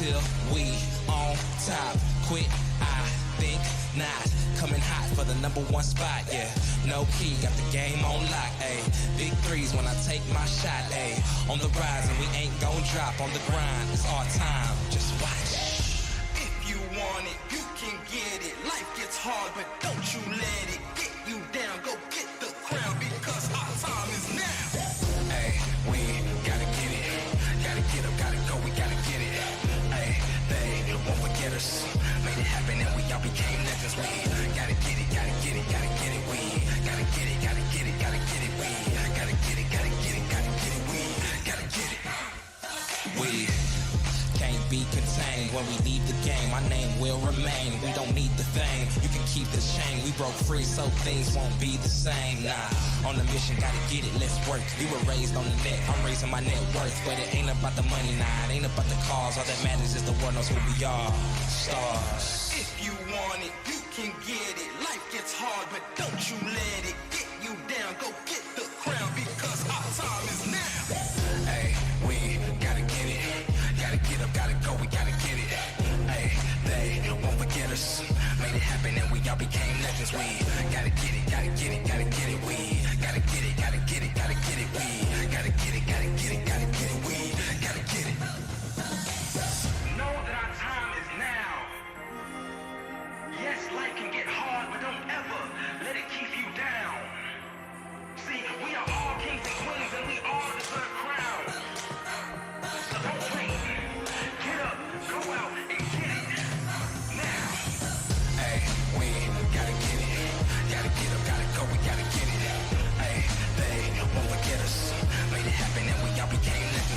till we on top. Quit, I think not. Coming hot for the #1 spot, yeah. No key, got the game on lock, ayy. Big threes when I take my shot, ayy. On the rise and we ain't gon' drop. On the grind, it's our time, just watch. If you want it, you can get it. Life gets hard, but don't you let it get you down. Go get the crown because our time is now. Ayy, we gotta get it. Gotta get up, gotta go, we gotta get it. Ayy, they won't forget us. Made it happen and we all became legends. We gotta get it, gotta get it, gotta get it. We gotta get it, gotta get it, gotta get it. We gotta get it, gotta get it, gotta get it. We gotta get it. We can't be contained when we leave the game. My name will remain. We don't need the fame. You can keep the chain. We broke free so things won't be the same. Nah, on the mission, gotta get it, let's work. We were raised on the net, I'm raising my net worth. But it ain't about the money, nah, it ain't about the cause. All that matters is the world knows who we are. Stars. If you want it, you can get it. Life gets hard, but don't you let it get you down. Go get the crown because our time is now. Hey, we gotta get it. Gotta get up, gotta go, we gotta get it. Hey, they won't forget us. Made it happen and we all became legends. We gotta get it, gotta get it, gotta get it. We gotta get it, gotta get it, gotta get it. We gotta get it, gotta get it, gotta get it. We gotta get it. Know that our time is now. Yes, life can get hard, but don't ever let it keep you down. See, we are all kings and queens and we all deserve crowns. So don't wait. Get up, go out and get it. Now. Hey, we gotta get it. Gotta get up, gotta go, we gotta get it. Hey, they won't forget us. Made it happen and we all became legends.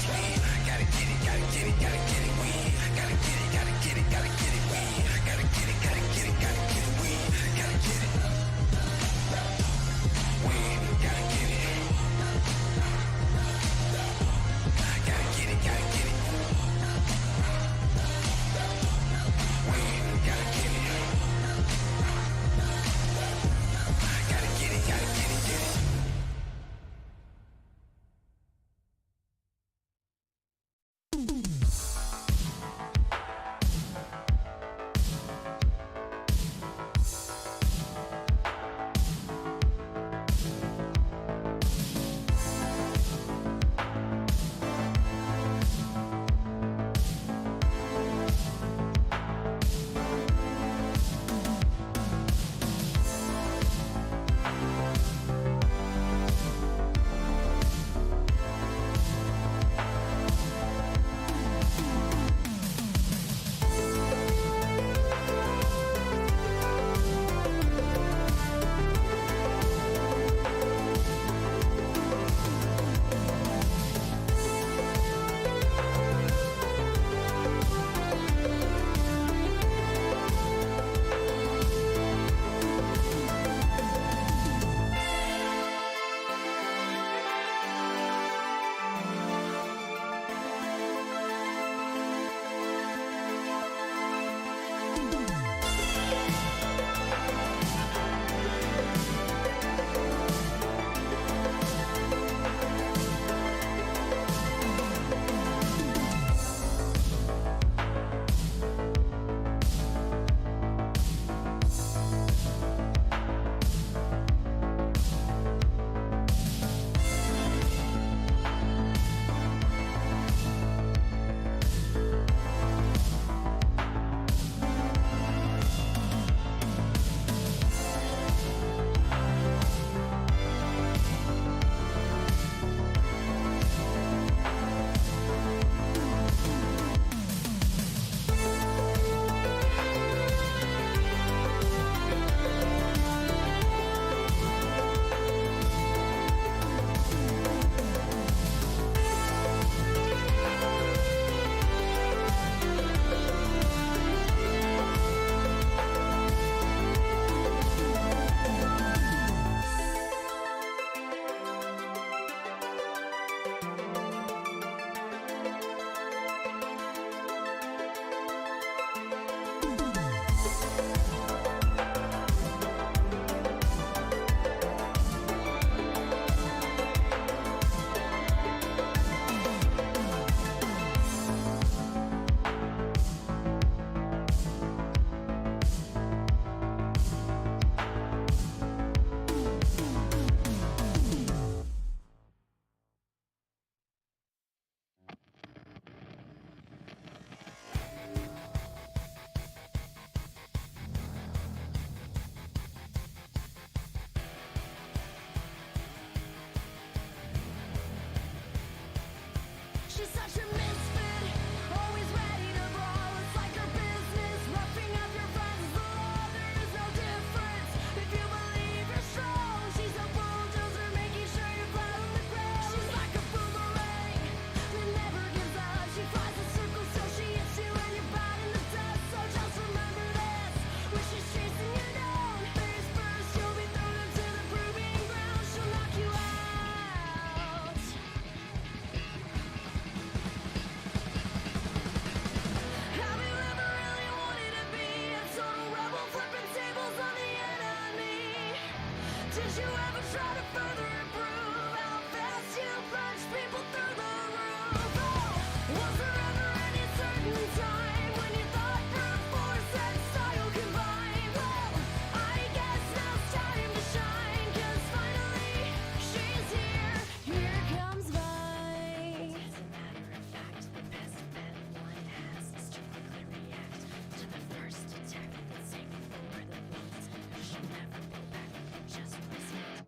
try to further improve how fast you punch people through the roof. Oh, was there ever any certain time when you thought brute force and style combined? Well, I guess now's time to shine, 'cause finally she's here. Here comes Vi. As a matter of fact, the best bet one has is to quickly react to the first attack that's taken over the world. She'll never go back, just listen.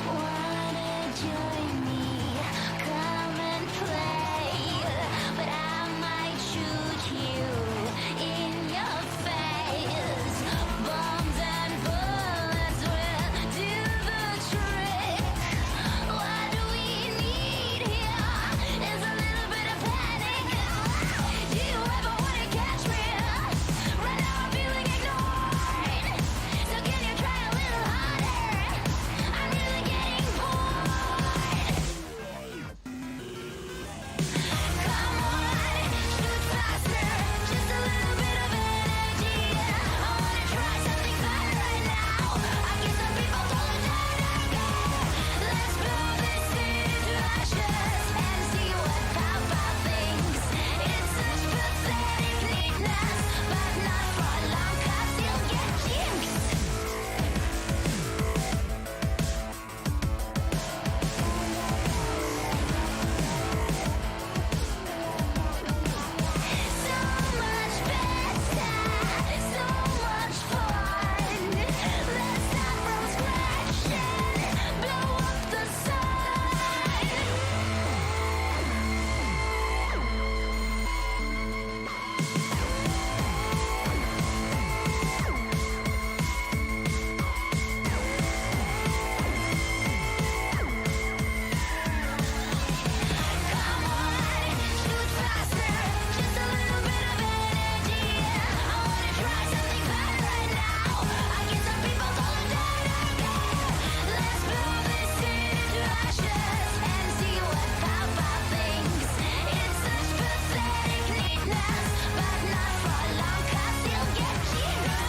Wanna join me? Come and play, but I might shoot you in your face. Bombs and bullets will do the trick. What we need here is a little bit of panic. Do you ever wanna catch me? Right now I'm feeling ignored. So can you try a little harder? I'm really getting bored. Come on, shoot faster. Just a little bit of energy. I wanna try something fun right now. I get some people told let's blow this city to ashes and see what Papa thinks. It's such pathetic neatness, but not for long 'cause you'll get jinxed. So much better, so much fun. Let's start from scratch and blow up the sun. Come on, shoot faster. Just a little bit of energy. I wanna try something fun right now. I get some people told let's blow this city to ashes and see what Papa thinks. It's such pathetic neatness, but not for long 'cause you'll get jinxed.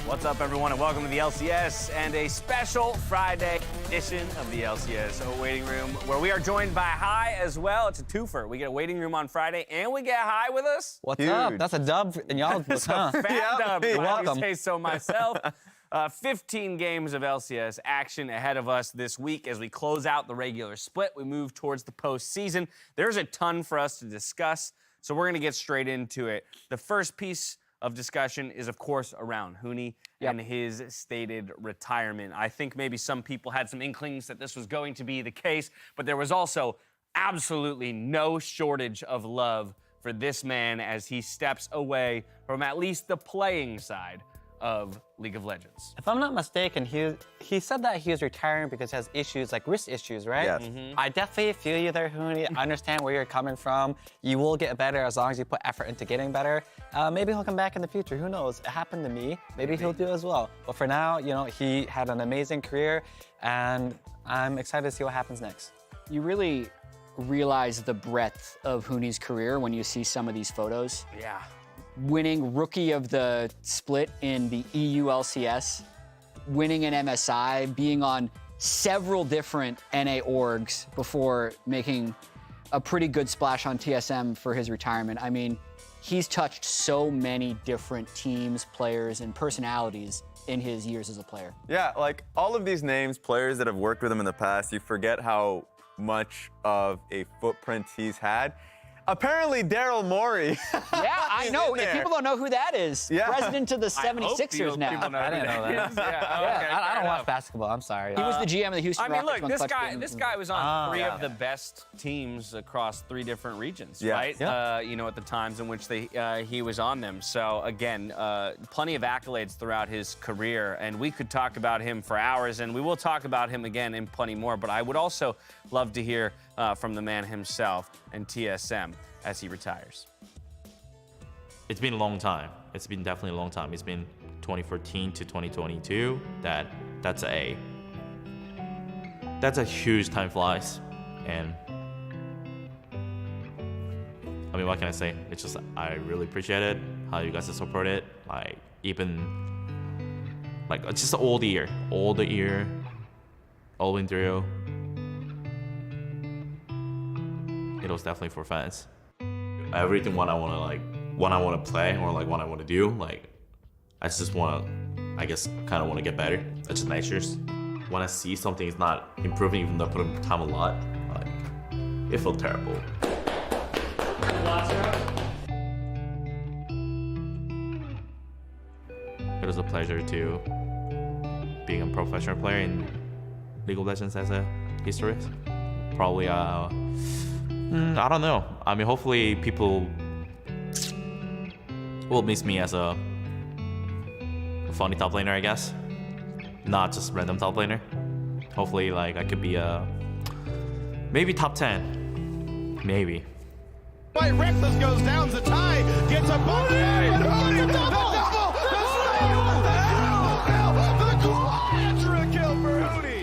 What's up, everyone, and welcome to the LCS and a special Friday edition of the LCS Waiting Room, where we are joined by Hai as well. It's a twofer. We get a waiting room on Friday, and we get Hai with us. What's up? That's a dub in y'all's book, huh? Fat dub. You're If I welcome. say so myself. 15 games of LCS action ahead of us this week as we close out the regular split. We move towards the postseason. There's a ton for us to discuss, so we're going to get straight into it. The first piece of discussion is, of course, around Huni and his stated retirement. I think maybe some people had some inklings that this was going to be the case, but there was also absolutely no shortage of love for this man as he steps away from at least the playing side of League of Legends. If I'm not mistaken, he said that he was retiring because he has issues, like wrist issues, right? Yes. I definitely feel you there, Hooney. I understand where you're coming from. You will get better as long as you put effort into getting better. Maybe he'll come back in the future. Who knows? It happened to me. Maybe he'll do as well. But for now, you know, he had an amazing career, and I'm excited to see what happens next. You really realize the breadth of Hooney's career when you see some of these photos. Yeah. Winning Rookie of the Split in the EU LCS, winning an MSI, being on several different NA orgs before making a pretty good splash on TSM for his retirement. I mean, he's touched so many different teams, players, and personalities in his years as a player. Yeah, like all of these names, players that have worked with him in the past, you forget how much of a footprint he's had. Apparently, Daryl Morey. Yeah, I know. If people don't know who that is, Yeah. president of the 76ers now. I didn't know that. I don't watch basketball. I'm sorry. He was the GM of the Houston I mean, Rockets look, when this Clutch guy, Games this was- guy was on three yeah. of the best teams across 3 different regions, Yes. right? Yeah. You know, at the times in which he was on them. So again, plenty of accolades throughout his career, and we could talk about him for hours, and we will talk about him again and plenty more. But I would also love to hear from the man himself and TSM as he retires. It's been a long time. It's been definitely a long time. It's been 2014 to 2022. That's a huge time flies, and I mean, what can I say? It's just I really appreciate it how you guys have supported. Like even like just all the year, all the way through. It was definitely for fans. Everything what I want to play or like what I want to do, like I just want to, I guess, kind of want to get better. That's just natures. When I see something is not improving, even though I put in time a lot, like it felt terrible. It was a pleasure to being a professional player in League of Legends as a history. Probably I don't know. I mean, hopefully people will miss me as a funny top laner, I guess. Not just random top laner. Hopefully, like, I could be a maybe top 10. Maybe. By Reckless goes down the tie, gets a body, and Hooney double! What the hell? The quadra kill for Hooney!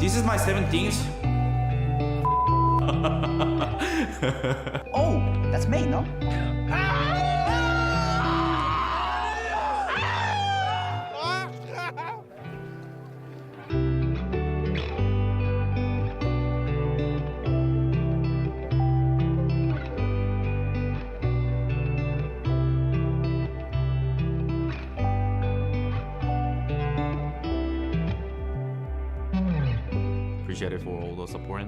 This is my 17th. Oh, that's me, no? Appreciate it for all the support,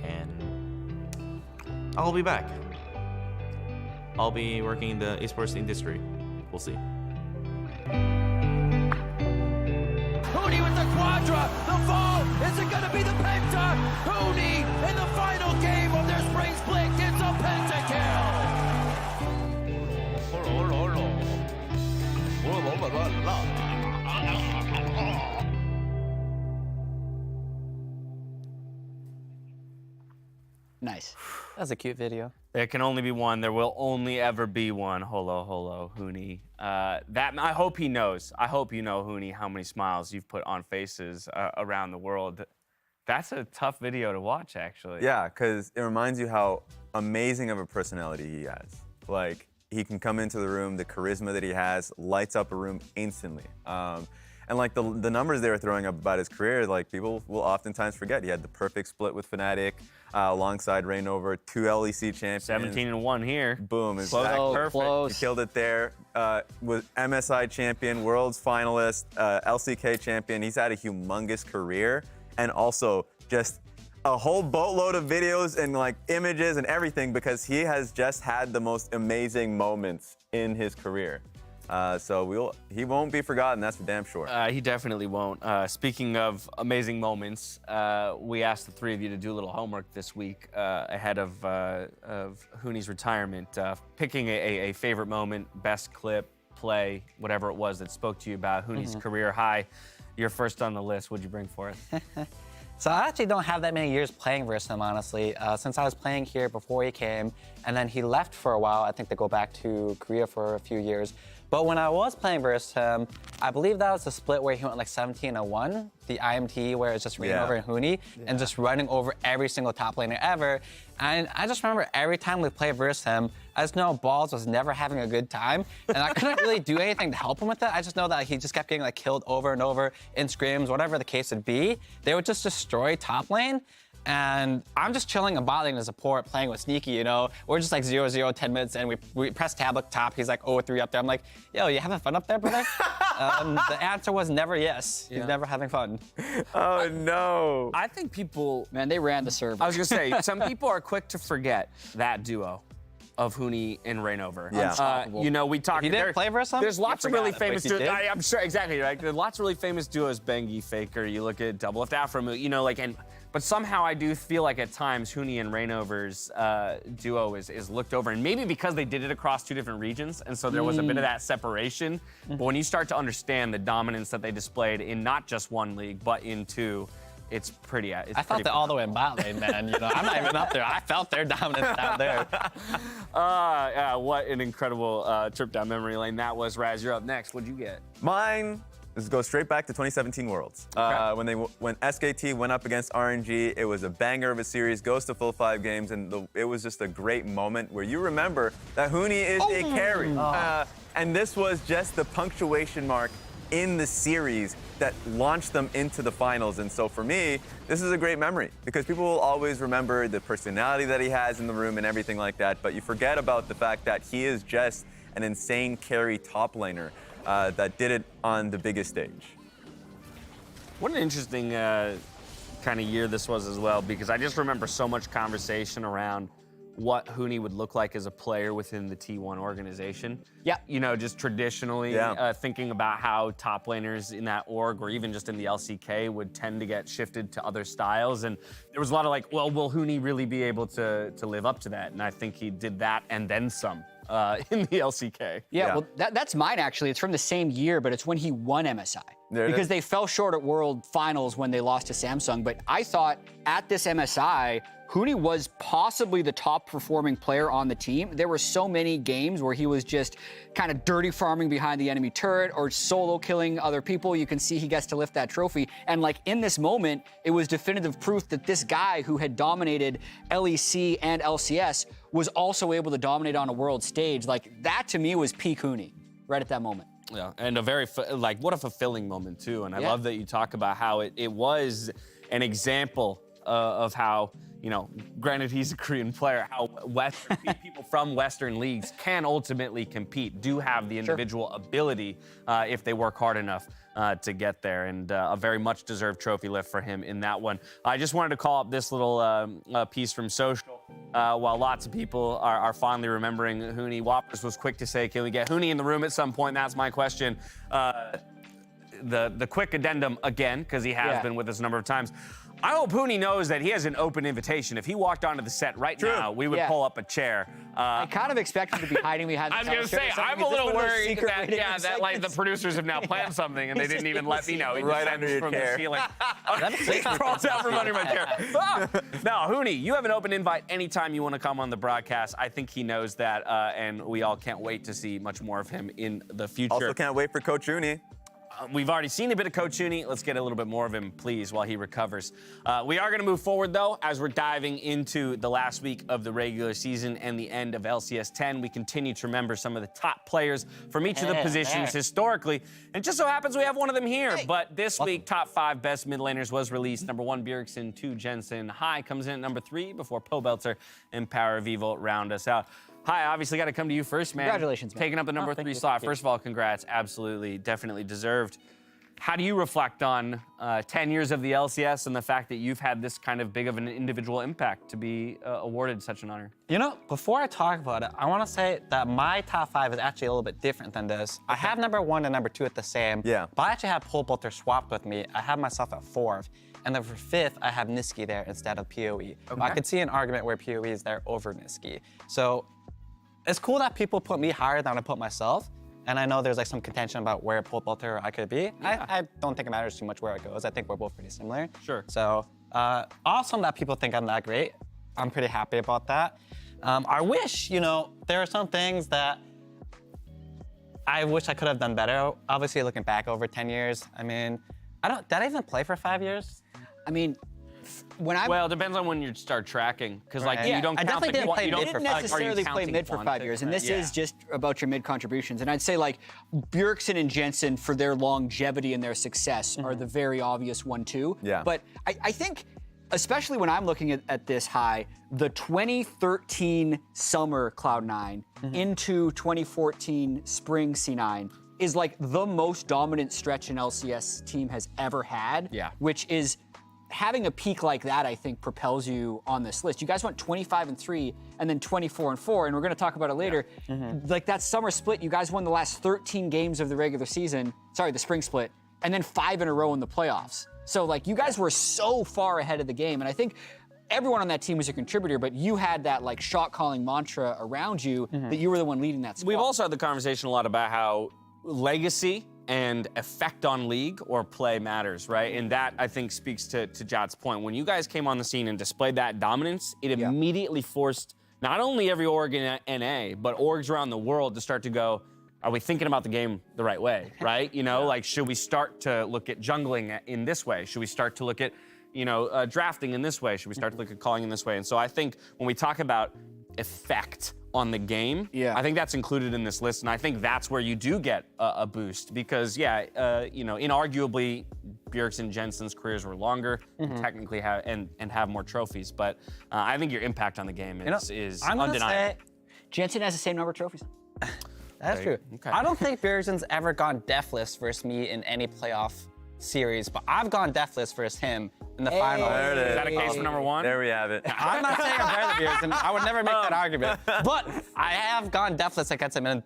and I'll be back. I'll be working in the esports industry. We'll see. Hooney with the quadra, the fall, is it gonna be the penta? Hooney in the final game of their spring split gets a pentakill! Nice. That's a cute video. There can only be one. There will only ever be one. Holo, holo, Huni. I hope he knows. I hope you know, Huni, how many smiles you've put on faces around the world. That's a tough video to watch, actually. Yeah, because it reminds you how amazing of a personality he has. Like, he can come into the room, the charisma that he has lights up a room instantly. And like the numbers they were throwing up about his career, like people will oftentimes forget. He had the perfect split with Fnatic, alongside Reignover, 2 LEC champions. 17-1 here. Boom, Close. exactly. Oh, perfect. close. He killed it there. Was MSI champion, Worlds finalist, LCK champion. He's had a humongous career, and also just a whole boatload of videos and like images and everything, because he has just had the most amazing moments in his career. So he won't be forgotten, that's for damn sure. He definitely won't. Speaking of amazing moments, we asked the three of you to do a little homework this week ahead of Hooney's retirement, picking a favorite moment, best clip, play, whatever it was that spoke to you about Hooney's career high. You're first on the list. What'd you bring for us? So I actually don't have that many years playing versus him, honestly. Since I was playing here before he came, and then he left for a while, I think to go back to Korea for a few years. But when I was playing versus him, I believe that was the split where he went like 17-1, the IMT where it's just Reignover and Hooney, and just running over every single top laner ever. And I just remember every time we played versus him, I just know Balls was never having a good time, and I couldn't really do anything to help him with it. I just know that he just kept getting like killed over and over in scrims, whatever the case would be. They would just destroy top lane. And I'm just chilling and bot lane as a support, playing with Sneaky, you know? We're just like 0-0, 10 minutes, and we press tab up top. He's like 0-3 up there. I'm like, yo, you having fun up there, brother? The answer was never yes. He's never having fun. Oh, no. I think people, Man, they ran the server. I was gonna say, some people are quick to forget that duo of Hooney and Reignover. Yeah. You know, we talked. He didn't play versus him? There's lots You of really forgot it, famous like he duos. did? I'm sure, exactly, right? There's lots of really famous duos, Bengi, Faker. You look at Double Lift Afro, you know, like, but somehow I do feel like at times Hooney and Reignover's duo is looked over, and maybe because they did it across 2 different regions, and so there was a bit of that separation. But when you start to understand the dominance that they displayed in not just 1 league, but in 2, it's pretty. I felt it all the way in bot lane, man. You know, I'm not even up there. I felt their dominance down there. What an incredible trip down memory lane that was. Raz, you're up next. What'd you get? Mine goes straight back to 2017 Worlds. When SKT went up against RNG, it was a banger of a series, goes to full 5 games, and it was just a great moment where you remember that Hooney is a carry. And this was just the punctuation mark in the series that launched them into the finals. And so for me, this is a great memory because people will always remember the personality that he has in the room and everything like that, but you forget about the fact that he is just an insane carry top laner that did it on the biggest stage. What an interesting kind of year this was as well, because I just remember so much conversation around what Hooney would look like as a player within the T1 organization. Yeah. You know, just traditionally thinking about how top laners in that org or even just in the LCK would tend to get shifted to other styles. And there was a lot of like, well, will Hooney really be able to live up to that? And I think he did that and then some in the LCK. Yeah, well, that's mine actually. It's from the same year, but it's when he won MSI. Because they fell short at World Finals when they lost to Samsung. But I thought at this MSI, Hooney was possibly the top performing player on the team. There were so many games where he was just kind of dirty farming behind the enemy turret or solo killing other people. You can see he gets to lift that trophy. And like in this moment, it was definitive proof that this guy who had dominated LEC and LCS was also able to dominate on a world stage. Like that to me was peak Hooney right at that moment. Yeah, and a very, what a fulfilling moment too. And I love that you talk about how it was an example of how, you know, granted he's a Korean player, how Western people from Western leagues can ultimately compete, do have the individual ability if they work hard enough to get there. And a very much deserved trophy lift for him in that one. I just wanted to call up this little piece from social. While lots of people are fondly remembering Hooney, Whoppers was quick to say, can we get Hooney in the room at some point? That's my question. The quick addendum again, because he has been with us a number of times. I hope Hooney knows that he has an open invitation. If he walked onto the set right now, we would pull up a chair. I kind of expect him to be hiding behind the I was going to say, I'm a little worried that like the producers have now planned something and they didn't even let me know. He Right just under sent your from chair. the ceiling. He crawls out from under my chair. Now, Hooney, you have an open invite anytime you want to come on the broadcast. I think he knows that, and we all can't wait to see much more of him in the future. Also can't wait for Coach Hooney. we've already seen a bit of Coach Uni. Let's get a little bit more of him, please, while he recovers. We are going to move forward, though, as we're diving into the last week of the regular season and the end of LCS 10. We continue to remember some of the top players from each of the positions historically. And it just so happens we have one of them here. But this week, top 5 best mid laners was released. Number 1, Bjergsen. 2, Jensen. High comes in at number 3 before Pobelter and Power of Evil round us out. Hi, obviously got to come to you first, man. Congratulations, man. Taking up the number 3 slot. First of all, congrats. Absolutely, definitely deserved. How do you reflect on 10 years of the LCS and the fact that you've had this kind of big of an individual impact to be awarded such an honor? You know, before I talk about it, I want to say that my top 5 is actually a little bit different than this. I have number 1 and number 2 at the same. Yeah. But I actually have Pobelter swapped with me. I have myself at 4th. And then for 5th, I have Niski there instead of PoE. I could see an argument where PoE is there over Niski. So it's cool that people put me higher than I put myself. And I know there's like some contention about where Pobelter I could be. Yeah. I don't think it matters too much where it goes. I think we're both pretty similar. Sure. So awesome that people think I'm that great. I'm pretty happy about that. I wish, you know, there are some things that I wish I could have done better. Obviously, looking back over 10 years, I mean, did I even play for 5 years? I mean, when I Well, it depends on when you start tracking, because like Right. you don't I count definitely the didn't play you mid don't for didn't five. are you necessarily play counting mid for 5 quantum? years, and this Yeah. is just about your mid contributions. And I'd say like Bjergsen and Jensen for their longevity and their success are the very obvious one too. Yeah. But I think, especially when I'm looking at this high, the 2013 summer Cloud9 into 2014 spring C9 is like the most dominant stretch an LCS team has ever had. Yeah. Which is having a peak like that, I think, propels you on this list. You guys went 25-3 and then 24-4, and we're going to talk about it later. Like that summer split, you guys won the last 13 games of the regular season, sorry, the spring split, and then 5 in a row in the playoffs. So like you guys were so far ahead of the game, and I think everyone on that team was a contributor, but you had that like shot calling mantra around you that you were the one leading that squad. We've also had the conversation a lot about how legacy and effect on league or play matters, right? And that, I think, speaks to Jot's point. When you guys came on the scene and displayed that dominance, it immediately forced not only every org in NA, but orgs around the world to start to go, are we thinking about the game the right way, right? You know, like, should we start to look at jungling in this way? Should we start to look at, you know, drafting in this way? Should we start to look at calling in this way? And so I think when we talk about effect on the game, I think that's included in this list, and I think that's where you do get a boost because, you know, inarguably, Bjergsen and Jensen's careers were longer, technically have and have more trophies, but I think your impact on the game is I'm gonna undeniable. say Jensen has the same number of trophies. that's true. Okay. I don't think Bjergsen's ever gone deathless versus me in any playoff series, but I've gone deathless versus him in the final. There it Is is. that a case for number 1? There we have it. I'm not saying I'm better than Bjergsen. I would never make that argument. But I have gone deathless against him in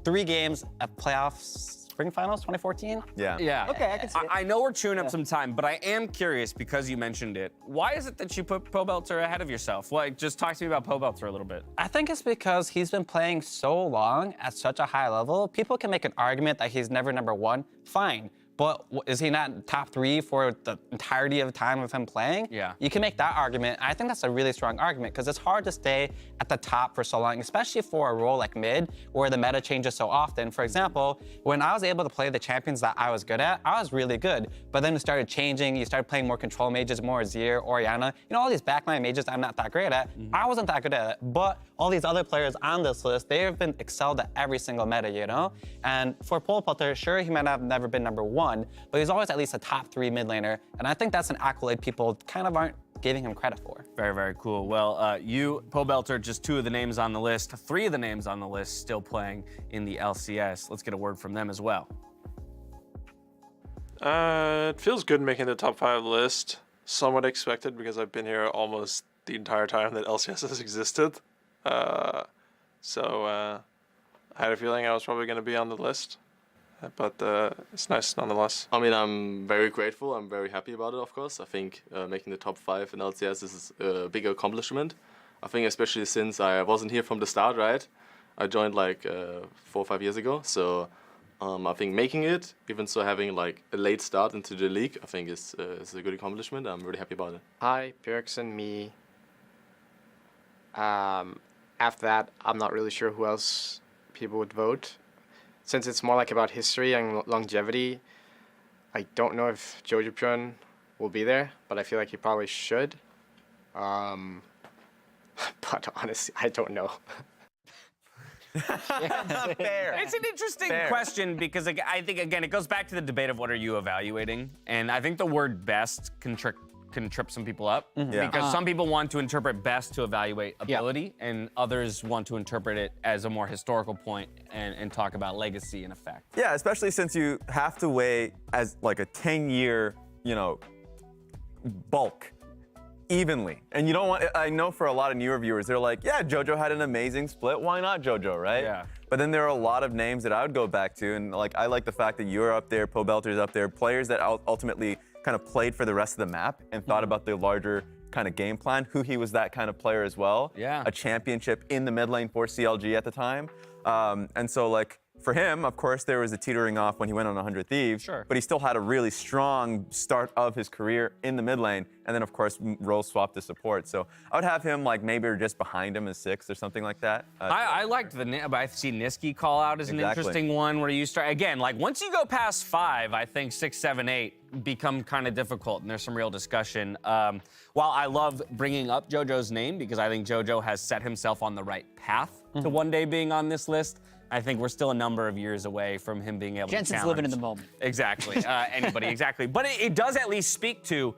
3 games at playoffs, spring finals, 2014. Yeah. Yeah. Okay, I can see it. I know we're chewing up some time, but I am curious because you mentioned it. Why is it that you put Pobelter ahead of yourself? Like, just talk to me about Pobelter a little bit. I think it's because he's been playing so long at such a high level. People can make an argument that he's never number 1. Fine. But is he not top 3 for the entirety of the time of him playing? Yeah. You can make that argument. I think that's a really strong argument because it's hard to stay at the top for so long, especially for a role like mid where the meta changes so often. For example, when I was able to play the champions that I was good at, I was really good. But then it started changing. You started playing more control mages, more Azir, Orianna. You know, all these backline mages I'm not that great at. I wasn't that good at it. But all these other players on this list, they have been excelled at every single meta, you know? And for Pobelter, sure, he might have never been number 1, but he's always at least a top 3 mid laner. And I think that's an accolade people kind of aren't giving him credit for. Very, very cool. Well, you, Pobelter, just 2 of the names on the list, 3 of the names on the list still playing in the LCS. Let's get a word from them as well. It feels good making the top 5 list. Somewhat expected because I've been here almost the entire time that LCS has existed. So I had a feeling I was probably going to be on the list. But it's nice nonetheless. I mean, I'm very grateful. I'm very happy about it, of course. I think making the top 5 in LCS is a big accomplishment. I think especially since I wasn't here from the start, right? I joined like 4 or 5 years ago. So I think making it, even so having like a late start into the league, I think is a good accomplishment. I'm really happy about it. Hi, Bjergsen, me. After that, I'm not really sure who else people would vote. Since it's more like about history and longevity, I don't know if Jojo will be there, but I feel like he probably should. But honestly, I don't know. Fair. It's an interesting question because I think, again, it goes back to the debate of what are you evaluating. And I think the word best can trip some people up Yeah. because some people want to interpret best to evaluate ability and others want to interpret it as a more historical point and talk about legacy and effect. Yeah, especially since you have to weigh as like a 10-year, bulk evenly. And you don't want, I know for a lot of newer viewers, they're like, yeah, JoJo had an amazing split. Why not JoJo, right? Yeah. But then there are a lot of names that I would go back to. And like, I like the fact that you're up there, Pobelter's up there, players that ultimately kind of played for the rest of the map and thought about the larger kind of game plan, who he was that kind of player as well. Yeah. A championship in the mid lane for CLG at the time. And so like, for him, of course, there was a teetering off when he went on 100 Thieves, Sure. but he still had a really strong start of his career in the mid lane, and then of course role swapped to support. So I would have him like maybe just behind him as 6 or something like that. I liked I see Niski call out as an Exactly. interesting one where you start, again, like once you go past 5, I think 6, 7, 8 become kind of difficult and there's some real discussion. While I love bringing up JoJo's name because I think JoJo has set himself on the right path to one day being on this list, I think we're still a number of years away from him being able Jensen's to challenge. living in the moment. Exactly. Anybody, exactly. But it does at least speak to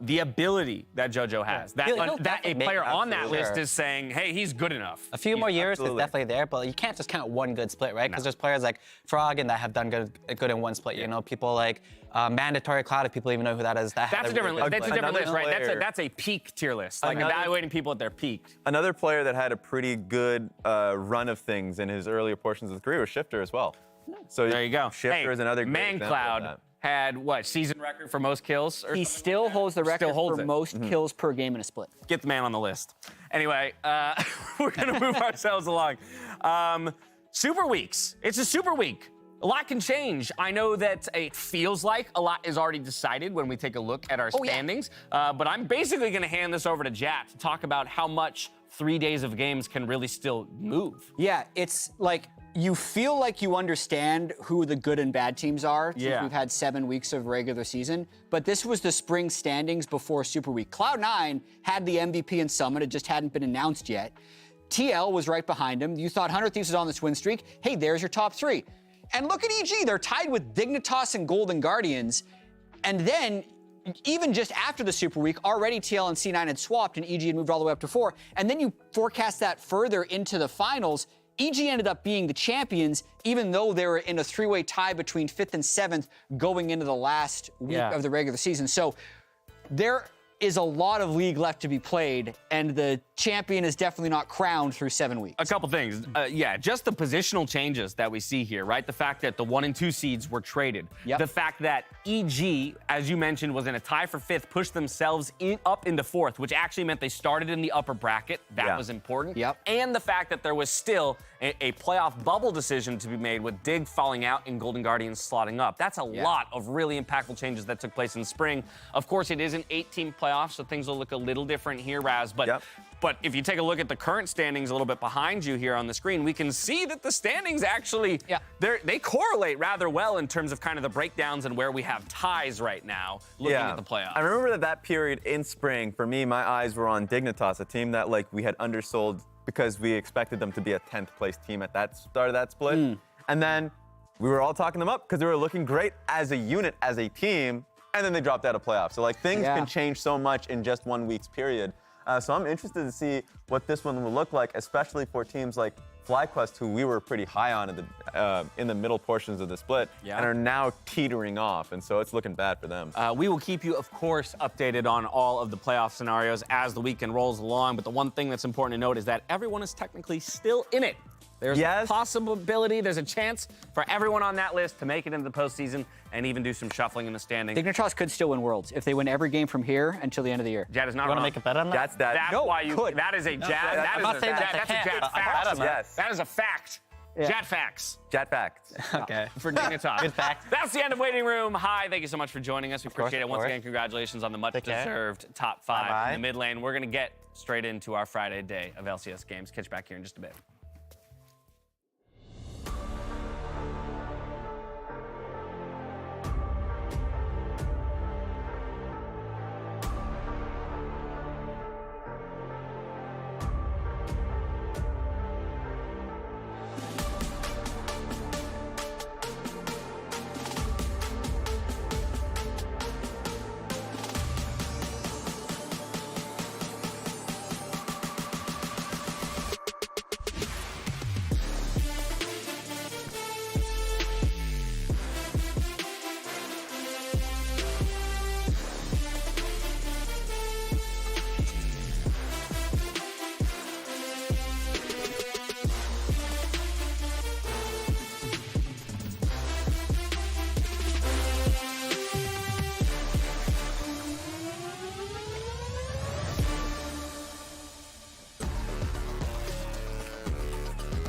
the ability that JoJo has. That, He'll that a definitely player make- on that absolutely. list is saying, hey, he's good enough. A few more years absolutely. is definitely there, but you can't just count one good split, right? Because there's players like Frog and that have done good in one split. You know, people like Mandatory Cloud, if people even know who that is. That had That's a different list. That's a different Another list, right? player- That's a peak tier list. Like Another- evaluating people at their peak. Another player that had a pretty good run of things in his earlier portions of the career was Shifter as well. So There you go. Shifter is another great Man example of Cloud that. had what, season record for most kills? Or He still holds the record holds for it. most kills per game in a split. Get the man on the list. Anyway, we're gonna move ourselves along. Super weeks. It's a super week. A lot can change. I know that it feels like a lot is already decided when we take a look at our standings, but I'm basically gonna hand this over to Jat to talk about how much 3 days of games can really still move. Yeah, it's like you feel like you understand who the good and bad teams are since Yeah. we've had 7 weeks of regular season, but this was the spring standings before Super Week. Cloud9 had the MVP in Summit, it just hadn't been announced yet. TL was right behind him. You thought 100 Thieves was on this win streak. Hey, there's your top 3. And look at EG, they're tied with Dignitas and Golden Guardians. And then, even just after the Super Week, already TL and C9 had swapped and EG had moved all the way up to 4. And then you forecast that further into the finals. EG ended up being the champions, even though they were in a 3-way tie between 5th and 7th going into the last week of the regular season. So there is a lot of league left to be played, and the champion is definitely not crowned through 7 weeks. A couple things. Just the positional changes that we see here, right? The fact that the 1 and 2 seeds were traded. Yep. The fact that EG, as you mentioned, was in a tie for 5th, pushed themselves up into 4th, which actually meant they started in the upper bracket. That was important. Yep. And the fact that there was still a playoff bubble decision to be made with Dig falling out and Golden Guardians slotting up. That's a lot of really impactful changes that took place in spring. Of course, it is an 8-team playoff, so things will look a little different here, Raz. But if you take a look at the current standings a little bit behind you here on the screen, we can see that the standings actually, they correlate rather well in terms of kind of the breakdowns and where we have ties right now looking at the playoffs. I remember that period in spring, for me, my eyes were on Dignitas, a team that like we had undersold because we expected them to be a 10th place team at that start of that split. And then we were all talking them up because they were looking great as a unit, as a team, and then they dropped out of playoffs. So like things can change so much in just 1 week's period. So I'm interested to see what this one will look like, especially for teams like FlyQuest, who we were pretty high on in the middle portions of the split, and are now teetering off, and so it's looking bad for them. We will keep you, of course, updated on all of the playoff scenarios as the weekend rolls along, but the one thing that's important to note is that everyone is technically still in it. There's a possibility, there's a chance for everyone on that list to make it into the postseason and even do some shuffling in the standings. Dignitas could still win Worlds if they win every game from here until the end of the year. Jad is not You want to wrong. make a bet on that? That's why you could. That is a Jad. I'm not saying that's that's a a Jad fact. fact. Yes. That is a fact. Jad facts Jet facts. Okay. for Dignitas. Good fact. That's the end of Waiting Room. Hi, thank you so much for joining us. We appreciate it. of Once course. again, congratulations on the Take care. much-deserved top 5 Bye-bye. in the mid lane. We're going to get straight into our Friday day of LCS games. Catch you back here in just a bit.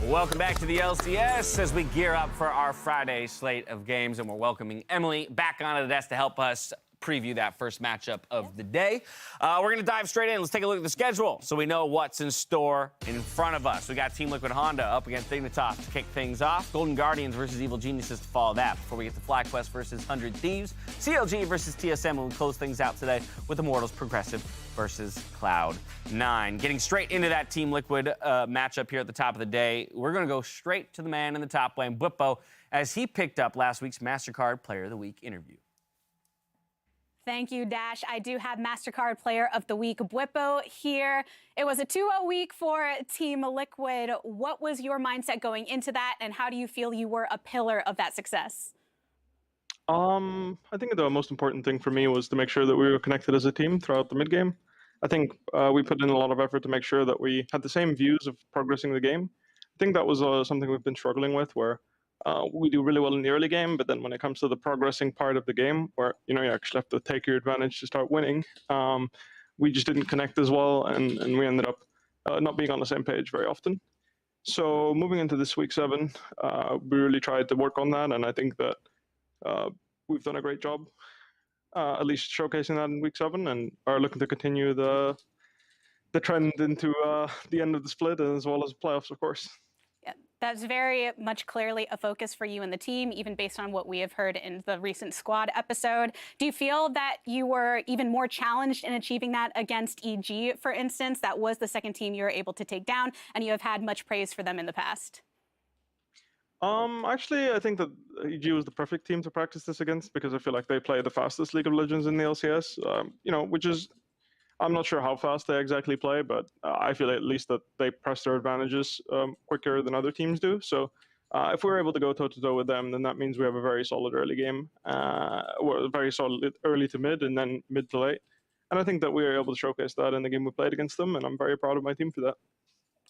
Welcome back to the LCS as we gear up for our Friday slate of games, and we're welcoming Emily back onto the desk to help us preview that first matchup of the day. We're going to dive straight in. Let's take a look at the schedule so we know what's in store in front of us. We got Team Liquid Honda up against Dignitas to kick things off. Golden Guardians versus Evil Geniuses to follow that before we get to FlyQuest versus 100 Thieves. CLG versus TSM, and we close things out today with Immortals Progressive versus Cloud9. Getting straight into that Team Liquid matchup here at the top of the day, we're going to go straight to the man in the top lane, Bwipo, as he picked up last week's MasterCard Player of the Week interview. Thank you, Dash. I do have MasterCard Player of the Week, Bwipo, here. It was a 2-0 week for Team Liquid. What was your mindset going into that, and how do you feel you were a pillar of that success? I think the most important thing for me was to make sure that we were connected as a team throughout the mid game. I think we put in a lot of effort to make sure that we had the same views of progressing the game. I think that was something we've been struggling with, where we do really well in the early game, but then when it comes to the progressing part of the game, where you actually have to take your advantage to start winning, we just didn't connect as well, and we ended up not being on the same page very often. So moving into this week 7, we really tried to work on that, and I think that we've done a great job, at least showcasing that in week 7, and are looking to continue the trend into the end of the split as well as playoffs, of course. That's very much clearly a focus for you and the team, even based on what we have heard in the recent squad episode. Do you feel that you were even more challenged in achieving that against EG, for instance? That was the second team you were able to take down, and you have had much praise for them in the past. Actually, I think that EG was the perfect team to practice this against, because I feel like they play the fastest League of Legends in the LCS, which is, I'm not sure how fast they exactly play, but I feel at least that they press their advantages quicker than other teams do. So if we're able to go toe-to-toe with them, then that means we have a very solid early game, or very solid early to mid, and then mid to late. And I think that we were able to showcase that in the game we played against them, and I'm very proud of my team for that.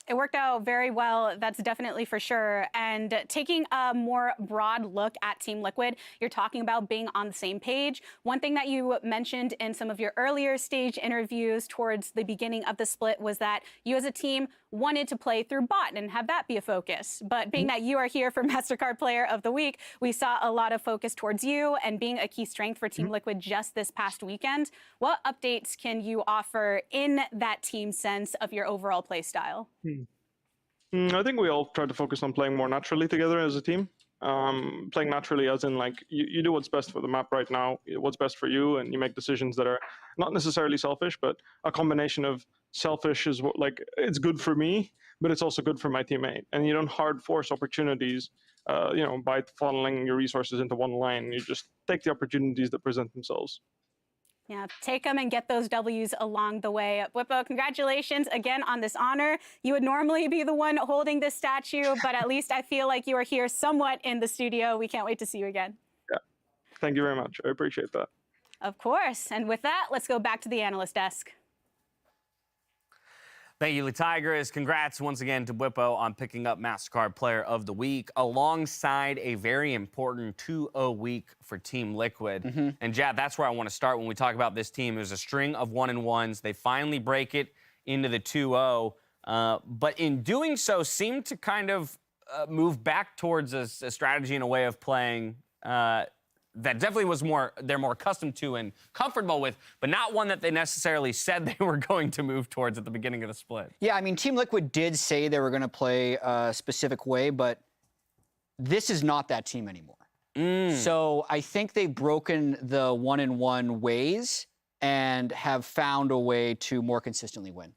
It worked out very well, that's definitely for sure. And taking a more broad look at Team Liquid, you're talking about being on the same page. One thing that you mentioned in some of your earlier stage interviews towards the beginning of the split was that you as a team wanted to play through bot and have that be a focus. But being that you are here for MasterCard Player of the Week, we saw a lot of focus towards you and being a key strength for Team Liquid just this past weekend. What updates can you offer in that team sense of your overall play style? I think we all try to focus on playing more naturally together as a team. Playing naturally as in, like, you do what's best for the map right now, what's best for you, and you make decisions that are not necessarily selfish, but a combination of selfish is what, like, it's good for me, but it's also good for my teammate. And you don't hard force opportunities, by funneling your resources into one lane. You just take the opportunities that present themselves. Yeah, take them and get those W's along the way. Bwipo, congratulations again on this honor. You would normally be the one holding this statue, but at least I feel like you are here somewhat in the studio. We can't wait to see you again. Yeah, thank you very much. I appreciate that. Of course. And with that, let's go back to the analyst desk. Thank you, Tigers. Congrats once again to Bwipo on picking up MasterCard Player of the Week alongside a very important 2-0 week for Team Liquid. And Jad, that's where I want to start when we talk about this team. There's a string of 1-1s. They finally break it into the 2-0, but in doing so, seem to kind of move back towards a strategy and a way of playing that definitely was they're more accustomed to and comfortable with, but not one that they necessarily said they were going to move towards at the beginning of the split. Yeah, I mean, Team Liquid did say they were going to play a specific way, but this is not that team anymore. So I think they've broken the 1-1 ways and have found a way to more consistently win.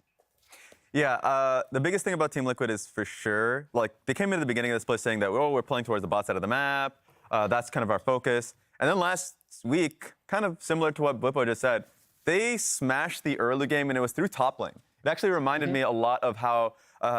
Yeah, the biggest thing about Team Liquid is for sure, like, they came into the beginning of this split saying that, oh, we're playing towards the bot side of the map. That's kind of our focus. And then last week, kind of similar to what Bwipo just said, they smashed the early game, and it was through top lane. It actually reminded me a lot of how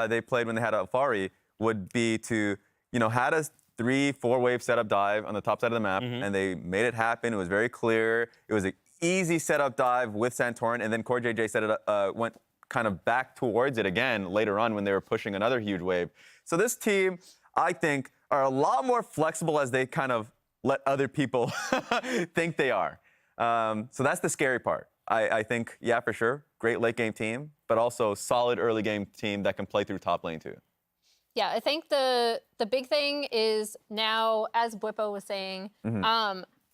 they played when they had Alfari, would be to, had a 3-4 wave setup dive on the top side of the map, and they made it happen. It was very clear. It was an easy setup dive with Santorin, and then Core JJ set it went kind of back towards it again later on when they were pushing another huge wave. So this team, I think, are a lot more flexible as they kind of let other people think they are. So that's the scary part. I think, yeah, for sure, great late game team, but also solid early game team that can play through top lane too. Yeah, I think the big thing is now, as Bwippo was saying,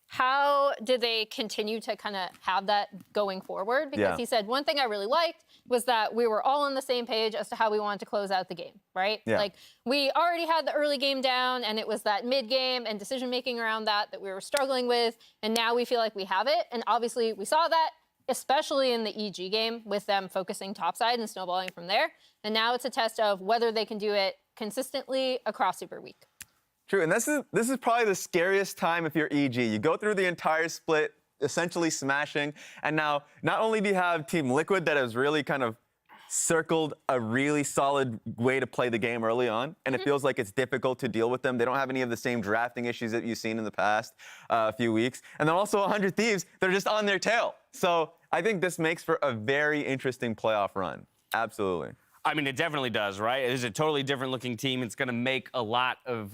how do they continue to kind of have that going forward? Because he said one thing I really liked was that we were all on the same page as to how we wanted to close out the game, right? Yeah. Like we already had the early game down, and it was that mid game and decision making around that we were struggling with, and now we feel like we have it. And obviously we saw that, especially in the EG game, with them focusing topside and snowballing from there. And now it's a test of whether they can do it consistently across Super Week. True, and this is probably the scariest time if you're EG. You go through the entire split, essentially smashing, and now not only do you have Team Liquid that has really kind of circled a really solid way to play the game early on, and it feels like it's difficult to deal with them. They don't have any of the same drafting issues that you've seen in the past few weeks. And then also 100 Thieves, they're just on their tail. So I think this makes for a very interesting playoff run. Absolutely. I mean, it definitely does, right? It is a totally different looking team. It's going to make a lot of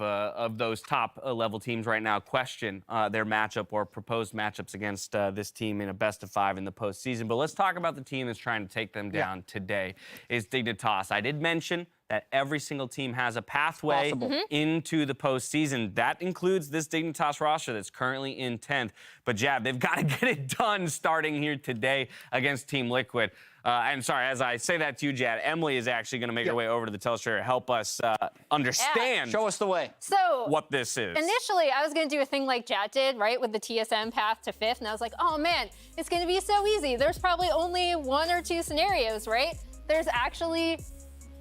those top level teams right now question their matchup or proposed matchups against this team in a best of 5 in the postseason. But let's talk about the team that's trying to take them down today. Is Dignitas. I did mention that every single team has a pathway into the postseason. That includes this Dignitas roster that's currently in 10th. But Jab, they've got to get it done starting here today against Team Liquid. And sorry, as I say that to you, Jad, Emily is actually going to make her way over to the telestrator to help us understand. Show us the way. So what this is. Initially, I was going to do a thing like Jad did, right, with the TSM path to 5th, and I was like, oh man, it's going to be so easy. There's probably only 1 or 2 scenarios, right? There's actually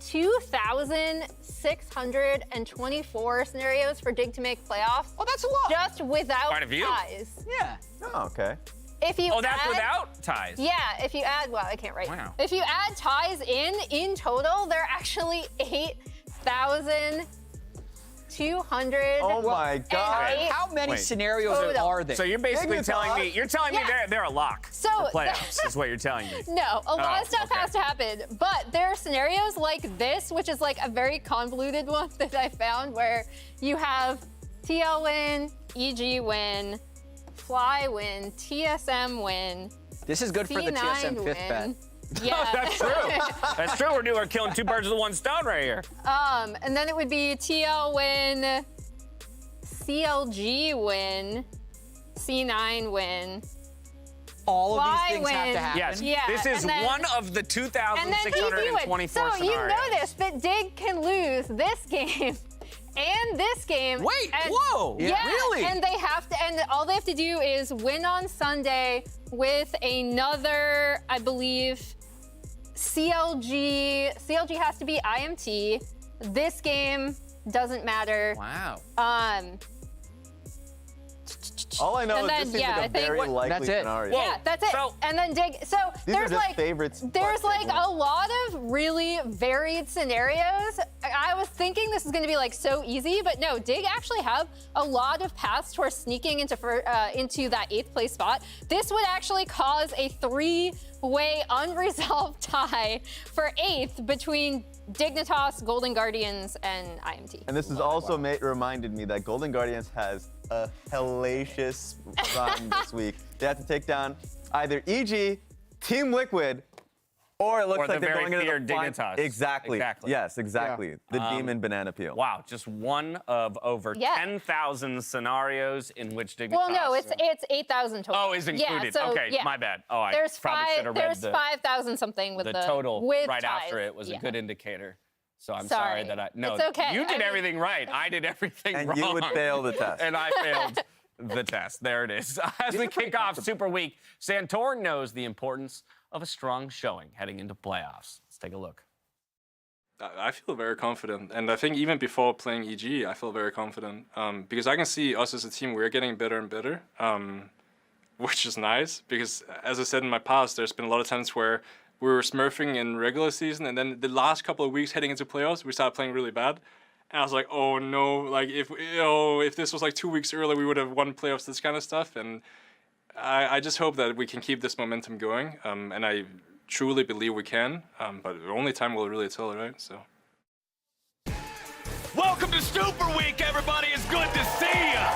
2,624 scenarios for Dig to make playoffs. Oh, that's a lot. Just without Quite a few. ties. Yeah. Oh, okay. If you that's add, without ties. Yeah, if you add, well, I can't write. Wow. If you add ties in total, they're actually 8,200. Oh my God. How many scenarios Total. are there? So you're basically telling me, Yeah. they're a lock So- for playoffs, is what you're telling me. No, a lot of stuff okay. has to happen, but there are scenarios like this, which is like a very convoluted one that I found, where you have TL win, EG win, Fly win, TSM win, This is good for the C9 TSM 5th win. bet. Yeah. That's true. That's true. We're killing 2 birds with 1 stone right here. And then it would be TL win, CLG win, C9 win. All of Fly these things have win. to happen. Yes. Yeah, This is and then- one of the And then EG 2,624 win. So scenarios. you notice that Dig can lose this game and this game. Wait, and, whoa, Yeah, really? and they have to, and all they have to do is win on Sunday with another, I believe, CLG. CLG has to be IMT. This game doesn't matter. Wow. All I know And is then, this seems yeah, I like a think very what- likely That's it. scenario. Whoa. Yeah, that's it. So- and then Dig. So These are there's just like favorites. there's but like they a lot of really varied scenarios. I was thinking this is going to be like so easy, but no. Dig actually have a lot of paths towards sneaking into that 8th place spot. This would actually cause a 3-way unresolved tie for 8th between Dignitas, Golden Guardians, and IMT. And this has also reminded me that Golden Guardians has a hellacious run this week. They have to take down either EG, Team Liquid, or it looks Or the like they're very going into feared the Dignitas. Exactly. Exactly. Yes, exactly. The Demon Banana Peel. Wow, just one of over Yeah. 10,000 scenarios in which Dignitas. Well, no, it's 8,000 total. Oh, is included. Yeah, so, okay, yeah. my bad. Oh, I There's probably should have read There's 5,000 something with the the total with right ties. after it was Yeah. a good indicator. So I'm Sorry. sorry that I. No, It's okay. you I did mean- everything right. I did everything And wrong. you would fail the test. And I failed the test. There it is. As we kick off Super Week, Santorin knows the importance of a strong showing heading into playoffs. Let's take a look. I feel very confident, and I think even before playing EG, I feel very confident because I can see us as a team, we're getting better and better, which is nice because, as I said in my past, there's been a lot of times where we were smurfing in regular season, and then the last couple of weeks heading into playoffs, we started playing really bad. And I was like, oh no, like if this was like 2 weeks earlier, we would have won playoffs, this kind of stuff. And I just hope that we can keep this momentum going, and I truly believe we can, but only time will really tell, right? So. Welcome to Super Week, everybody. It's good to see ya.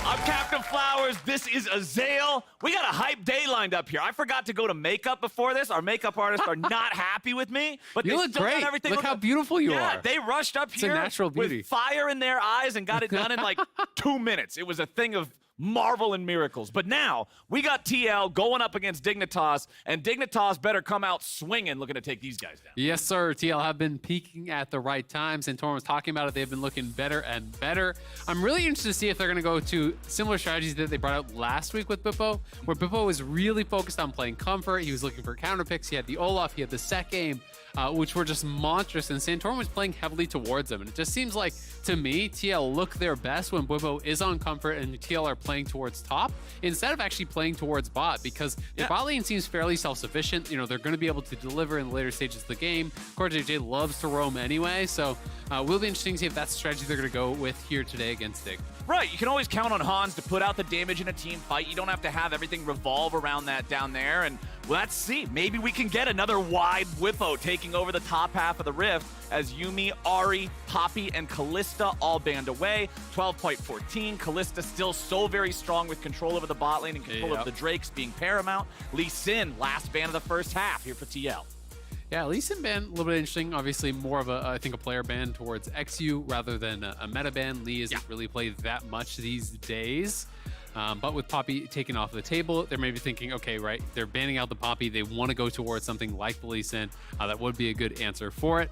I'm Captain Flowers. This is Azale. We got a hype day lined up here. I forgot to go to makeup before this. Our makeup artists are not happy with me, but You they look still got great. everything. Look how beautiful you Yeah, are. they rushed up It's a here natural beauty. with fire in their eyes and got it done in like 2 minutes. It was a thing of marvel and miracles. But now we got TL going up against Dignitas, and Dignitas better come out swinging, looking to take these guys down. Yes, sir. TL have been peaking at the right time. Santorum was talking about it. They've been looking better and better. I'm really interested to see if they're going to go to similar strategies that they brought out last week with Bippo, where Bippo was really focused on playing comfort. He was looking for counter picks. He had the Olaf. He had the set game, which were just monstrous. And Santorum was playing heavily towards them. And it just seems like, to me, TL look their best when Bippo is on comfort and TL are playing towards top instead of actually playing towards bot, because the bot lane seems fairly self-sufficient. You know, they're going to be able to deliver in the later stages of the game. Of course, JJ loves to roam anyway, so will be interesting to see if that's the strategy they're going to go with here today against Dig. Right, you can always count on Hans to put out the damage in a team fight. You don't have to have everything revolve around that down there. And let's see, maybe we can get another wide Whippo taking over the top half of the Rift as Yuumi, Ahri, Poppy, and Kalista all band away. 12.14. Kalista still so very strong with control over the bot lane and control of the Drakes being paramount. Lee Sin, last ban of the first half here for TL. Yeah, Lee Sin ban, a little bit interesting. Obviously, more of a, I think, a player ban towards XU rather than a meta ban. Lee isn't really played that much these days. But with Poppy taken off the table, they're maybe thinking, okay, right, they're banning out the Poppy. They want to go towards something like the Lee Sin. That would be a good answer for it.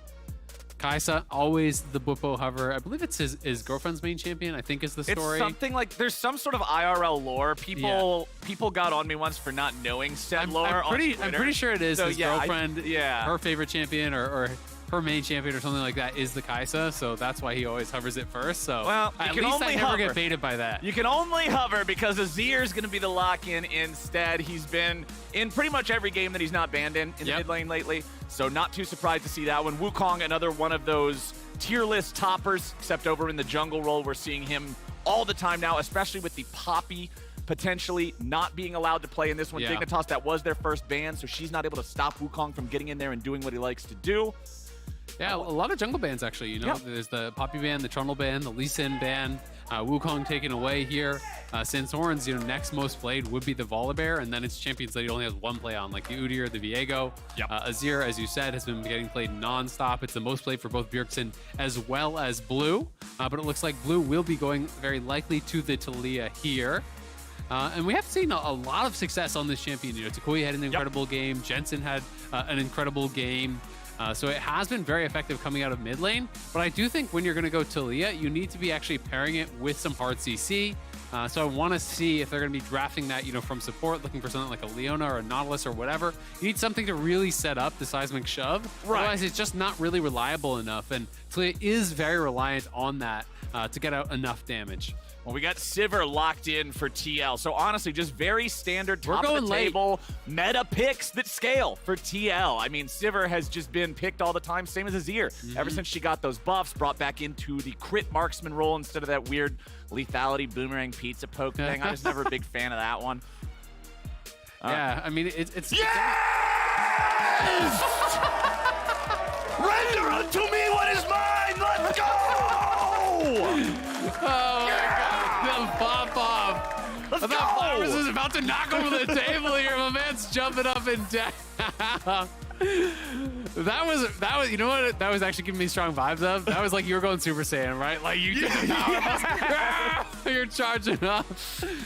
Kaisa, always the Bippo hover. I believe it's his girlfriend's main champion, I think is the story. It's something like, there's some sort of IRL lore. People got on me once for not knowing said lore I'm pretty sure it is so, his girlfriend. Her favorite champion or her main champion or something like that is the Kaisa, so that's why he always hovers it first. So well, at least I never get baited by that. You can only hover because Azir is going to be the lock-in instead. He's been in pretty much every game that he's not banned in the mid lane lately, so not too surprised to see that one. Wukong, another one of those tier list toppers, except over in the jungle role, we're seeing him all the time now, especially with the Poppy potentially not being allowed to play in this one. Dignitas, that was their first ban, so she's not able to stop Wukong from getting in there and doing what he likes to do. Yeah, a lot of jungle bans actually. You know, there's the Poppy ban, the Trundle ban, the Lee Sin ban, Wukong taken away here. Santorin's next most played would be the Volibear, and then it's champions that he only has one play on, like the Udyr, the Viego. Azir, as you said, has been getting played non-stop. It's the most played for both Bjergsen as well as Blue, but it looks like Blue will be going very likely to the Taliyah here. And we have seen a lot of success on this champion. Takuya had an incredible game. Jensen had an incredible game. So it has been very effective coming out of mid lane, but I do think when you're going to go Taliyah, you need to be actually pairing it with some hard CC. So I want to see if they're going to be drafting that, from support, looking for something like a Leona or a Nautilus or whatever. You need something to really set up the seismic shove. Otherwise, it's just not really reliable enough, and Taliyah is very reliant on that to get out enough damage. Well, we got Sivir locked in for TL. So honestly, just very standard top of the table meta picks that scale for TL. I mean, Sivir has just been picked all the time, same as Azir. Ever since she got those buffs, brought back into the crit marksman role instead of that weird lethality boomerang pizza poke thing. I was never a big fan of that one. Yeah, I mean, it's Yes! Render unto me what is mine! Let's go! Oh my God, the pop-off. I thought Flowers was about to knock over the table here. My man's jumping up and down. That was, you know what? That was actually giving me strong vibes of. That was like you were going Super Saiyan, right? Like you get the power you're charging up.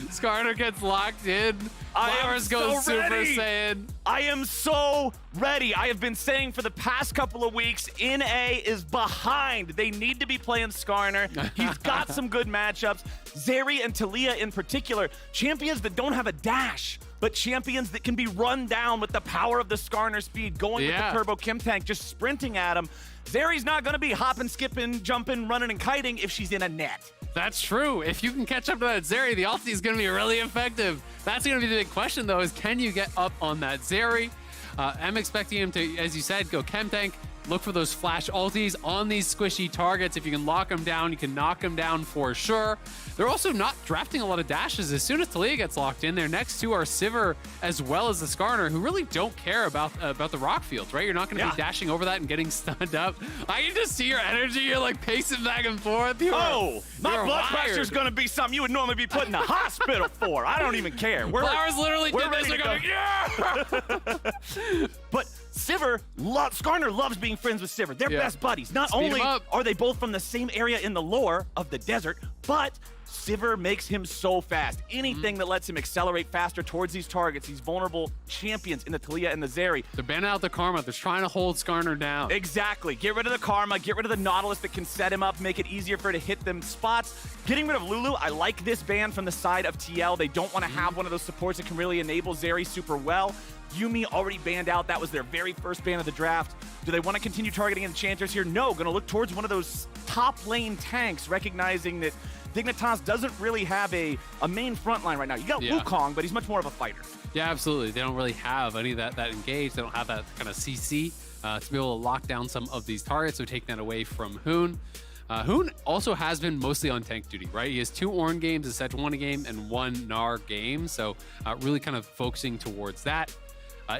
Skarner gets locked in. Flowers goes Super Saiyan. I am so ready. I have been saying for the past couple of weeks, NA is behind. They need to be playing Skarner. He's got some good matchups. Zeri and Taliyah in particular, champions that don't have a dash, but champions that can be run down with the power of the Skarner speed, going with the Turbo Kim Tank, just sprinting at him. Zeri's not going to be hopping, skipping, jumping, running, and kiting if she's in a net. That's true. If you can catch up to that Zeri, the ulti is going to be really effective. That's going to be the big question, though, is can you get up on that Zeri? I'm expecting him to, as you said, go Chem Tank, look for those flash ultis on these squishy targets. If you can lock them down, you can knock them down for sure. They're also not drafting a lot of dashes. As soon as Talia gets locked in, their next two are Sivir as well as the Skarner, who really don't care about the rock fields, right? You're not going to be dashing over that and getting stunned up. I can just see your energy. You're like pacing back and forth. My blood pressure's going to be something you would normally be put in the hospital for. I don't even care. Flowers literally did this. Ready to go. Yeah! But Sivir, Skarner loves being friends with Sivir. They're best buddies. Not only are they both from the same area in the lore of the desert, but Sivir makes him so fast. Anything that lets him accelerate faster towards these targets, these vulnerable champions in the Talia and the Zeri. They're banning out the Karma. They're trying to hold Skarner down. Exactly. Get rid of the Karma, get rid of the Nautilus that can set him up, make it easier for her to hit them spots. Getting rid of Lulu, I like this ban from the side of TL. They don't want to have one of those supports that can really enable Zeri super well. Yuumi already banned out. That was their very first ban of the draft. Do they want to continue targeting enchanters here? No, going to look towards one of those top lane tanks, recognizing that Dignitas doesn't really have a main front line right now. You got Wukong, but he's much more of a fighter. Yeah, absolutely. They don't really have any of that engaged. They don't have that kind of CC to be able to lock down some of these targets, so take that away from Hoon. Hoon also has been mostly on tank duty, right? He has 2 Ornn games, a Sejuani game, and 1 Gnar game, so really kind of focusing towards that.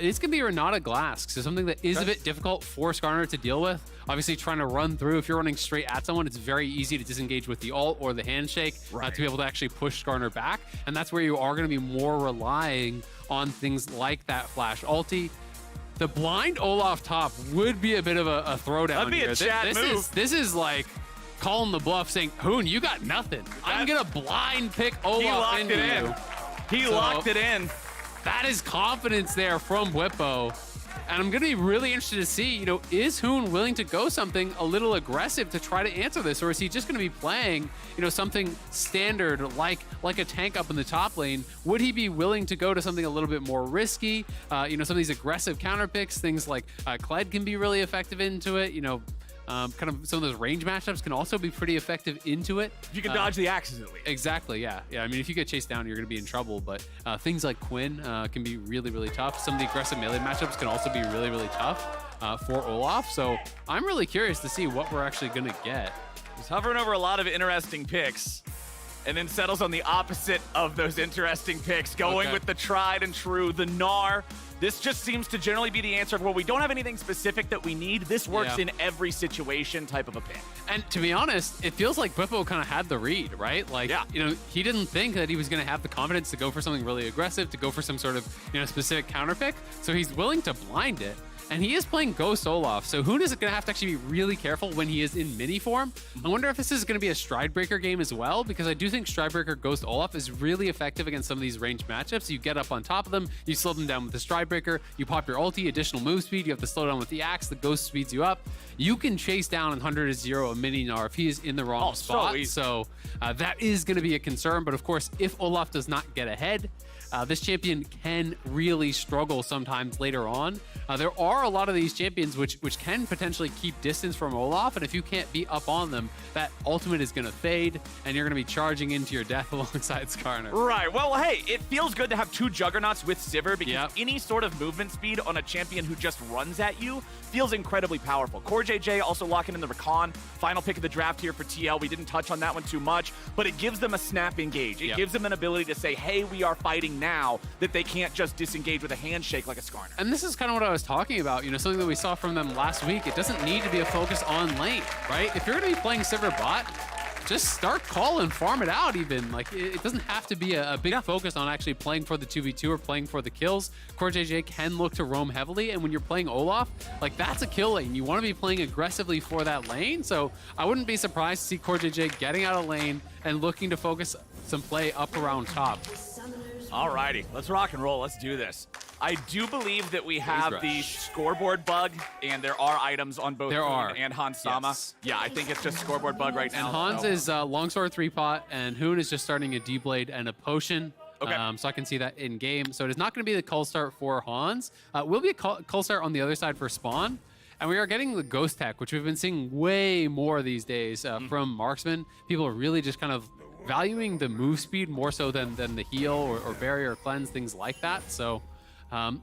It's going to be Renata Glass, so something that is a bit difficult for Skarner to deal with. Obviously, trying to run through, if you're running straight at someone, it's very easy to disengage with the ult or the handshake to be able to actually push Skarner back. And that's where you are going to be more relying on things like that flash ulti. The blind Olaf top would be a bit of a throwdown. That'd be here. a chat move. This is like calling the bluff, saying, Hoon, you got nothing. I'm going to blind pick Olaf into you. He locked it in. That is confidence there from Whippo. And I'm going to be really interested to see, is Hoon willing to go something a little aggressive to try to answer this? Or is he just going to be playing, something standard like a tank up in the top lane? Would he be willing to go to something a little bit more risky? Some of these aggressive counter picks, things like Kled can be really effective into it. Kind of some of those range matchups can also be pretty effective into it. If you can dodge the axes at least. Exactly, yeah. I mean, if you get chased down, you're going to be in trouble. But things like Quinn can be really, really tough. Some of the aggressive melee matchups can also be really, really tough for Olaf. So I'm really curious to see what we're actually going to get. He's hovering over a lot of interesting picks, and then settles on the opposite of those interesting picks, going with the tried and true, the Gnar. This just seems to generally be the answer of, well, we don't have anything specific that we need. This works in every situation type of a pick. And to be honest, it feels like Bwipo kind of had the read, right? Like, he didn't think that he was going to have the confidence to go for something really aggressive, to go for some sort of, specific counter pick. So he's willing to blind it. And he is playing Ghost Olaf, so Hoon is going to have to actually be really careful when he is in mini form. I wonder if this is going to be a Stridebreaker game as well, because I do think Stridebreaker Ghost Olaf is really effective against some of these ranged matchups. You get up on top of them, you slow them down with the Stridebreaker, you pop your ulti, additional move speed, you have to slow down with the axe, the Ghost speeds you up. You can chase down 100-0 a mini Gnar if he is in the wrong spot. So that is going to be a concern, but of course, if Olaf does not get ahead, this champion can really struggle sometimes later on. There are a lot of these champions which can potentially keep distance from Olaf, and if you can't be up on them, that ultimate is going to fade, and you're going to be charging into your death alongside Skarner. Right. Well, hey, it feels good to have 2 Juggernauts with Sivir, because any sort of movement speed on a champion who just runs at you feels incredibly powerful. Core JJ also locking in the Rakan, final pick of the draft here for TL. We didn't touch on that one too much, but it gives them a snap engage. It gives them an ability to say, hey, we are fighting now, that they can't just disengage with a handshake like a Skarner. And this is kind of what I was talking about, something that we saw from them last week. It doesn't need to be a focus on lane, right? If you're going to be playing Sivir bot, just start call and farm it out even. Like, it doesn't have to be a big focus on actually playing for the 2v2 or playing for the kills. Core JJ can look to roam heavily, and when you're playing Olaf, like, that's a kill lane. You want to be playing aggressively for that lane, so I wouldn't be surprised to see Core JJ getting out of lane and looking to focus some play up around top. Alrighty, let's rock and roll. Let's do this. I do believe that we have the scoreboard bug, and there are items on both Hoon and Hans Sama. Yes. Yeah, I think it's just scoreboard bug right now. And Hans is longsword 3-pot, and Hoon is just starting a D-Blade and a potion. Okay. So I can see that in game. So it is not going to be the cull start for Hans. Will be a cull start on the other side for Spawn. And we are getting the ghost tech, which we've been seeing way more these days from marksmen. People are really just kind of valuing the move speed more so than the heal or barrier or cleanse, things like that. So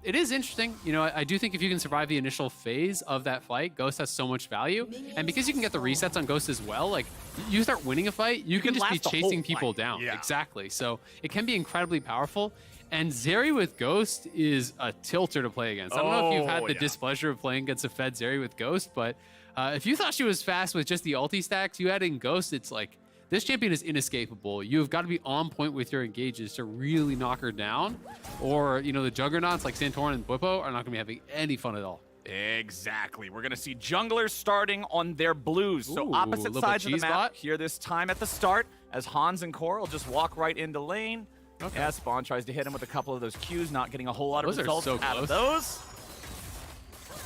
It is interesting. You know, I do think if you can survive the initial phase of that fight, Ghost has so much value. And because you can get the resets on Ghost as well, like you start winning a fight, you can just be last the whole chasing people fight. down. Yeah. Exactly. So it can be incredibly powerful. And Zeri with Ghost is a tilter to play against. I don't know if you've had the displeasure of playing against a Fed Zeri with Ghost, but if you thought she was fast with just the ulti stacks, you add in Ghost, it's like, this champion is inescapable. You've got to be on point with your engages to really knock her down. Or, you know, the juggernauts like Santorin and Bwipo are not going to be having any fun at all. Exactly. We're going to see junglers starting on their blues. So Ooh, opposite little sides of the cheese map bot. here this time at the start as Hans and Coral just walk right into lane. Okay. Yeah, Spawn tries to hit him with a couple of those Qs, not getting a whole lot of Those are results so out of close. those.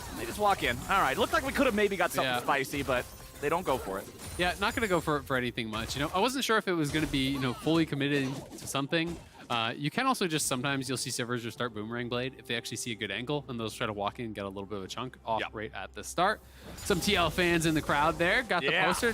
And they just walk in. All right, looked like we could have maybe got something spicy, but they don't go for it. Yeah, not going to go for anything much. You know, I wasn't sure if it was going to be, you know, fully committed to something. You can also just sometimes you'll see servers just start Boomerang Blade if they actually see a good angle, and they'll try to walk in and get a little bit of a chunk off right at the start. Some TL fans in the crowd there got the poster.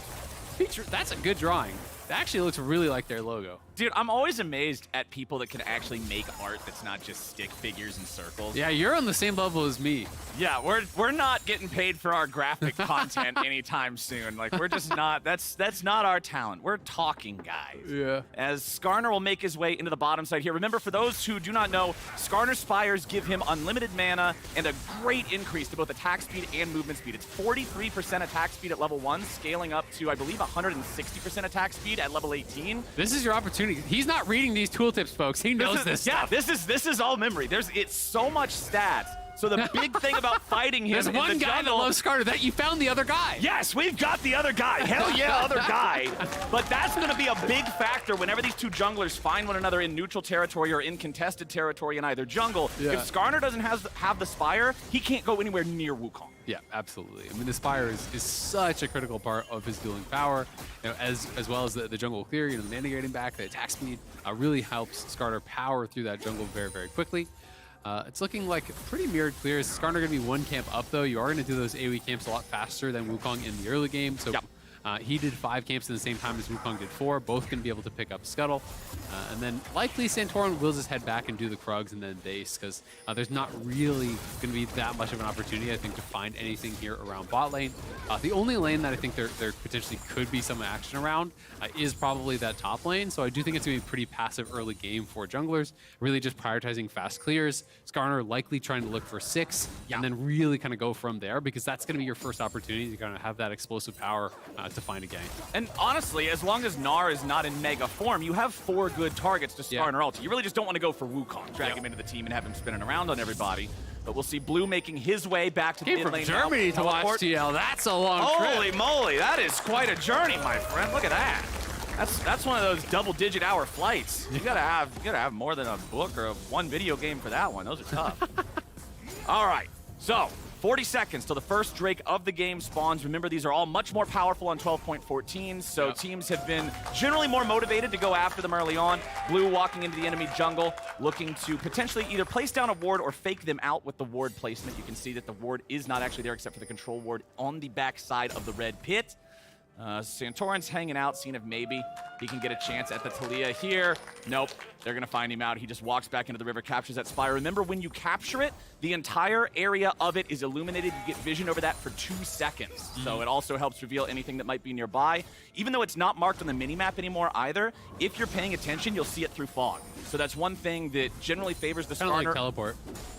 That's a good drawing. It actually looks really like their logo. Dude, I'm always amazed at people that can actually make art that's not just stick figures and circles. Yeah, you're on the same level as me. Yeah, we're not getting paid for our graphic content anytime soon. Like, we're just not, that's not our talent. We're talking guys. Yeah. As Skarner will make his way into the bottom side here. Remember, for those who do not know, Skarner's Spires give him unlimited mana and a great increase to both attack speed and movement speed. It's 43% attack speed at level 1, scaling up to, I believe, 160% attack speed at level 18. This is your opportunity. He's not reading these tooltips, folks. He knows this stuff. This is all memory. It's so much stats. So the big thing about fighting him There's in one the guy that jungle, loves Skarner. That you found the other guy. Yes, we've got the other guy. Hell yeah, other guy. But that's going to be a big factor whenever these two junglers find one another in neutral territory or in contested territory in either jungle. Yeah. If Skarner doesn't have the Spire, he can't go anywhere near Wukong. Yeah, absolutely. I mean, the Spire is such a critical part of his dueling power, you know, as well as the jungle clear, you know, the mana getting back, the attack speed really helps Skarner power through that jungle very, very quickly. It's looking like pretty mirrored clear. Is Skarner going to be one camp up, though? You are going to do those AoE camps a lot faster than Wukong in the early game. So he did 5 camps in the same time as Wukong did 4. Both going to be able to pick up Scuttle. And then likely Santorin will just head back and do the Krugs and then base, because there's not really going to be that much of an opportunity, I think, to find anything here around bot lane. The only lane that I think there potentially could be some action around is probably that top lane. So I do think it's going to be a pretty passive early game for junglers, really just prioritizing fast clears. Skarner likely trying to look for 6 and then really kind of go from there, because that's going to be your first opportunity to kind of have that explosive power to find a gank. And honestly, as long as Gnar is not in mega form, you have 4 good targets to Skarner ulti. You really just don't want to go for Wukong, drag him into the team and have him spinning around on everybody. But we'll see Blue making his way back to the mid lane. From Germany now. to watch TL, that's a long trip. Holy moly, that is quite a journey, my friend. Look at that. That's one of those double-digit hour flights. You gotta have more than a book or one video game for that one. Those are tough. All right, so 40 seconds till the first Drake of the game spawns. Remember, these are all much more powerful on 12.14, so teams have been generally more motivated to go after them early on. Blue walking into the enemy jungle, looking to potentially either place down a ward or fake them out with the ward placement. You can see that the ward is not actually there except for the control ward on the back side of the red pit. Santorin's hanging out, seeing if maybe he can get a chance at the Talia here. Nope, they're gonna find him out. He just walks back into the river, captures that Spire. Remember, when you capture it, the entire area of it is illuminated. You get vision over that for 2 seconds. So it also helps reveal anything that might be nearby. Even though it's not marked on the minimap anymore either, if you're paying attention, you'll see it through fog. So that's one thing that generally favors the Skarner. Kind of like teleport.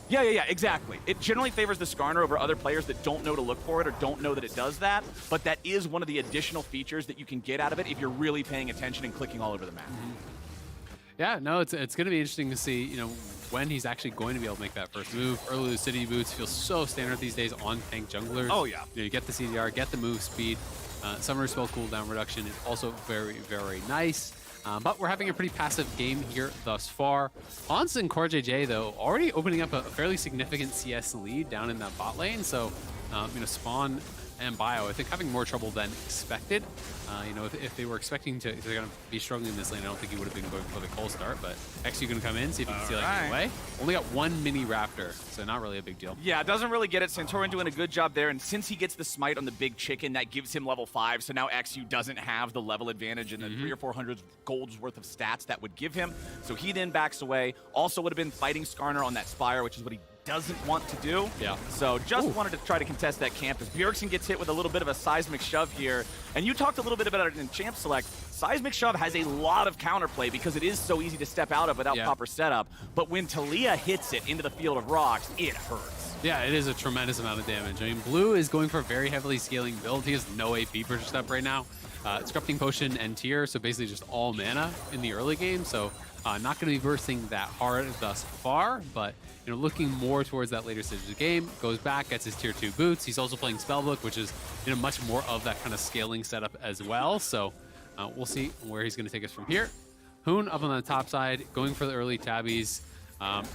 Yeah, exactly. It generally favors the Skarner over other players that don't know to look for it or don't know that it does that, but that is one of the additional features that you can get out of it if you're really paying attention and clicking all over the map. Yeah, no, it's going to be interesting to see, you know, when he's actually going to be able to make that first move. Early Lucidity boots feel so standard these days on tank junglers. Oh, yeah. You know, you get the CDR, get the move speed. Summer spell cooldown reduction is also very, very nice. But we're having a pretty passive game here thus far. Hans and Core JJ, though, already opening up a fairly significant CS lead down in that bot lane. So Spawn and Bio, I think, having more trouble than expected. If they were expecting to, if they're going to be struggling in this lane, I don't think he would have been going for the cold start, but XU going to come in, see if he can steal anything away. Only got one mini Raptor, so not really a big deal. Yeah, doesn't really get it. Santorin doing a good job there, and since he gets the smite on the big chicken, that gives him level 5, so now XU doesn't have the level advantage in the 300 or 400 gold's worth of stats that would give him, so he then backs away. Also would have been fighting Skarner on that Spire, which is what he doesn't want to do. Yeah. So just wanted to try to contest that camp as Bjergsen gets hit with a little bit of a seismic shove here. And you talked a little bit about it in Champ Select. Seismic shove has a lot of counterplay because it is so easy to step out of without proper setup. But when Talia hits it into the field of rocks, it hurts. Yeah, it is a tremendous amount of damage. I mean, Blue is going for a very heavily scaling build. He has no AP for step right now. Scripting Potion and Tier, so basically just all mana in the early game. So not going to be bursting that hard thus far, but looking more towards that later stage of the game. Goes back, gets his tier 2 boots. He's also playing Spellbook, which is much more of that kind of scaling setup as well. So we'll see where he's going to take us from here. Hoon up on the top side, going for the early tabbies.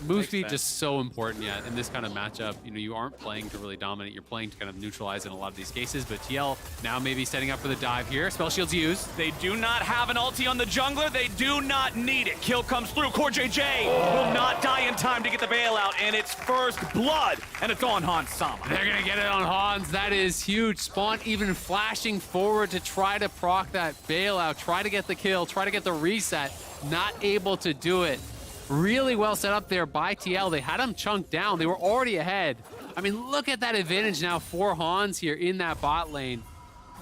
Move speed just so important in this kind of matchup. You aren't playing to really dominate, you're playing to kind of neutralize in a lot of these cases, but TL now maybe setting up for the dive here. Spell shield's used. They do not have an ulti on the jungler. They do not need it. Kill comes through. Core JJ will not die in time to get the bailout, and it's first blood, and it's on Hans Sama. They're gonna get it on Hans. That is huge. Spawn even flashing forward to try to proc that bailout, try to get the kill, try to get the reset. Not able to do it. Really well set up there by TL. They had him chunked down. They were already ahead. I mean, look at that advantage now for Hans here in that bot lane.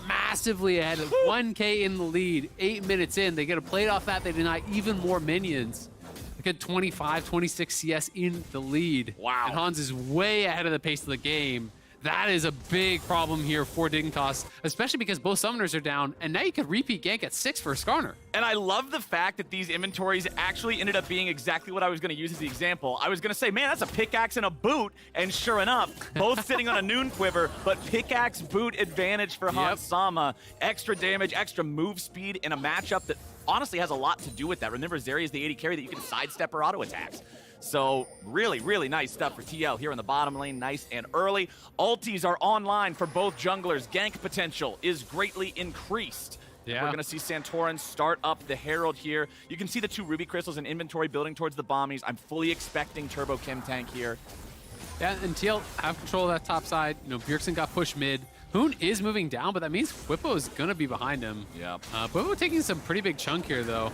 Massively ahead of 1K in the lead. 8 minutes in, they get a plate off that. They deny even more minions. They get 25, 26 CS in the lead. Wow. And Hans is way ahead of the pace of the game. That is a big problem here for Dignitas, especially because both summoners are down, and now you could repeat gank at 6 for Skarner. And I love the fact that these inventories actually ended up being exactly what I was going to use as the example. I was going to say, man, that's a pickaxe and a boot, and sure enough, both sitting on a Noon Quiver, but pickaxe boot advantage for Hans Sama. Extra damage, extra move speed in a matchup that honestly has a lot to do with that. Remember, Zeri is the AD carry that you can sidestep her auto attacks. So really, really nice stuff for TL here in the bottom lane, nice and early. Ultis are online for both junglers. Gank potential is greatly increased. Yeah. We're going to see Santorin start up the Herald here. You can see the 2 Ruby Crystals in inventory building towards the bombies. I'm fully expecting Turbo Chem Tank here. Yeah, and TL have control of that top side. Bjergsen got pushed mid. Hoon is moving down, but that means Whippo is going to be behind him. Yeah. Whippo taking some pretty big chunk here, though.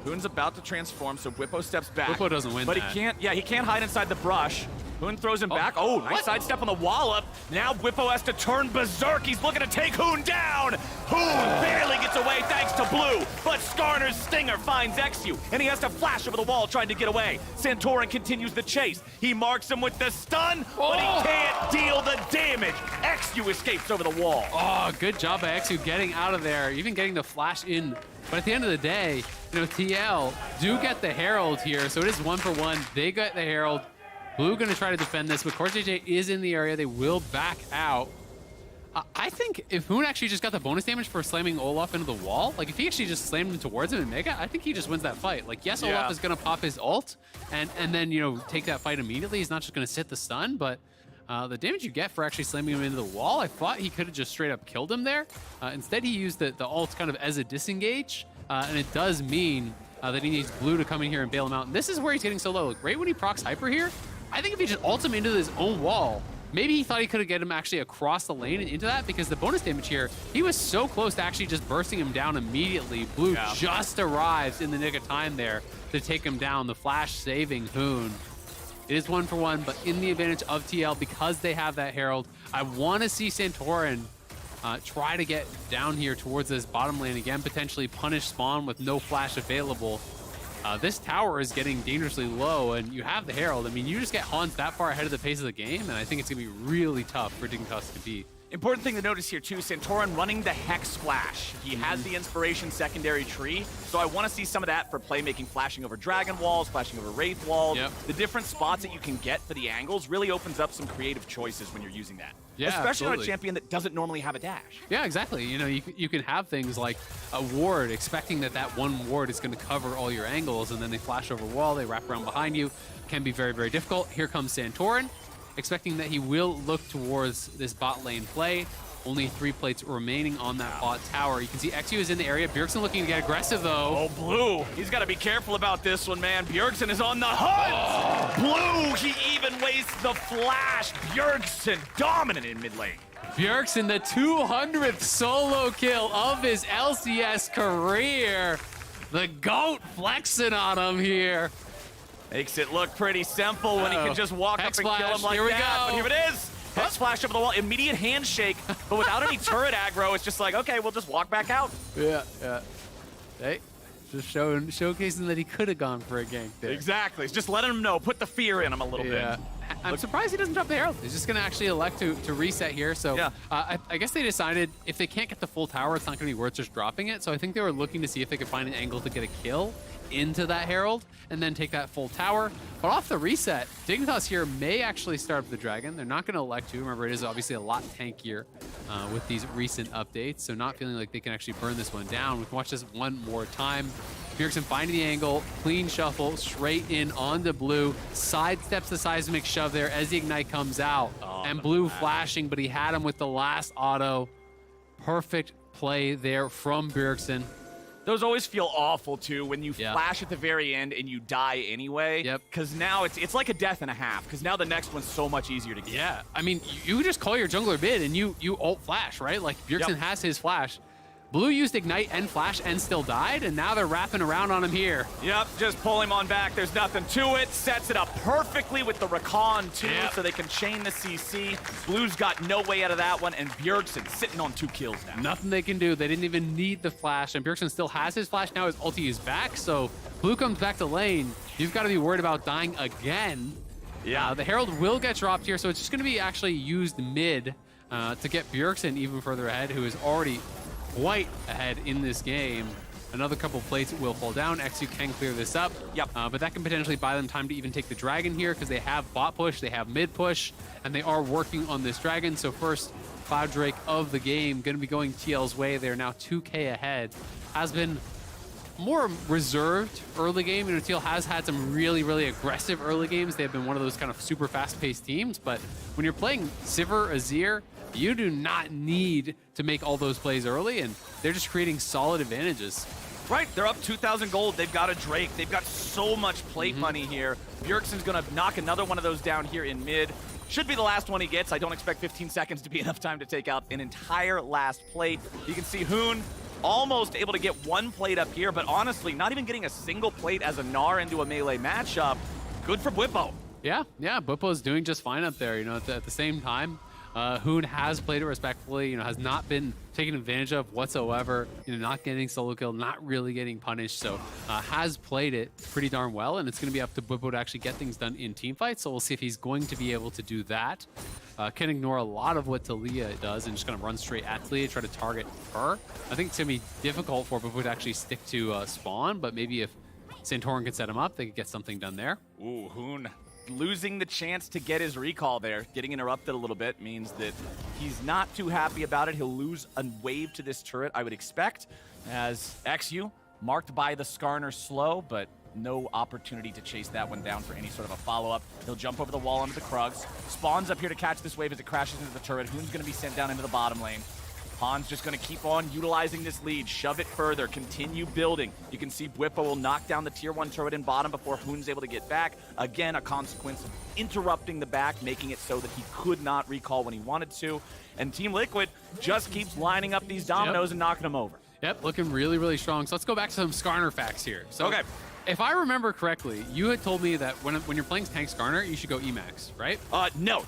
Hoon's about to transform, so Whippo steps back. Whippo doesn't win but that. he can't hide inside the brush. Hoon throws him back. Oh, nice sidestep on the wallop. Now Whippo has to turn berserk. He's looking to take Hoon down. Hoon barely gets away thanks to Blue, but Skarner's Stinger finds XU, and he has to flash over the wall trying to get away. Santorin continues the chase. He marks him with the stun, but he can't deal the damage. XU escapes over the wall. Oh, good job by XU getting out of there, even getting the flash in. But at the end of the day, TL do get the Herald here, so it is 1 for 1. They get the Herald. Blue going to try to defend this, but CoreJJ is in the area. They will back out. I think if Hoon actually just got the bonus damage for slamming Olaf into the wall, like if he actually just slammed him towards him in Mega, I think he just wins that fight. Like, yes, Olaf is going to pop his ult and then, take that fight immediately. He's not just going to sit the stun, but the damage you get for actually slamming him into the wall, I thought he could have just straight up killed him there. Instead, he used the ult kind of as a disengage, and it does mean that he needs Blue to come in here and bail him out. And this is where he's getting so low. Like, right when he procs Hyper here, I think if he just ults him into his own wall, maybe he thought he could have get him actually across the lane and into that, because the bonus damage here, he was so close to actually just bursting him down immediately. Blue just arrives in the nick of time there to take him down. The flash saving Hoon. It is 1 for 1, but in the advantage of TL because they have that Herald. I want to see Santorin try to get down here towards this bottom lane again, potentially punish Spawn with no flash available. This tower is getting dangerously low, and you have the Herald. I mean, you just get Hans that far ahead of the pace of the game, and I think it's going to be really tough for Dignitas to beat. Important thing to notice here too, Santorin running the Hex Splash. He has the Inspiration secondary tree, so I want to see some of that for playmaking, flashing over Dragon Walls, flashing over Wraith Walls. The different spots that you can get for the angles really opens up some creative choices when you're using that. Yeah, especially absolutely. on a champion that doesn't normally have a dash. Yeah, exactly. You can have things like a ward, expecting that one ward is going to cover all your angles, and then they flash over wall, they wrap around behind you. Can be very, very difficult. Here comes Santorin. expecting that he will look towards this bot lane play. Only 3 plates remaining on that bot tower. You can see XU is in the area. Bjergsen looking to get aggressive, though. Oh, Blue. He's got to be careful about this one, man. Bjergsen is on the hunt. Blue, he even wastes the flash. Bjergsen dominant in mid lane. Bjergsen, the 200th solo kill of his LCS career. The GOAT flexing on him here. Makes it look pretty simple when he can just walk Hex up and kill him flash, like here we that. go. But here it is. Hex flash over the wall, immediate handshake, but without any turret aggro, it's just like, okay, we'll just walk back out. Yeah. Hey, just showcasing that he could have gone for a gank there. Exactly. It's just letting him know, put the fear in him a little bit. I'm surprised he doesn't drop the Herald. He's just going to actually elect to reset here. So Yeah. I guess they decided if they can't get the full tower, it's not going to be worth just dropping it. So I think they were looking to see if they could find an angle to get a kill into that Herald and then take that full tower. But off the reset, Dignitas here may actually start up the Dragon. They're not going to elect to. Remember, it is obviously a lot tankier with these recent updates. So not feeling like they can actually burn this one down. We can watch this one more time. Bjergsen finding the angle, clean shuffle, straight in onto Blue, sidesteps the seismic shove there as the Ignite comes out. And Blue flashing, but he had him with the last auto. Perfect play there from Bjergsen. Those always feel awful, too, when you flash at the very end and you die anyway. Yep. Because now it's like a death and a half, because now the next one's so much easier to get. Yeah, I mean, you just call your jungler mid and you ult flash, right? Like, Bjergsen has his flash. Blue used Ignite and Flash and still died, and now they're wrapping around on him here. Yep, just pull him on back. There's nothing to it. Sets it up perfectly with the Rakan, too, so they can chain the CC. Blue's got no way out of that one, and Bjergsen sitting on 2 kills now. Nothing they can do. They didn't even need the Flash, and Bjergsen still has his Flash. Now his ulti is back, so Blue comes back to lane. You've got to be worried about dying again. The Herald will get dropped here, so it's just going to be actually used mid to get Bjergsen even further ahead, who is already quite ahead in this game. Another couple plates will fall down. XU can clear this up. But that can potentially buy them time to even take the Dragon here because they have bot push, they have mid push, and they are working on this Dragon. So first Cloud Drake of the game going to be going TL's way. They're now 2K ahead. Has been more reserved early game. You know, TL has had some really, really aggressive early games. They've been one of those kind of super fast-paced teams. But when you're playing Sivir, Azir, you do not need to make all those plays early, and they're just creating solid advantages. Right, they're up 2,000 gold. They've got a Drake. They've got so much plate money here. Bjergsen's going to knock another one of those down here in mid. Should be the last one he gets. I don't expect 15 seconds to be enough time to take out an entire last plate. You can see Hoon almost able to get 1 plate up here, but honestly, not even getting a single plate as a Gnar into a melee matchup. Good for Bwipo. Yeah, Bwipo's doing just fine up there. You know, at the same time, Hoon has played it respectfully, you know, has not been taken advantage of whatsoever, you know, not getting solo kill, not really getting punished, so has played it pretty darn well, and it's going to be up to Bwipo to actually get things done in team fights, so we'll see if he's going to be able to do that. Can ignore a lot of what Talia does and just going to run straight at Talia, try to target her. I think it's going to be difficult for Bwipo to actually stick to spawn, but maybe if Santorin could set him up, they could get something done there. Ooh, Hoon losing the chance to get his recall there. Getting interrupted a little bit means that he's not too happy about it. He'll lose a wave to this turret, I would expect, as XU marked by the Skarner slow, but no opportunity to chase that one down for any sort of a follow-up. He'll jump over the wall onto the Krugs. Spawns up here to catch this wave as it crashes into the turret. Hoon's going to be sent down into the bottom lane. Han's just going to keep on utilizing this lead, shove it further, continue building. You can see Bwipo will knock down the tier 1 turret in bottom before Hoon's able to get back. Again, a consequence of interrupting the back, making it so that he could not recall when he wanted to. And Team Liquid just keeps lining up these dominoes and knocking them over. Yep, looking really, really strong. So let's go back to some Skarner facts here. So, if I remember correctly, you had told me that when you're playing Tank Skarner, you should go Emax, right? No,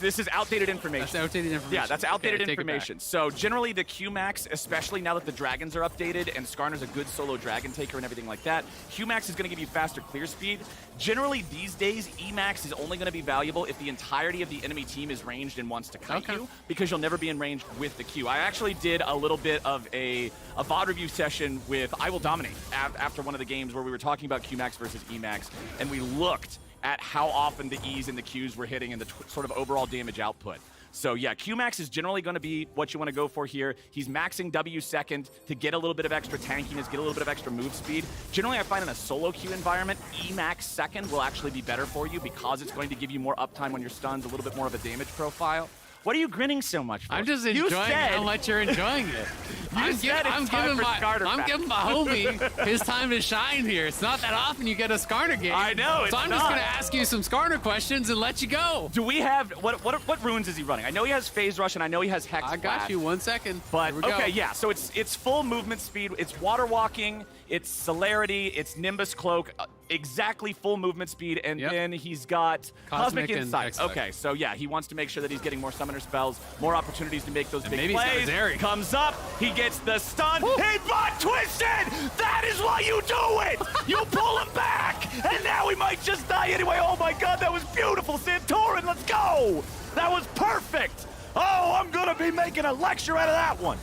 this is outdated information. That's outdated information. Yeah, that's outdated information. So generally the Qmax, especially now that the dragons are updated and Skarner's a good solo dragon taker and everything like that, Qmax is going to give you faster clear speed. Generally these days, Emax is only going to be valuable if the entirety of the enemy team is ranged and wants to kite you, because you'll never be in range with the Q. I actually did a little bit of a VOD review session with I Will Dominate after one of the games where we were talking about Qmax versus Emax, and we looked at how often the E's and the Q's were hitting and the sort of overall damage output. So yeah, Q-Max is generally going to be what you want to go for here. He's maxing W second to get a little bit of extra tankiness, get a little bit of extra move speed. Generally, I find in a solo queue environment, E-Max second will actually be better for you because it's going to give you more uptime on your stuns, a little bit more of a damage profile. What are you grinning so much for? I'm just enjoying how much you're enjoying it. I'm giving my homie his time to shine here. It's not that often you get a Skarner game. I know, it's So I'm just going to ask you some Skarner questions and let you go. Do we have, what runes is he running? I know he has Phase Rush and I know he has Hex I got Flash. you, 1 second. But, Here we go. okay, yeah, so it's full movement speed, it's Water Walking, it's Celerity, it's Nimbus Cloak, exactly full movement speed, and then he's got Cosmic Insight. X-Effect. Okay, so yeah, he wants to make sure that he's getting more Summoner spells, more opportunities to make those big maybe he's got plays. Zeri. Comes up, he gets the stun, he butt twisted! That is why you do it! You pull him back! And now he might just die anyway. Oh my god, that was beautiful, Santorin, let's go! That was perfect! Oh, I'm gonna be making a lecture out of that one.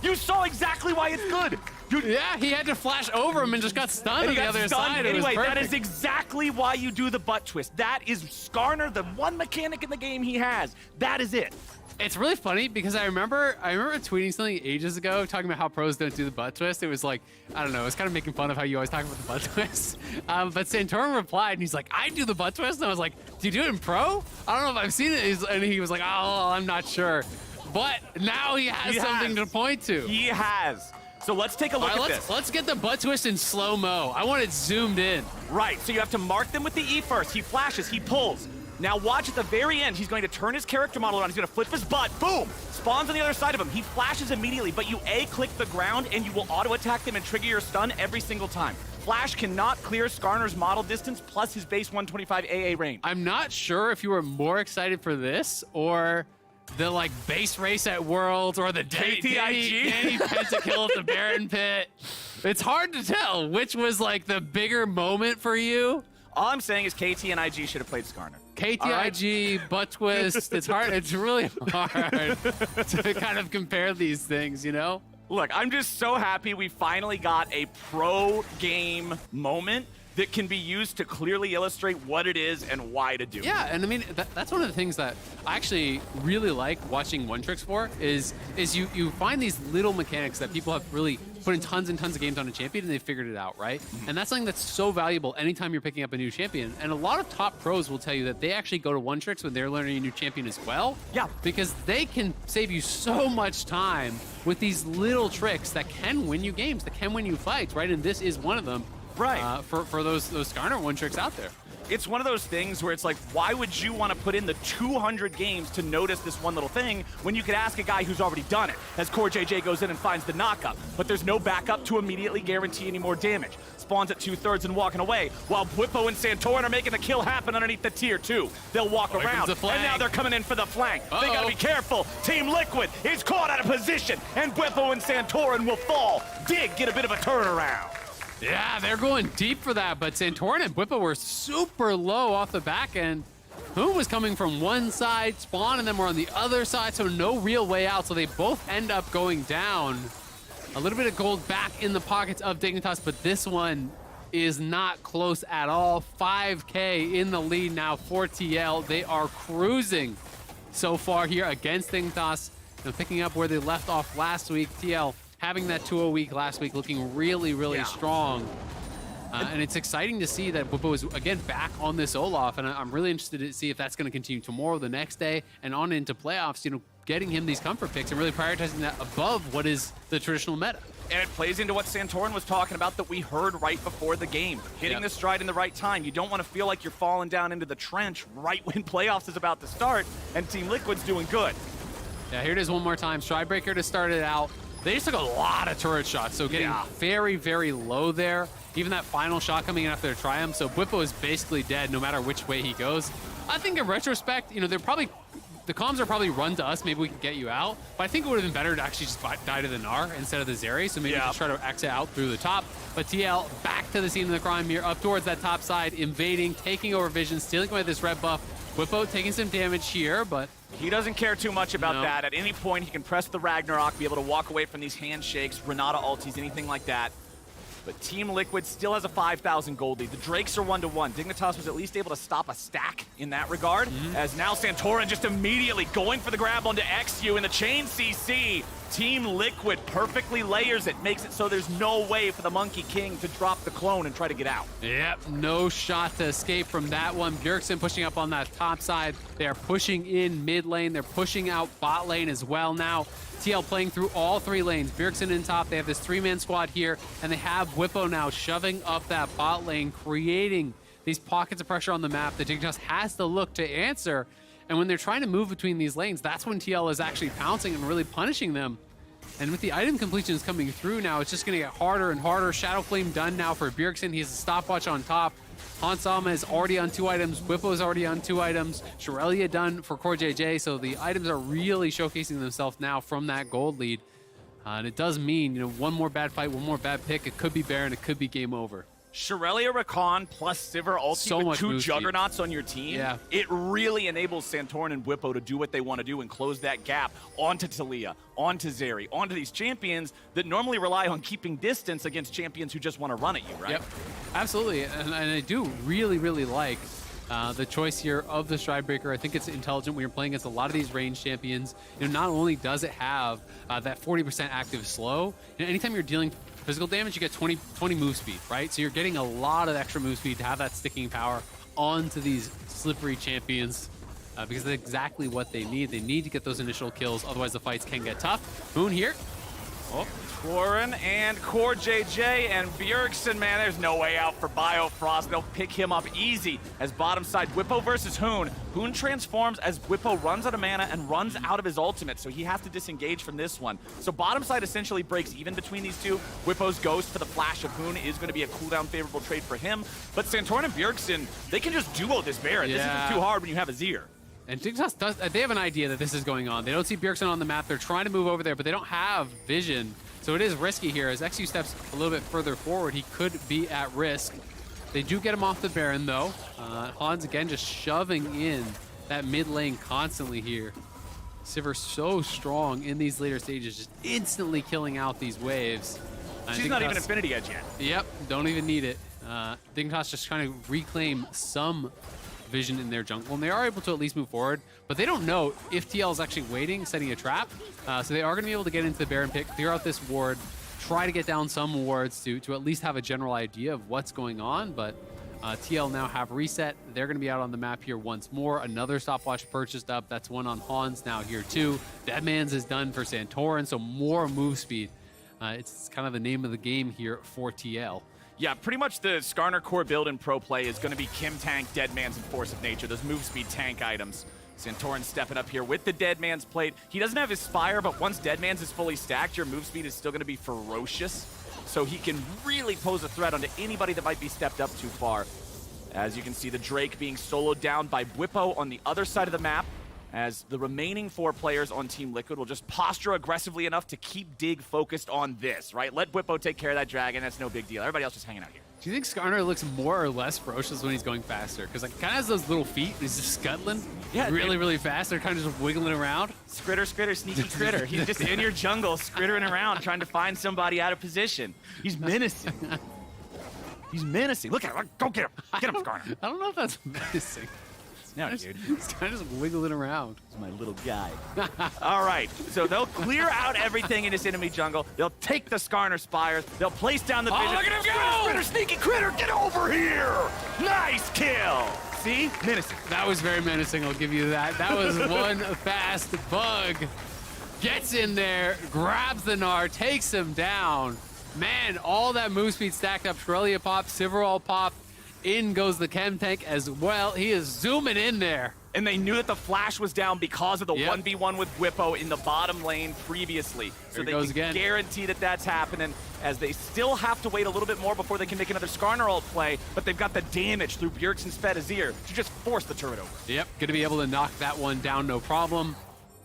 You saw exactly why it's good. Yeah, he had to flash over him and just got stunned on the other side. Anyway, It was that is perfect. exactly why you do the butt twist. That is Skarner, the one mechanic in the game he has. That is it. It's really funny because I remember tweeting something ages ago talking about how pros don't do the butt twist. It was like, I don't know, it was kind of making fun of how you always talk about the butt twist. But Santorin replied and he's like, I do the butt twist. And I was like, do you do it in pro? I don't know if I've seen it. And he was like, oh, I'm not sure. But now he has something to point to. He has. So let's take a look at this. Let's get the butt twist in slow-mo. I want it zoomed in. Right, so you have to mark them with the E first. He flashes, he pulls. Now watch at the very end, he's going to turn his character model around. He's going to flip his butt, boom! Spawns on the other side of him. He flashes immediately, but you A-click the ground and you will auto-attack them and trigger your stun every single time. Flash cannot clear Skarner's model distance plus his base 125 AA range. I'm not sure if you were more excited for this or the like base race at Worlds or the Danny pentakill at the Baron Pit. It's hard to tell which was like the bigger moment for you. All I'm saying is KT and IG should have played Skarner. KTIG, butt twist. It's hard. It's really hard to kind of compare these things, you know? Look, I'm just so happy we finally got a pro game moment that can be used to clearly illustrate what it is and why to do it. Yeah, and I mean, that's one of the things that I actually really like watching One Tricks for is you find these little mechanics that people have really put in tons and tons of games on a champion and they figured it out, right? And that's something that's so valuable anytime you're picking up a new champion. And a lot of top pros will tell you that they actually go to One Tricks when they're learning a new champion as well. Yeah. Because they can save you so much time with these little tricks that can win you games, that can win you fights, right? And this is one of them. Right. For those Skarner One Tricks out there. It's one of those things where it's like, why would you want to put in the 200 games to notice this one little thing when you could ask a guy who's already done it, as Core JJ goes in and finds the knockup, but there's no backup to immediately guarantee any more damage. Spawns at 2/3 and walking away, while Bwipo and Santorin are making the kill happen underneath the tier 2. They'll walk around, and now they're coming in for the flank. They gotta be careful. Team Liquid is caught out of position, and Bwipo and Santorin will fall. Dig, get a bit of a turnaround. Yeah, they're going deep for that, but Santorin and Bwipo were super low off the back end. Who was coming from one side, Spawn and them were on the other side, so no real way out, so they both end up going down. A little bit of gold back in the pockets of Dignitas, but this one is not close at all. 5K in the lead now for TL. They are cruising so far here against Dignitas. And picking up where they left off last week, TL having that 2-0 week last week, looking really, really strong. And it's exciting to see that Bwipo is, again, back on this Olaf, and I'm really interested to see if that's going to continue tomorrow, the next day, and on into playoffs, you know, getting him these comfort picks and really prioritizing that above what is the traditional meta. And it plays into what Santorin was talking about that we heard right before the game. Hitting the stride in the right time. You don't want to feel like you're falling down into the trench right when playoffs is about to start, and Team Liquid's doing good. Yeah, here it is one more time. Stridebreaker to start it out. They just took a lot of turret shots, so getting very, very low there. Even that final shot coming in after their triumph, so Bwipo is basically dead no matter which way he goes. I think in retrospect, you know, the comms are probably run to us, maybe we can get you out, but I think it would have been better to actually just die to the Gnar instead of the Zeri, so maybe just try to exit out through the top. But TL back to the scene of the crime here, up towards that top side, invading, taking over vision, stealing away this red buff. Bwipo taking some damage here, but he doesn't care too much about that. At any point, he can press the Ragnarok, be able to walk away from these handshakes, Renata ultis, anything like that. But Team Liquid still has a 5,000 gold lead. The Drakes are 1-1. Dignitas was at least able to stop a stack in that regard, as now Santorin just immediately going for the grab onto XU in the chain CC. Team Liquid perfectly layers it, makes it so there's no way for the Monkey King to drop the clone and try to get out. Yep, no shot to escape from that one. Bjergsen pushing up on that top side. They are pushing in mid lane. They're pushing out bot lane as well now. TL playing through all 3 lanes. Bjergsen in top. They have this 3-man squad here, and they have Whippo now shoving up that bot lane, creating these pockets of pressure on the map that Dignitas has to look to answer. And when they're trying to move between these lanes, that's when TL is actually pouncing and really punishing them. And with the item completions coming through now, it's just going to get harder and harder. Shadow Flame done now for Bjergsen. He has a stopwatch on top. Hansama is already on 2 items. Whippo is already on 2 items. Shirelia done for Core JJ. So the items are really showcasing themselves now from that gold lead. And it does mean, one more bad fight, one more bad pick. It could be Baron. It could be game over. Shirelia Rakan plus Sivir ulti So with much 2 move speed. juggernauts on your team. Yeah. It really enables Santorin and Whippo to do what they want to do and close that gap onto Talia, onto Zeri, onto these champions that normally rely on keeping distance against champions who just want to run at you, right? Yep, absolutely. And I do really, really like the choice here of the Stridebreaker. I think it's intelligent when you're playing against a lot of these range champions. Not only does it have that 40% active slow, anytime you're dealing physical damage, you get 20 move speed, right? So you're getting a lot of extra move speed to have that sticking power onto these slippery champions because that's exactly what they need. They need to get those initial kills, otherwise the fights can get tough. Moon here. Oh, Torin and Core JJ and Bjergsen, man, there's no way out for Biofrost. They'll pick him up easy as bottom side Whippo versus Hoon. Hoon transforms as Whippo runs out of mana and runs out of his ultimate, so he has to disengage from this one. So bottom side essentially breaks even between these two. Whippo's ghost for the flash of Hoon is going to be a cooldown favorable trade for him, but Santorin and Bjergsen, they can just duo this Baron. Yeah. This isn't too hard when you have a Azir. And Dignitas does, they have an idea that this is going on. They don't see Bjergsen on the map. They're trying to move over there, but they don't have vision. So it is risky here. As XU steps a little bit further forward, he could be at risk. They do get him off the Baron, though. Hans, again, just shoving in that mid lane constantly here. Sivir so strong in these later stages, just instantly killing out these waves. She's not even Infinity Edge yet. Yep, don't even need it. Dignitas just trying to reclaim some vision in their jungle, and they are able to at least move forward, but they don't know if TL is actually waiting, setting a trap. So they are going to be able to get into the Baron pick, clear out this ward, try to get down some wards to at least have a general idea of what's going on, but TL now have reset. They're going to be out on the map here once more. Another stopwatch purchased up. That's one on Hans now here too. Deadman's is done for Santorin, so more move speed. It's kind of the name of the game here for TL. Yeah, pretty much the Skarner core build in pro play is going to be Kim Tank, Deadman's, and Force of Nature, those move speed tank items. Santorin stepping up here with the Deadman's plate. He doesn't have his Spire, but once Deadman's is fully stacked, your move speed is still going to be ferocious. So he can really pose a threat onto anybody that might be stepped up too far. As you can see, the Drake being soloed down by Whippo on the other side of the map, as the remaining 4 players on Team Liquid will just posture aggressively enough to keep Dig focused on this, right? Let Whippo take care of that dragon. That's no big deal. Everybody else just hanging out here. Do you think Skarner looks more or less ferocious when he's going faster? Because like, kind of has those little feet. He's just scuttling really, really fast. They're kind of just wiggling around. Skritter, sneaky critter. He's just in your jungle, skrittering around, trying to find somebody out of position. He's menacing. He's menacing. Look at him. Go get him. Get him, Skarner. I don't know if that's menacing. No, dude. He's kind of just wiggling around. He's my little guy. All right, so they'll clear out everything in this enemy jungle. They'll take the Skarner Spires. They'll place down the vision. look at him go! Skritter, sneaky critter, get over here! Nice kill! See? Menacing. That was very menacing, I'll give you that. That was one fast bug. Gets in there, grabs the Gnar, takes him down. Man, all that move speed stacked up. Shirelia pop, Sivirol pop. In goes the Chem Tank as well. He is zooming in there. And they knew that the flash was down because of the 1v1 with Whippo in the bottom lane previously. So they can guarantee that that's happening, as they still have to wait a little bit more before they can make another Skarner ult play, but they've got the damage through Bjergsen's Fed Azir to just force the turret over. Yep, gonna be able to knock that one down, no problem.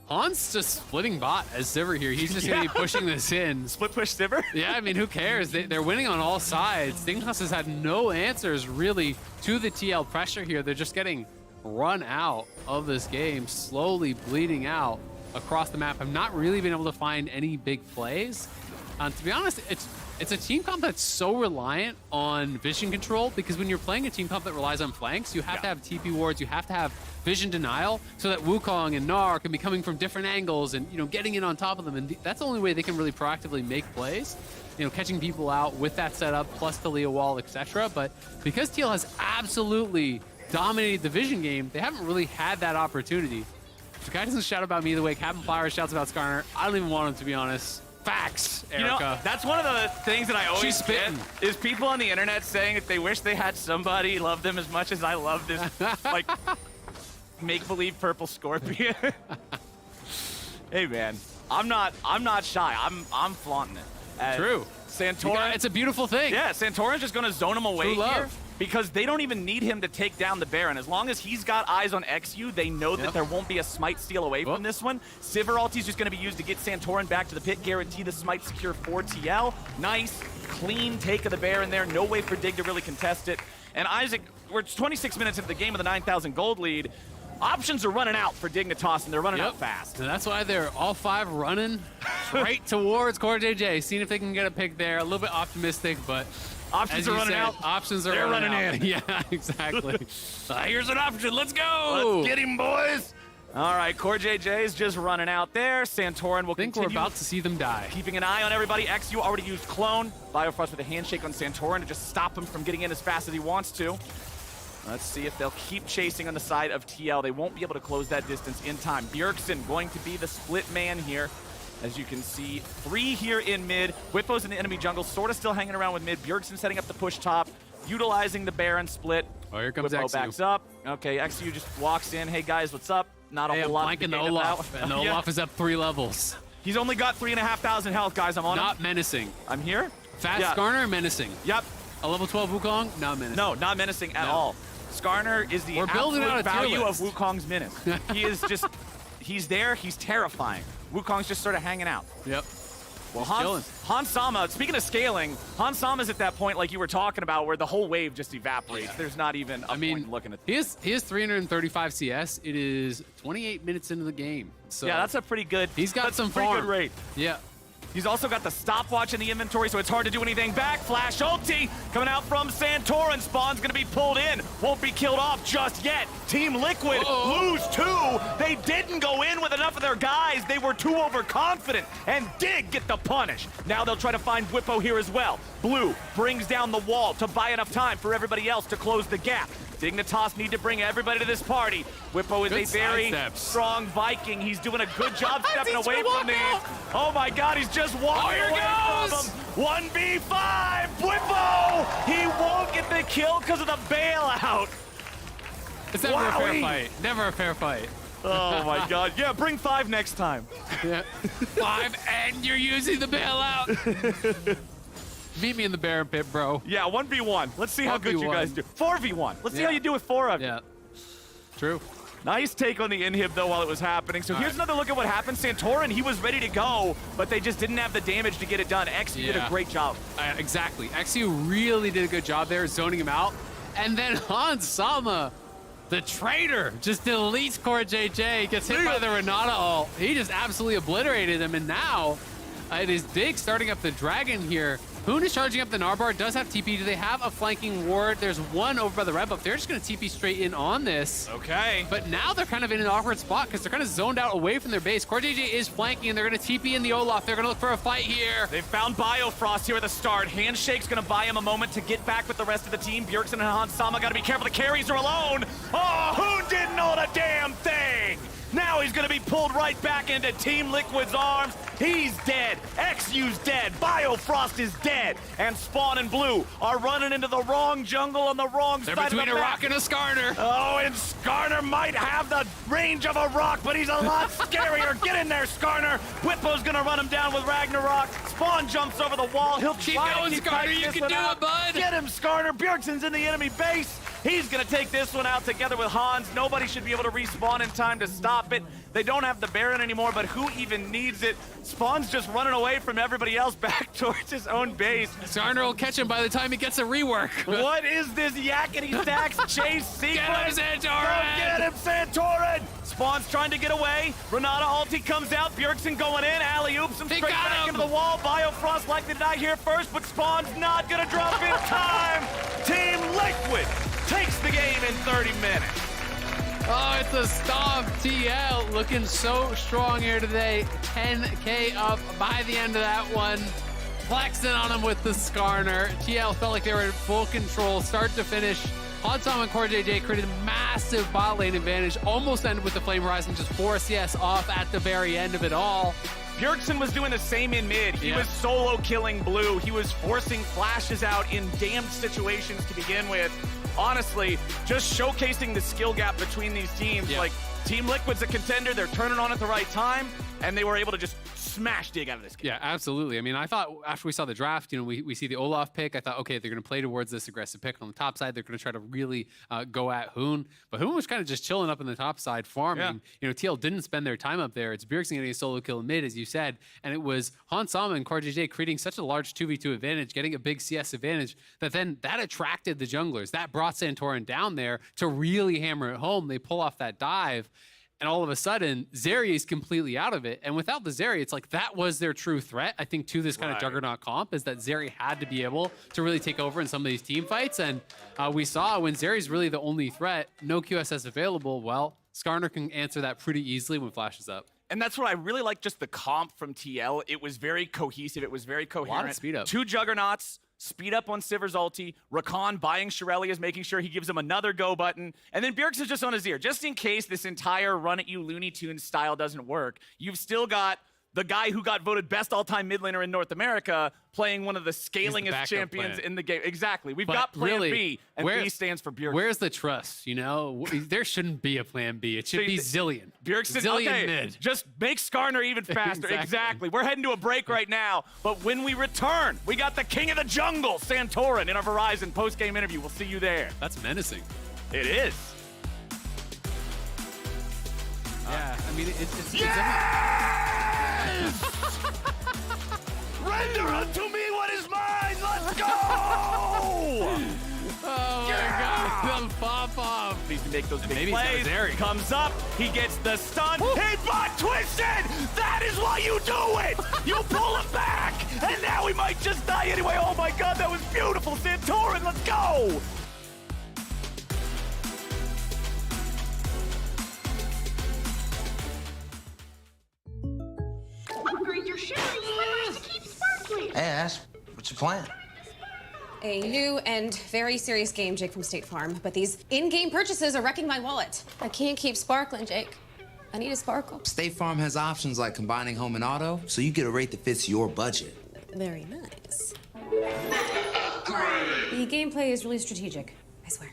Hans just splitting bot as Sivir here. He's just going to be pushing this in. Split push Sivir? Yeah, I mean, who cares? They're winning on all sides. Dignitas has had no answers, really, to the TL pressure here. They're just getting run out of this game, slowly bleeding out across the map. I've not really been able to find any big plays. To be honest, it's a team comp that's so reliant on vision control, because when you're playing a team comp that relies on flanks, you have to have TP wards, you have to have vision denial, so that Wukong and Gnar can be coming from different angles and, you know, getting in on top of them. And that's the only way they can really proactively make plays, you know, catching people out with that setup, plus the Leo wall, etc. But because TL has absolutely dominated the vision game, they haven't really had that opportunity. So Kai doesn't shout about me the way Captain Flower shouts about Skarner. I don't even want him, to be honest. Facts, Erica. You know, that's one of the things that I always get is people on the internet saying that they wish they had somebody love them as much as I love this, like, make-believe purple scorpion. Hey, man, I'm not shy. I'm flaunting it. And True. Santorin, it's a beautiful thing. Yeah, Santorin's just gonna zone him away True love. here because they don't even need him to take down the Baron. As long as he's got eyes on XU, they know that there won't be a smite steal away from this one. Sivir ulti's just gonna be used to get Santorin back to the pit, guarantee the smite secure for TL. Nice, clean take of the Baron there. No way for Dig to really contest it. And Isaac, we're 26 minutes into the game with a 9,000 gold lead. Options are running out for Dignitas, and they're running out fast. And that's why they're all 5 running right towards Core JJ, seeing if they can get a pick there. A little bit optimistic, but options are running out. Options are They're running running out. in. Yeah, exactly. Here's an option. Let's go. Let's get him, boys. All right, Core JJ is just running out there. Santorin will continue. We're about to see them die. Keeping an eye on everybody. XU already used Clone. Biofrost with a handshake on Santorin to just stop him from getting in as fast as he wants to. Let's see if they'll keep chasing on the side of TL. They won't be able to close that distance in time. Bjergsen going to be the split man here. As you can see, 3 here in mid. Whippo's in the enemy jungle, sort of still hanging around with mid. Bjergsen setting up the push top, utilizing the Baron split. Oh, here comes Whippo XU. backs up. Okay, XU just walks in. Hey, guys, what's up? Not a whole lot to flanking be the gained Olaf, about. and the Olaf is up 3 levels. He's only got 3,500 health, guys. I'm on him. Not menacing. I'm here. Fast Skarner, menacing. Yep. A level 12 Wukong, not menacing. No, not menacing at all. Skarner is the building out absolute a tier value of list. Wukong's menace. He is just, he's there, he's terrifying. Wukong's just sort of hanging out. Yep. Well, Hans Sama, speaking of scaling, Hans Sama's at that point like you were talking about where the whole wave just evaporates. There's not even a point in looking at this. He has 335 CS. It is 28 minutes into the game. So yeah, that's a pretty good, he's got some pretty farm. good rate. Yeah. He's also got the stopwatch in the inventory, so it's hard to do anything back. Flash ulti coming out from Santorin. Spawn's gonna be pulled in. Won't be killed off just yet. Team Liquid lose 2. They didn't go in with enough of their guys. They were too overconfident, and Dig get the punish. Now they'll try to find Whippo here as well. Blue brings down the wall to buy enough time for everybody else to close the gap. Dignitas need to bring everybody to this party. Whippo is a very strong Viking. He's doing a good job stepping away from these. Oh my God, he's just walking away from them. 1v5, Whippo! He won't get the kill because of the bailout. It's never a fair fight. Never a fair fight. Oh my God. Yeah, bring 5 next time. Yeah. 5 and you're using the bailout. Meet me in the Baron pit, bro. Yeah, 1v1. Let's see how good you guys do. 4v1. Let's see how you do with 4 of you. Yeah. True. Nice take on the inhib, though, while it was happening. So here's another look at what happened. Santorin, he was ready to go, but they just didn't have the damage to get it done. XU did a great job. Exactly. XU really did a good job there, zoning him out. And then Hans Sama, the traitor, just deletes Core JJ, gets hit by the Renata ult. He just absolutely obliterated him, and now it is Dig starting up the Dragon here. Hoon is charging up the Narbar, does have TP. Do they have a flanking ward? There's one over by the red buff. They're just going to TP straight in on this. Okay. But now they're kind of in an awkward spot because they're kind of zoned out away from their base. Core JJ is flanking, and they're going to TP in the Olaf. They're going to look for a fight here. They found Biofrost here at the start. Handshake's going to buy him a moment to get back with the rest of the team. Bjergsen and Hans Sama got to be careful. The carries are alone. Oh, Hoon didn't know the damn thing. Now he's going to be pulled right back into Team Liquid's arms. He's dead. XU's dead. Biofrost is dead. And Spawn and Blue are running into the wrong jungle on the wrong side of the map. They're between a rock and a Skarner. Oh, and Skarner might have the range of a rock, but he's a lot scarier. Get in there, Skarner. Whippo's going to run him down with Ragnarok. Spawn jumps over the wall. He'll keep try going, to keep Skarner. You can do it, bud. Get him, Skarner. Bjergsen's in the enemy base. He's going to take this one out together with Hans. Nobody should be able to respawn in time to stop it. They don't have the Baron anymore, but who even needs it? Spawn's just running away from everybody else back towards his own base. Skarner will catch him by the time he gets a rework. What is this yakety sax chase sequence? Get him, Santorin! Go get him, Santorin! Spawn's trying to get away. Renata ulti comes out. Bjergsen going in. Alley-oops him straight back into the wall. Biofrost likely to die here first, but Spawn's not going to drop in time. Team Liquid takes the game in 30 minutes. Oh, it's a stomp. TL looking so strong here today. 10K up by the end of that one. Flexing on him with the Skarner. TL felt like they were in full control, start to finish. Hansam and CoreJJ created a massive bot lane advantage. Almost ended with the Flame Horizon, just 4 CS off at the very end of it all. Bjergsen was doing the same in mid. He was solo killing blue. He was forcing flashes out in damned situations to begin with. Honestly, just showcasing the skill gap between these teams. Like, Team Liquid's a contender. They're turning on at the right time, and they were able to just smash Dig out of this game. Yeah, absolutely. I mean, I thought after we saw the draft, you know, we see the Olaf pick. I thought, okay, they're going to play towards this aggressive pick on the top side. They're going to try to really go at Hoon. But Hoon was kind of just chilling up in the top side, farming. You know, TL didn't spend their time up there. It's Bjergsen getting a solo kill in mid, as you said. And it was Hans Sama and CoreJJ creating such a large 2v2 advantage, getting a big CS advantage, that then that attracted the junglers. That brought Santorin down there to really hammer it home. They pull off that dive. And all of a sudden, Zeri is completely out of it. And without the Zeri, it's like that was their true threat, I think, to this kind of Juggernaut comp, is that Zeri had to be able to really take over in some of these team fights. And we saw when Zeri's really the only threat, no QSS available, well, Skarner can answer that pretty easily when Flash is up. And that's what I really like, just the comp from TL. It was very cohesive. It was very coherent. A lot of speed up. 2 Juggernauts, speed up on Sivir's ulti. Rakan buying Shirelia's, making sure he gives him another go button. And then Bjergsen's just on his ear. Just in case this entire run-at-you Looney Tunes style doesn't work, you've still got the guy who got voted best all-time mid laner in North America playing one of the scalingest champions in the game. Exactly. We've got plan B, and B stands for Bjergsen. Where's the trust, you know? There shouldn't be a plan B. It should be Zillion. Bjergsen, Zillion mid. Just make Skarner even faster. Exactly. We're heading to a break right now, but when we return, we got the king of the jungle, Santorin, in our Verizon post-game interview. We'll see you there. That's menacing. It is. Yeah, I mean, it's yes! Render unto me what is mine. Let's go! Oh my God, the pop-off. Needs to make those big Maybe plays. Comes up, he gets the stun. He butt twisted! That is why you do it! You pull him back! And now we might just die anyway. Oh my God, that was beautiful. Santorin, let's go! Upgrade your shimmering slippers to keep sparkling. Hey, Ash, what's your plan? A new and very serious game, Jake from State Farm, but these in-game purchases are wrecking my wallet. I can't keep sparkling, Jake. I need a sparkle. State Farm has options like combining home and auto, so you get a rate that fits your budget. Very nice. The gameplay is really strategic, I swear.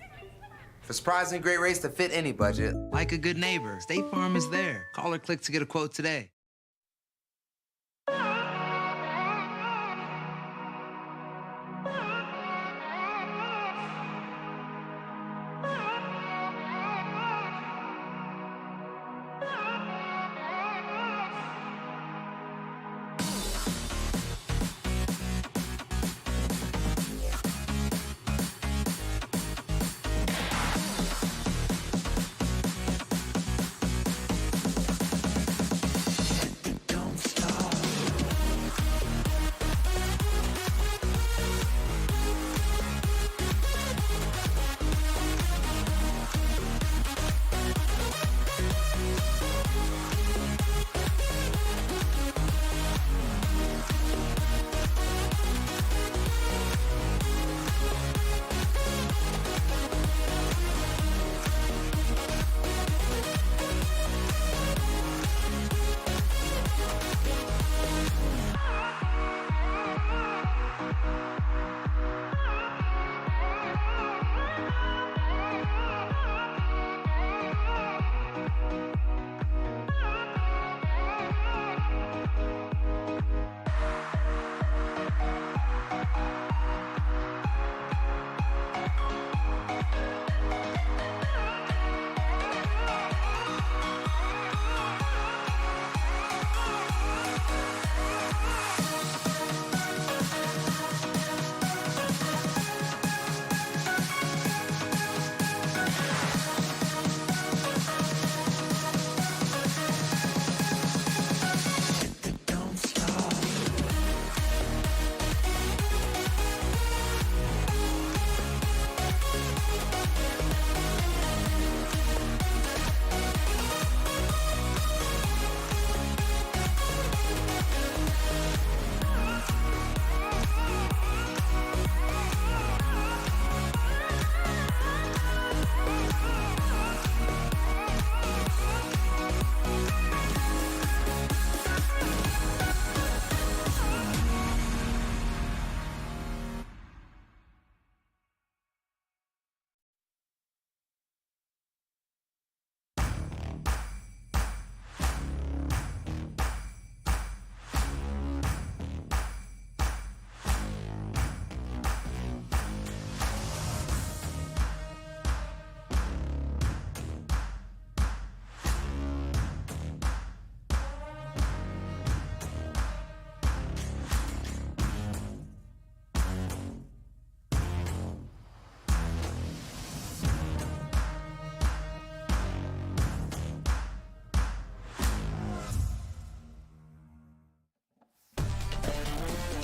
For surprisingly great rates that fit any budget, like a good neighbor, State Farm is there. Call or click to get a quote today.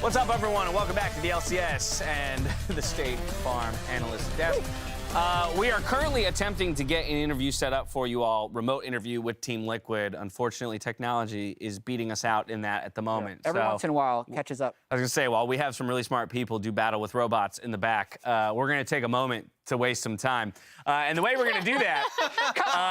What's up, everyone, and welcome back to the LCS and the State Farm Analyst Desk. We are currently attempting to get an interview set up for you all, remote interview with Team Liquid. Unfortunately, technology is beating us out in that at the moment. Every once in a while, catches up. I was gonna say, while we have some really smart people do battle with robots in the back, we're gonna take a moment to waste some time. And the way we're gonna do that,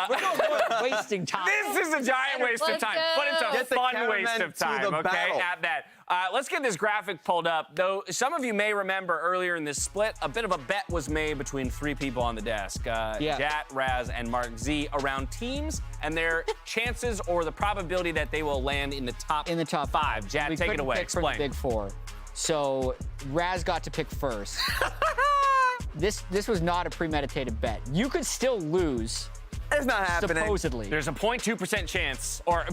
We're not wasting time. this is a giant waste of Let's time, but it's a Get the fun cameraman waste of to time, the okay, battle. at that. Let's get this graphic pulled up. Though some of you may remember earlier in this split, a bit of a bet was made between 3 people on the desk. Jat, Raz, and Mark Z around teams and their chances or the probability that they will land in the top 5. Jat, We take it couldn't away. pick from the Explain. Big Four. So Raz got to pick first. This was not a premeditated bet. You could still lose. It's not happening. Supposedly. There's a 0.2% chance, or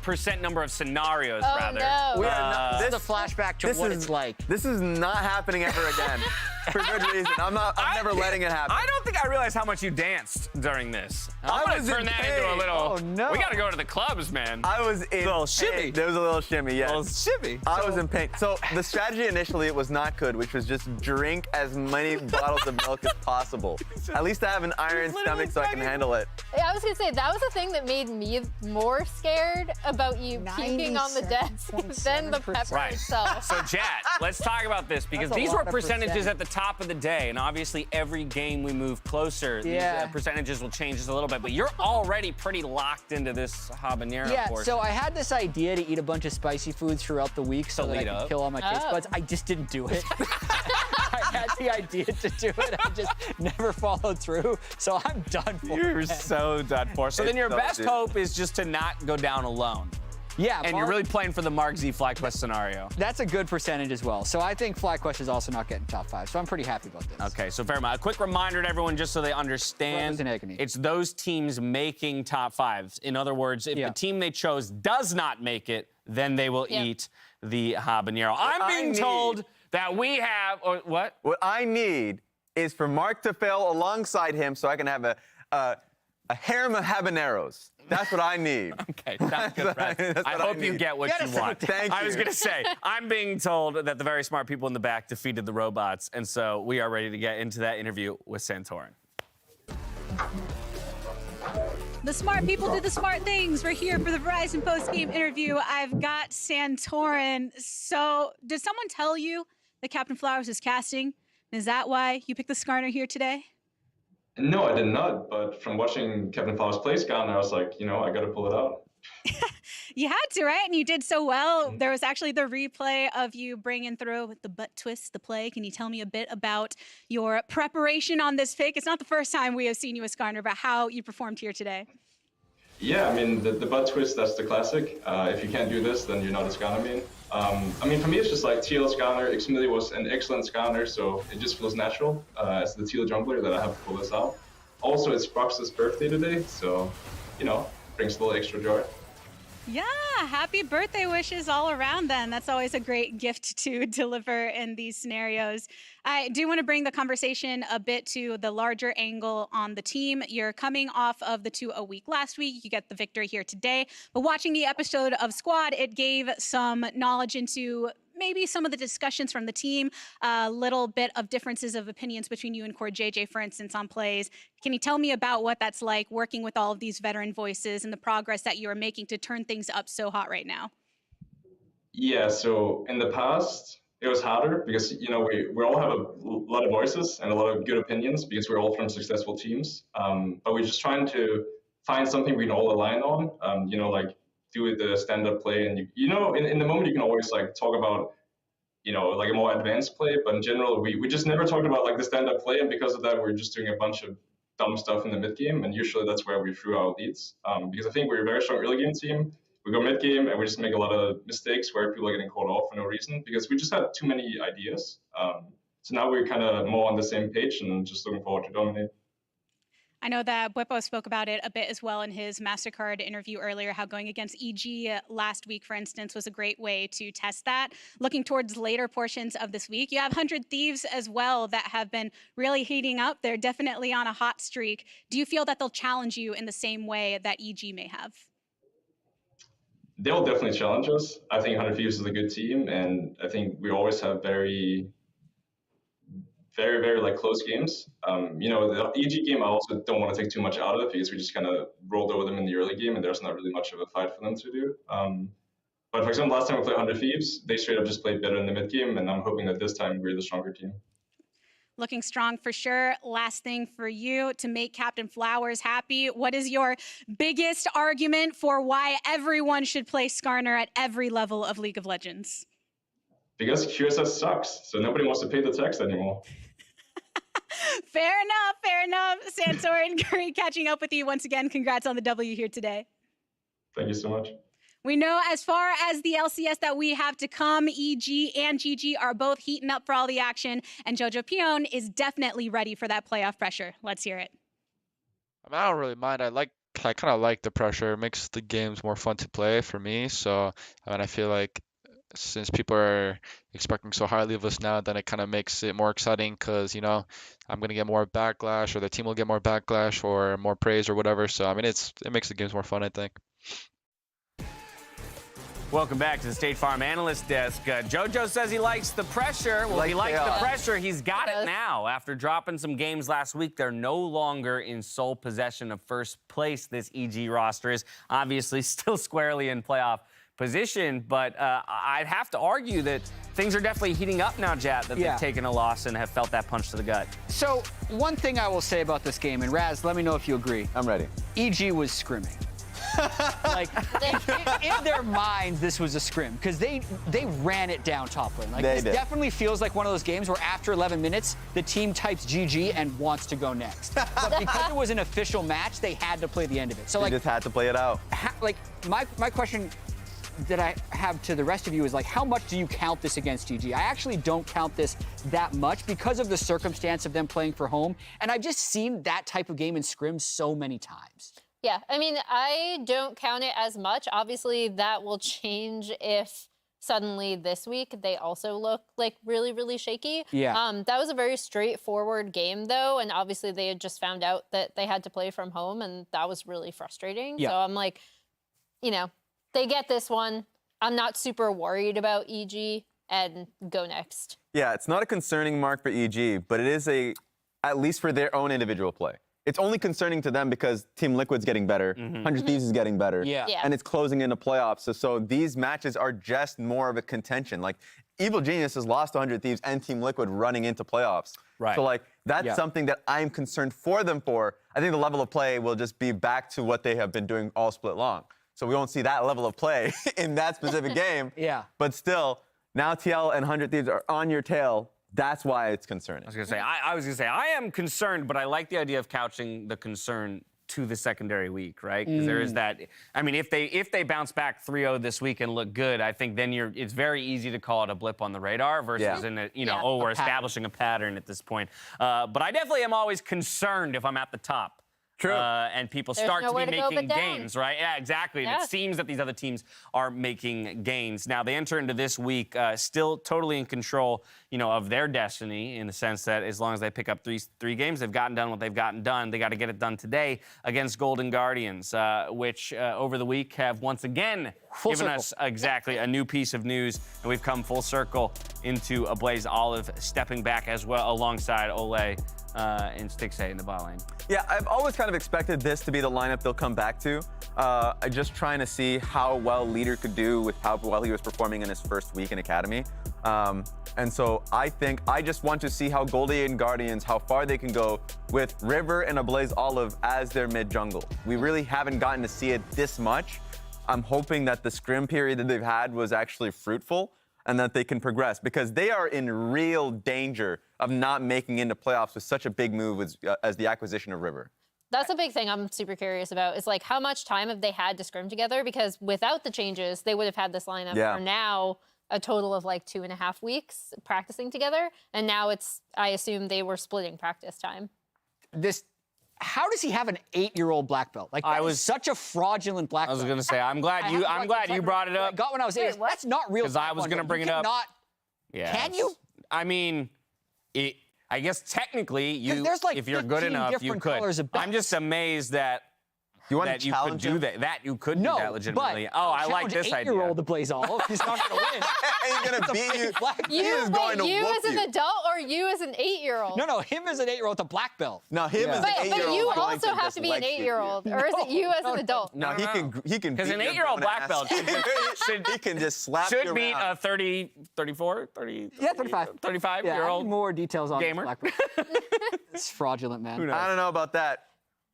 percent number of scenarios, Oh, rather. no. We are not, This is a flashback to what it's like. This is not happening ever again. For good reason. I'm never letting it happen. I don't think I realized how much you danced during this. I I'm gonna was turn in that into a pain. little. Oh, no. We gotta go to the clubs, man. I was in little pain. shimmy. There was a little shimmy, yeah. Little shimmy. I was in pain. So the strategy initially was not good, which was just drink as many bottles of milk as possible. At least I have an iron stomach so I can handle it. Yeah, I was gonna say that was the thing that made me more scared about you puking on the desk than the pepper Right. itself. So, Jat, let's talk about this because That's a these were lot of percentages percent. at the top of the day, and obviously every game we move closer, these percentages will change just a little bit. But you're already pretty locked into this habanero Yeah, portion. so I had this idea to eat a bunch of spicy foods throughout the week so that I lead could up. kill all my taste Oh. buds. I just didn't do it. I had the idea to do it. I just never followed through. So I'm done for. You're man. so done for. So then your so best deep. hope is just to not go down alone. Yeah, And you're really playing for the Mark Z FlyQuest scenario. That's a good percentage as well. So I think FlyQuest is also not getting top 5. So I'm pretty happy about this. Okay, so fair enough. A quick reminder to everyone, just so they understand, Brothers in agony. it's those teams making top 5s. In other words, if the team they chose does not make it, then they will eat the habanero. I'm being told that we have, or what? What I need is for Mark to fail alongside him so I can have a harem of habaneros. That's what I need. Okay, sounds good, Brad. I hope you get what you want. Thank you. I was going to say, I'm being told that the very smart people in the back defeated the robots, and so we are ready to get into that interview with Santorin. The smart people do the smart things. We're here for the Verizon post-game interview. I've got Santorin. So, did someone tell you that Captain Flowers is casting? Is that why you picked the Skarner here today? No, I did not. But from watching Captain Flowers play Scan, I was like, I got to pull it out. You had to, right? And you did so well. There was actually the replay of you bringing through with the butt twist, the play. Can you tell me a bit about your preparation on this pick? It's not the first time we have seen you with Skarner, but how you performed here today. Yeah, I mean, the butt twist, that's the classic. If you can't do this, then you're not a Scanner main. I mean, for me, it's just like TL Scanner. Xmili was an excellent Scanner, so it just feels natural as the TL jungler that I have to pull this out. Also, it's Brox's birthday today, so, brings a little extra joy. Yeah, happy birthday wishes all around then. That's always a great gift to deliver in these scenarios. I do want to bring the conversation a bit to the larger angle on the team. You're coming off of the 2-0 week last week. You get the victory here today. But watching the episode of Squad, it gave some knowledge into maybe some of the discussions from the team, a little bit of differences of opinions between you and Core JJ, for instance, on plays. Can you tell me about what that's like working with all of these veteran voices and the progress that you are making to turn things up so hot right now? Yeah, so in the past, it was harder because, we all have a lot of voices and a lot of good opinions because we're all from successful teams. But we're just trying to find something we can all align on, like do the stand-up play. And, in the moment, you can always talk about, a more advanced play. But in general, we just never talked about the stand-up play. And because of that, we're just doing a bunch of dumb stuff in the mid game. And usually that's where we threw our leads. Because I think we're a very strong early game team. We go mid game and we just make a lot of mistakes where people are getting called off for no reason because we just had too many ideas. So now we're kind of more on the same page and just looking forward to dominate. I know that Bwipo spoke about it a bit as well in his MasterCard interview earlier, how going against EG last week, for instance, was a great way to test that. Looking towards later portions of this week, you have 100 Thieves as well that have been really heating up. They're definitely on a hot streak. Do you feel that they'll challenge you in the same way that EG may have? they'll definitely challenge us. I think 100 Thieves is a good team, and I think we always have very, very like close games. The EG game, I also don't want to take too much out of it because we just kind of rolled over them in the early game, and there's not really much of a fight for them to do. But for example, last time we played 100 Thieves, they straight up just played better in the mid game, and I'm hoping that this time we're the stronger team. Looking strong for sure. Last thing for you to make Captain Flowers happy. What is your biggest argument for why everyone should play Skarner at every level of League of Legends? Because QSS sucks, so nobody wants to pay the tax anymore. Fair enough. Santorin, great catching up with you once again. Congrats on the W here today. Thank you so much. We know as far as the LCS that we have to come, EG and GG are both heating up for all the action, and Jojo Pion is definitely ready for that playoff pressure. Let's hear it. I mean, I don't really mind. I kind of like the pressure. It makes the games more fun to play for me. So, I mean, I feel like since people are expecting so highly of us now, then it kind of makes it more exciting because, I'm going to get more backlash, or the team will get more backlash or more praise or whatever. So, I mean, it makes the games more fun, I think. Welcome back to the State Farm Analyst Desk. JoJo says he likes the pressure. Well, if he likes the pressure, he's got it now. After dropping some games last week, they're no longer in sole possession of first place. This EG roster is obviously still squarely in playoff position, but I'd have to argue that things are definitely heating up now, Jat, that they've taken a loss and have felt that punch to the gut. So one thing I will say about this game, and Raz, let me know if you agree. I'm ready. EG was scrimming. Like, in their minds, this was a scrim because they ran it down top lane. Like, this definitely feels like one of those games where after 11 minutes, the team types GG and wants to go next. But because it was an official match, they had to play the end of it. So they just had to play it out. My question that I have to the rest of you is, like, how much do you count this against GG? I actually don't count this that much because of the circumstance of them playing for home, and I've just seen that type of game in scrim so many times. Yeah, I mean, I don't count it as much. Obviously, that will change if suddenly this week they also look like really, really shaky. Yeah. That was a very straightforward game, though, and obviously they had just found out that they had to play from home, and that was really frustrating. Yeah. So I'm like, they get this one. I'm not super worried about EG, and go next. Yeah, it's not a concerning mark for EG, but it is at least for their own individual play. It's only concerning to them because Team Liquid's getting better, 100 Thieves is getting better, and it's closing into playoffs. So these matches are just more of a contention. Like, Evil Genius has lost 100 Thieves and Team Liquid running into playoffs. Right. So, that's something that I'm concerned for them for. I think the level of play will just be back to what they have been doing all split long. So we won't see that level of play in that specific game. Yeah. But still, now TL and 100 Thieves are on your tail. That's why it's concerning. I was gonna say I am concerned, but I like the idea of couching the concern to the secondary week, right? Because there is that. I mean, if they bounce back 3-0 this week and look good, I think then it's very easy to call it a blip on the radar versus we're establishing a pattern at this point. But I definitely am always concerned if I'm at the top. True. And people start to be making gains, right? Yeah, exactly. And it seems that these other teams are making gains. Now, they enter into this week still totally in control, of their destiny, in the sense that as long as they pick up three games, they've gotten done what they've gotten done. They got to get it done today against Golden Guardians, which over the week have once again given us exactly a new piece of news. And we've come full circle into a Blaze Olive stepping back as well alongside Ole and Stixay in the bot lane. Yeah, I've always kind of expected this to be the lineup they'll come back to. Just trying to see how well Leader could do with how well he was performing in his first week in Academy. And so I think I just want to see how Golden Guardians, how far they can go with River and a Blaze Olive as their mid jungle. We really haven't gotten to see it this much. I'm hoping that the scrim period that they've had was actually fruitful and that they can progress, because they are in real danger of not making into playoffs with such a big move as the acquisition of River. That's a big thing I'm super curious about, is how much time have they had to scrim together? Because without the changes, they would have had this lineup for now a total of 2.5 weeks practicing together. And now I assume they were splitting practice time. How does he have an 8-year-old black belt? That was such a fraudulent black belt. I was gonna say, I'm glad you brought it up. I got when I was 8. That's not real. Because I was gonna bring it up. Yeah. Can you? I mean, I guess technically if you're good enough, you could. I'm just amazed that You wanna that you could challenge do him? that you could do that legitimately. Oh, I like this idea. 8-year-old to Blaze Olive. He's not going to win. He's gonna beat you. He is going to you whoop as an you. adult or you as an 8-year-old? No, him as an 8-year-old to black belt. No, him as an But 8-year-old. you going also to have just to be an leg sweep you. 8-year-old, or is it you as an adult? No, he can Because beat an your 8-year-old grown black ass. belt he can just slap you should beat around. a 30, 34, 30, Yeah, 35. 35 Yeah, year I old need more details on gamer. black belt. It's fraudulent, man. I don't know about that.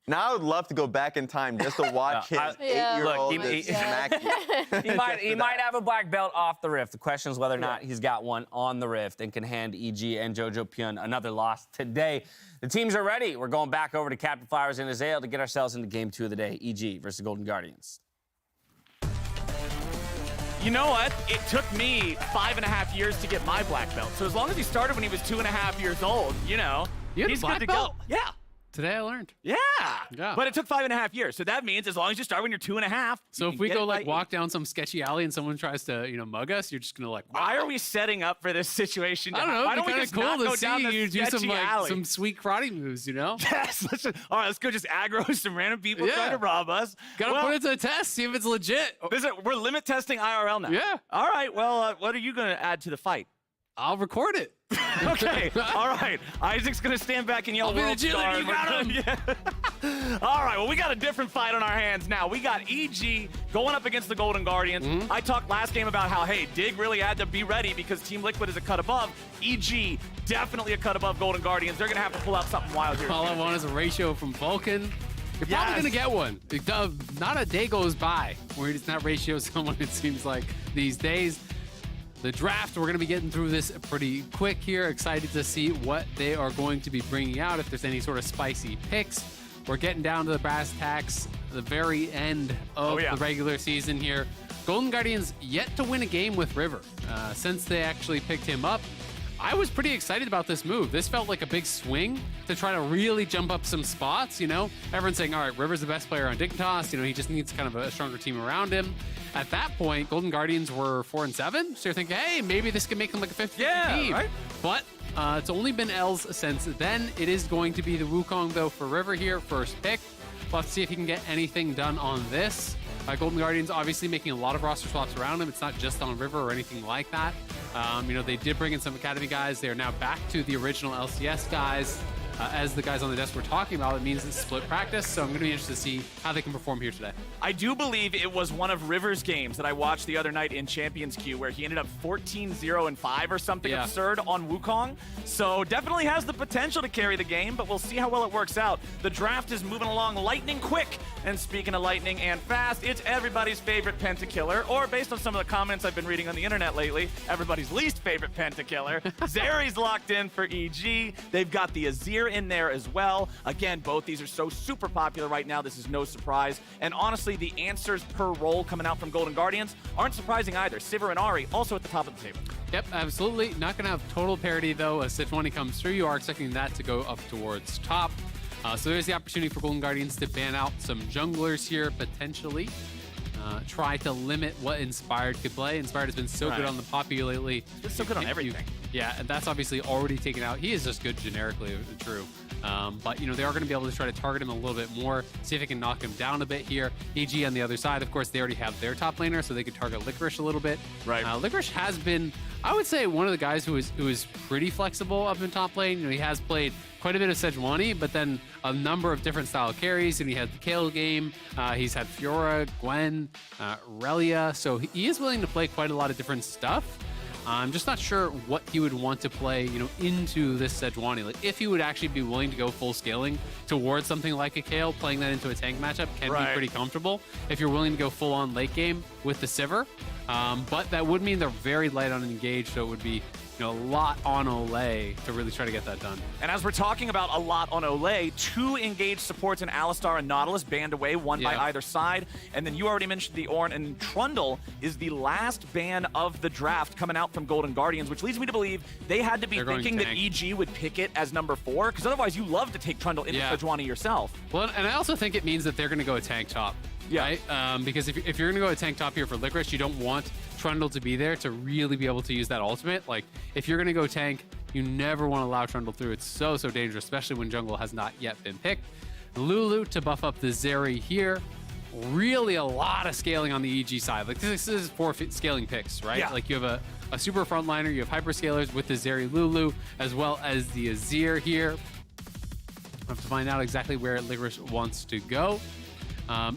Now I would love to go back in time just to watch his Yeah. 8-year-old Look, he- smack you. He might have a black belt off the Rift. The question is whether or not he's got one on the Rift and can hand EG and Jojo Pyun another loss today. The teams are ready. We're going back over to Captain Flowers and Azale to get ourselves into game 2 of the day. EG versus Golden Guardians. You know what? It took me 5.5 years to get my black belt. So as long as he started when he was 2.5 years old, you know, You had a he's black good to belt? go. Yeah. Today I learned. Yeah. Yeah. But it took 5.5 years. So that means as long as you start when you're 2.5. So if we go like walk down some sketchy alley and someone tries to, mug us, you're just gonna like, Why are we setting up for this situation? I don't know. Why It'd don't be we kind just of cool not to go down see the you do some sketchy alley? some sweet karate moves, Yes. All right, let's go just aggro some random people trying to rob us. Gotta put it to the test, see if it's legit. We're limit testing IRL now. Yeah. All right. Well, what are you going to add to the fight? I'll record it. Okay. All right. Isaac's going to stand back and yell, I'll be the "World Star," cheerleader. You got and we're gonna- Yeah. All right. Well, we got a different fight on our hands now. We got EG going up against the Golden Guardians. I talked last game about how, hey, Dig really had to be ready because Team Liquid is a cut above. EG definitely a cut above Golden Guardians. They're going to have to pull out something wild here. All I want is a ratio from Vulcan. You're probably gonna get one. Not a day goes by where it's not ratio someone, it seems like, these days. The draft, we're going to be getting through this pretty quick here. Excited to see what they are going to be bringing out, if there's any sort of spicy picks. We're getting down to the brass tacks, the very end of the regular season here. Golden Guardians yet to win a game with River. Since they actually picked him up, I was pretty excited about this move. This felt like a big swing to try to really jump up some spots, Everyone's saying, all right, River's the best player on Dignitas. He just needs kind of a stronger team around him. At that point, Golden Guardians were 4-7. So you're thinking, hey, maybe this can make them like a 50 team. Right? But it's only been L's since then. It is going to be the Wukong, though, for River here, first pick. Let's see if he can get anything done on this. Golden Guardians obviously making a lot of roster swaps around him. It's not just on River or anything like that. They did bring in some Academy guys. They are now back to the original LCS guys. As the guys on the desk were talking about, it means it's split practice, so I'm going to be interested to see how they can perform here today. I do believe it was one of River's games that I watched the other night in Champions Queue where he ended up 14-0-5 or something absurd on Wukong. So definitely has the potential to carry the game, but we'll see how well it works out. The draft is moving along lightning quick. And speaking of lightning and fast, it's everybody's favorite pentakiller, or based on some of the comments I've been reading on the internet lately, everybody's least favorite pentakiller. Zeri's locked in for EG. They've got the Azir in there as well. Again, both these are so super popular right now. This is no surprise. And honestly, the answers per role coming out from Golden Guardians aren't surprising either. Sivir and Ahri also at the top of the table. Yep, absolutely. Not going to have total parity, though. As Sejuani comes through, you are expecting that to go up towards top. So there's the opportunity for Golden Guardians to ban out some junglers here, potentially. Try to limit what Inspired could play. Inspired has been so good on the Poppy lately. It's so good on everything. Yeah, and that's obviously already taken out. He is just good generically, true. But, they are going to be able to try to target him a little bit more, see if they can knock him down a bit here. EG on the other side, of course, they already have their top laner, so they could target Licorice a little bit. Right. Licorice has been, I would say, one of the guys who is pretty flexible up in top lane. He has played quite a bit of Sejuani, but then a number of different style carries, and he had the Kayle game. He's had Fiora, Gwen, Relia, so he is willing to play quite a lot of different stuff. I'm just not sure what he would want to play, into this Sejuani. Like, if he would actually be willing to go full scaling towards something like a Kayle, playing that into a tank matchup can be pretty comfortable. If you're willing to go full on late game with the Sivir, but that would mean they're very light on engage, so it would be a lot on Olay to really try to get that done. And as we're talking about a lot on Olay, 2 engaged supports in Alistar and Nautilus banned away, one by either side. And then you already mentioned the Ornn, and Trundle is the last ban of the draft coming out from Golden Guardians, which leads me to believe they had to be thinking that EG would pick it as number 4, because otherwise you love to take Trundle into Sejuani yourself. Well, and I also think it means that they're going to go a tank top. Right? Because if you're going to go a tank top here for Licorice, you don't want Trundle to be there to really be able to use that ultimate. Like, if you're going to go tank, you never want to allow Trundle through. It's so dangerous, especially when jungle has not yet been picked. Lulu to buff up the Zeri here. Really a lot of scaling on the EG side. Like this is 4 scaling picks, right? Yeah. Like you have a super frontliner, you have hyperscalers with the Zeri Lulu, as well as the Azir here. I have to find out exactly where Licorice wants to go.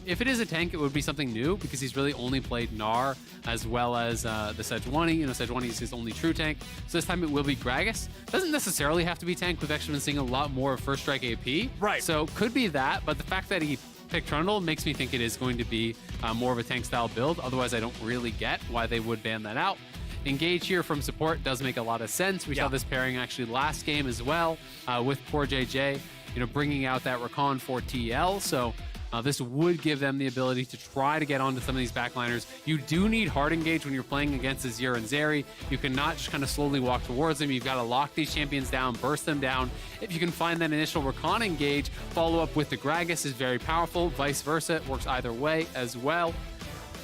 If it is a tank, it would be something new because he's really only played Gnar as well as the Sejuani. You know, Sejuani is his only true tank. So this time it will be Gragas. Doesn't necessarily have to be tank. We've actually been seeing a lot more of first strike AP. Right. So could be that, but the fact that he picked Trundle makes me think it is going to be more of a tank style build. Otherwise, I don't really get why they would ban that out. Engage here from support does make a lot of sense. We saw this pairing actually last game as well with poor JJ, you know, bringing out that Rakan for TL. So this would give them the ability to try to get onto some of these backliners. You do need hard engage when you're playing against Azir and Zeri. You cannot just kind of slowly walk towards them. You've got to lock these champions down, burst them down. If you can find that initial Rakan engage, follow up with the Gragas is very powerful. Vice versa, it works either way as well.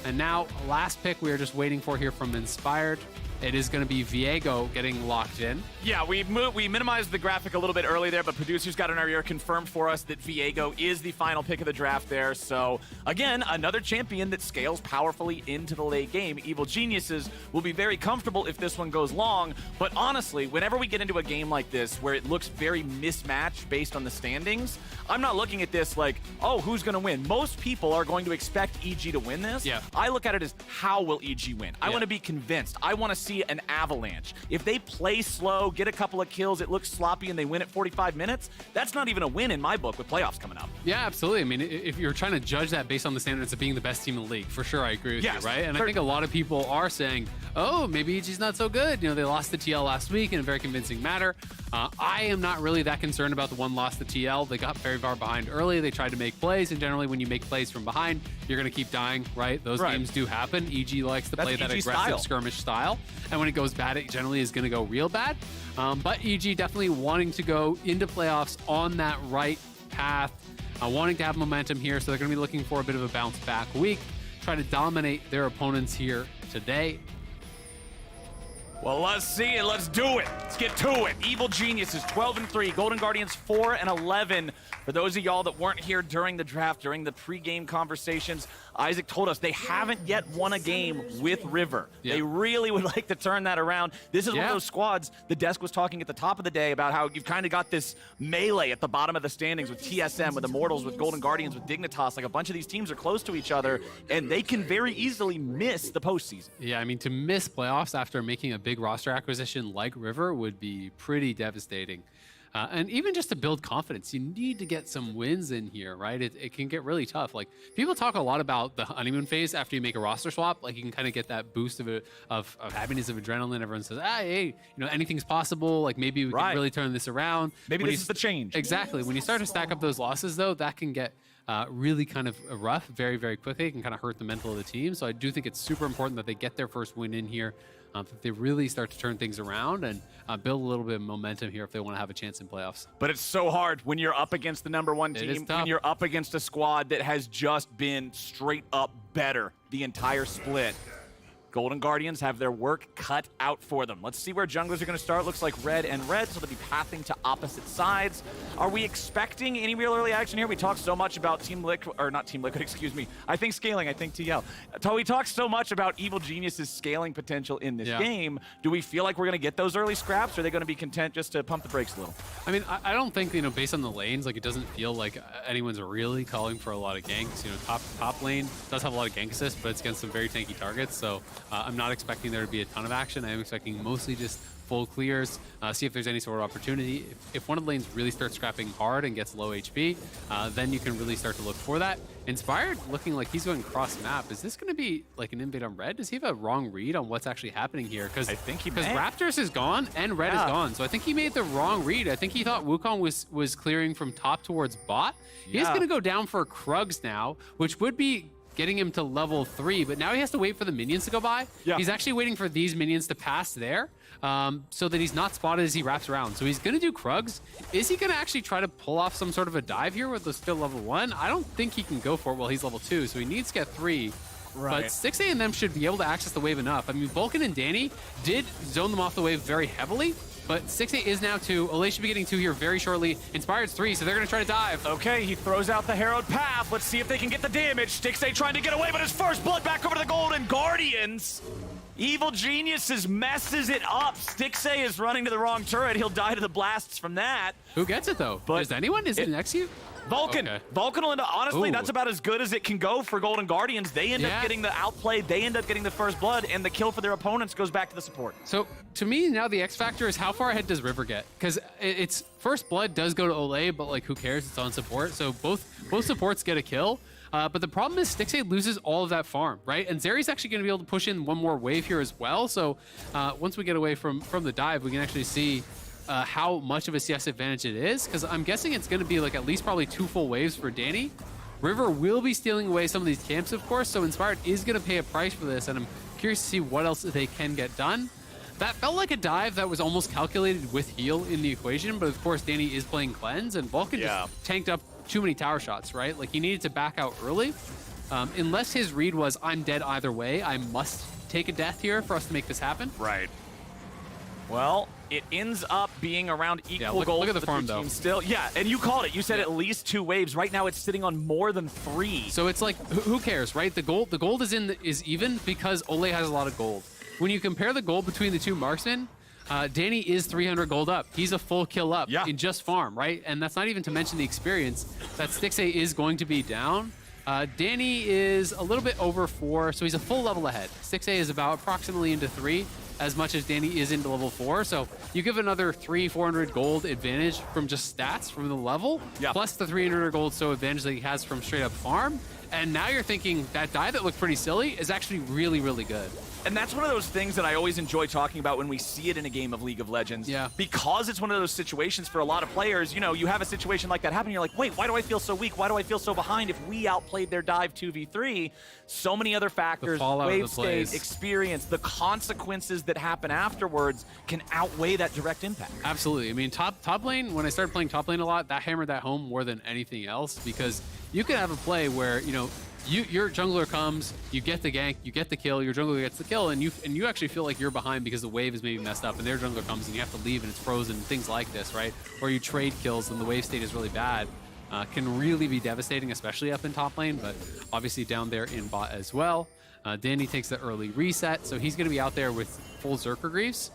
And now, last pick we are just waiting for here from Inspired. It is going to be Viego getting locked in. Yeah, we minimized the graphic a little bit early there, but producers got in our ear, confirmed for us that Viego is the final pick of the draft there. So, again, another champion that scales powerfully into the late game. Evil Geniuses will be very comfortable if this one goes long, but honestly, whenever we get into a game like this where it looks very mismatched based on the standings, I'm not looking at this like, oh, who's going to win? Most people are going to expect EG to win this. Yeah. I look at it as, how will EG win? I want to be convinced. I want to see an avalanche. If they play slow, get a couple of kills, it looks sloppy, and they win at 45 minutes, that's not even a win in my book with playoffs coming up. Yeah, absolutely. I mean, if you're trying to judge that based on the standards of being the best team in the league, for sure, I agree with you, right? And I think a lot of people are saying, oh, maybe EG's not so good. You know, they lost the TL last week in a very convincing manner. I am not really that concerned about the one loss to TL. They got very far behind early. They tried to make plays, and generally when you make plays from behind, you're going to keep dying, right? Those games do happen. EG likes to play that aggressive skirmish style. And when it goes bad, it generally is going to go real bad. But EG definitely wanting to go into playoffs on that right path, wanting to have momentum here. So they're going to be looking for a bit of a bounce back week, try to dominate their opponents here today. Well, let's see it. Let's do it. Let's get to it. Evil Geniuses 12-3, Golden Guardians 4-11. For those of y'all that weren't here during the draft, during the pre-game conversations, Isaac told us they haven't yet won a game with River. Yeah. They really would like to turn that around. This is one of those squads. The desk was talking at the top of the day about how you've kind of got this melee at the bottom of the standings with TSM, with Immortals, with Golden Guardians, with Dignitas. Like a bunch of these teams are close to each other, and they can very easily miss the postseason. Yeah, I mean, to miss playoffs after making a big roster acquisition like River would be pretty devastating. And even just to build confidence, you need to get some wins in here, right? It can get really tough. Like, people talk a lot about the honeymoon phase after you make a roster swap. Like, you can kind of get that boost of happiness, of adrenaline. Everyone says, hey, you know, anything's possible. Like, maybe we can really turn this around. Maybe this is the change. Exactly. When you start to stack up those losses, though, that can get really kind of rough very, very quickly. It can kind of hurt the mental of the team. So I do think it's super important that they get their first win in here, that they really start to turn things around and build a little bit of momentum here if they want to have a chance in playoffs. But it's so hard when you're up against the #1 team, when you're up against a squad that has just been straight up better the entire split. Golden Guardians have their work cut out for them. Let's see where junglers are going to start. Looks like red and red, so they'll be pathing to opposite sides. Are we expecting any real early action here? We talk so much about Team Liquid, or not Team Liquid, excuse me. I think scaling, I think TL. We talk so much about Evil Genius's scaling potential in this game. Do we feel like we're going to get those early scraps, or are they going to be content just to pump the brakes a little? I mean, I don't think, you know, based on the lanes, like, it doesn't feel like anyone's really calling for a lot of ganks. You know, top lane does have a lot of gank assists, but it's against some very tanky targets, so I'm not expecting there to be a ton of action. I am expecting mostly just full clears, see if there's any sort of opportunity. If one of the lanes really starts scrapping hard and gets low HP, then you can really start to look for that. Inspired looking like he's going cross map. Is this going to be like an invade on red? Does he have a wrong read on what's actually happening here? Because I think Raptors is gone and red is gone. So I think he made the wrong read. I think he thought Wukong was clearing from top towards bot. He's going to go down for Krugs now, which would be getting him to level 3, but now he has to wait for the minions to go by. He's actually waiting for these minions to pass there, so that he's not spotted as he wraps around. So he's going to do Krugs. Is he going to actually try to pull off some sort of a dive here with the still level 1? I don't think he can go for it while he's level 2, so he needs to get 3. But 6A and them should be able to access the wave enough. I mean, Vulcan and Danny did zone them off the wave very heavily, but 6-8 is now 2. Olay should be getting 2 here very shortly. Inspired's 3, so they're going to try to dive. Okay, he throws out the Harrowed Path. Let's see if they can get the damage. Stixay trying to get away, but his first blood back over to the Golden Guardians. Evil Geniuses messes it up. Stixay is running to the wrong turret. He'll die to the blasts from that. Who gets it, though? But is anyone? Is it next to you? Vulcan. Okay. Vulcan will end up, honestly, Ooh. that's about as good as it can go for Golden Guardians. They end up getting the outplay, they end up getting the first blood, and the kill for their opponents goes back to the support. So to me now the X factor is how far ahead does River get? Because it's first blood does go to Olay, but like who cares? It's on support. So both supports get a kill. But the problem is Stixay loses all of that farm, right? And Zeri's actually going to be able to push in one more wave here as well. So once we get away from the dive, we can actually see how much of a CS advantage it is, because I'm guessing it's going to be like at least probably 2 full waves for Danny. River will be stealing away some of these camps, of course, so Inspired is going to pay a price for this, and I'm curious to see what else they can get done. That felt like a dive that was almost calculated with heal in the equation, but of course Danny is playing cleanse, and Vulcan just tanked up too many tower shots, right? Like he needed to back out early. Unless his read was, I'm dead either way, I must take a death here for us to make this happen. Right. Well, it ends up being around equal goals. Look at the for farm, two though. teams still. Yeah, and you called it. You said at least 2 waves. Right now, it's sitting on more than 3. So it's like, who cares, right? The gold is even because Olay has a lot of gold. When you compare the gold between the 2 marksmen, Danny is 300 gold up. He's a full kill up in just farm, right? And that's not even to mention the experience that Stixay is going to be down. Danny is a little bit over 4, so he's a full level ahead. Stixay is about approximately into 3, as much as Danny is into level 4. So you give another 400 gold advantage from just stats from the level, plus the 300 gold so advantage that he has from straight up farm. And now you're thinking that dive that looked pretty silly is actually really, really good. And that's one of those things that I always enjoy talking about when we see it in a game of League of Legends. Yeah. Because it's one of those situations for a lot of players, you know, you have a situation like that happen, you're like, wait, why do I feel so weak? Why do I feel so behind? If we outplayed their dive 2v3, so many other factors, wave state, experience, the consequences that happen afterwards can outweigh that direct impact. Absolutely. I mean, top lane, when I started playing top lane a lot, that hammered that home more than anything else, because you could have a play where, you know, your jungler comes, you get the gank, you get the kill, your jungler gets the kill, and you actually feel like you're behind because the wave is maybe messed up, and their jungler comes and you have to leave and it's frozen, things like this, right? Or you trade kills and the wave state is really bad. Can really be devastating, especially up in top lane, but obviously down there in bot as well. Danny takes the early reset, so he's going to be out there with full Zerker Greaves.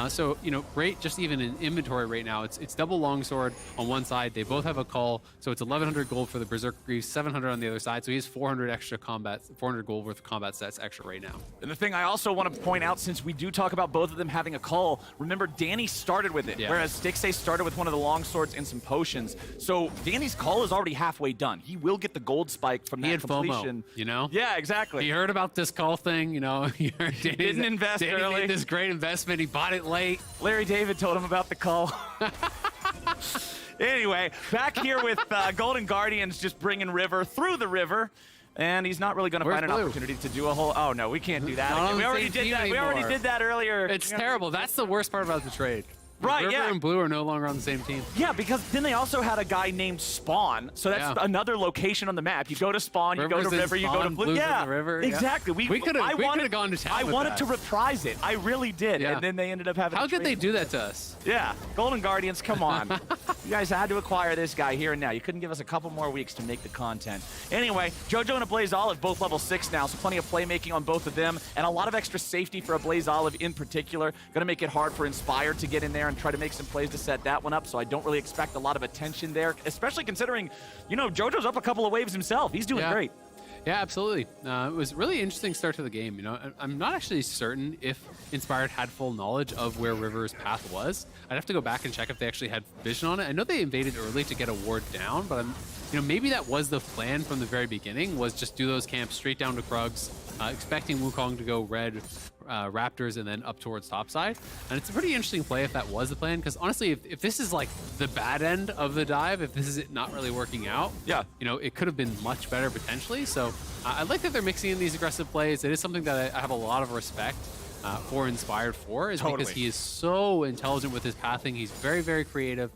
So, you know, right, just even in inventory right now, it's double longsword on one side. They both have a call, so it's 1,100 gold for the Berserker Greaves, 700 on the other side. So he has 400 extra combat, 400 gold worth of combat stats extra right now. And the thing I also want to point out, since we do talk about both of them having a call, remember Danny started with it, whereas Stixay started with one of the longswords and some potions. So Danny's call is already halfway done. He will get the gold spike from that completion. FOMO, you know? Yeah, exactly. He heard about this call thing, you know. He didn't invest early. Made this great investment. He bought it late. Larry David told him about the call. Anyway, back here with Golden Guardians just bringing River through the river. And he's not really going to find an opportunity to do a whole... Oh, no, we can't do that. Again. We already did that. We already did that earlier. It's terrible. That's the worst part about the trade. Right, River and Blue are no longer on the same team. Yeah, because then they also had a guy named Spawn. So that's another location on the map. You go to Spawn, you go to River, you go to Blue. Yeah, river. Exactly. We could have gone to town. I wanted to reprise it. I really did. Yeah. And then they ended up having... How could they do that to us? Yeah. Golden Guardians, come on. You guys had to acquire this guy here and now. You couldn't give us a couple more weeks to make the content. Anyway, JoJo and a Blaze Olive, both level 6 now, so plenty of playmaking on both of them, and a lot of extra safety for a Blaze Olive in particular. Going to make it hard for Inspired to get in there and try to make some plays to set that one up, so I don't really expect a lot of attention there, especially considering, you know, JoJo's up a couple of waves himself. He's doing great. Yeah, absolutely. It was a really interesting start to the game. You know, I'm not actually certain if Inspired had full knowledge of where River's path was. I'd have to go back and check if they actually had vision on it. I know they invaded early to get a ward down, but you know, maybe that was the plan from the very beginning, was just do those camps straight down to Krugs, expecting Wukong to go red Raptors and then up towards topside. And it's a pretty interesting play if that was the plan, because honestly, if this is like the bad end of the dive, if this is it not really working out, you know, it could have been much better potentially. So I like that they're mixing in these aggressive plays. It is something that I have a lot of respect for Inspired 4 is because Totally. he is so intelligent with his pathing. He's very, very creative.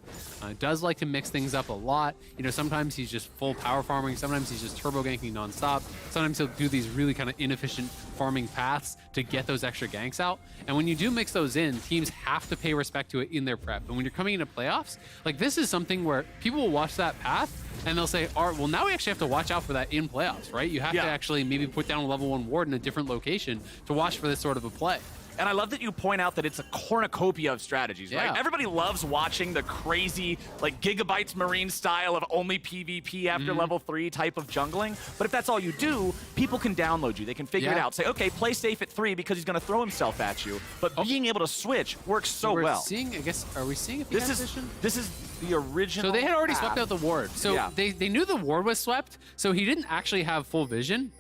Does like to mix things up a lot. You know, sometimes he's just full power farming. Sometimes he's just turbo ganking nonstop. Sometimes he'll do these really kind of inefficient farming paths to get those extra ganks out. And when you do mix those in, teams have to pay respect to it in their prep. And when you're coming into playoffs, like this is something where people will watch that path and they'll say, all right, well, now we actually have to watch out for that in playoffs, right? You have to actually maybe put down a level 1 ward in a different location to watch for this sort of a play. And I love that you point out that it's a cornucopia of strategies, right? Yeah. Everybody loves watching the crazy, like Gigabytes Marine style of only PvP after level 3 type of jungling. But if that's all you do, people can download you. They can figure it out. Say, okay, play safe at 3 because he's going to throw himself at you. But being able to switch works so we're well. Seeing, I guess, are we seeing a This is the original. So they had already path. swept out the ward. So they knew the ward was swept, so he didn't actually have full vision.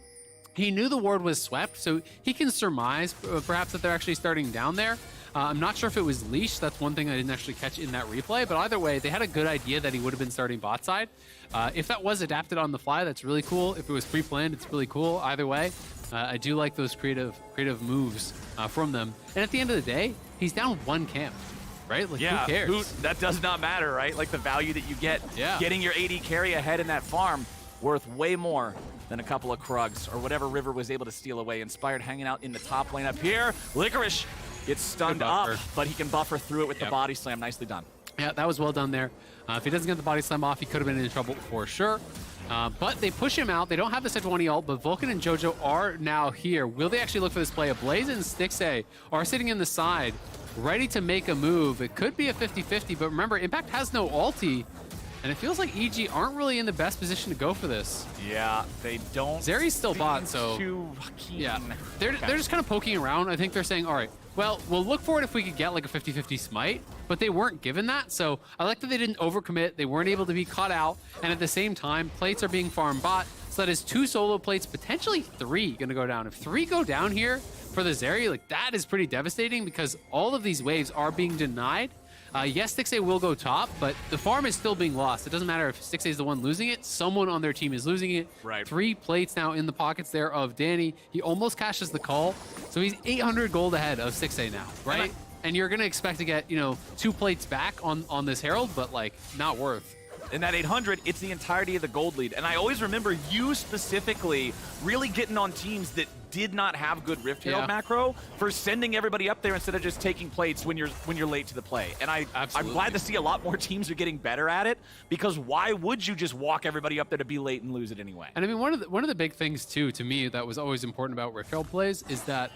He knew the ward was swept, so he can surmise perhaps that they're actually starting down there. I'm not sure if it was leash. That's one thing I didn't actually catch in that replay. But either way, they had a good idea that he would have been starting bot side. If that was adapted on the fly, that's really cool. If it was pre-planned, it's really cool. Either way, I do like those creative moves from them. And at the end of the day, he's down 1 camp, right? Like, who cares? That does not matter, right? Like the value that you get getting your AD carry ahead in that farm worth way more than a couple of Krugs or whatever River was able to steal away. Inspired hanging out in the top lane up here. Licorice gets stunned up, but he can buffer through it with the body slam. Nicely done. Yeah, that was well done there. If he doesn't get the body slam off, he could have been in trouble for sure. But they push him out. They don't have the Sejuani ult, but Vulcan and Jojo are now here. Will they actually look for this play? Ablaze and Stixxay are sitting in the side, ready to make a move. It could be a 50-50, but remember, Impact has no ulti. And it feels like EG aren't really in the best position to go for this. Yeah, they don't. Zeri's still bot, so too keen. yeah, they're just kind of poking around. I think they're saying, all right, well, we'll look for it if we could get like a 50-50 smite, but they weren't given that. So I like that they didn't overcommit. They weren't able to be caught out, and at the same time, plates are being farmed bot. So that is 2 solo plates, potentially 3 gonna go down. If 3 go down here for the Zeri, like that is pretty devastating because all of these waves are being denied. Yes, Stixxay will go top, but the farm is still being lost. It doesn't matter if Stixxay is the one losing it. Someone on their team is losing it. Right. 3 plates now in the pockets there of Danny. He almost cashes the call. So he's 800 gold ahead of Stixxay now, right? And you're going to expect to get, 2 plates back on this Herald, but, like, not worth. In that 800, it's the entirety of the gold lead. And I always remember you specifically really getting on teams that did not have good Rift Herald macro for sending everybody up there instead of just taking plates when you're late to the play. And I'm glad to see a lot more teams are getting better at it, because why would you just walk everybody up there to be late and lose it anyway? And I mean, one of the big things too, to me, that was always important about Rift Herald plays is that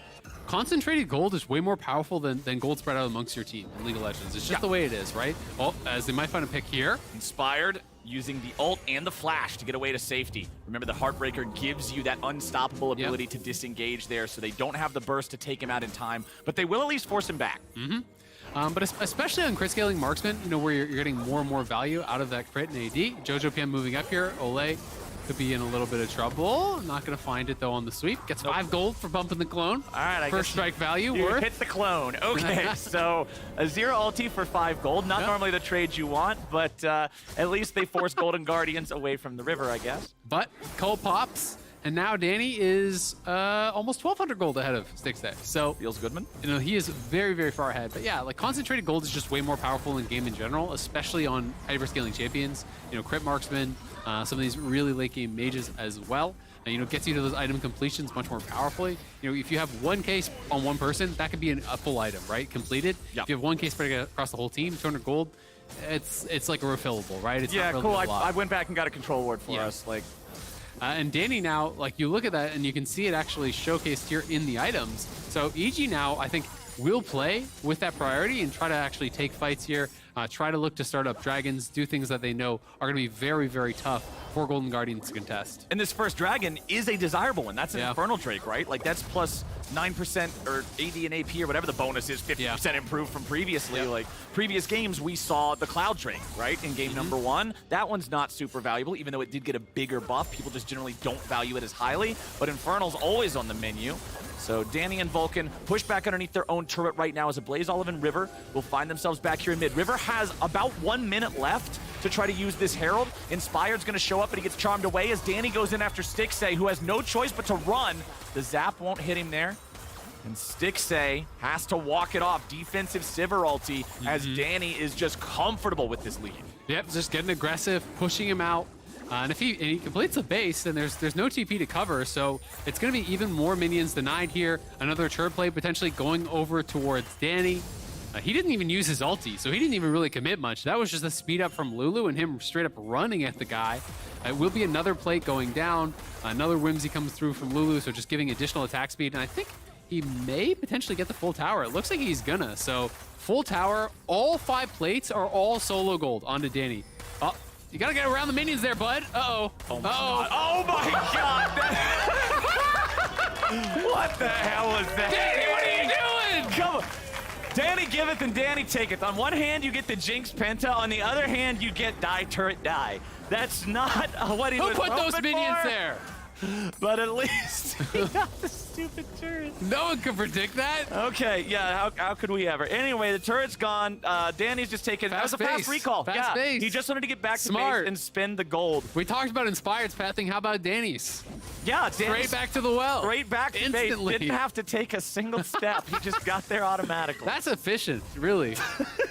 concentrated gold is way more powerful than gold spread out amongst your team in League of Legends. It's just the way it is, right? Well, as they might find a pick here. Inspired using the ult and the flash to get away to safety. Remember, the Heartbreaker gives you that unstoppable ability to disengage there, so they don't have the burst to take him out in time, but they will at least force him back. But especially on crit scaling marksman, where you're getting more and more value out of that crit and AD. Jojo PM moving up here. Ole could be in a little bit of trouble. Not going to find it, though, on the sweep. Gets 5 gold for bumping the clone. All right, I First guess strike value, you worth. hit the clone. Okay, so a 0 ulti for 5 gold. Not normally the trade you want, but at least they force Golden Guardians away from the river, I guess. But Cole pops, and now Danny is almost 1,200 gold ahead of Stixxay. So feels good, man. He is very, very far ahead. But yeah, like concentrated gold is just way more powerful in game in general, especially on hyperscaling champions. Crit marksman, some of these really late game mages as well. And gets you to those item completions much more powerfully. If you have 1 case on one person, that could be a full item, right? Completed. Yep. If you have 1 case spread across the whole team, 200 gold, it's like a refillable, right? It's Yeah, not really cool. a lot. I went back and got a control ward for us. Like, and Danny now, like you look at that and you can see it actually showcased here in the items. So EG now, I think, will play with that priority and try to actually take fights here, try to look to start up dragons, do things that they know are going to be very, very tough for Golden Guardians to contest. and this first dragon is a desirable one. That's an Infernal Drake, right? Like, that's plus 9% or AD and AP or whatever the bonus is, 50% improved from previously. Like, previous games, we saw the Cloud Drake, right? In game number 1. That one's not super valuable, even though it did get a bigger buff. People just generally don't value it as highly, but Infernal's always on the menu. So Danny and Vulcan push back underneath their own turret right now as Ablaze, Olive, and River will find themselves back here in mid. River has about 1 minute left to try to use this Herald. Inspired's going to show up, but he gets charmed away as Danny goes in after Stixxay, who has no choice but to run. The zap won't hit him there. And Stixay has to walk it off. Defensive Sivir ulti as Danny is just comfortable with this lead. Yep, just getting aggressive, pushing him out. And if he completes the base, then there's no TP to cover, so it's going to be even more minions denied here. Another turret play potentially going over towards Danny. He didn't even use his ulti, so he didn't even really commit much. That was just a speed up from Lulu and him straight up running at the guy. It will be another plate going down. Another Whimsy comes through from Lulu, so just giving additional attack speed. And I think he may potentially get the full tower. It looks like he's gonna. So full tower, all 5 plates are all solo gold onto Danny. Oh, you gotta get around the minions there, bud. Uh-oh. Oh my god. Oh my god. What the hell was that? Danny, what are you doing? Come on. Danny giveth and Danny taketh. On one hand, you get the Jinx Penta. On the other hand, you get die, turret, die. That's not what he was Who put those hoping minions for, there? But at least he got the stupid turret. No one could predict that. Okay, yeah, how could we ever? Anyway, the turret's gone. Danny's just taken, that was a fast recall. Fast pace. He just wanted to get back to Smart. base and spend the gold. We talked about Inspired's pathing. How about Danny's? Yeah, Straight back to the well. Straight back to base. Instantly. Didn't have to take a single step. He just got there automatically. That's efficient, really.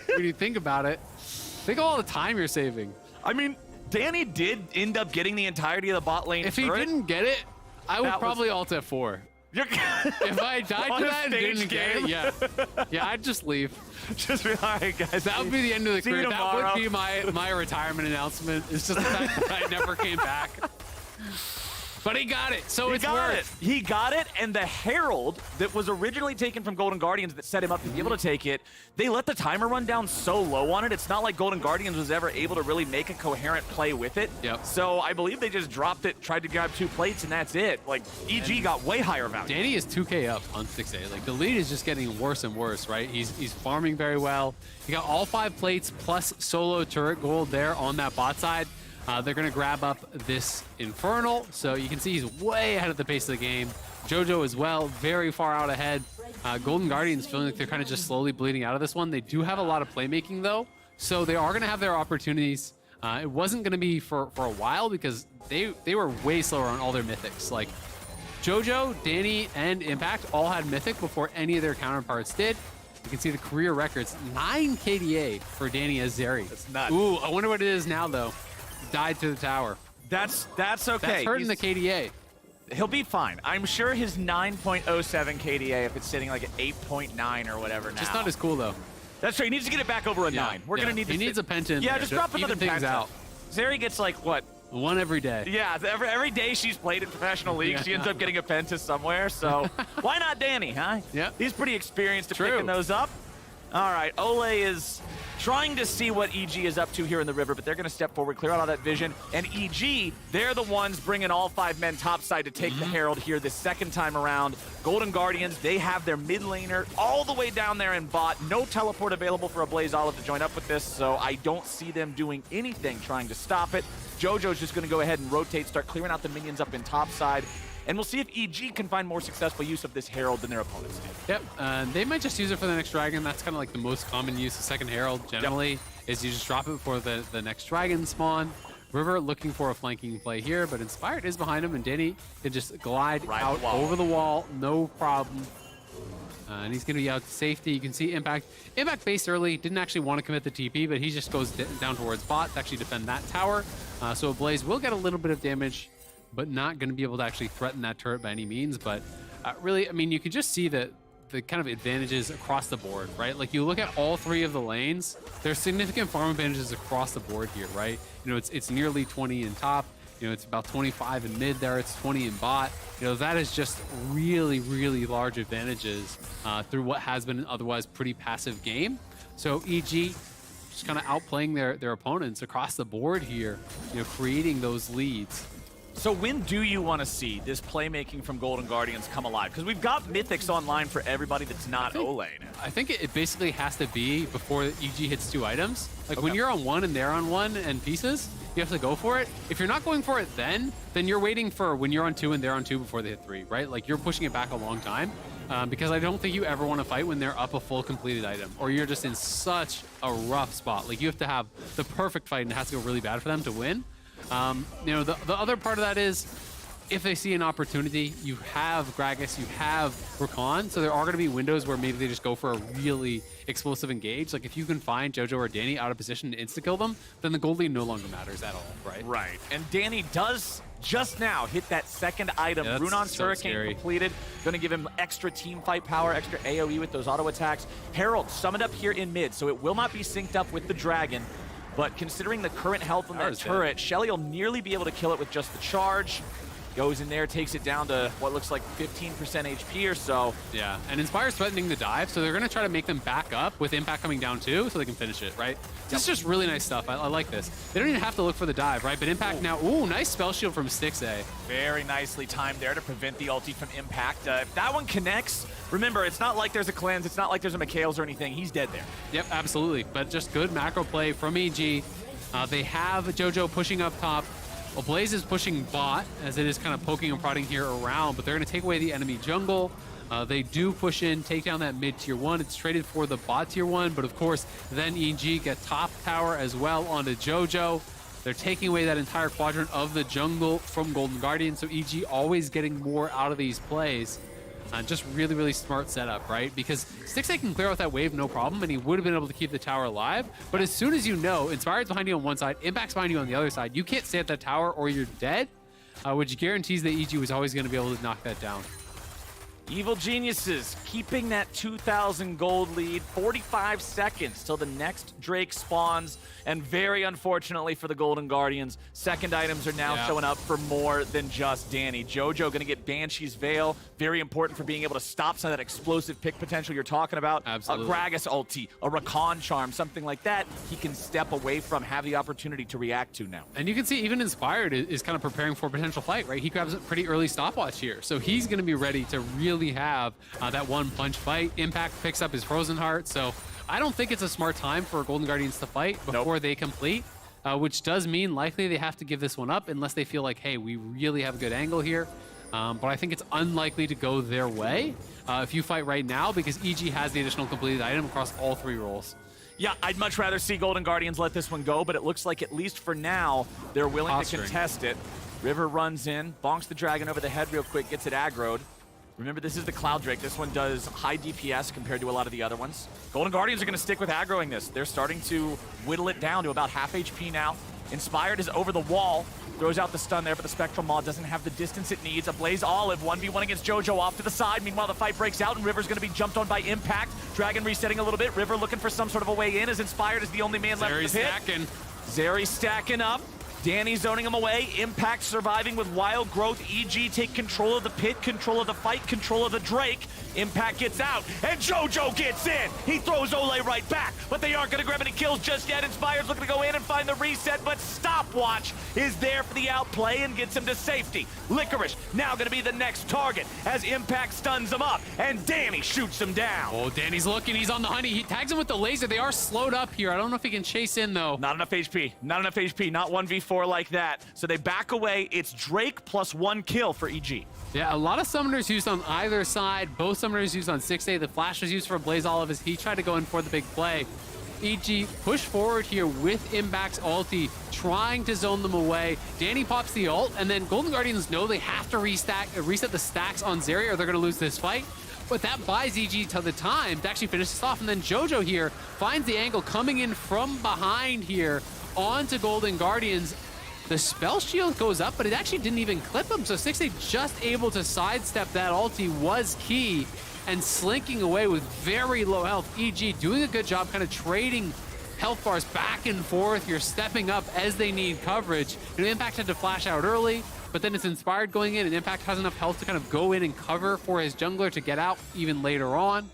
When you think about it. Think of all the time you're saving. I mean, Danny did end up getting the entirety of the bot lane If he turret. didn't get it, I would That probably ult F4. If I died On to a that and stage didn't get game. it, yeah, I'd just leave. Just be all right, guys. That would be the end of the See you career. That would tomorrow. be my retirement announcement. It's just the fact that I never came back. But he got it, so it's worth. He got it, and the Herald that was originally taken from Golden Guardians that set him up to be able to take it, they let the timer run down so low on it, it's not like Golden Guardians was ever able to really make a coherent play with it. Yep. So I believe they just dropped it, tried to grab 2 plates, and that's it. Like, EG got way higher value. Danny is 2K up on 6A. Like, the lead is just getting worse and worse, right? He's farming very well. He got all 5 plates plus solo turret gold there on that bot side. They're going to grab up this Infernal, so you can see he's way ahead of the pace of the game. JoJo as well, very far out ahead. Golden Guardians feeling like they're kind of just slowly bleeding out of this one. They do have a lot of playmaking, though, so they are going to have their opportunities. It wasn't going to be for a while because they were way slower on all their mythics. Like, JoJo, Danny, and Impact all had mythic before any of their counterparts did. You can see the career records, 9 KDA for Danny as Zeri. That's nuts. Ooh, I wonder what it is now, though. Died to the tower. That's okay. That's hurting the KDA. He'll be fine. I'm sure his 9.07 KDA, if it's sitting like at 8.9 or whatever now. Just not as cool, though. That's right. He needs to get it back over a 9. We're going to need He needs a Penta. Yeah, just drop another things Penta. out. Zeri gets like, what? 1 every day. Yeah, every day she's played in professional leagues, she ends up getting a Penta somewhere. So why not Danny, huh? Yeah. He's pretty experienced at picking those up. All right, Ole is trying to see what EG is up to here in the river, but they're going to step forward, clear out all that vision. And EG, they're the ones bringing all 5 men topside to take the Herald here this second time around. Golden Guardians, they have their mid laner all the way down there in bot. No teleport available for a Blaze Olive to join up with this, so I don't see them doing anything trying to stop it. JoJo's just going to go ahead and rotate, start clearing out the minions up in topside. And we'll see if EG can find more successful use of this Herald than their opponents do. Yep, they might just use it for the next dragon. That's kind of like the most common use of second Herald generally, is you just drop it before the next dragon spawn. River looking for a flanking play here, but Inspired is behind him, and Danny can just glide out over the wall, no problem. And he's going to be out to safety. You can see Impact. Impact faced early, didn't actually want to commit the TP, but he just goes down towards bot to actually defend that tower. So Blaze will get a little bit of damage, but not going to be able to actually threaten that turret by any means. But really, I mean, you can just see the kind of advantages across the board, right? Like, you look at all 3 of the lanes, there's significant farm advantages across the board here, right? You know, it's nearly 20 in top. You know, it's about 25 in mid there. It's 20 in bot. You know, that is just really, really large advantages through what has been an otherwise pretty passive game. So EG just kind of outplaying their opponents across the board here, you know, creating those leads. So when do you want to see this playmaking from Golden Guardians come alive? Because we've got Mythics online for everybody that's not Ole now. I think it basically has to be before EG hits 2 items. Like, when you're on 1 and they're on 1 and pieces, you have to go for it. If you're not going for it then you're waiting for when you're on 2 and they're on 2 before they hit 3, right? Like, you're pushing it back a long time. Because I don't think you ever want to fight when they're up a full completed item, or you're just in such a rough spot. Like, you have to have the perfect fight and it has to go really bad for them to win. You know, the other part of that is if they see an opportunity, you have Gragas, you have Rakan, so there are going to be windows where maybe they just go for a really explosive engage. Like if you can find JoJo or Danny out of position to insta-kill them, then the gold lead no longer matters at all, right? Right. And Danny does just now hit that second item. Yeah, that's Runon's so Hurricane scary. completed. Going to give him extra team fight power, extra AoE with those auto attacks. Herald summoned up here in mid, so it will not be synced up with the Dragon. But considering the current health on that turret, Shelly will nearly be able to kill it with just the charge. Goes in there, takes it down to what looks like 15% HP or so. Yeah, and Inspire's threatening the dive, so they're going to try to make them back up with Impact coming down too, so they can finish it, right? This is just really nice stuff. I like this. They don't even have to look for the dive, right? But Impact now, ooh, nice spell shield from Stixay. Very nicely timed there to prevent the ulti from Impact. If that one connects, remember, it's not like there's a cleanse, it's not like there's a Mikhail's or anything. He's dead there. Yep, absolutely. But just good macro play from EG. They have JoJo pushing up top. Well, Blaze is pushing bot, as it is kind of poking and prodding here around, but they're going to take away the enemy jungle. They do push in, take down that mid tier 1. It's traded for the bot tier 1, but of course, then EG get top tower as well onto JoJo. They're taking away that entire quadrant of the jungle from Golden Guardian, so EG always getting more out of these plays. Just really, really smart setup, right? Because Stixay can clear out that wave no problem, and he would have been able to keep the tower alive. But as soon as you know, Inspired's behind you on one side, Impact's behind you on the other side, you can't stay at that tower or you're dead, which guarantees that EG was always going to be able to knock that down. Evil Geniuses keeping that 2,000 gold lead. 45 seconds till the next Drake spawns. And very unfortunately for the Golden Guardians, second items are now showing up for more than just Danny. JoJo going to get Banshee's Veil. Very important for being able to stop some of that explosive pick potential you're talking about. Absolutely. A Gragas ulti, a Rakan charm, something like that he can step away from, have the opportunity to react to now. And you can see even Inspired is kind of preparing for a potential fight, right? He grabs a pretty early stopwatch here. So he's going to be ready to really have that one punch fight. Impact picks up his Frozen Heart, so I don't think it's a smart time for Golden Guardians to fight before they complete, which does mean likely they have to give this one up unless they feel like, hey, we really have a good angle here. But I think it's unlikely to go their way if you fight right now, because EG has the additional completed item across all 3 roles. Yeah, I'd much rather see Golden Guardians let this one go, but it looks like at least for now, they're willing to contest it. River runs in, bonks the dragon over the head real quick, gets it aggroed. Remember, this is the Cloud Drake. This one does high DPS compared to a lot of the other ones. Golden Guardians are going to stick with aggroing this. They're starting to whittle it down to about half HP now. Inspired is over the wall. Throws out the stun there, but the Spectral Maw doesn't have the distance it needs. A Blaze Olive, 1v1 against JoJo off to the side. Meanwhile, the fight breaks out, and River's going to be jumped on by Impact. Dragon resetting a little bit. River looking for some sort of a way in, as Inspired is the only man left in the pit. Stacking. Zeri stacking up. Danny zoning him away. Impact surviving with Wild Growth. EG take control of the pit, control of the fight, control of the Drake. Impact gets out, and JoJo gets in. He throws Ole right back, but they aren't going to grab any kills just yet. Inspired's looking to go in and find the reset, but Stopwatch is there for the outplay and gets him to safety. Licorice now going to be the next target as Impact stuns him up, and Danny shoots him down. Oh, Danny's looking. He's on the honey. He tags him with the laser. They are slowed up here. I don't know if he can chase in, though. Not enough HP. Not enough HP. Not 1v4 like that. So they back away. It's Drake plus 1 kill for EG. Yeah, a lot of summoners used on either side. Both summoners used on 6A. The flash was used for Blaze Olive as he tried to go in for the big play. EG push forward here with Impact's ulti, trying to zone them away. Danny pops the ult, and then Golden Guardians know they have to reset the stacks on Zeri or they're going to lose this fight. But that buys EG to the time to actually finish this off. And then JoJo here finds the angle coming in from behind here onto Golden Guardians. The spell shield goes up, but it actually didn't even clip him. So 6A just able to sidestep that ulti was key, and slinking away with very low health. EG doing a good job kind of trading health bars back and forth. You're stepping up as they need coverage. And Impact had to flash out early, but then it's Inspired going in, and Impact has enough health to kind of go in and cover for his jungler to get out even later on.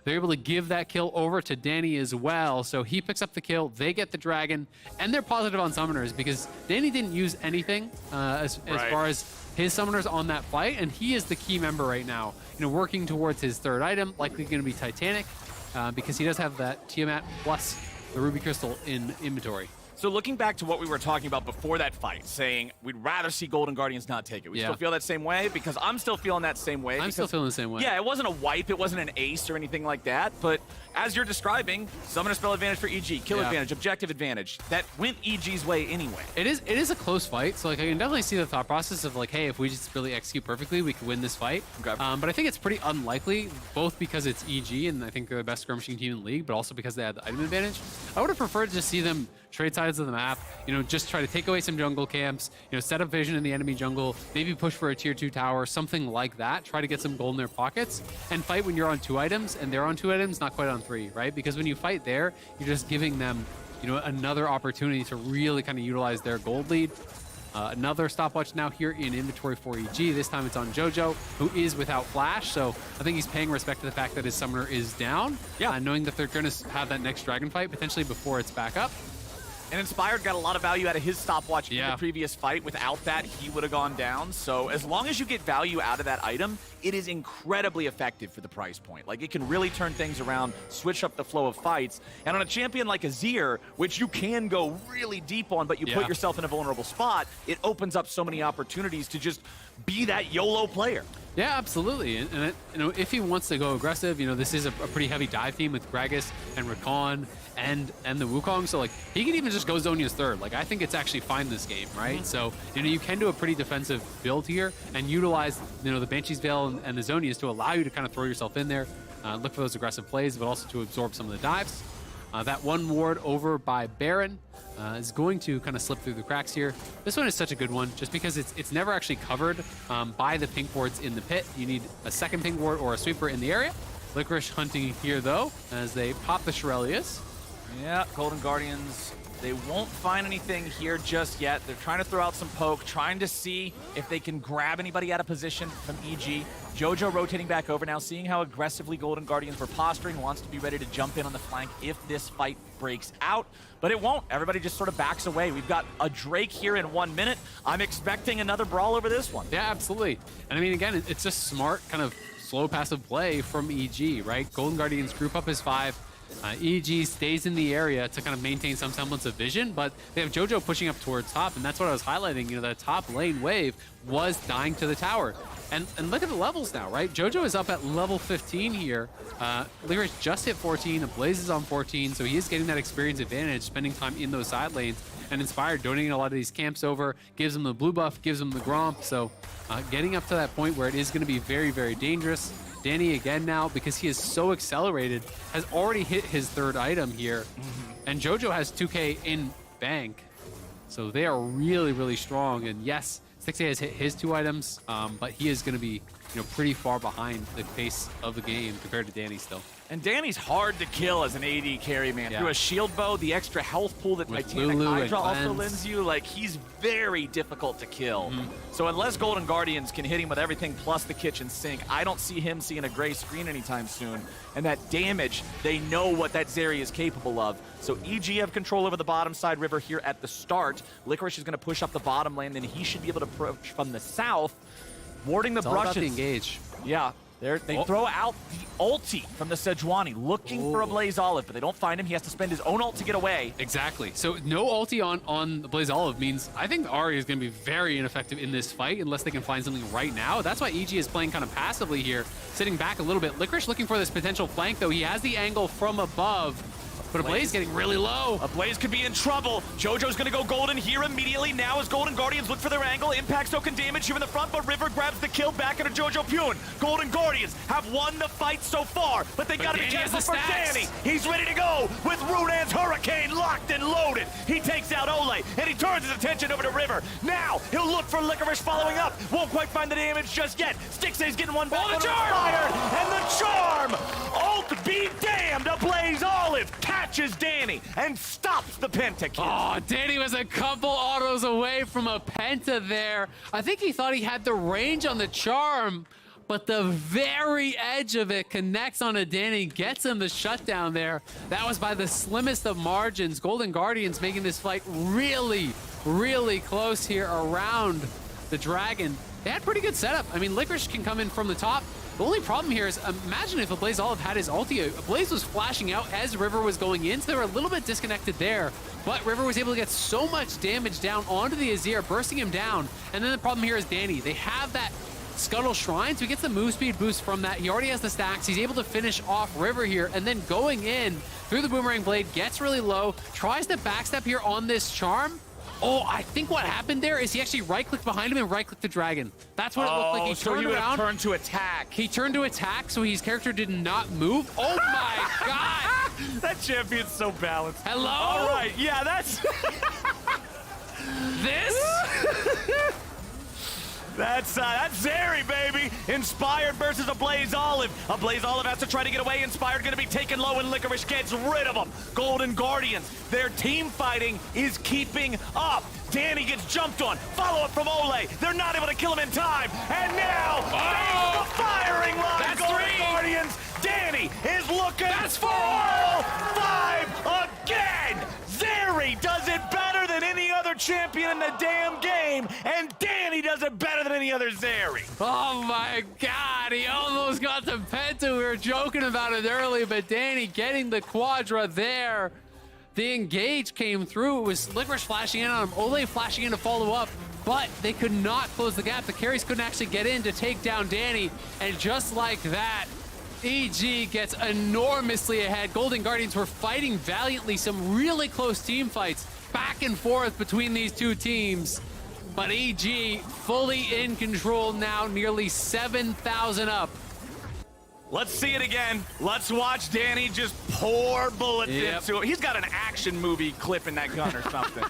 They're able to give that kill over to Danny as well. So he picks up the kill, they get the dragon, and they're positive on summoners because Danny didn't use anything as far as his summoners on that fight, and he is the key member right now. You know, working towards his third item, likely going to be Titanic, because he does have that Tiamat plus the Ruby Crystal in inventory. So looking back to what we were talking about before that fight, saying we'd rather see Golden Guardians not take it. We still feel that same way? Because I'm still feeling that same way. I'm still feeling the same way. Yeah, it wasn't a wipe, it wasn't an ace or anything like that, but as you're describing, summoner spell advantage for EG, kill advantage, objective advantage. That went EG's way anyway. It is a close fight, so like I can definitely see the thought process of like, hey, if we just really execute perfectly, we could win this fight. Okay. But I think it's pretty unlikely, both because it's EG and I think they're the best skirmishing team in the league, but also because they had the item advantage. I would have preferred to just see them trade sides of the map, just try to take away some jungle camps, set up vision in the enemy jungle, maybe push for a tier 2 tower, something like that, try to get some gold in their pockets, and fight when you're on 2 items, and they're on 2 items, not quite on 3, right? Because when you fight there, you're just giving them, another opportunity to really kind of utilize their gold lead. Another stopwatch now here in inventory for EG. This time it's on Jojo, who is without flash, so I think he's paying respect to the fact that his summoner is down, knowing that they're going to have that next dragon fight potentially before it's back up. And Inspired got a lot of value out of his stopwatch in the previous fight. Without that, he would have gone down. So as long as you get value out of that item, it is incredibly effective for the price point. Like, it can really turn things around, switch up the flow of fights. And on a champion like Azir, which you can go really deep on, but you put yourself in a vulnerable spot, it opens up so many opportunities to just be that YOLO player. Yeah, absolutely. And if he wants to go aggressive, this is a pretty heavy dive team with Gragas and Rakan and the Wukong. So, like, he can even just go Zhonya's third. Like, I think it's actually fine this game, right? So, you can do a pretty defensive build here and utilize, the Banshee's Veil and the Zhonyas to allow you to kind of throw yourself in there, look for those aggressive plays, but also to absorb some of the dives. That one ward over by Baron is going to kind of slip through the cracks here. This one is such a good one just because it's never actually covered by the pink wards in the pit. You need a second pink ward or a sweeper in the area. Licorice hunting here, though, as they pop the Shirelius. Yeah, Golden Guardians, they won't find anything here just yet. They're trying to throw out some poke, trying to see if they can grab anybody out of position from EG. Jojo rotating back over now, seeing how aggressively Golden Guardians were posturing, wants to be ready to jump in on the flank if this fight breaks out, but it won't. Everybody just sort of backs away. We've got a Drake here in 1 minute. I'm expecting another brawl over this one. Yeah, absolutely. And I mean, again, it's just smart kind of slow passive play from EG, right? Golden Guardians group up as 5. EG stays in the area to kind of maintain some semblance of vision, but they have Jojo pushing up towards top, and that's what I was highlighting. The top lane wave was dying to the tower. And look at the levels now, right? Jojo is up at level 15 here. Licorice just hit 14, Blaze is on 14, so he is getting that experience advantage, spending time in those side lanes. And Inspired donating a lot of these camps over, gives him the blue buff, gives him the Gromp, so getting up to that point where it is going to be very, very dangerous. Danny again now, because he is so accelerated, has already hit his 3rd item here. And Jojo has 2K in bank. So they are really, really strong. And yes, 6A has hit his 2 items, but he is going to be pretty far behind the pace of the game compared to Danny still. And Danny's hard to kill as an AD carry, man. Through a shield bow, the extra health pool that With Titanic Lulu Hydra and also Cleanse. lends you, like, he's very difficult to kill. So unless Golden Guardians can hit him with everything plus the kitchen sink, I don't see him seeing a gray screen anytime soon. And that damage, they know what that Zeri is capable of. So EG have control over the bottom side river here at the start. Licorice is going to push up the bottom lane, then he should be able to approach from the south, warding the It's all about brushes. the engage. Yeah. They throw out the ulti from the Sejuani, looking for a Blaze Olive, but they don't find him. He has to spend his own ult to get away. Exactly. So no ulti on the Blaze Olive means I think Ahri is going to be very ineffective in this fight unless they can find something right now. That's why EG is playing kind of passively here, sitting back a little bit. Licorice looking for this potential flank, though. He has the angle from above. But a Blaze getting really low. A Blaze could be in trouble. Jojo's gonna go golden here immediately. Now as Golden Guardians look for their angle. Impact token damage here in the front, but River grabs the kill back into Jojo Pune. Golden Guardians have won the fight so far, but they gotta be careful for Danny. He's ready to go with Runan's Hurricane locked and loaded. He takes out Ole, and he turns his attention over to River. Now he'll look for Licorice following up. Won't quite find the damage just yet. Stixay's getting one back. Oh, the charm! Fired, and the charm! Ult be damned! A Blaze Olive catches Danny and stops the pentakill. Oh, Danny was a couple autos away from a penta there. I think he thought he had the range on the charm, but the very edge of it connects on a Danny, gets him the shutdown there. That was by the slimmest of margins. Golden Guardians making this fight really, really close here around the dragon. They had pretty good setup. I mean, Licorice can come in from the top, The only problem here is, imagine if a Blaze Olive had his ulti. Blaze was flashing out as River was going in, so they were a little bit disconnected there. But River was able to get so much damage down onto the Azir, bursting him down. And then the problem here is Danny. They have that Scuttle Shrine, so he gets the move speed boost from that. He already has the stacks. He's able to finish off River here, and then going in through the Boomerang Blade, gets really low, tries to backstep here on this Charm. Oh, I think what happened there is he actually right-clicked behind him and right-clicked the Dragon. That's what it looked like. He so turned he around. turned to attack. He turned to attack, so his character did not move. Oh my god! That champion's so balanced. Hello? All right, yeah, that's... That's Zeri, baby. Inspired versus a Blaze Olive. A Blaze Olive has to try to get away. Inspired going to be taken low, and Licorice gets rid of him. Golden Guardians, their team fighting is keeping up. Danny gets jumped on. Follow-up from Ole. They're not able to kill him in time. And now, the firing line. That's Golden 3. Guardians. Danny is looking. That's 4. 5 again. Zeri does it better than any other champion in the damn game, and Danny does it better than any other Zeri. Oh my god, he almost got the Penta. We were joking about it earlier, but Danny getting the Quadra there. The engage came through. It was Licorice flashing in on him, Ole flashing in to follow up, but they could not close the gap. The carries couldn't actually get in to take down Danny, and just like that, EG gets enormously ahead. Golden Guardians were fighting valiantly, some really close team fights back and forth between these two teams. But EG fully in control now, nearly 7,000 up. Let's see it again. Let's watch Danny just pour bullets into him. He's got an action movie clip in that gun or something.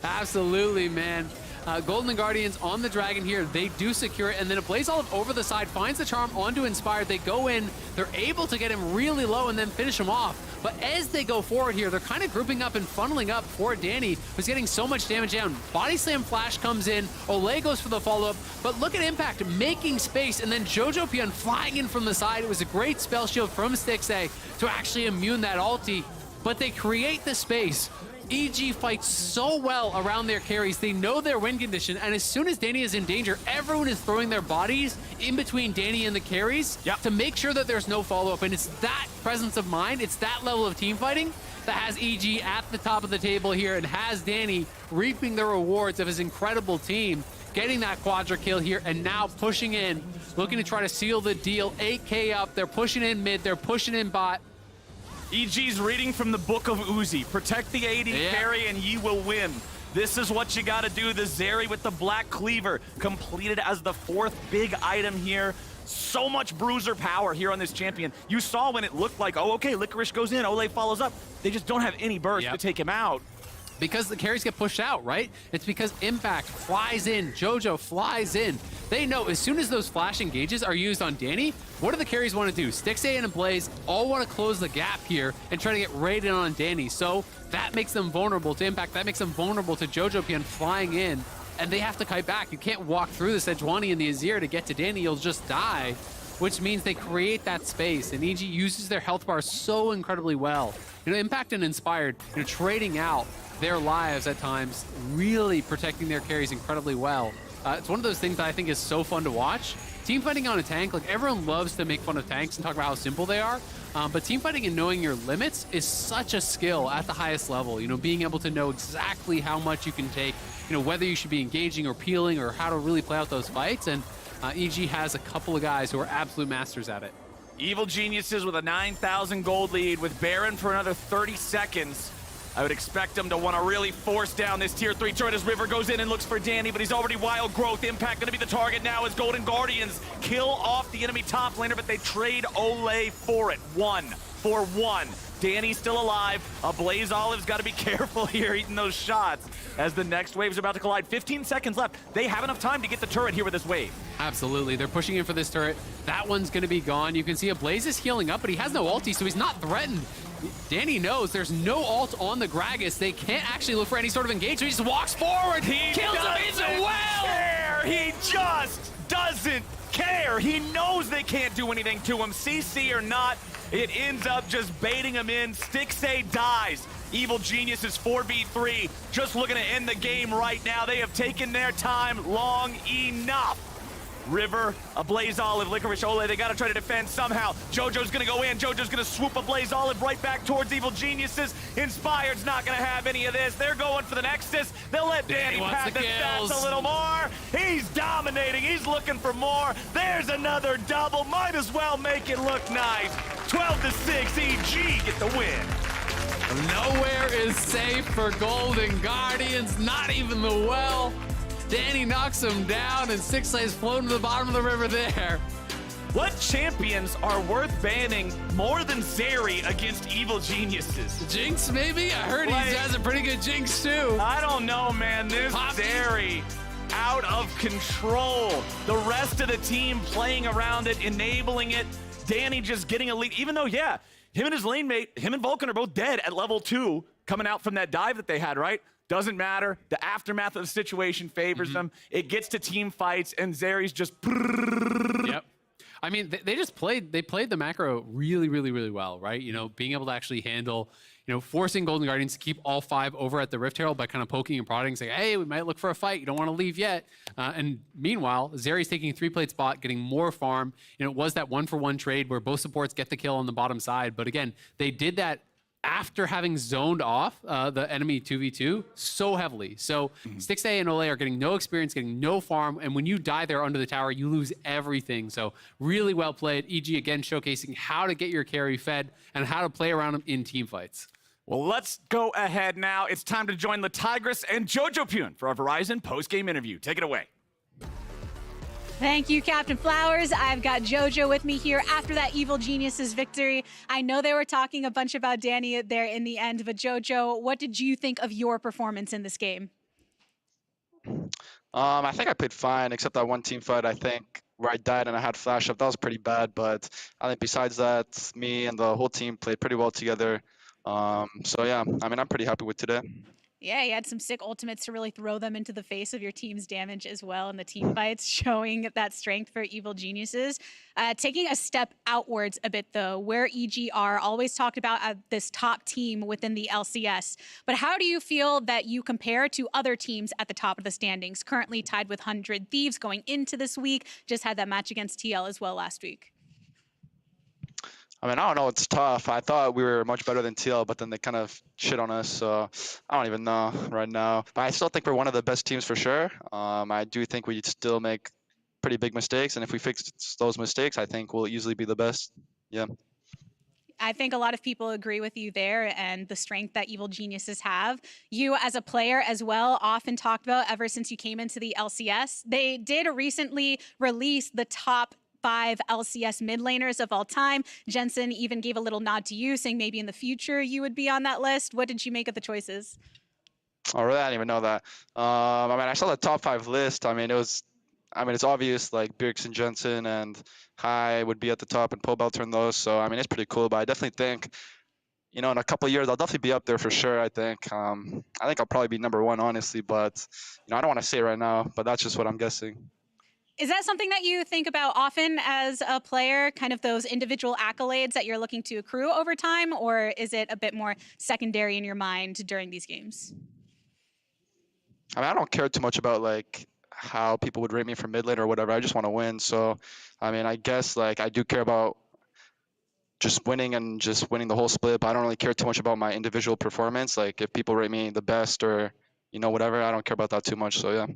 Absolutely, man. Golden Guardians on the Dragon here. They do secure it, and then a Blaze Olive over the side finds the Charm onto Inspired. They go in. They're able to get him really low and then finish him off. But as they go forward here, they're kind of grouping up and funneling up for Danny, who's getting so much damage down. Body Slam Flash comes in. Ole goes for the follow-up. But look at Impact making space, and then Jojo Pion flying in from the side. It was a great spell shield from Stixay to actually immune that ulti. But they create the space. EG fights so well around their carries. They know their win condition, and as soon as Danny is in danger, everyone is throwing their bodies in between Danny and the carries to make sure that there's no follow-up. And it's that presence of mind, it's that level of team fighting that has EG at the top of the table here and has Danny reaping the rewards of his incredible team, getting that Quadra kill here and now pushing in, looking to try to seal the deal. 8K up, they're pushing in mid, they're pushing in bot. EG's reading from the book of Uzi. Protect the AD carry and ye will win. This is what you gotta do. The Zeri with the Black Cleaver completed as the 4th big item here. So much bruiser power here on this champion. You saw when it looked like, oh, okay, Licorice goes in, Ole follows up. They just don't have any burst to take him out. Because the carries get pushed out, right? It's because Impact flies in, Jojo flies in. They know as soon as those flash engages are used on Danny, what do the carries want to do? Stixay and Blaze all want to close the gap here and try to get raided on Danny. So that makes them vulnerable to Impact. That makes them vulnerable to Jojo Pion flying in. And they have to kite back. You can't walk through the Sejuani and the Azir to get to Danny. You'll just die, which means they create that space. And EG uses their health bar so incredibly well. You know, Impact and Inspired, you know, trading out their lives at times, really protecting their carries incredibly well. It's one of those things that I think is so fun to watch. Team fighting on a tank, like everyone loves to make fun of tanks and talk about how simple they are, but team fighting and knowing your limits is such a skill at the highest level. You know, being able to know exactly how much you can take, you know, whether you should be engaging or peeling or how to really play out those fights, and EG has a couple of guys who are absolute masters at it. Evil Geniuses with a 9,000 gold lead with Baron for another 30 seconds. I would expect him to want to really force down this tier 3 turret as River goes in and looks for Danny, but he's already Wild Growth. Impact going to be the target now as Golden Guardians kill off the enemy top laner, but they trade Ole for it. 1 for 1. Danny's still alive. A Blaze Olive's got to be careful here eating those shots as the next wave's about to collide. 15 seconds left. They have enough time to get the turret here with this wave. Absolutely. They're pushing in for this turret. That one's going to be gone. You can see a Blaze is healing up, but he has no ulti, so he's not threatened. Danny knows there's no ult on the Gragas. They can't actually look for any sort of engagement. He just walks forward. He kills him into well. Care. He just doesn't care. He knows they can't do anything to him. CC or not, it ends up just baiting him in. Stixay dies. Evil Genius is 4v3. Just looking to end the game right now. They have taken their time long enough. River, a Blaze Olive, Licorice Ole. They got to try to defend somehow. JoJo's going to go in. JoJo's going to swoop a Blaze Olive right back towards Evil Geniuses. Inspired's not going to have any of this. They're going for the Nexus. They'll let Danny wants pad the the stats kills. a little more. He's dominating. He's looking for more. There's another double. Might as well make it look nice. 12-6, EG get the win. Nowhere is safe for Golden Guardians, not even the well. Danny knocks him down, and 6A's flown to the bottom of the river there. What champions are worth banning more than Zeri against Evil Geniuses? Jinx, maybe? I heard he has a pretty good Jinx, too. I don't know, man. This Zeri, out of control. The rest of the team playing around it, enabling it. Danny just getting a lead, even though, yeah, him and his lane mate, him and Vulcan are both dead at level 2, coming out from that dive that they had, right? Doesn't matter. The aftermath of the situation favors them. It gets to team fights, and Zeri's just... Yep. I mean, they played the macro really, really, really well, right? You know, being able to actually handle, you know, forcing Golden Guardians to keep all 5 over at the Rift Herald by kind of poking and prodding, saying, hey, we might look for a fight. You don't want to leave yet. And meanwhile, Zeri's taking a 3-plate spot, getting more farm. You know, it was that 1-for-1 trade where both supports get the kill on the bottom side. But again, they did that after having zoned off the enemy 2v2 so heavily. So 6A and Ole are getting no experience, getting no farm, and when you die there under the tower, you lose everything. So really well played. EG again showcasing how to get your carry fed and how to play around them in team fights. Well, let's go ahead now. It's time to join the Tigress and Jojo Pune for our Verizon post-game interview. Take it away. Thank you, Captain Flowers. I've got JoJo with me here after that Evil Geniuses victory. I know they were talking a bunch about Danny there in the end, but JoJo, what did you think of your performance in this game? I think I played fine, except that one team fight, I think, where I died and I had flash up. That was pretty bad, but I think besides that, me and the whole team played pretty well together. So yeah, I mean, I'm pretty happy with today. Yeah, you had some sick ultimates to really throw them into the face of your team's damage as well in the team fights, showing that strength for Evil Geniuses. Taking a step outwards a bit, though, where EG are always talked about this top team within the LCS. But how do you feel that you compare to other teams at the top of the standings, currently tied with 100 Thieves going into this week? Just had that match against TL as well last week. I mean, I don't know. It's tough. I thought we were much better than TL, but then they kind of shit on us. So I don't even know right now. But I still think we're one of the best teams for sure. I do think we still make pretty big mistakes. And if we fix those mistakes, I think we'll easily be the best. Yeah. I think a lot of people agree with you there and the strength that Evil Geniuses have. You as a player as well, often talked about ever since you came into the LCS. They did recently release the top 5 LCS mid laners of all time. Jensen even gave a little nod to you, saying maybe in the future you would be on that list. What did you make of the choices? Oh, really? I didn't even know that. I mean, I saw the top 5 list. I mean, it's obvious like Birks and Jensen and Hai would be at the top and Pobel turned those. So, I mean, it's pretty cool. But I definitely think, you know, in a couple of years, I'll definitely be up there for sure, I think. I think I'll probably be number 1, honestly. But, you know, I don't want to say right now, but that's just what I'm guessing. Is that something that you think about often as a player, kind of those individual accolades that you're looking to accrue over time, or is it a bit more secondary in your mind during these games? I mean, I don't care too much about like how people would rate me for mid lane or whatever. I just want to win. So, I mean, I guess like I do care about just winning and just winning the whole split, but I don't really care too much about my individual performance. Like if people rate me the best or, you know, whatever, I don't care about that too much. So, yeah.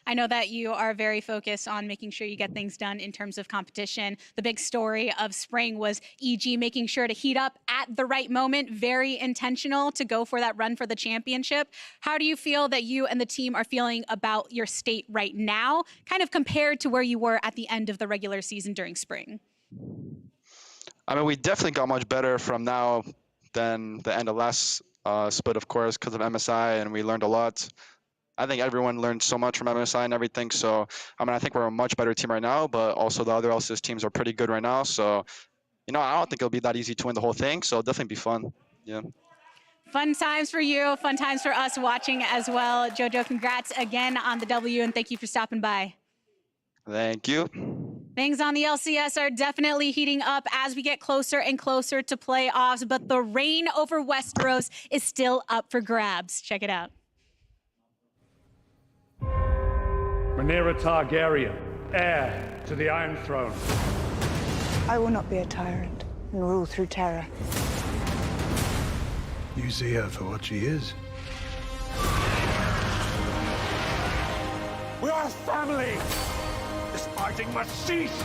I know that you are very focused on making sure you get things done in terms of competition. The big story of spring was EG making sure to heat up at the right moment, very intentional to go for that run for the championship. How do you feel that you and the team are feeling about your state right now, kind of compared to where you were at the end of the regular season during spring? I mean, we definitely got much better from now than the end of last split, of course, because of MSI, and we learned a lot. I think everyone learned so much from MSI and everything. So, I mean, I think we're a much better team right now, but also the other LCS teams are pretty good right now. So, you know, I don't think it'll be that easy to win the whole thing. So it'll definitely be fun. Yeah. Fun times for you, fun times for us watching as well. JoJo, congrats again on the W, and thank you for stopping by. Thank you. Things on the LCS are definitely heating up as we get closer and closer to playoffs, but the reign over Westeros is still up for grabs. Check it out. Rhaenyra Targaryen, heir to the Iron Throne. I will not be a tyrant and rule through terror. You see her for what she is. We are a family! This fighting must cease!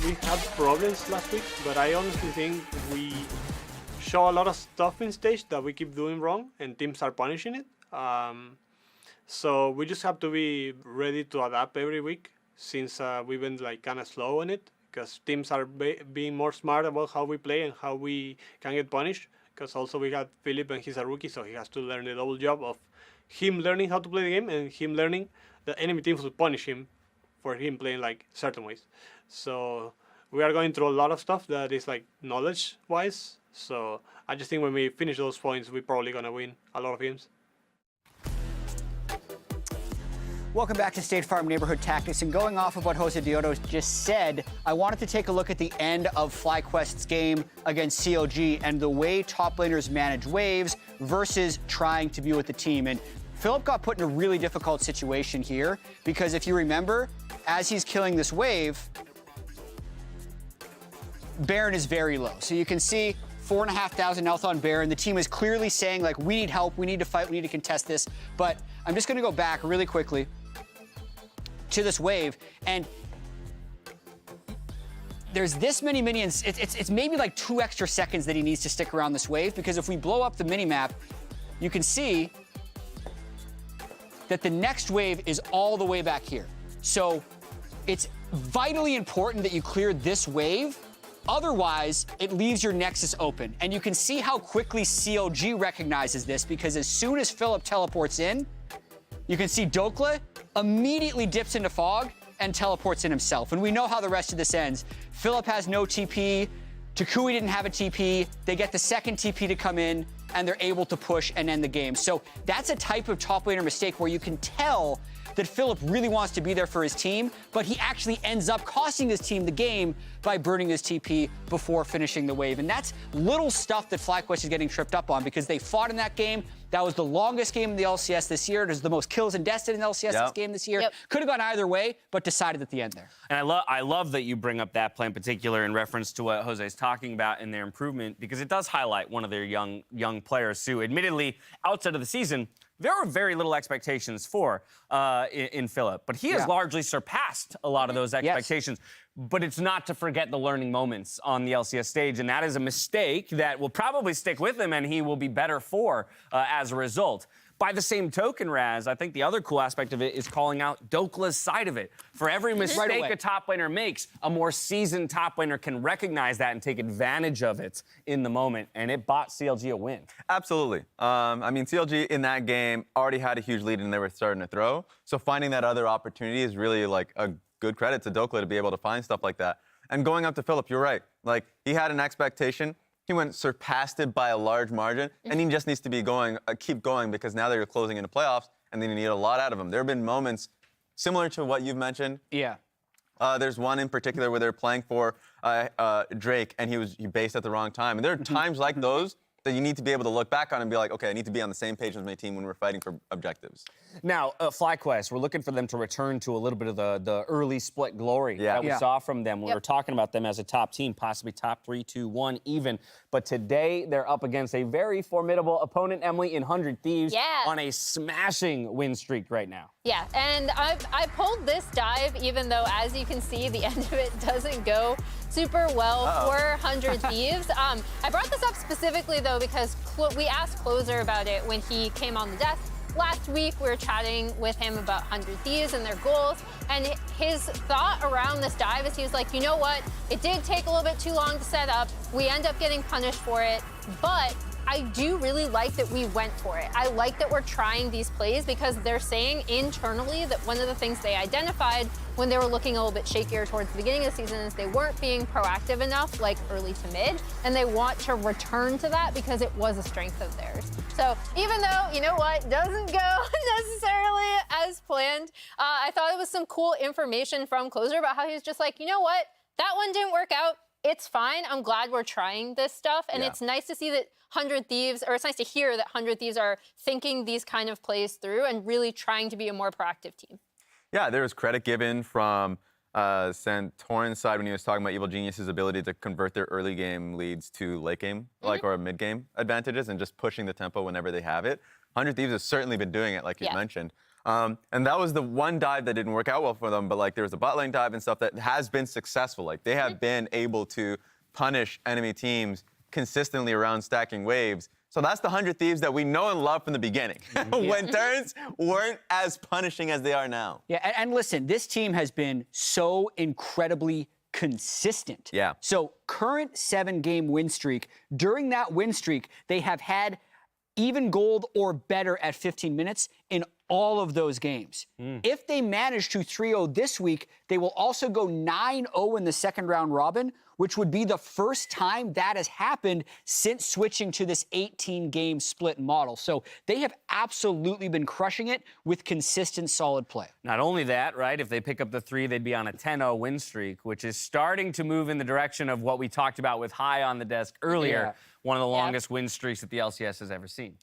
We had problems last week, but I honestly think we show a lot of stuff in stage that we keep doing wrong, and teams are punishing it. So we just have to be ready to adapt every week, since we've been like kind of slow on it, because teams are being more smart about how we play and how we can get punished. Because also we got Philip and he's a rookie, so he has to learn the double job of him learning how to play the game and him learning the enemy teams will punish him for him playing like certain ways. So we are going through a lot of stuff that is like knowledge wise. So I just think when we finish those points, we're probably gonna win a lot of games. Welcome back to State Farm Neighborhood Tactics. And going off of what Jose Diodo just said, I wanted to take a look at the end of FlyQuest's game against COG and the way top laners manage waves versus trying to be with the team. And Philip got put in a really difficult situation here because if you remember, as he's killing this wave, Baron is very low. So you can see 4,500 health on Baron. The team is clearly saying, like, we need help, we need to fight, we need to contest this. But I'm just gonna go back really quickly to this wave, and there's this many minions. It's maybe like 2 extra seconds that he needs to stick around this wave, because if we blow up the minimap, you can see that the next wave is all the way back here. So it's vitally important that you clear this wave. Otherwise, it leaves your Nexus open. And you can see how quickly CLG recognizes this, because as soon as Philip teleports in, you can see Dokla immediately dips into Fog and teleports in himself. And we know how the rest of this ends. Philip has no TP. Takui didn't have a TP. They get the second TP to come in, and they're able to push and end the game. So that's a type of top laner mistake where you can tell that Philip really wants to be there for his team, but he actually ends up costing his team the game by burning his TP before finishing the wave. And that's little stuff that FlyQuest is getting tripped up on, because they fought in that game. That was the longest game in the LCS this year. It was the most kills and deaths in the LCS this game this year. Could have gone either way, but decided at the end there. And I love that you bring up that play in particular in reference to what Jose's talking about in their improvement, because it does highlight one of their young players who, admittedly, outside of the season, there were very little expectations for in Philip, but he has largely surpassed a lot of those expectations. But it's not to forget the learning moments on the LCS stage, and that is a mistake that will probably stick with him, and he will be better for as a result. By the same token, Raz, I think the other cool aspect of it is calling out Dokla's side of it. For every mistake a top laner makes, a more seasoned top laner can recognize that and take advantage of it in the moment, and it bought CLG a win. Absolutely. I mean, CLG in that game already had a huge lead, and they were starting to throw. So finding that other opportunity is really like a good credit to Dokla to be able to find stuff like that. And going up to Philip, you're right. Like, he had an expectation. He went surpassed it by a large margin, and he just needs to be keep going, because now they're closing into playoffs, and they need a lot out of him. There have been moments similar to what you've mentioned. Yeah. There's one in particular where they're playing for Drake, and he based at the wrong time. And there are times like those that you need to be able to look back on and be like, okay, I need to be on the same page with my team when we're fighting for objectives. Now, FlyQuest, we're looking for them to return to a little bit of the early split glory that we saw from them when we were talking about them as a top team, possibly top 3, 2, 1 even. But today, they're up against a very formidable opponent, Emily, in 100 Thieves, on a smashing win streak right now. Yeah, and I pulled this dive, even though, as you can see, the end of it doesn't go super well for 100 Thieves. I brought this up specifically, though, because we asked Closer about it when he came on the desk. Last week, we were chatting with him about 100 Thieves and their goals, and his thought around this dive is he was like, you know what? It did take a little bit too long to set up. We end up getting punished for it, but I do really like that we went for it. I like that we're trying these plays, because they're saying internally that one of the things they identified when they were looking a little bit shakier towards the beginning of the season is they weren't being proactive enough, like early to mid, and they want to return to that because it was a strength of theirs. So even though, you know what, doesn't go necessarily as planned, I thought it was some cool information from Closer about how he was just like, you know what, that one didn't work out. It's fine. I'm glad we're trying this stuff. And it's nice to see that 100 Thieves, or it's nice to hear that 100 Thieves are thinking these kind of plays through and really trying to be a more proactive team. Yeah, there was credit given from Santorin's side when he was talking about Evil Genius's ability to convert their early game leads to late game, or mid game advantages, and just pushing the tempo whenever they have it. 100 Thieves has certainly been doing it, like you mentioned. And that was the one dive that didn't work out well for them, but like there was a bot lane dive and stuff that has been successful. Like they have been able to punish enemy teams consistently around stacking waves. So that's the 100 Thieves that we know and love from the beginning, when turns weren't as punishing as they are now. Yeah, and listen, this team has been so incredibly consistent. Yeah. So current 7-game win streak, during that win streak, they have had even gold or better at 15 minutes in all of those games. If they manage to 3-0 this week, they will also go 9-0 in the second round robin, which would be the first time that has happened since switching to this 18-game split model. So they have absolutely been crushing it with consistent, solid play. Not only that, right, if they pick up the 3, they'd be on a 10-0 win streak, which is starting to move in the direction of what we talked about with High on the desk earlier, one of the longest win streaks that the LCS has ever seen.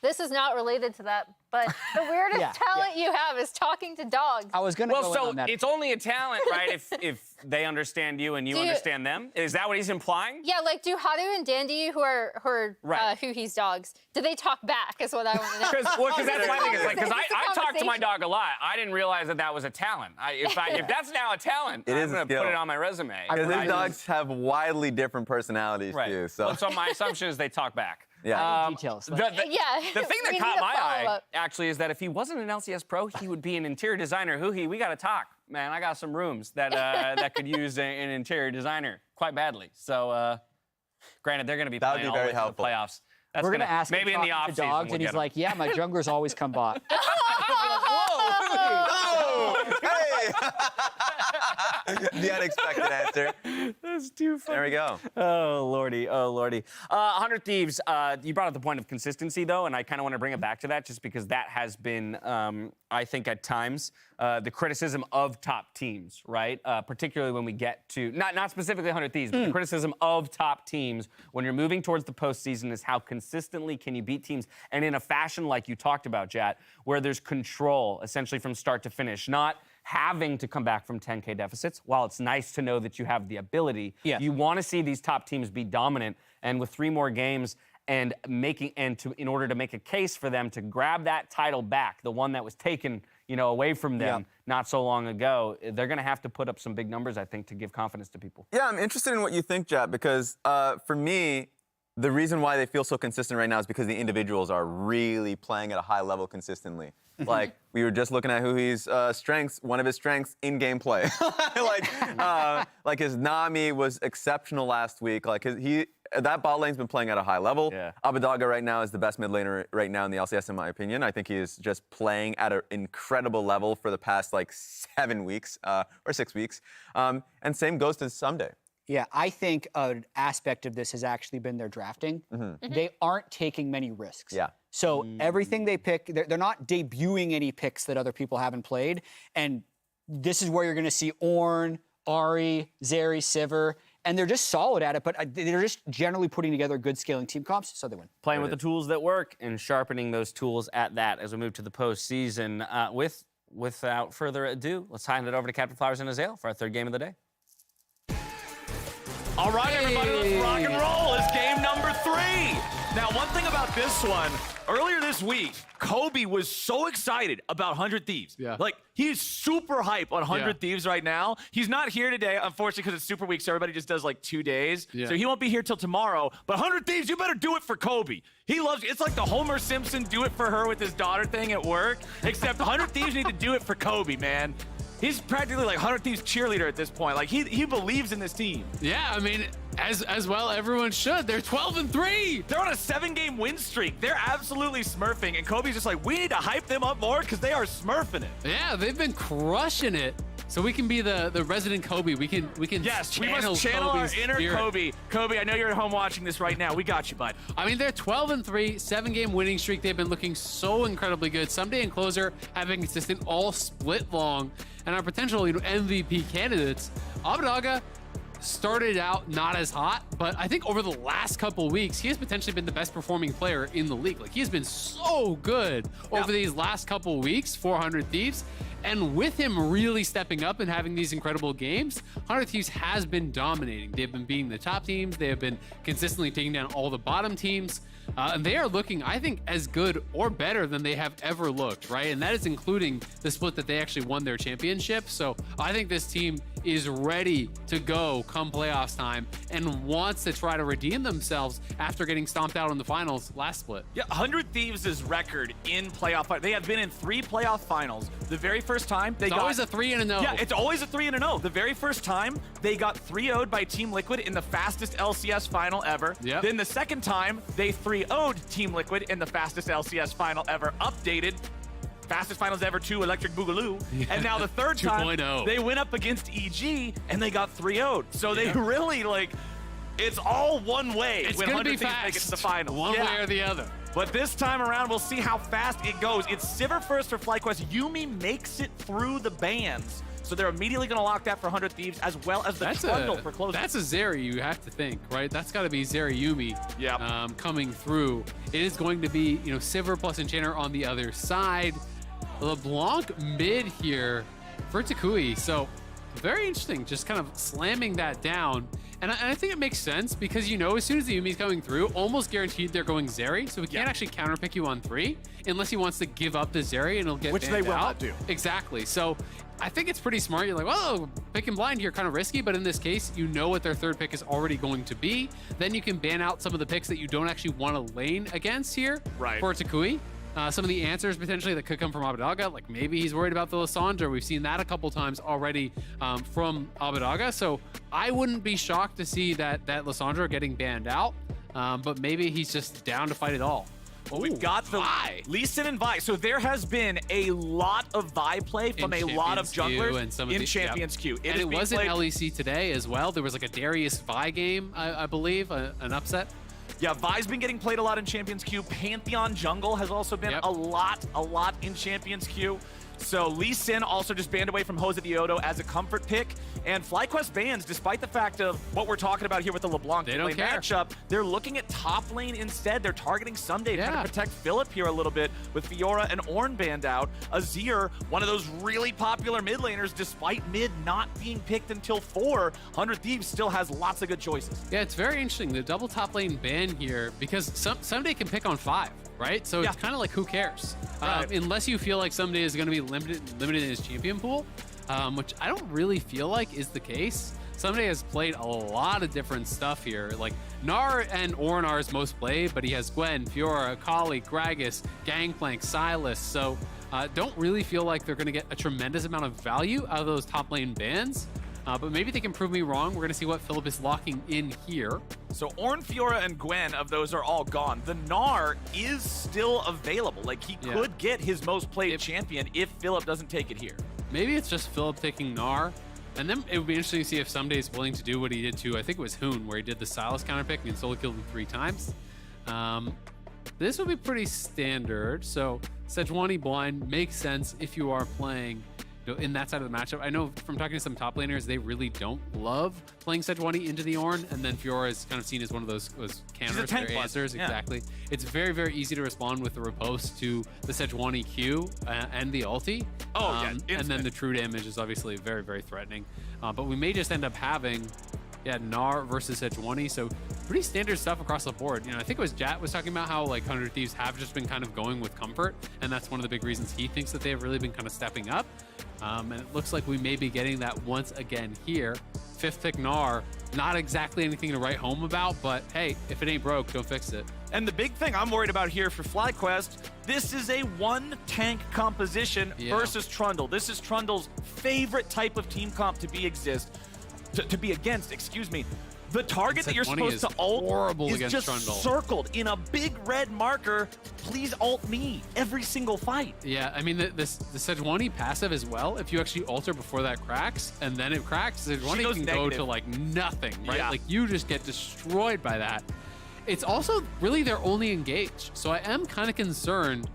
This is not related to that, but the weirdest talent you have is talking to dogs. I was going to go so on that. it's only a talent, right, if they understand you and you understand them? Is that what he's implying? Yeah, like do Haru and Dandy, who are who he's dogs, do they talk back is what I want to know. Because that's my thing. Because I talk to my dog a lot. I didn't realize that was a talent. If that's now a talent, I'm going to put it on my resume. Because his dogs have widely different personalities too. So. So my assumption is they talk back. Yeah. Details. The Yeah. thing that We caught need a my eye follow-up. actually is that if he wasn't an LCS pro, he would be an interior designer. Huhi, we got to talk, man. I got some rooms that that could use an interior designer quite badly. So, granted, they're going to be That would playing be all the very way to the helpful. playoffs. That's We're gonna ask maybe him in the talking off to season. dogs, we'll and get he's him. like, "Yeah, my junglers always come bot." Oh, hey! The unexpected answer. That's too funny. There we go. Oh, lordy. Oh, lordy. 100 Thieves, you brought up the point of consistency, though, and I kind of want to bring it back to that just because that has been, I think, at times, the criticism of top teams, right? Particularly when we get to, not specifically 100 Thieves, but the criticism of top teams when you're moving towards the postseason is how consistently can you beat teams, and in a fashion like you talked about, Jat, where there's control, essentially from start to finish, not having to come back from 10K deficits. While it's nice to know that you have the ability, you want to see these top teams be dominant. And with 3 more games and in order to make a case for them to grab that title back, the one that was taken, away from them not so long ago, they're going to have to put up some big numbers, I think, to give confidence to people. Yeah, I'm interested in what you think, Jat, because for me, the reason why they feel so consistent right now is because the individuals are really playing at a high level consistently. Like, we were just looking at Huhi's strengths, one of his strengths, in-game play. like his Nami was exceptional last week. Like, that bot lane's been playing at a high level. Yeah. Abadaga right now is the best mid laner right now in the LCS, in my opinion. I think he is just playing at an incredible level for the past, 7 weeks or 6 weeks. And same goes to Someday. Yeah, I think an aspect of this has actually been their drafting. They aren't taking many risks. Yeah. So everything they pick, they're not debuting any picks that other people haven't played. And this is where you're going to see Ornn, Ahri, Zeri, Sivir, and they're just solid at it, but they're just generally putting together good scaling team comps, so they win. Playing with the tools that work and sharpening those tools at that as we move to the postseason. Without further ado, let's hand it over to Captain Flowers and Azale for our 3rd game of the day. All right, everybody, let's rock and roll. It's game number 3. Now, one thing about this one, earlier this week, Kobe was so excited about 100 Thieves. Yeah. Like, he's super hype on 100 Thieves right now. He's not here today, unfortunately, because it's Super Week, so everybody just does 2 days. Yeah. So he won't be here till tomorrow. But 100 Thieves, you better do it for Kobe. He loves it's like the Homer Simpson do it for her with his daughter thing at work, except 100 Thieves need to do it for Kobe, man. He's practically 100 Thieves cheerleader at this point. He believes in this team. Yeah, I mean, as well, everyone should. They're 12-3. They're on a 7-game win streak. They're absolutely smurfing, and Kobe's just we need to hype them up more because they are smurfing it. Yeah, they've been crushing it. So we can be the resident Kobe. We can Yes, we channel must channel Kobe's our inner spirit. Kobe. Kobe, I know you're at home watching this right now. We got you, bud. I mean, they're 12-3, 7-game winning streak. They've been looking so incredibly good. Someday and Closer have been consistent all split long, and our potential MVP candidates. Abadaga started out not as hot, but I think over the last couple weeks, he has potentially been the best performing player in the league. He has been so good over these last couple weeks, 400 Thieves. And with him really stepping up and having these incredible games, 100 Thieves has been dominating. They've been beating the top teams. They have been consistently taking down all the bottom teams. And they are looking, I think, as good or better than they have ever looked, right? And that is including the split that they actually won their championship. So I think this team is ready to go come playoffs time and wants to try to redeem themselves after getting stomped out in the finals last split. Yeah, 100 Thieves' record in playoff. They have been in 3 playoff finals. The very first time they got always a 3-0. Yeah, it's always a 3-0. The very first time they got 3-0'd by Team Liquid in the fastest LCS final ever. Yep. Then the second time they 3-0'd Team Liquid in the fastest LCS final ever, updated. Fastest finals ever to Electric Boogaloo. And now the third time 2.0. they went up against EG and they got 3-0'd. So they really it's all one way. It's when gonna be 100 Thieves fast. make it to the final. One way or the other. But this time around, we'll see how fast it goes. It's Sivir first for FlyQuest. Yumi makes it through the bans. So they're immediately going to lock that for 100 Thieves, as well as the Trundle for Closer. That's a Zeri, you have to think, right? That's got to be Zeri Yumi coming through. It is going to be, Sivir plus Enchanter on the other side. LeBlanc mid here for Takui. So very interesting, just kind of slamming that down. And I think it makes sense because, as soon as the Yumi's coming through, almost guaranteed they're going Zeri. So we can't actually counterpick you on 3 unless he wants to give up the Zeri and he'll get Which they will out. not do. Exactly. So I think it's pretty smart. You're like, well, picking blind here, kind of risky, but in this case, you know what their third pick is already going to be. Then you can ban out some of the picks that you don't actually want to lane against here for Takui. Some of the answers potentially that could come from Abadaga, like maybe he's worried about the Lissandra. We've seen that a couple times already from Abadaga. So I wouldn't be shocked to see that Lissandra getting banned out, but maybe he's just down to fight it all. Well, we've got the Lee Sin and Vi. So there has been a lot of Vi play from a lot of junglers and some of in the, Champions Queue. And it was in LEC today as well. There was like a Darius Vi game, I believe, an upset. Yeah, Vi's been getting played a lot in Champions Queue. Pantheon Jungle has also been a lot in Champions Queue. So Lee Sin also just banned away from Jose Diodo as a comfort pick. And FlyQuest bans, despite the fact of what we're talking about here with the LeBlanc They don't care. matchup, they're looking at top lane instead. They're targeting Sunday to kind of protect Philip here a little bit with Fiora and Ornn banned out. Azir, one of those really popular mid laners, despite mid not being picked until 4, 100 Thieves still has lots of good choices. Yeah, it's very interesting. The double top lane ban here, because Someday can pick on 5, right? So it's kind of like, who cares? Unless you feel like Someday is going to be limited in his champion pool, which I don't really feel like is the case. Someday has played a lot of different stuff here. Like, Gnar and Ornn are his most played, but he has Gwen, Fiora, Akali, Gragas, Gangplank, Sylas. So don't really feel like they're going to get a tremendous amount of value out of those top lane bans. But maybe they can prove me wrong. We're going to see what Philip is locking in here. So Ornn, Fiora, and Gwen, of those are all gone. The Gnar is still available. Like, he could get his most played champion if Philip doesn't take it here. Maybe it's just Philip taking Gnar. And then it would be interesting to see if Someday is willing to do what he did to, I think it was Hoon, where he did the Sylas counter pick and solo killed him 3 times. This would be pretty standard. So Sejuani blind makes sense if you are playing in that side of the matchup. I know from talking to some top laners, they really don't love playing Sejuani into the Ornn, and then Fiora is kind of seen as one of those counters, their answers. Exactly. It's very, very easy to respond with the riposte to the Sejuani Q and the ulti. And then the true damage is obviously very, very threatening. But we may just end up having Gnar versus Sejuani, so pretty standard stuff across the board. You know, I think it was Jat was talking about how like 100 Thieves have just been kind of going with comfort, and that's one of the big reasons he thinks that they have really been kind of stepping up. And it looks like we may be getting that once again here. 5th pick Gnar, not exactly anything to write home about, but hey, if it ain't broke, don't fix it. And the big thing I'm worried about here for FlyQuest, this is a 1-tank composition versus Trundle. This is Trundle's favorite type of team comp to be against, excuse me. The target that you're supposed to ult is just Trundle. Circled in a big red marker. Please ult me every single fight. Yeah, I mean, the Sejuani passive as well, if you actually alter before that cracks, and then it cracks, Sejuani can go to like nothing, right? Like you just get destroyed by that. It's also really their only engage. So I am kind of concerned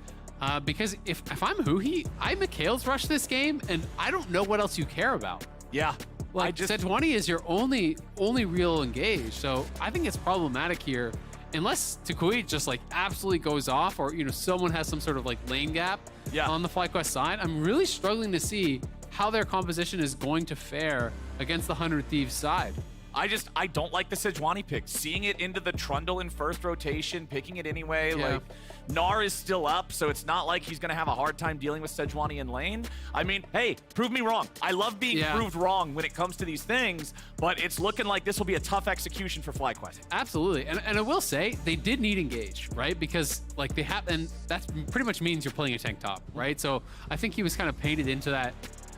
because if I'm Huhi, I Mikhail's rush this game, and I don't know what else you care about. Yeah. Like, Sejuani is your only real engage, so I think it's problematic here. Unless Takui just like absolutely goes off, or someone has some sort of like lane gap on the FlyQuest side, I'm really struggling to see how their composition is going to fare against the 100 Thieves side. I don't like the Sejuani pick. Seeing it into the Trundle in first rotation, picking it anyway, like Gnar is still up, so it's not like he's gonna have a hard time dealing with Sejuani in lane. I mean, hey, prove me wrong. I love being proved wrong when it comes to these things, but it's looking like this will be a tough execution for FlyQuest. Absolutely, and I will say, they did need engage, right? Because like they have, and that pretty much means you're playing a tank top, right? So I think he was kind of painted into that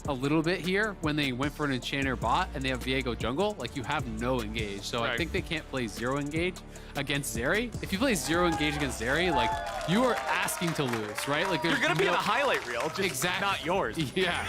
a little bit here when they went for an enchanter bot and they have Viego jungle. Like, you have no engage, so I think they can't play 0 engage against Zeri. If you play 0 engage against Zeri, like, you are asking to lose, right? Like, you're gonna be in a highlight reel, just not yours. Yeah,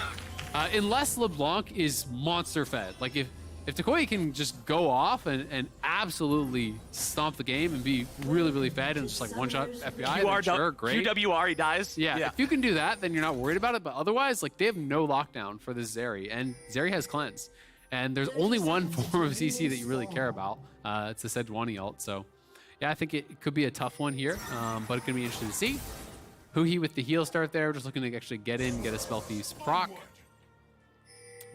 unless LeBlanc is monster fed. Like, if Takui can just go off and absolutely stomp the game and be really, really fed and just like one-shot FBI, then sure, great. QWR, he dies. Yeah, if you can do that, then you're not worried about it. But otherwise, like, they have no lockdown for this Zeri, and Zeri has cleanse. And there's only one form of CC that you really care about. It's the Sejuani ult. So yeah, I think it could be a tough one here, but it's gonna be interesting to see. Huhi with the heal start there, just looking to actually get in, get a Spell Thieves proc.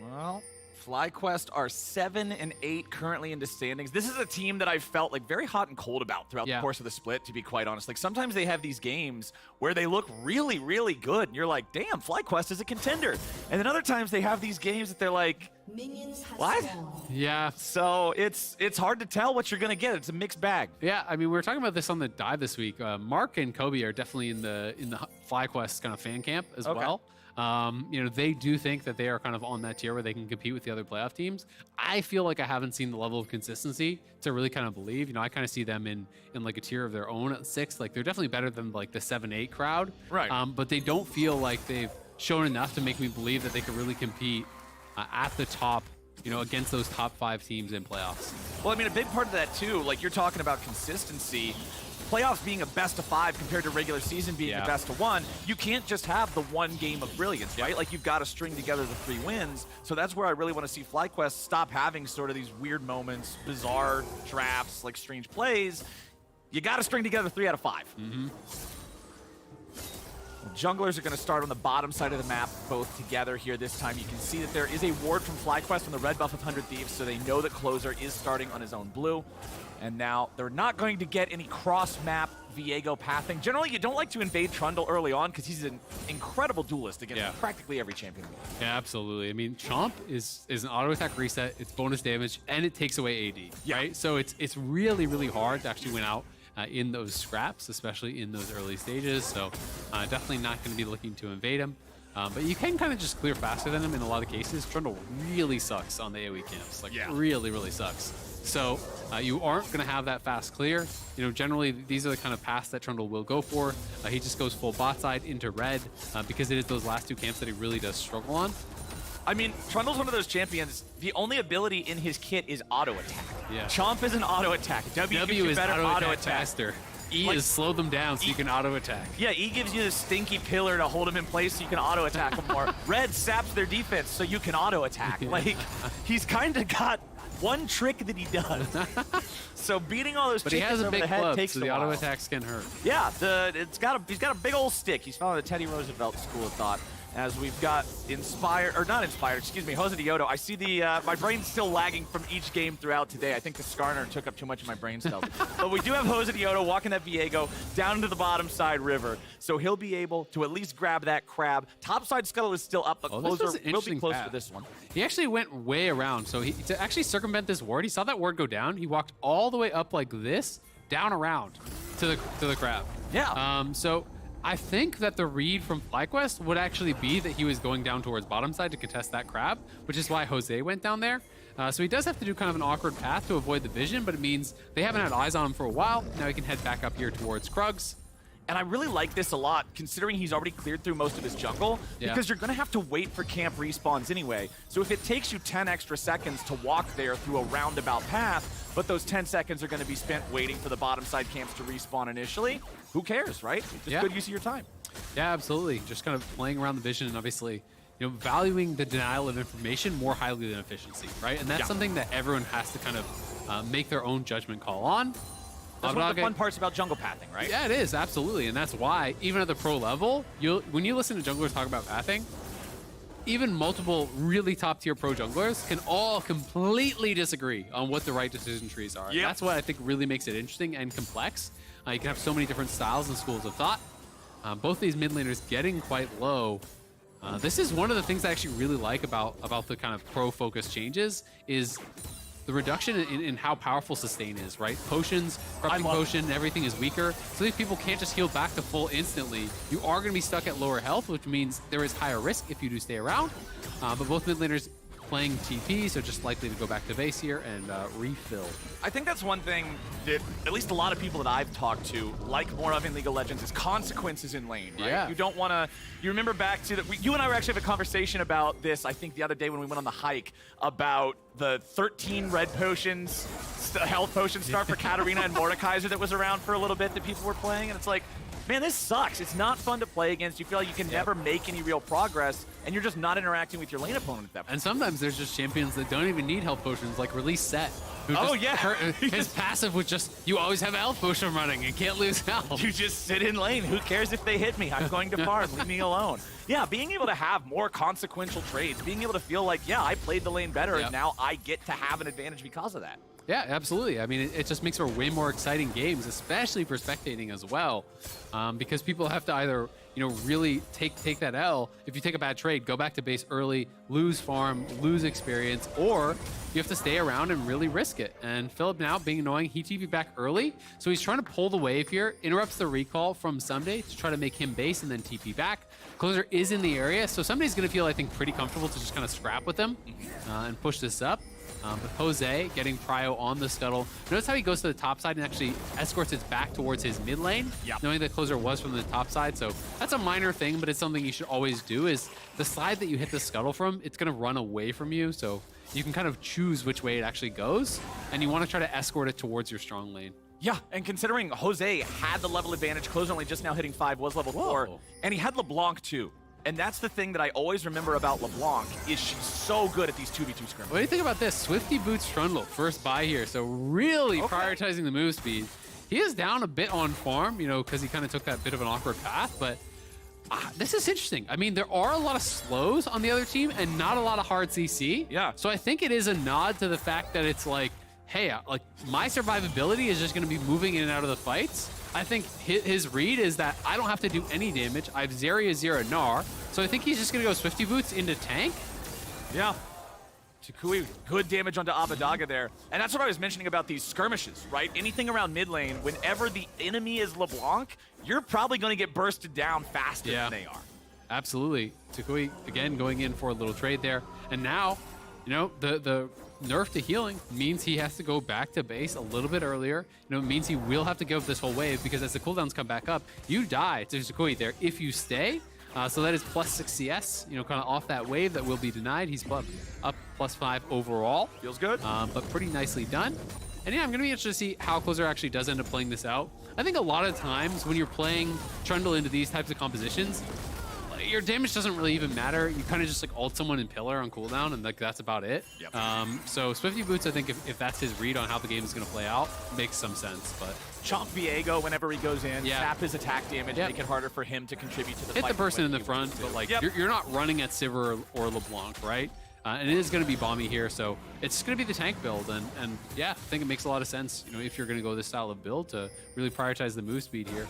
Well, FlyQuest are 7 and 8 currently in the standings. This is a team that I've felt like very hot and cold about throughout the course of the split, to be quite honest. Like sometimes they have these games where they look really, really good, and you're like, damn, FlyQuest is a contender. And then other times they have these games that they're like, what? Yeah. So it's hard to tell what you're gonna get. It's a mixed bag. Yeah, I mean, we were talking about this on the dive this week. Mark and Kobe are definitely in the FlyQuest kind of fan camp as well. You know, they do think that they are kind of on that tier where they can compete with the other playoff teams. I feel like I haven't seen the level of consistency to really kind of believe. You know, I kind of see them in like a tier of their own at 6. Like they're definitely better than like the 7-8 crowd. Right. But they don't feel like they've shown enough to make me believe that they could really compete at the top, you know, against those top 5 teams in playoffs. Well, I mean, a big part of that too, like you're talking about consistency. Playoffs being a best of 5 compared to regular season being a best of 1, you can't just have the one game of brilliance, right? Like you've got to string together the 3 wins. So that's where I really want to see FlyQuest stop having sort of these weird moments, bizarre drafts, like strange plays. You got to string together 3 out of 5. Junglers are going to start on the bottom side of the map, both together here this time. You can see that there is a ward from FlyQuest from the red buff of 100 Thieves, so they know that Closer is starting on his own blue. And now they're not going to get any cross-map Viego pathing. Generally, you don't like to invade Trundle early on because he's an incredible duelist against practically every champion. Yeah, absolutely. I mean, Chomp is an auto attack reset, it's bonus damage, and it takes away AD, right? So it's really, really hard to actually win out in those scraps, especially in those early stages. So definitely not going to be looking to invade him. But you can kind of just clear faster than him in a lot of cases. Trundle really sucks on the AoE camps. Like, really, really sucks. So you aren't going to have that fast clear. You know, generally, these are the kind of paths that Trundle will go for. He just goes full bot side into red because it is those last 2 camps that he really does struggle on. I mean, Trundle's one of those champions, the only ability in his kit is auto attack. Yeah. Chomp is an auto attack. W gives you is better auto attack. faster. E is slow them down so you can auto attack. Yeah, E gives you the stinky pillar to hold him in place so you can auto attack him more. Red saps their defense so you can auto attack. Like, he's kind of got one trick that he does. So beating all those But he has a big over the head club, takes so a the while. auto attacks can hurt. Yeah, he's got a big old stick. He's following the Teddy Roosevelt school of thought. As we've got Jose Diodo. I see my brain's still lagging from each game throughout today. I think the Skarner took up too much of my brain cells. But we do have Jose Diodo walking that Viego down into the bottom side river. So he'll be able to at least grab that crab. Topside Scuttle is still up, but Closer will be close to this one. He actually went way around. So to actually circumvent this ward, he saw that ward go down. He walked all the way up like this, down around to the crab. Yeah. So I think that the read from FlyQuest would actually be that he was going down towards bottom side to contest that crab, which is why Jose went down there. So he does have to do kind of an awkward path to avoid the vision, but it means they haven't had eyes on him for a while. Now he can head back up here towards Krugs. And I really like this a lot, considering he's already cleared through most of his jungle, because you're going to have to wait for camp respawns anyway. So if it takes you 10 extra seconds to walk there through a roundabout path, but those 10 seconds are going to be spent waiting for the bottom side camps to respawn initially, who cares, right? Just good use of your time. Yeah, absolutely. Just kind of playing around the vision and obviously, you know, valuing the denial of information more highly than efficiency, right? And that's something that everyone has to kind of make their own judgment call on. That's one of the fun parts about jungle pathing, right? Yeah, it is, absolutely. And that's why, even at the pro level, when you listen to junglers talk about pathing, even multiple really top-tier pro junglers can all completely disagree on what the right decision trees are. Yep. That's what I think really makes it interesting and complex. You can have so many different styles and schools of thought. Both these mid laners getting quite low. This is one of the things I actually really like about the kind of pro-focused changes is the reduction in how powerful sustain is, right? Potions, corrupting potion, everything is weaker. So these people can't just heal back to full instantly. You are going to be stuck at lower health, which means there is higher risk if you do stay around. But both mid laners playing TP, so just likely to go back to base here and refill. I think that's one thing that at least a lot of people that I've talked to like more of in League of Legends is consequences in lane, right? Yeah. You don't want to, you remember back to, you and I were actually having a conversation about this, I think the other day when we went on the hike, about the 13 red potions, health potion start for Katarina and Mordekaiser that was around for a little bit that people were playing, and it's like, man, this sucks. It's not fun to play against. You feel like you can never make any real progress, and you're just not interacting with your lane opponent at that point. And sometimes there's just champions that don't even need health potions, like Release Set. who Oh, just yeah. his passive was just, you always have health potion running and can't lose health. You just sit in lane. Who cares if they hit me? I'm going to farm. Leave me alone. Yeah, being able to have more consequential trades, being able to feel like, yeah, I played the lane better, and now I get to have an advantage because of that. Yeah, absolutely. I mean, it just makes for way more exciting games, especially for spectating as well, because people have to either, really take that L. If you take a bad trade, go back to base early, lose farm, lose experience, or you have to stay around and really risk it. And Philip now being annoying, he TP back early, so he's trying to pull the wave here, interrupts the recall from Someday to try to make him base and then TP back. Closer is in the area, so Someday's going to feel, I think, pretty comfortable to just kind of scrap with him and push this up. But Jose getting Prio on the scuttle. Notice how he goes to the top side and actually escorts it back towards his mid lane, knowing that Closer was from the top side. So that's a minor thing, but it's something you should always do, is the side that you hit the scuttle from, it's going to run away from you. So you can kind of choose which way it actually goes, and you want to try to escort it towards your strong lane. Yeah, and considering Jose had the level advantage, Closer only just now hitting 5, was level 4, and he had LeBlanc too. And that's the thing that I always remember about LeBlanc, is she's so good at these 2v2 scrimmages. What do you think about this? Swifty boots Trundle, first buy here. So really prioritizing the move speed. He is down a bit on farm, because he kind of took that bit of an awkward path, but this is interesting. I mean, there are a lot of slows on the other team and not a lot of hard CC. Yeah. So I think it is a nod to the fact that it's like, hey, my survivability is just going to be moving in and out of the fights. I think his read is that I don't have to do any damage. I have Zarya, Zera, Gnar. So I think he's just going to go Swifty Boots into tank. Yeah. Chikui, good damage onto Abadaga there. And that's what I was mentioning about these skirmishes, right? Anything around mid lane, whenever the enemy is LeBlanc, you're probably going to get bursted down faster than they are. Absolutely. Chikui, again, going in for a little trade there. And now, the nerf to healing means he has to go back to base a little bit earlier. It means he will have to give up this whole wave, because as the cooldowns come back up, you die to Chikui there if you stay. So that is +6 CS, kind of off that wave that will be denied. He's up +5 overall. Feels good. But pretty nicely done. And yeah, I'm going to be interested to see how Closer actually does end up playing this out. I think a lot of times when you're playing Trundle into these types of compositions, your damage doesn't really even matter. You kind of just ult someone in pillar on cooldown, and that's about it. Yep. So Swifty Boots, I think if that's his read on how the game is going to play out, makes some sense. But chomp Viego whenever he goes in, sap his attack damage, make it harder for him to contribute to the fight. Hit the person in the front, but you're not running at Sivir or LeBlanc, right? And it is going to be Bomby here, so it's going to be the tank build. And yeah, I think it makes a lot of sense, if you're going to go this style of build, to really prioritize the move speed here.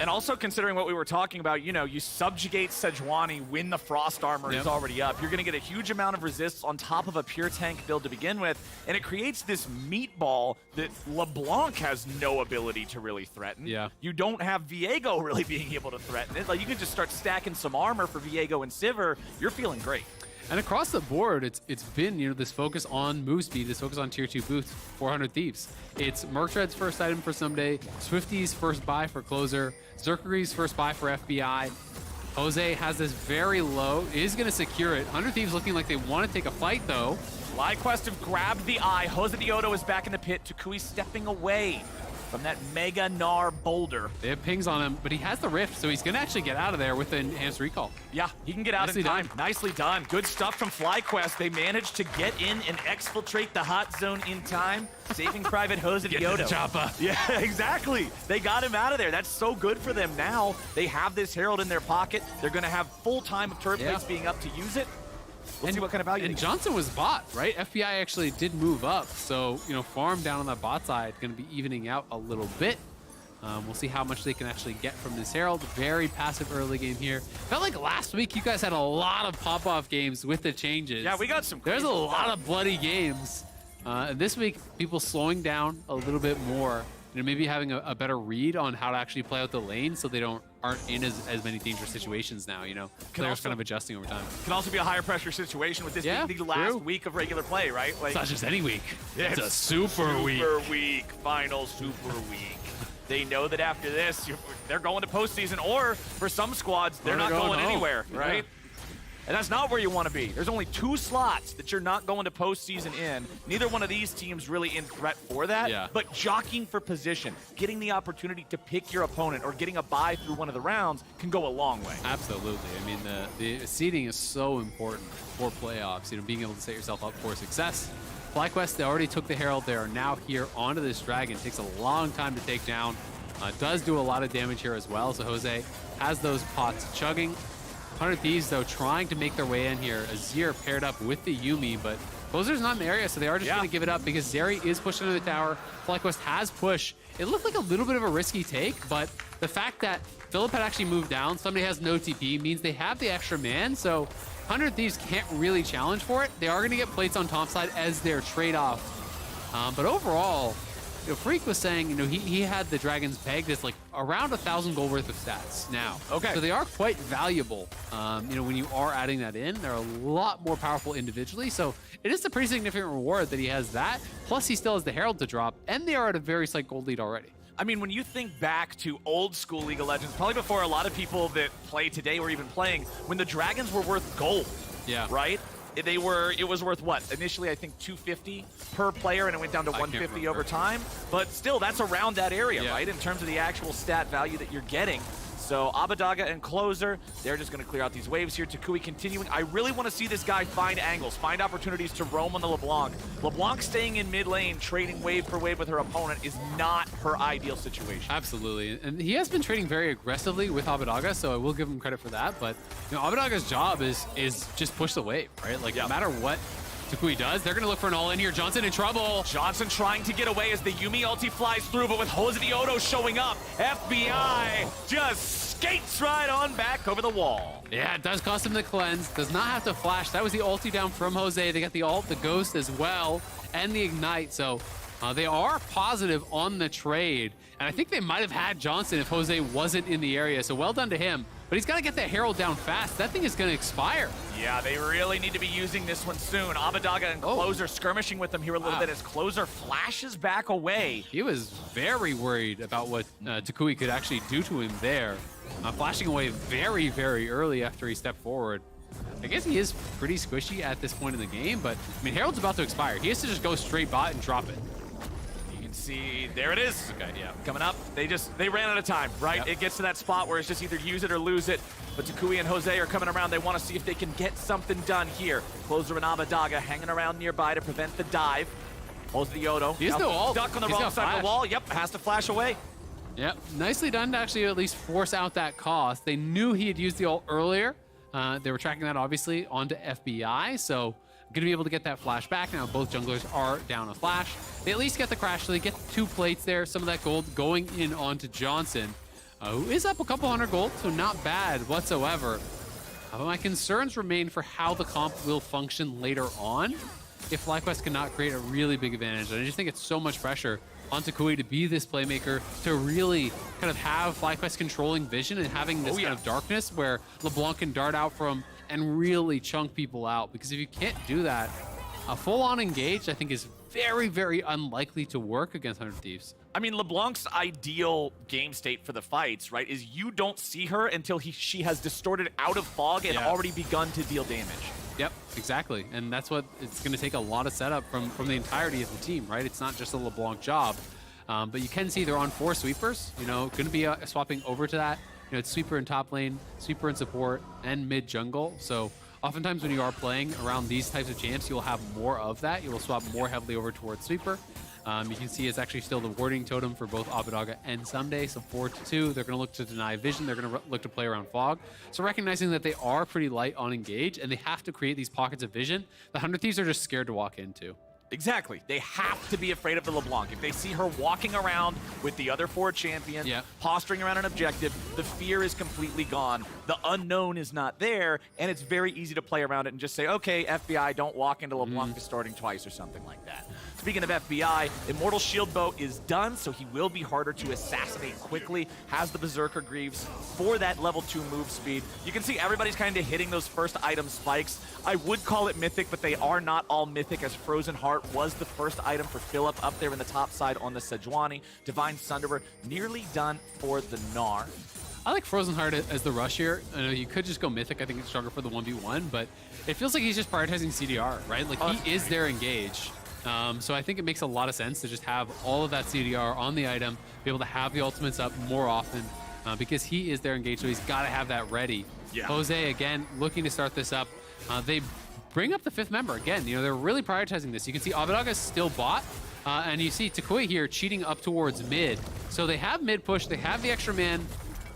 And also considering what we were talking about, you subjugate Sejuani when the Frost Armor is already up. You're going to get a huge amount of resists on top of a pure tank build to begin with, and it creates this meatball that LeBlanc has no ability to really threaten. Yeah. You don't have Viego really being able to threaten it. You can just start stacking some armor for Viego and Sivir. You're feeling great. And across the board, it's been, this focus on move speed, this focus on tier 2 boots, 400 Thieves. It's Murktread's first item for Someday, Swifty's first buy for Closer, Zerkari's first buy for FBI. Jose has this very low, is going to secure it. 100 Thieves looking like they want to take a fight, though. FlyQuest have grabbed the eye. Jose Dioto is back in the pit. Takui stepping away from that Mega Gnar boulder. They have pings on him, but he has the rift, so he's going to actually get out of there with the enhanced recall. Yeah, he can get out in time. Nicely done. Good stuff from FlyQuest. They managed to get in and exfiltrate the hot zone in time, saving Private Jose Dioto. Get the chopper. Yeah, exactly. They got him out of there. That's so good for them now. They have this Herald in their pocket. They're going to have full time of turret plates being up to use it. We'll see what kind of value. And Johnson was bot, right? FBI actually did move up, so farm down on that bot side going to be evening out a little bit. We'll see how much they can actually get from this Herald. Very passive early game here. Felt like last week you guys had a lot of pop-off games with the changes. Yeah, we got some. There's a lot of bloody games. This week, people slowing down a little bit more. Maybe having a better read on how to actually play out the lane, so they aren't in as many dangerous situations now. Players kind of adjusting over time. Can also be a higher pressure situation with this being the last week of regular play, right? It's not just any week. Yeah, it's a super week. Super week, final super week. They know that after this, they're going to postseason, or for some squads, they're not going anywhere, right? And that's not where you want to be. There's only 2 slots that you're not going to postseason in. Neither one of these teams really in threat for that. But jockeying for position, getting the opportunity to pick your opponent or getting a bye through one of the rounds can go a long way. Absolutely. I mean, the seeding is so important for playoffs. Being able to set yourself up for success. FlyQuest, they already took the Herald. They are now here onto this Dragon. Takes a long time to take down. Does do a lot of damage here as well. So Jose has those pots chugging. 100 Thieves, though, trying to make their way in here. Azir paired up with the Yuumi, but Closer's not in the area, so they are just going to give it up because Zeri is pushed into the tower. FlyQuest has push. It looked like a little bit of a risky take, but the fact that Philip had actually moved down, somebody has no TP, means they have the extra man, so 100 Thieves can't really challenge for it. They are going to get plates on top side as their trade-off. But overall, Freak was saying, he had the Dragons pegged as like around 1,000 gold worth of stats now. Okay. So they are quite valuable. When you are adding that in, they're a lot more powerful individually. So it is a pretty significant reward that he has that. Plus, he still has the Herald to drop, and they are at a very slight gold lead already. I mean, when you think back to old school League of Legends, probably before a lot of people that play today were even playing, when the Dragons were worth gold, right? It was worth what? Initially, I think 250 per player, and it went down to 150 over time. But still, that's around that area, right? In terms of the actual stat value that you're getting. So Abadaga and Closer, they're just going to clear out these waves here. Takui continuing. I really want to see this guy find angles, find opportunities to roam on the LeBlanc. LeBlanc staying in mid lane, trading wave for wave with her opponent is not her ideal situation. Absolutely. And he has been trading very aggressively with Abadaga, so I will give him credit for that. But Abadaga's job is just push the wave, right? Like no matter what Takui does, they're going to look for an all-in here. Johnson in trouble. Johnson trying to get away as the Yuumi ulti flies through, but with Jose Diodo showing up, FBI just skates right on back over the wall. Yeah, it does cost him the cleanse. Does not have to flash. That was the ulti down from Jose. They got the ult, the ghost as well, and the ignite. So they are positive on the trade. And I think they might have had Johnson if Jose wasn't in the area. So well done to him. But he's got to get that Herald down fast. That thing is going to expire. Yeah, they really need to be using this one soon. Abadaga and Closer skirmishing with them here a little bit as Closer flashes back away. He was very worried about what Takui could actually do to him there. Flashing away very, very early after he stepped forward. I guess he is pretty squishy at this point in the game, but I mean, Herald's about to expire. He has to just go straight bot and drop it. See, there it is. Okay, yeah, coming up. They ran out of time, right? Yep. It gets to that spot where it's just either use it or lose it. But Takui and Jose are coming around. They want to see if they can get something done here. Closer and Abadaga hanging around nearby to prevent the dive. Jose Diodo. He's no ult. Stuck on the He's wrong got side of flash. the wall. Yep, has to flash away. Yep, nicely done to actually at least force out that cost. They knew he had used the ult earlier. They were tracking that obviously onto FBI, so gonna be able to get that flash back. Now both junglers are down a flash. They at least get the crash, so they get 2 plates there. Some of that gold going in onto Johnson, who is up a couple hundred gold, so not bad whatsoever. But my concerns remain for how the comp will function later on if FlyQuest cannot create a really big advantage. And I just think it's so much pressure on Takui to be this playmaker, to really kind of have FlyQuest controlling vision and having this kind of darkness where LeBlanc can dart out from and really chunk people out. Because if you can't do that, a full-on engage, I think, is very, very unlikely to work against 100 Thieves. I mean, LeBlanc's ideal game state for the fights, right, is you don't see her until she has distorted out of fog and already begun to deal damage. Yep, exactly. And that's what it's going to take a lot of setup from the entirety of the team, right? It's not just a LeBlanc job. But you can see they're on 4 sweepers, going to be swapping over to that. It's sweeper in top lane, sweeper in support, and mid jungle. So oftentimes when you are playing around these types of champs, you'll have more of that. You will swap more heavily over towards sweeper. You can see it's actually still the warding totem for both Abadaga and Someday. So 4-2, they're going to look to deny vision. They're going to look to play around fog. So recognizing that they are pretty light on engage and they have to create these pockets of vision, the 100 Thieves are just scared to walk into. Exactly. They have to be afraid of the LeBlanc. If they see her walking around with the other 4 champions, posturing around an objective, the fear is completely gone. The unknown is not there, and it's very easy to play around it and just say, okay, FBI, don't walk into LeBlanc distorting twice or something like that. Speaking of FBI, Immortal Shield Bow is done, so he will be harder to assassinate quickly. Has the Berserker Greaves for that level 2 move speed. You can see everybody's kind of hitting those first item spikes. I would call it Mythic, but they are not all Mythic, as Frozen Heart was the first item for Philip up there in the top side on the Sejuani. Divine Sunderer nearly done for the Gnar. I like Frozen Heart as the rush here. I know you could just go Mythic. I think it's stronger for the 1v1, but it feels like he's just prioritizing CDR, right? Like he is their engage. So I think it makes a lot of sense to just have all of that CDR on the item, be able to have the ultimates up more often because he is their engage, so he's got to have that ready. Jose, again, looking to start this up. They bring up the 5th member. Again, you know, they're really prioritizing this. You can see Avadaga's still bot, and you see Takui here cheating up towards mid. So they have mid push, they have the extra man.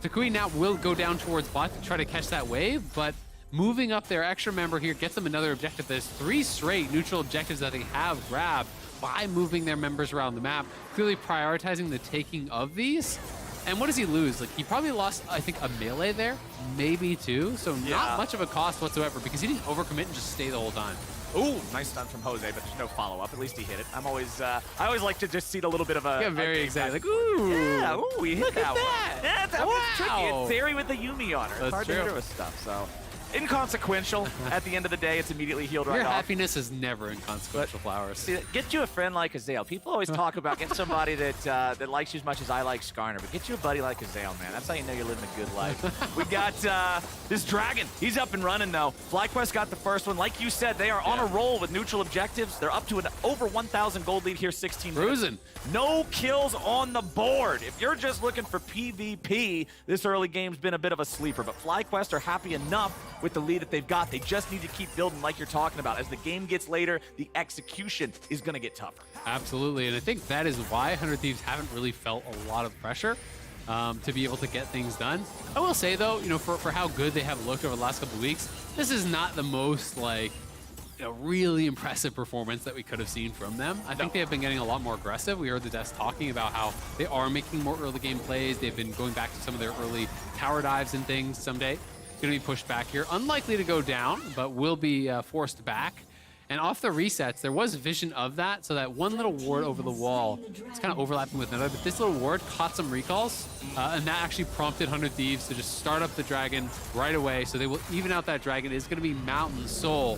Takui now will go down towards bot to try to catch that wave, but moving up their extra member here gets them another objective. There's 3 straight neutral objectives that they have grabbed by moving their members around the map, clearly prioritizing the taking of these. And what does he lose? Like, he probably lost, I think, a melee there, maybe 2. So not much of a cost whatsoever because he didn't overcommit and just stay the whole time. Ooh, nice stun from Jose, but there's no follow-up. At least he hit it. I always like to just see a little bit of a... Yeah, very excited. Like, ooh. Yeah, ooh, he hit look that at that. one. Yeah, that was tricky. Wow. It's Zeri with the Yumi on her. That's It's hard true. to hit her with stuff, so... Inconsequential. At the end of the day, it's immediately healed right Your off. happiness is never inconsequential, Flowers. See, get you a friend like Azael. People always talk about get somebody that likes you as much as I like Skarner, but get you a buddy like Azael, man. That's how you know you're living a good life. We got this Dragon. He's up and running, though. FlyQuest got the first one. Like you said, they are on a roll with neutral objectives. They're up to an over 1,000 gold lead here, 16 minutes. Cruising. No kills on the board. If you're just looking for PvP, this early game's been a bit of a sleeper, but FlyQuest are happy enough with the lead that they've got. They just need to keep building like you're talking about. As the game gets later, the execution is going to get tougher. Absolutely, and I think that is why 100 Thieves haven't really felt a lot of pressure to be able to get things done. I will say, though, you know, for how good they have looked over the last couple of weeks, this is not the most, like, really impressive performance that we could have seen from them. I think they have been getting a lot more aggressive. We heard the devs talking about how they are making more early game plays. They've been going back to some of their early tower dives and things someday. Going to be pushed back here. Unlikely to go down, but will be forced back. And off the resets, there was vision of that, so that one little ward over the wall, it's kind of overlapping with another, but this little ward caught some recalls, and that actually prompted 100 Thieves to just start up the dragon right away, so they will even out that dragon. It's going to be Mountain Soul,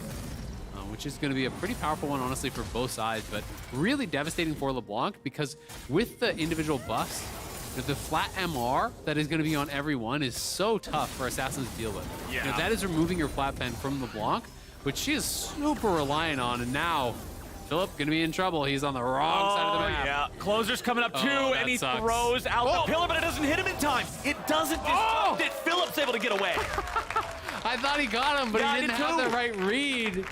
which is going to be a pretty powerful one, honestly, for both sides, but really devastating for LeBlanc, because with the individual buffs, the flat MR that is going to be on everyone is so tough for Assassins to deal with. Yeah. You know, that is removing your flat pen from LeBlanc, which she is super reliant on, and now Philip going to be in trouble. He's on the wrong side of the map. Yeah, Closer's coming up too, and he throws out the pillar, but it doesn't hit him in time. It doesn't disrupt it. Philip's able to get away. I thought he got him, but Yeah, he didn't have the right read.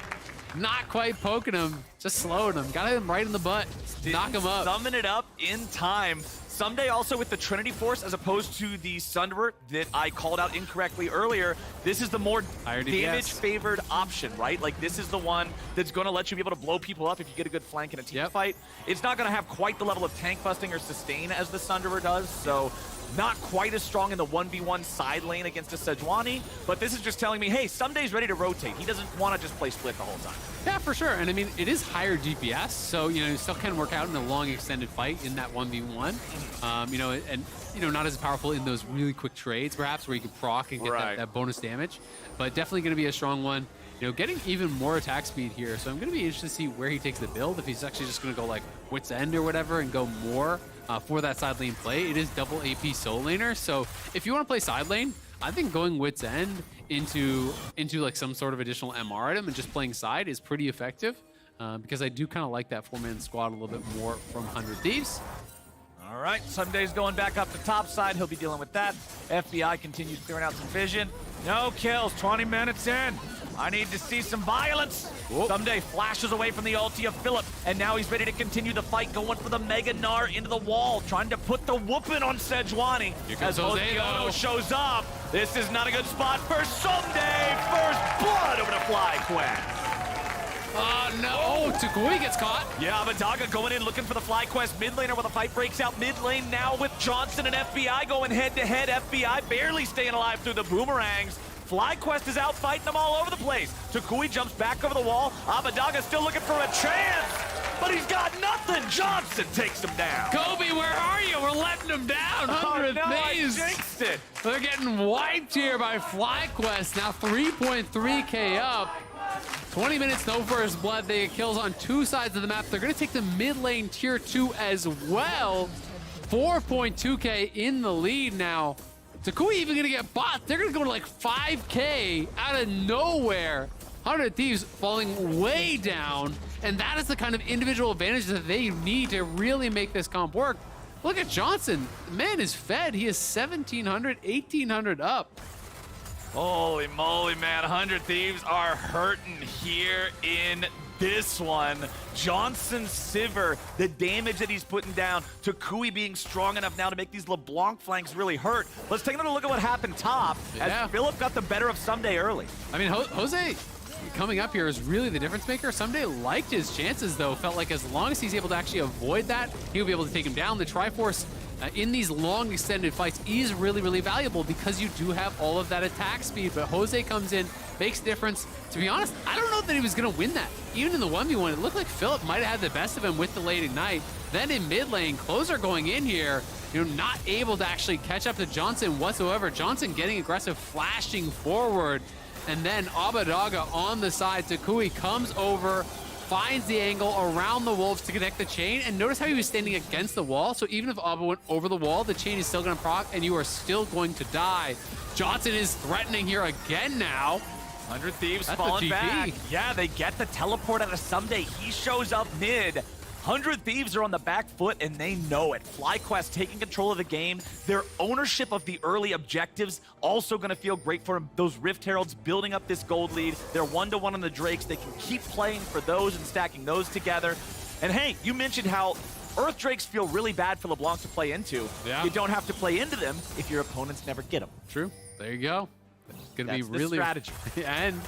Not quite poking him, just slowing him. Got him right in the butt. Knock him up. Summon it up in time. Someday also with the Trinity Force as opposed to the Sunderer that I called out incorrectly earlier. This is the more damage-favored option, right? Like, this is the one that's going to let you be able to blow people up if you get a good flank in a team fight. It's not going to have quite the level of tank busting or sustain as the Sunderer does, so not quite as strong in the 1v1 side lane against a Sejuani, but this is just telling me, hey, Sumday's ready to rotate. He doesn't want to just play split the whole time. Yeah, for sure. And I mean, it is higher DPS, so, you know, it still can work out in a long extended fight in that 1v1. You know, and, you know, not as powerful in those really quick trades, perhaps, where you can proc and get that bonus damage, but definitely going to be a strong one. You know, getting even more attack speed here, so I'm going to be interested to see where he takes the build, if he's actually just going to go, like, Wit's End or whatever and go more for that side lane play. It is double AP soul laner, so if you want to play side lane, I think going Wit's End into like some sort of additional MR item and just playing side is pretty effective, because I do kind of like that 4-man squad a little bit more from 100 Thieves. All right, Sunday's going back up the top side. He'll be dealing with that. FBI continues clearing out some vision. No kills, 20 minutes in. I need to see some violence. Someday flashes away from the ulti of Philip, and now he's ready to continue the fight, going for the Mega Gnar into the wall, trying to put the whooping on Sejuani. As Oceano shows up, this is not a good spot for Someday. First blood over to FlyQuest. No, Takui gets caught. Yeah, Avadaga going in, looking for the FlyQuest mid laner while the fight breaks out mid lane now with Johnson and FBI going head to head. FBI barely staying alive through the boomerangs. FlyQuest is out fighting them all over the place. Takui jumps back over the wall. Avadaga still looking for a chance, but he's got nothing. Johnson takes him down. Kobe, where are you? We're letting him down. 100 Thieves. I jinxed it. They're getting wiped here by FlyQuest. Now 3.3k up. 20 minutes, no first blood. They get kills on 2 sides of the map. They're going to take the mid lane tier 2 as well. 4.2k in the lead now. Takui even going to get bot. They're going to go to like 5k out of nowhere. 100 Thieves falling way down. And that is the kind of individual advantage that they need to really make this comp work. Look at Johnson. The man is fed. He is 1,700, 1,800 up. Holy moly, man. 100 Thieves are hurting here in this one. Johnson Sivir, the damage that he's putting down, Takui being strong enough now to make these LeBlanc flanks really hurt. Let's take another look at what happened top as Philip got the better of Someday early. I mean, Jose coming up here is really the difference maker. Someday liked his chances, though. Felt like as long as he's able to actually avoid that, he'll be able to take him down. The Triforce in these long extended fights is really, really valuable because you do have all of that attack speed. But Jose comes in, makes difference. To be honest, I don't know that he was going to win that. Even in the 1v1, it looked like Philip might have had the best of him with the late ignite. Then in mid lane, Closer going in here, not able to actually catch up to Johnson whatsoever. Johnson getting aggressive, flashing forward. And then Abadaga on the side. Takui comes over, finds the angle around the Wolves to connect the chain. And notice how he was standing against the wall. So even if Abba went over the wall, the chain is still going to proc and you are still going to die. Johnson is threatening here again now. 100 Thieves falling back. Yeah, they get the teleport out of Someday. He shows up mid. 100 Thieves are on the back foot, and they know it. FlyQuest taking control of the game. Their ownership of the early objectives also going to feel great for them. Those Rift Heralds building up this gold lead. They're 1-1 on the Drakes. They can keep playing for those and stacking those together. And hey, you mentioned how Earth Drakes feel really bad for LeBlanc to play into. Yeah. You don't have to play into them if your opponents never get them. True. There you go. It's going to be That's the really strategy. And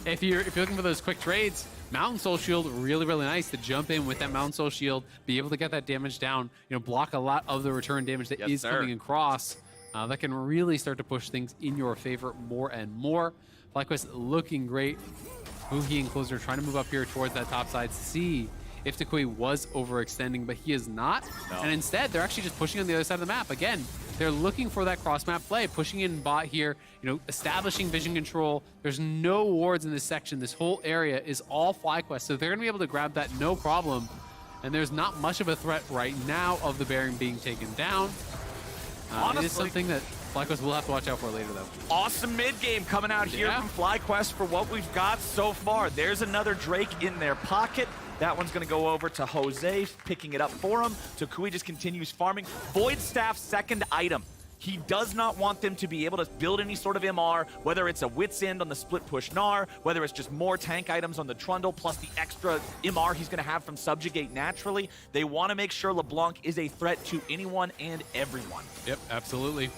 if you're looking for those quick trades, Mountain Soul Shield, really, really nice to jump in with that Mountain Soul Shield, be able to get that damage down, block a lot of the return damage that is coming across. That can really start to push things in your favor more and more. FlyQuest looking great. Huhi and Closer trying to move up here towards that top side, see if Takui was overextending, but he is not. No. And instead, they're actually just pushing on the other side of the map. Again, they're looking for that cross-map play, pushing in bot here, establishing vision control. There's no wards in this section. This whole area is all FlyQuest, so they're going to be able to grab that no problem. And there's not much of a threat right now of the Baron being taken down. It is something that FlyQuest will have to watch out for later, though. Awesome mid-game coming out here from FlyQuest for what we've got so far. There's another Drake in their pocket. That one's going to go over to Jose, picking it up for him. Takui just continues farming. Void Staff's second item. He does not want them to be able to build any sort of MR, whether it's a Wit's End on the split push Gnar, whether it's just more tank items on the Trundle, plus the extra MR he's going to have from Subjugate naturally. They want to make sure LeBlanc is a threat to anyone and everyone. Yep, absolutely.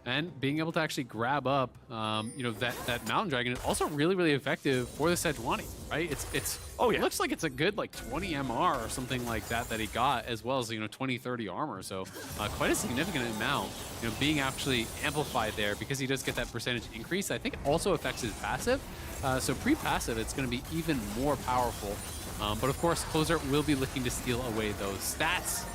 And being able to actually grab up, that Mountain Dragon is also really, really effective for the Sejuani, right? It looks like it's a good 20 MR or something like that he got, as well as 20, 30 armor. So quite a significant amount, being actually amplified there because he does get that percentage increase. I think it also affects his passive. So pre-passive, it's going to be even more powerful. But of course, Closer will be looking to steal away those stats.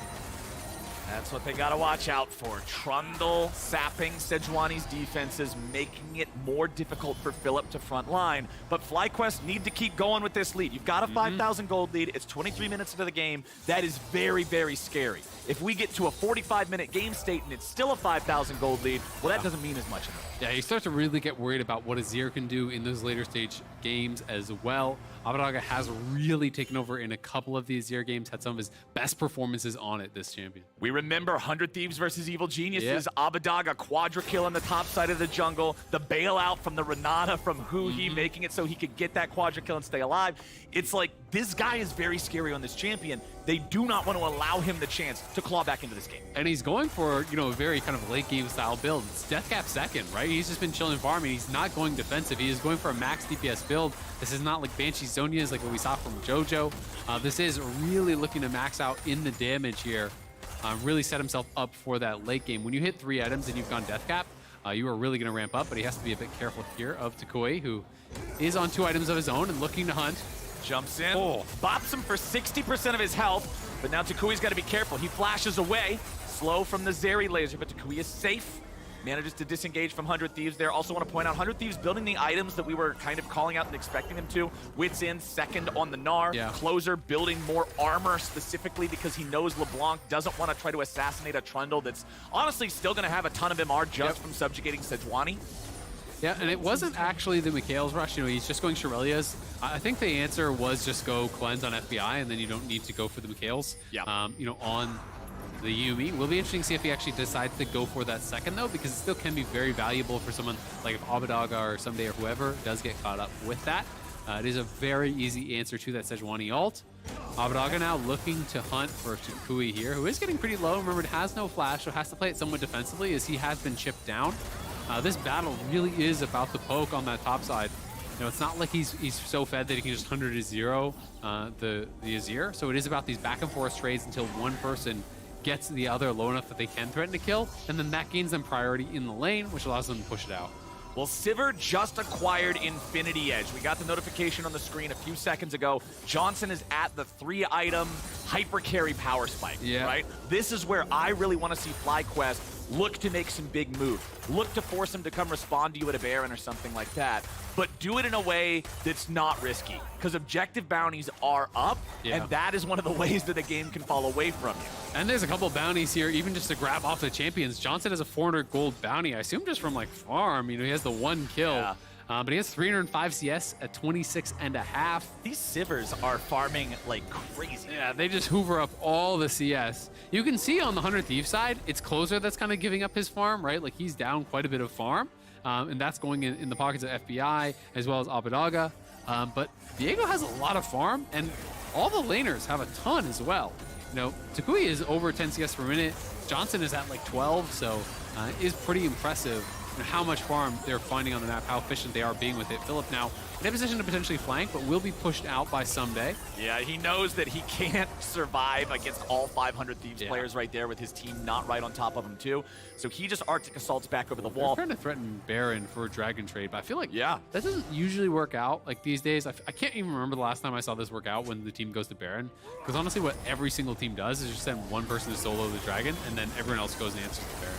That's what they got to watch out for. Trundle sapping Sejuani's defenses, making it more difficult for Philip to front line. But FlyQuest need to keep going with this lead. You've got a 5,000 gold lead. It's 23 minutes into the game. That is very, very scary. If we get to a 45-minute game state and it's still a 5,000 gold lead, well, that doesn't mean as much anymore. Yeah, you start to really get worried about what Azir can do in those later stage games as well. Abadaga has really taken over in a couple of the Azir games, had some of his best performances on it this champion. We remember 100 Thieves versus Evil Geniuses. Abadaga quadra kill on the top side of the jungle. The bailout from the Renata from Huhi, making it so he could get that quadra kill and stay alive. It's like, this guy is very scary on this champion. They do not want to allow him the chance to claw back into this game. And he's going for, a very kind of late game style build. It's Deathcap second, right? He's just been chilling farming. He's not going defensive. He is going for a max DPS build. This is not like Banshee Zonias like what we saw from JoJo. This is really looking to max out in the damage here. Really set himself up for that late game. When you hit 3 items and you've gone Deathcap, you are really going to ramp up, but he has to be a bit careful here of Takui, who is on 2 items of his own and looking to hunt. Jumps in, bops him for 60% of his health, but now Takui's got to be careful. He flashes away, slow from the Zeri laser, but Takui is safe. Manages to disengage from 100 Thieves there. Also want to point out 100 Thieves building the items that we were kind of calling out and expecting them to. Wits End second on the Gnar. Closer building more armor specifically because he knows LeBlanc doesn't want to try to assassinate a Trundle that's honestly still going to have a ton of MR just from subjugating Sejuani. Yeah, and it wasn't actually the Mikhail's rush. He's just going Shirelia's. I think the answer was just go cleanse on FBI, and then you don't need to go for the Mikhail's. On the Yumi. Will be interesting to see if he actually decides to go for that second, though, because it still can be very valuable for someone like if Abadaga or Someday or whoever does get caught up with that. It is a very easy answer to that Sejuani ult. Abadaga now looking to hunt for Tukui here, who is getting pretty low. Remember, it has no flash, so has to play it somewhat defensively as he has been chipped down. This battle really is about the poke on that top side. You know, it's not like he's so fed that he can just 100 to 0 the Azir. So it is about these back and forth trades until one person gets the other low enough that they can threaten to kill, and then that gains them priority in the lane, which allows them to push it out. Well, Sivir just acquired Infinity Edge. We got the notification on the screen a few seconds ago. Johnson is at the 3-item hyper carry power spike, right? This is where I really want to see FlyQuest look to make some big moves. Look to force him to come respond to you at a Baron or something like that. But do it in a way that's not risky, because objective bounties are up, and that is one of the ways that a game can fall away from you. And there's a couple bounties here, even just to grab off the champions. Johnson has a 400 gold bounty, I assume just from like farm. You know, he has the 1 kill. But he has 305 CS at 26.5. These Sivers are farming like crazy. Yeah, they just hoover up all the CS. You can see on the 100 Thief side, it's Closer that's kind of giving up his farm, right? Like he's down quite a bit of farm. And that's going in the pockets of FBI as well as Abadaga. But Diego has a lot of farm, and all the laners have a ton as well. You know, Tukui is over 10 CS per minute. Johnson is at like 12, so it is pretty impressive how much farm they're finding on the map, how efficient they are being with it. Philip now in a position to potentially flank, but will be pushed out by Someday. Yeah, he knows that he can't survive against all 500 Thieves players right there with his team not right on top of him too. So he just Arctic Assaults back over the wall. They're trying to threaten Baron for a Dragon trade, but I feel like that doesn't usually work out like these days. I can't even remember the last time I saw this work out when the team goes to Baron, because honestly what every single team does is just send one person to solo the Dragon, and then everyone else goes and answers the Baron.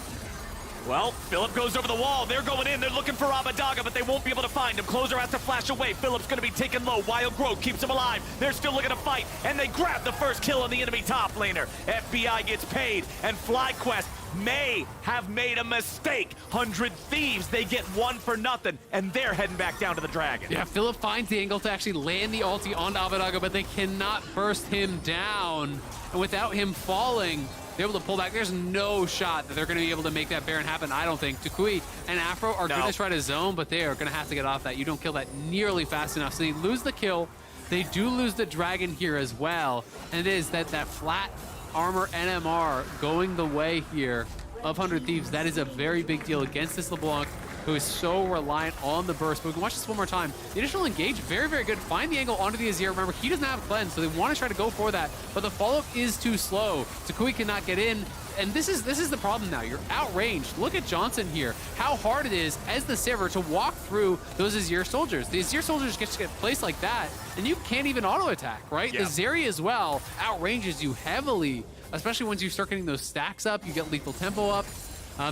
Well, Philip goes over the wall. They're going in. They're looking for Abadaga, but they won't be able to find him. Closer has to flash away. Philip's going to be taken low. Wild Growth keeps him alive. They're still looking to fight, and they grab the first kill on the enemy top laner. FBI gets paid, and FlyQuest may have made a mistake. 100 Thieves, they get 1 for nothing, and they're heading back down to the Dragon. Yeah, Philip finds the angle to actually land the ulti on Abadaga, but they cannot burst him down. And without him falling, they're able to pull back. There's no shot that they're going to be able to make that Baron happen, I don't think. Tukui and Afro are going to try to zone, but they are going to have to get off that. You don't kill that nearly fast enough. So they lose the kill. They do lose the Dragon here as well. And it is that flat armor NMR going the way here of 100 Thieves. That is a very big deal against this LeBlanc, who is so reliant on the burst. But we can watch this one more time. The initial engage, very, very good. Find the angle onto the Azir. Remember, he doesn't have cleanse, so they want to try to go for that. But the follow-up is too slow. Tukui cannot get in. And this is the problem now. You're outranged. Look at Johnson here. How hard it is as the Sivir to walk through those Azir soldiers. The Azir soldiers get placed like that, and you can't even auto-attack, right? The Zeri as well outranges you heavily, especially once you start getting those stacks up. You get lethal tempo up.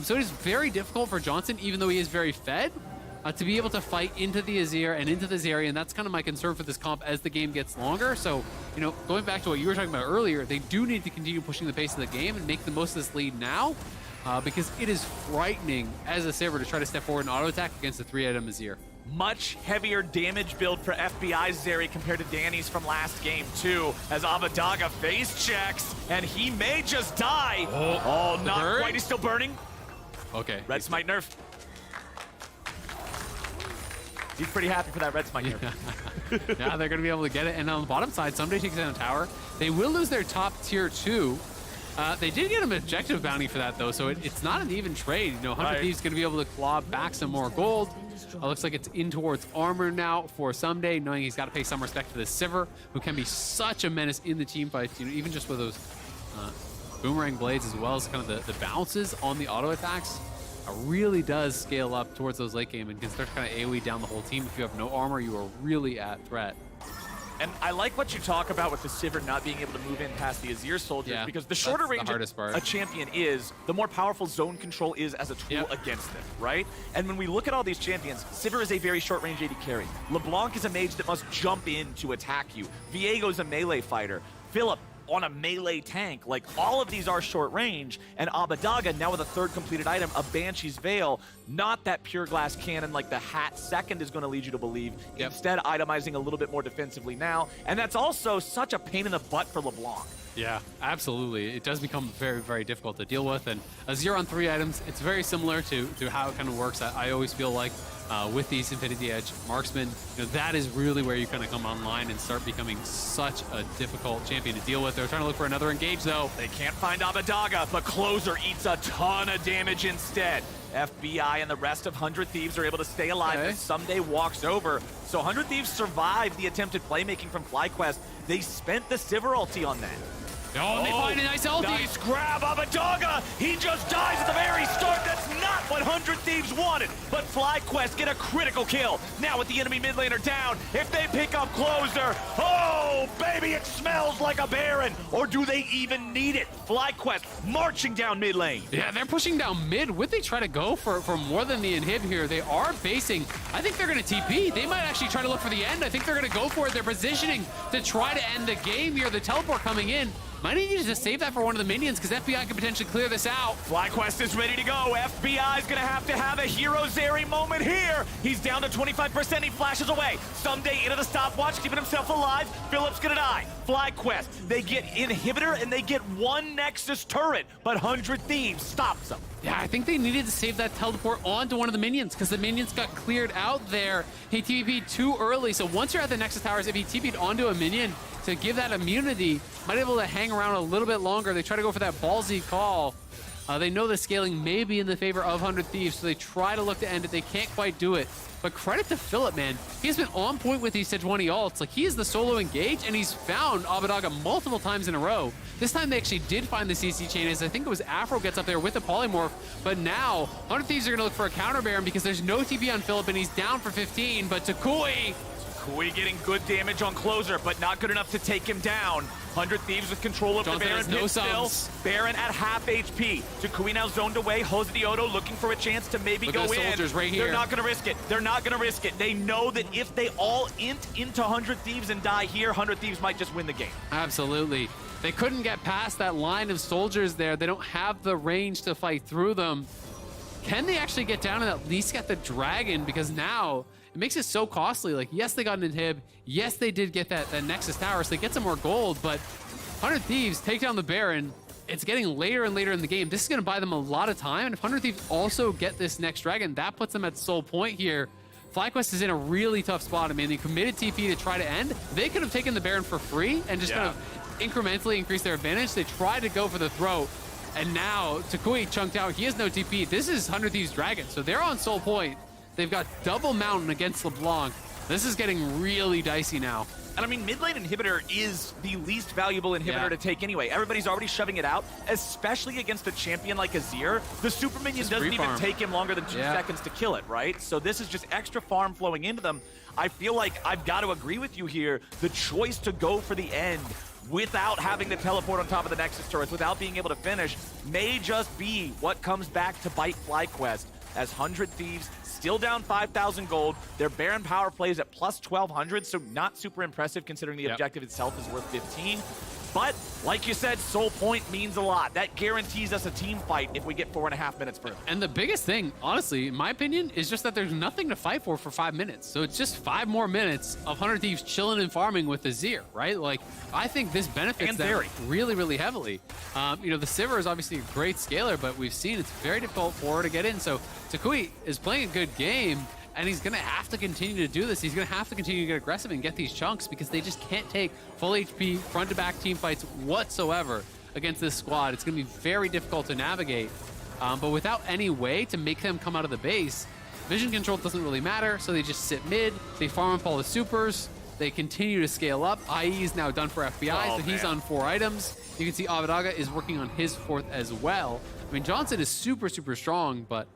So it is very difficult for Johnson, even though he is very fed, to be able to fight into the Azir and into the Zeri, and that's kind of my concern for this comp as the game gets longer. So, you know, going back to what you were talking about earlier, they do need to continue pushing the pace of the game and make the most of this lead now, because it is frightening as a Sivir to try to step forward and auto-attack against a 3-item Azir. Much heavier damage build for FBI's Zeri compared to Danny's from last game, too, as Abadaga face checks, and he may just die. Oh, not quite. He's still burning. Okay. Red Smite nerf. He's pretty happy for that Red Smite nerf. Yeah, they're going to be able to get it. And on the bottom side, Someday takes down a tower. They will lose their top tier 2. They did get an objective bounty for that, though, so it's not an even trade. You know, 100 Thieves going to be able to claw back some more gold. Looks like it's in towards armor now for Someday, knowing he's got to pay some respect to the Sivir, who can be such a menace in the team fights, you know, even just with those boomerang blades, as well as kind of the bounces on the auto attacks. Really does scale up towards those late game and can start to kind of AoE down the whole team. If you have no armor, you are really at threat. And I like what you talk about with the Sivir not being able to move in past the Azir soldiers, because the shorter range a champion is, the more powerful zone control is as a tool against them, right? And when we look at all these champions, Sivir is a very short range AD carry. LeBlanc is a mage that must jump in to attack you. Viego's a melee fighter. Philip on a melee tank. Like, all of these are short range, and Abadaga now with a third completed item, a Banshee's Veil, not that pure glass cannon like the Hat second is going to lead you to believe. Instead, itemizing a little bit more defensively now, and that's also such a pain in the butt for LeBlanc. Yeah, absolutely. It does become very, very difficult to deal with. And a 0 on 3 items, it's very similar to how it kind of works. I always feel like with these Infinity Edge marksmen, that is really where you kind of come online and start becoming such a difficult champion to deal with. They're trying to look for another engage, though. They can't find Abadaga, but Closer eats a ton of damage instead. FBI and the rest of 100 Thieves are able to stay alive as Someday walks over. So 100 Thieves survived the attempted playmaking from FlyQuest. They spent the Sivir ulti on that. Oh, and they find a nice ulti. Nice grab, Abadaga. He just dies at the very start. That's not what 100 Thieves wanted. But FlyQuest get a critical kill. Now with the enemy mid laner down, if they pick up Closer, oh, baby, it smells like a Baron. Or do they even need it? FlyQuest marching down mid lane. Yeah, they're pushing down mid. Would they try to go for more than the inhib here? They are basing. I think they're going to TP. They might actually try to look for the end. I think they're going to go for it. They're positioning to try to end the game here. The teleport coming in. Might need to just save that for one of the minions because FBI could potentially clear this out. FlyQuest is ready to go. FBI's gonna have a hero Zeri moment here. He's down to 25%. He flashes away. Someday into the stopwatch, keeping himself alive. Philip's gonna die. FlyQuest, they get inhibitor and they get one Nexus turret, but 100 Thieves stops them. Yeah, I think they needed to save that teleport onto one of the minions because the minions got cleared out there. He TP'd too early, so once you're at the Nexus Towers, if he TP'd onto a minion to give that immunity, might be able to hang around a little bit longer. They try to go for that ballsy call. They know the scaling may be in the favor of 100 Thieves, so they try to look to end it. They can't quite do it. But credit to Philip, man. He's been on point with these Sejuani ults. Like, he is the solo engage, and he's found Abadaga multiple times in a row. This time they actually did find the CC chain, as I think it was Afro gets up there with a polymorph. But now, 100 Thieves are going to look for a counter Baron because there's no TP on Philip, and he's down for 15. But Takui getting good damage on Closer, but not good enough to take him down. 100 Thieves with control of the Baron. No still. Baron at half HP. Takui now zoned away. Jose Diodo looking for a chance to maybe Look go at the in. soldiers right here. They're not going to risk it. They're not going to risk it. They know that if they all int into 100 Thieves and die here, 100 Thieves might just win the game. Absolutely. They couldn't get past that line of soldiers there. They don't have the range to fight through them. Can they actually get down and at least get the dragon? Because now it makes it so costly. Like, yes, they got an inhib. Yes, they did get that Nexus Tower, so they get some more gold, but 100 Thieves take down the Baron. It's getting later and later in the game. This is going to buy them a lot of time, and if 100 Thieves also get this next dragon, that puts them at soul point here. FlyQuest is in a really tough spot. I mean, they committed TP to try to end. They could have taken the Baron for free and just kind of incrementally increased their advantage. They tried to go for the throat, and now Takui chunked out. He has no TP. This is 100 Thieves Dragon, so they're on soul point. They've got double Mountain against LeBlanc. This is getting really dicey now. And I mean, mid lane inhibitor is the least valuable inhibitor to take anyway. Everybody's already shoving it out, especially against a champion like Azir. The super minion doesn't even take him longer than 2 seconds to kill it, right? So this is just extra farm flowing into them. I feel like I've got to agree with you here. The choice to go for the end without having to teleport on top of the Nexus turrets, without being able to finish, may just be what comes back to bite FlyQuest, as 100 Thieves still down 5,000 gold. Their Baron power plays at plus 1,200, so not super impressive considering the objective itself is worth 15. But, like you said, soul point means a lot. That guarantees us a team fight if we get 4.5 minutes further. And the biggest thing, honestly, in my opinion, is just that there's nothing to fight for 5 minutes. So it's just 5 more minutes of 100 Thieves chilling and farming with Azir, right? Like, I think this benefits them really, really heavily. You know, the Sivir is obviously a great scaler, but we've seen it's very difficult for her to get in. So Takui is playing a good game, and he's going to have to continue to do this. He's going to have to continue to get aggressive and get these chunks because they just can't take full HP, front-to-back team fights whatsoever against this squad. It's going to be very difficult to navigate. But without any way to make them come out of the base, vision control doesn't really matter, so they just sit mid, they farm up all the supers, they continue to scale up. IE is now done for FBI, so he's on 4 items. You can see Abadaga is working on his 4th as well. I mean, Johnson is super, super strong, but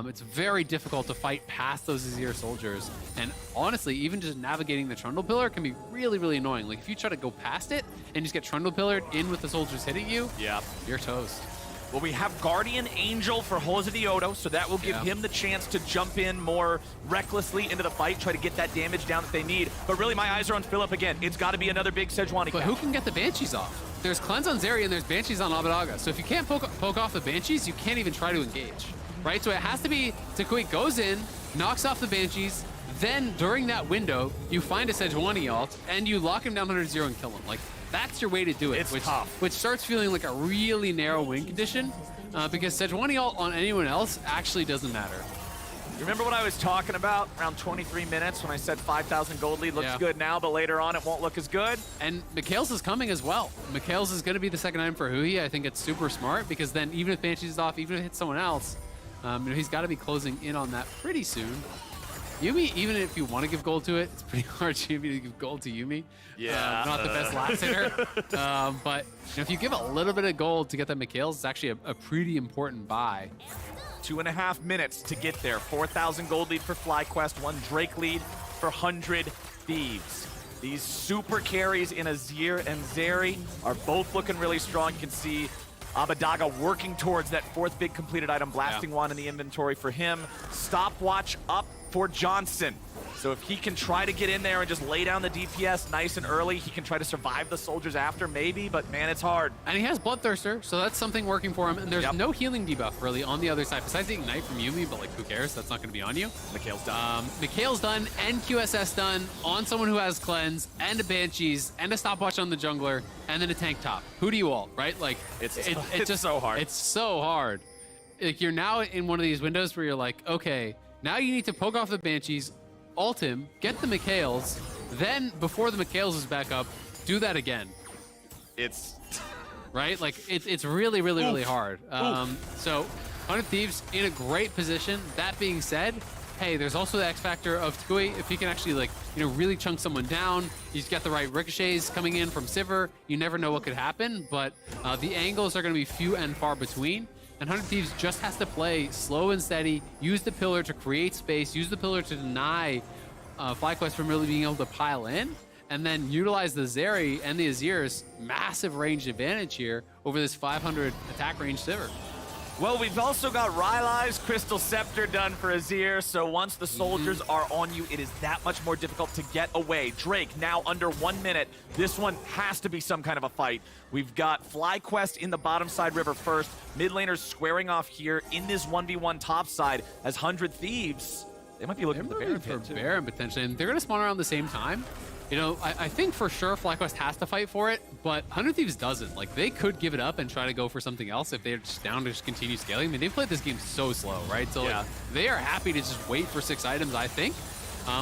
it's very difficult to fight past those Azir soldiers. And honestly, even just navigating the Trundle Pillar can be really, really annoying. Like, if you try to go past it and just get Trundle Pillared in with the soldiers hitting you, you're toast. Well, we have Guardian Angel for Jose Diodo, so that will give him the chance to jump in more recklessly into the fight, try to get that damage down that they need. But really, my eyes are on Philip again. It's got to be another big Sejuani But who can get the Banshees off? there's Cleanse on Zeri and there's Banshees on Abadaga. So if you can't poke off the Banshees, you can't even try to engage, right? So it has to be Takui goes in, knocks off the Banshees, then during that window, you find a Sejuani ult, and you lock him down 100-0 and kill him. Like, that's your way to do it. It's tough. Which starts feeling like a really narrow win condition, because Sejuani ult on anyone else actually doesn't matter. You remember what I was talking about around 23 minutes when I said 5,000 gold lead looks good now, but later on it won't look as good? And Mikhail's is coming as well. Mikhail's is going to be the second item for Hui. I think it's super smart because then even if Banshee's is off, even if it hits someone else, he's got to be closing in on that pretty soon. Yuumi, even if you want to give gold to it, it's pretty hard to give gold to Yuumi. Yeah. Not the best last hitter. But if you give a little bit of gold to get that Mikhail's, it's actually a pretty important buy. 2.5 minutes to get there. 4,000 gold lead for FlyQuest, 1 Drake lead for 100 Thieves. These super carries in Azir and Zeri are both looking really strong. You can see Abadaga working towards that 4th big completed item, blasting one in the inventory for him. Stopwatch up for Johnson. So if he can try to get in there and just lay down the DPS nice and early, he can try to survive the soldiers after, maybe, but man, it's hard. And he has Bloodthirster, so that's something working for him. And there's no healing debuff really on the other side, besides the Ignite from Yuumi, but like, who cares? That's not going to be on you. Mikhail's done. Mikhail's done, and QSS done on someone who has Cleanse, and a Banshees, and a Stopwatch on the jungler, and then a tank top. Who do you ult, right? Like, it's just so hard. It's so hard. Like, you're now in one of these windows where you're like, okay, now you need to poke off the Banshees, ult him, get the Mikhail's, then before the Mikhail's is back up, do that again. It's right? Like, it's really, really, really hard. So 100 Thieves in a great position. That being said, hey, there's also the X factor of Takui. If he can actually, like, really chunk someone down, he's got the right ricochets coming in from Sivir. You never know what could happen, but the angles are going to be few and far between. And 100 Thieves just has to play slow and steady, use the pillar to create space, use the pillar to deny FlyQuest from really being able to pile in, and then utilize the Zeri and the Azir's massive range advantage here over this 500 attack range Sivir. Well, we've also got Rylai's Crystal Scepter done for Azir, so once the soldiers are on you, it is that much more difficult to get away. Drake now under 1 minute. This one has to be some kind of a fight. We've got FlyQuest in the bottom side river first. Mid laners squaring off here in this 1v1 top side as 100 Thieves. They might be looking for the Baron pit, too. Baron potentially, and they're going to spawn around the same time. I think for sure FlyQuest has to fight for it, but 100 Thieves doesn't. Like, they could give it up and try to go for something else if they're just down to just continue scaling. I mean, they've played this game so slow, right? So like, they are happy to just wait for 6 items, I think.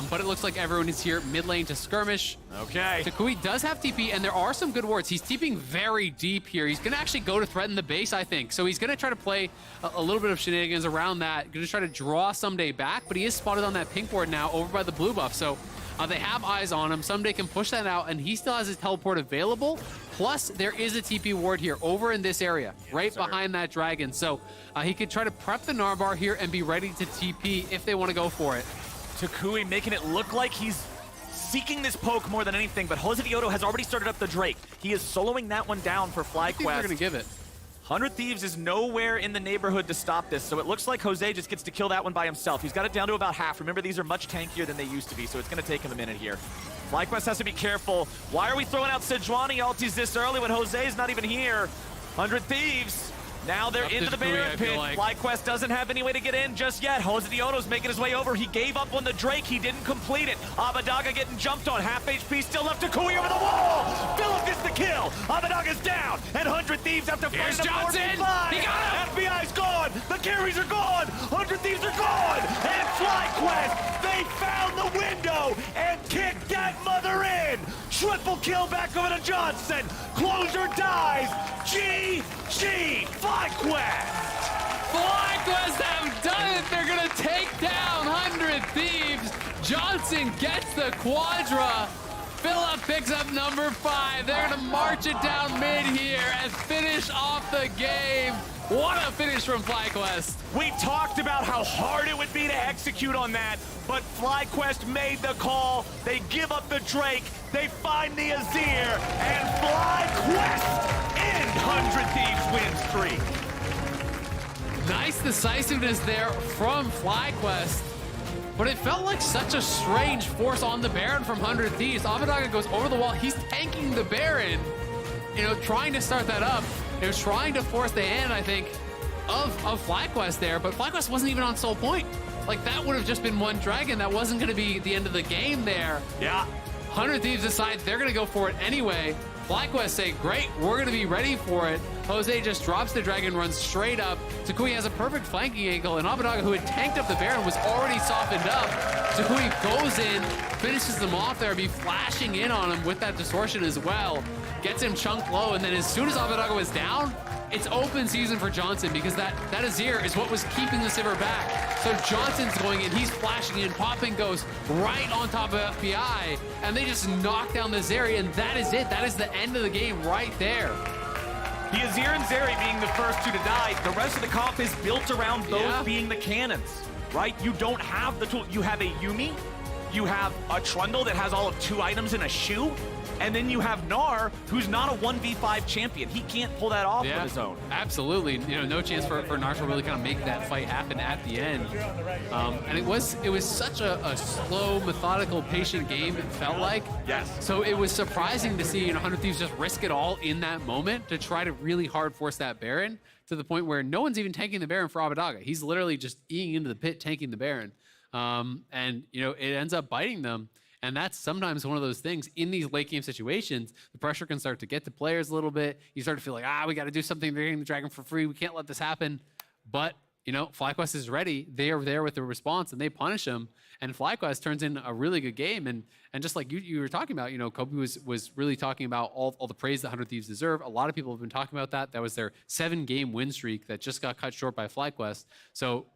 But it looks like everyone is here mid lane to skirmish. Okay. Takui does have TP, and there are some good wards. He's TPing very deep here. He's going to actually go to threaten the base, I think. So he's going to try to play a little bit of shenanigans around that. Going to try to draw Someday back, but he is spotted on that pink ward now over by the blue buff. So they have eyes on him. Someday can push that out, and he still has his teleport available. Plus, there is a TP ward here over in this area, right behind that dragon. So he could try to prep the Narbar here and be ready to TP if they want to go for it. Takui making it look like he's seeking this poke more than anything, but Jose Diodo has already started up the Drake. He is soloing that one down for FlyQuest. I think they're going to give it. 100 Thieves is nowhere in the neighborhood to stop this, so it looks like Jose just gets to kill that one by himself. He's got it down to about half. Remember, these are much tankier than they used to be, so it's going to take him a minute here. FlyQuest has to be careful. Why are we throwing out Sejuani ultis this early when Jose is not even here? 100 Thieves. Now they're into the Baron pit. FlyQuest doesn't have any way to get in just yet. Jose Diodo's making his way over. He gave up on the Drake. He didn't complete it. Abadaga getting jumped on. Half HP still left to Takui over the wall. Philip gets the kill. Abadaga's down. And 100 Thieves have to fight Here's the Johnson. 45. He got him. FBI's gone. The carries are gone. 100 Thieves are gone. And FlyQuest, they found the window and kicked that mother in. Triple kill back over to Johnson. Closure dies. GG FlyQuest. FlyQuest have done it. They're going to take down 100 Thieves. Johnson gets the Quadra. Philip picks up number 5. They're going to march it down mid here and finish off the game. What a finish from FlyQuest. We talked about how hard it would be to execute on that, but FlyQuest made the call. They give up the Drake. They find the Azir, and FlyQuest end 100 Thieves win streak. Nice decisiveness there from FlyQuest, but it felt like such a strange force on the Baron from 100 Thieves. Abadaga goes over the wall. He's tanking the Baron. trying to start that up. It was trying to force the hand, I think, of FlyQuest there, but FlyQuest wasn't even on Soul Point. Like, that would have just been one dragon. That wasn't going to be the end of the game there. Yeah. 100 Thieves decide they're going to go for it anyway. FlyQuest say, great, we're going to be ready for it. Jose just drops the dragon, runs straight up. Takui has a perfect flanking angle, and Abadaga, who had tanked up the Baron, was already softened up. Takui goes in, finishes them off there, be flashing in on him with that distortion as well. Gets him chunked low, and then as soon as Abadaga was down, it's open season for Johnson, because that Azir is what was keeping the Sivir back. So Johnson's going in, he's flashing in, popping goes right on top of FBI, and they just knock down the Zeri, and that is it. That is the end of the game right there. The Azir and Zeri being the first two to die, the rest of the comp is built around those being the cannons, right? You don't have the tool. You have a Yuumi, you have a Trundle that has all of 2 items in a shoe, and then you have Gnar, who's not a 1v5 champion. He can't pull that off on his own. Absolutely. No chance for Gnar to really kind of make that fight happen at the end. And it was such a slow, methodical, patient game, it felt like. Yes. So it was surprising to see 100 Thieves just risk it all in that moment to try to really hard force that Baron, to the point where no one's even tanking the Baron for Abadaga. He's literally just eating into the pit, tanking the Baron. And it ends up biting them. And that's sometimes one of those things in these late game situations. The pressure can start to get to players a little bit. You start to feel like, we got to do something. They're getting the dragon for free. We can't let this happen. But, FlyQuest is ready. They are there with the response, and they punish them. And FlyQuest turns in a really good game. And just like you were talking about, Kobe was really talking about all the praise that 100 Thieves deserve. A lot of people have been talking about that. That was their 7-game win streak that just got cut short by FlyQuest. So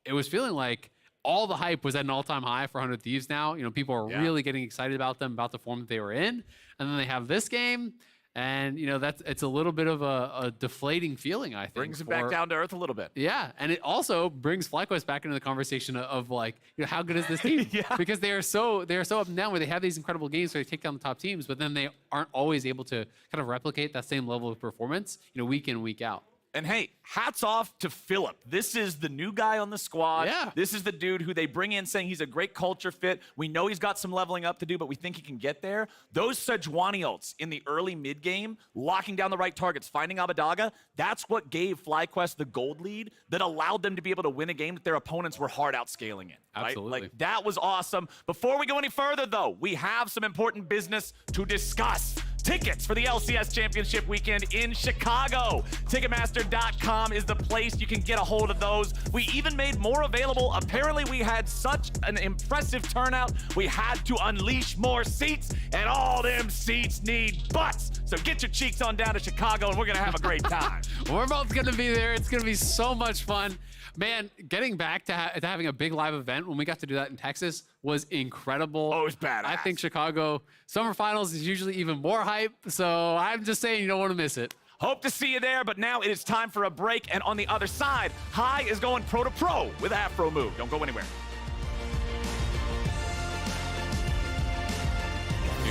it was feeling like all the hype was at an all-time high for 100 Thieves now. People are really getting excited about them, about the form that they were in. And then they have this game, and it's a little bit of a deflating feeling, I think. Brings it back down to earth a little bit. Yeah, and it also brings FlyQuest back into the conversation of like, how good is this team? Because they are so up and down, where they have these incredible games where they take down the top teams, but then they aren't always able to kind of replicate that same level of performance, week in, week out. And hey, hats off to Philip. This is the new guy on the squad. Yeah. This is the dude who they bring in saying he's a great culture fit. We know he's got some leveling up to do, but we think he can get there. Those Sejuani ults in the early mid game, locking down the right targets, finding Abadaga, that's what gave FlyQuest the gold lead that allowed them to be able to win a game that their opponents were hard outscaling in. Right? Absolutely. Like, that was awesome. Before we go any further, though, we have some important business to discuss. Tickets for the LCS Championship weekend in Chicago. Ticketmaster.com is the place you can get a hold of those. We even made more available. Apparently, we had such an impressive turnout, we had to unleash more seats, and all them seats need butts. So get your cheeks on down to Chicago, and we're going to have a great time. We're both going to be there. It's going to be so much fun. Man, getting back to having a big live event when we got to do that in Texas was incredible. Oh, it was badass. I think Chicago Summer Finals is usually even more hype, so I'm just saying you don't want to miss it. Hope to see you there, but now it is time for a break, and on the other side, High is going pro to pro with Afro Move. Don't go anywhere.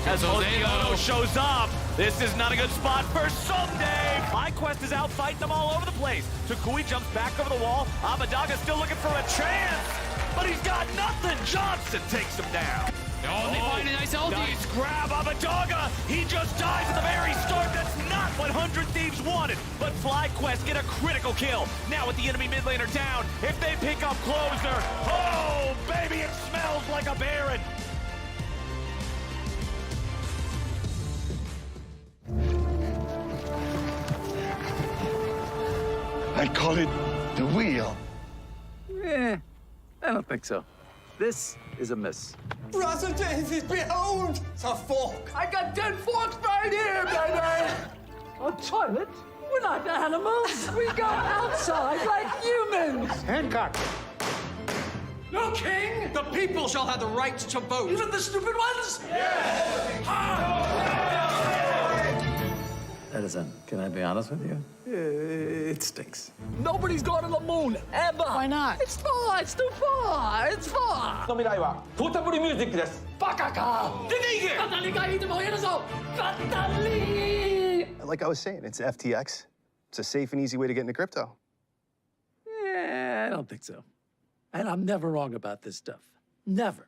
As Ozeo shows up, this is not a good spot for Someday. FlyQuest is out fighting them all over the place. Takui jumps back over the wall. Abadaga still looking for a chance, but he's got nothing. Johnson takes him down. Oh, they find a nice ulti. Nice grab, Abadaga. He just dies at the very start. That's not what 100 Thieves wanted. But FlyQuest get a critical kill. Now with the enemy mid laner down, if they pick up closer, oh, baby, it smells like a Baron. I call it the wheel. I don't think so. This is a miss. Brother David, behold! It's a fork. I got 10 forks right here, baby! A toilet? We're not animals. We go outside like humans. Hancock. No king! The people shall have the right to vote. Even the stupid ones? Edison, can I be honest with you? It stinks. Nobody's going to the moon, ever. Why not? It's far. It's too far. It's far. の未来はポータブルミュージックです。バカか。出て行け。語りがいいとも言えるぞ。語り。 Like I was saying, it's FTX. It's a safe and easy way to get into crypto. I don't think so. And I'm never wrong about this stuff. Never.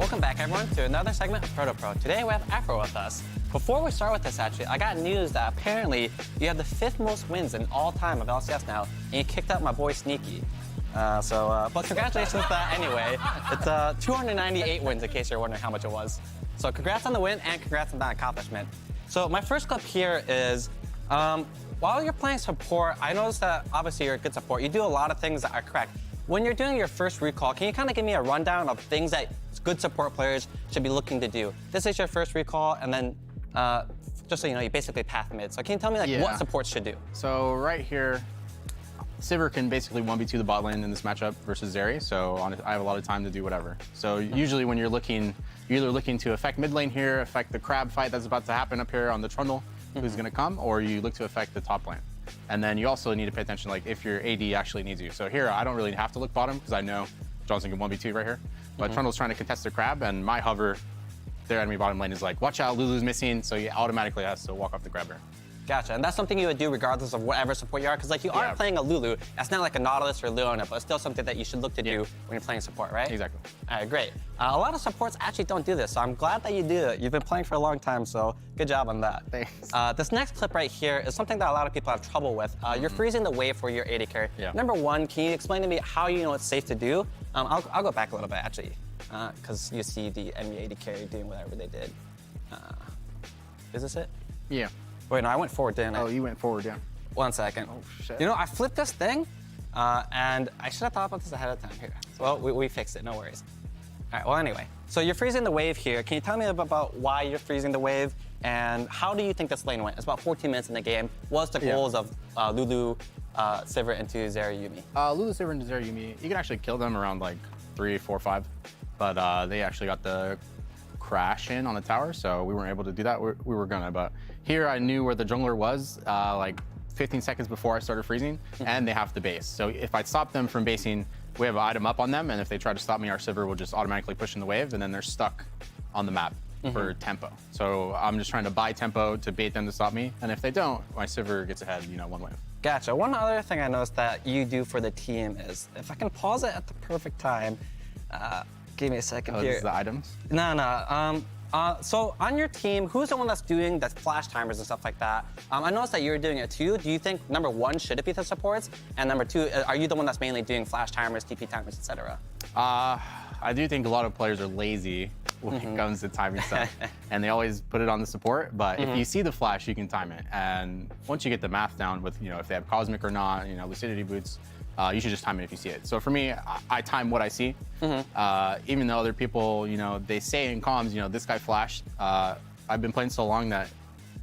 Welcome back, everyone, to another segment of Proto Pro. Today we have Afro with us. Before we start with this, actually, I got news that apparently you have the 5th most wins in all time of LCS now, and you kicked out my boy Sneaky. But congratulations to that anyway. It's 298 wins, in case you're wondering how much it was. So congrats on the win and congrats on that accomplishment. So my first clip here is, while you're playing support, I noticed that obviously you're a good support. You do a lot of things that are correct. When you're doing your first recall, can you kind of give me a rundown of things that good support players should be looking to do? This is your first recall, and then just so you know, you basically path mid. So can you tell me what supports should do? So right here, Sivir can basically 1v2 the bot lane in this matchup versus Zeri, so I have a lot of time to do whatever. So usually when you're either looking to affect mid lane here, affect the crab fight that's about to happen up here on the Trundle, who's gonna come, or you look to affect the top lane. And then you also need to pay attention, like if your AD actually needs you. So here, I don't really have to look bottom because I know Johnson can 1v2 right here. But Trundle's trying to contest the crab, and my hover, their enemy bottom lane is like, watch out, Lulu's missing, so he automatically has to walk off the grabber. Gotcha, and that's something you would do regardless of whatever support you are, because like you are playing a Lulu, that's not like a Nautilus or Leona, but it's still something that you should look to do when you're playing support, right? Exactly. All right, great. A lot of supports actually don't do this, so I'm glad that you do it. You've been playing for a long time, so good job on that. Thanks. This next clip right here is something that a lot of people have trouble with. You're freezing the wave for your AD carry. Number one, can you explain to me how you know it's safe to do? I'll go back a little bit, actually, because you see the enemy AD carry doing whatever they did. Is this it? Yeah. Wait, no, I went forward, didn't I? Oh, you went forward, yeah. 1 second. Oh, shit. You know, I flipped this thing, and I should have thought about this ahead of time here. Well, we fixed it, no worries. All right, well, anyway. So you're freezing the wave here. Can you tell me about why you're freezing the wave, and how do you think this lane went? It's about 14 minutes in the game. What's the goals of Lulu, Sivir into Zeri Yuumi? Lulu, Sivir, into Zeri Yuumi, you can actually kill them around like 3, 4, 5, but they actually got the crash in on the tower, so we weren't able to do that. We were gonna, but here I knew where the jungler was like 15 seconds before I started freezing, and they have to base. So if I stop them from basing, we have an item up on them, and if they try to stop me, our Sivir will just automatically push in the wave, and then they're stuck on the map for tempo. So I'm just trying to buy tempo to bait them to stop me, and if they don't, my Sivir gets ahead, you know, one wave. Gotcha. One other thing I noticed that you do for the team is, if I can pause it at the perfect time, give me a second here. This is the items? No. So on your team, who's the one that's doing the flash timers and stuff like that? I noticed that you're doing it too. Do you think, number one, should it be the supports? And number two, are you the one that's mainly doing flash timers, TP timers, etc.? I do think a lot of players are lazy when it comes to timing stuff, and they always put it on the support. But if you see the flash, you can time it. And once you get the math down with, you know, if they have Cosmic or not, you know, Lucidity boots, you should just time it if you see it. So for me, I time what I see. Even though other people, you know, they say in comms, you know, this guy flashed. I've been playing so long that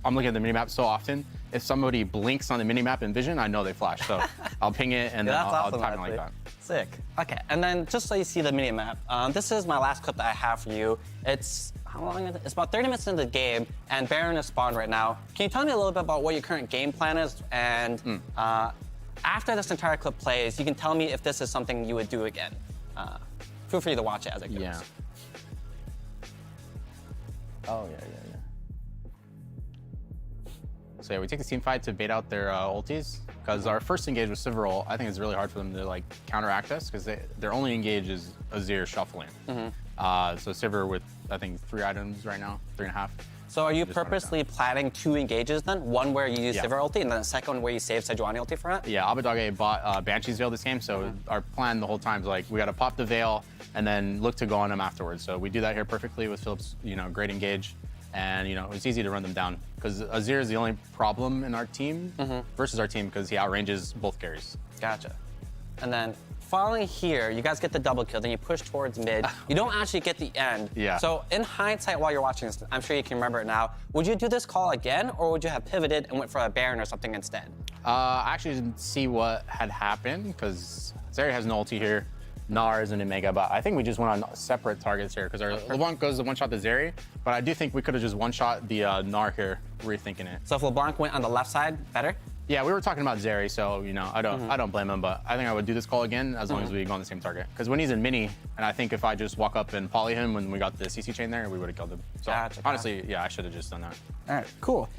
I'm looking at the minimap so often. If somebody blinks on the minimap in vision, I know they flashed. So I'll ping it and then I'll time it like that. Sick. Okay, and then just so you see the minimap, this is my last clip that I have for you. It's, how long is it? It's about 30 minutes into the game, and Baron is spawned right now. Can you tell me a little bit about what your current game plan is? And after this entire clip plays, you can tell me if this is something you would do again. Feel free to watch it as it goes. Yeah. Oh, yeah. So yeah, we take the team fight to bait out their ultis, because our first engage with Sivir ult, I think it's really hard for them to like counteract us, because their only engage is Azir shuffling. So Sivir with, I think, 3 items right now, 3.5. So are you purposely planning 2 engages then? One where you use Sivir ulti, and then the second one where you save Sejuani ulti for it? Yeah, Abadage bought Banshee's Veil this game, so our plan the whole time is like, we gotta pop the Veil and then look to go on him afterwards. So we do that here perfectly with Philip's, you know, great engage. And, you know, it's easy to run them down, because Azir is the only problem in our team versus our team, because he outranges both carries. Gotcha. And then following here, you guys get the double kill, then you push towards mid. You don't actually get the end. Yeah. So in hindsight, while you're watching this, I'm sure you can remember it now, would you do this call again, or would you have pivoted and went for a Baron or something instead? I actually didn't see what had happened, because Zeri has no ulti here. Gnar is an Omega, but I think we just went on separate targets here, because our LeBlanc goes to one-shot the Zeri, but I do think we could have just one-shot the Gnar here, rethinking it. So if LeBlanc went on the left side, better? Yeah, we were talking about Zeri, so you know, I don't blame him, but I think I would do this call again as long as we go on the same target. Because when he's in mini, and I think if I just walk up and poly him when we got the CC chain there, we would have killed him. So honestly, yeah, I should have just done that. All right, cool.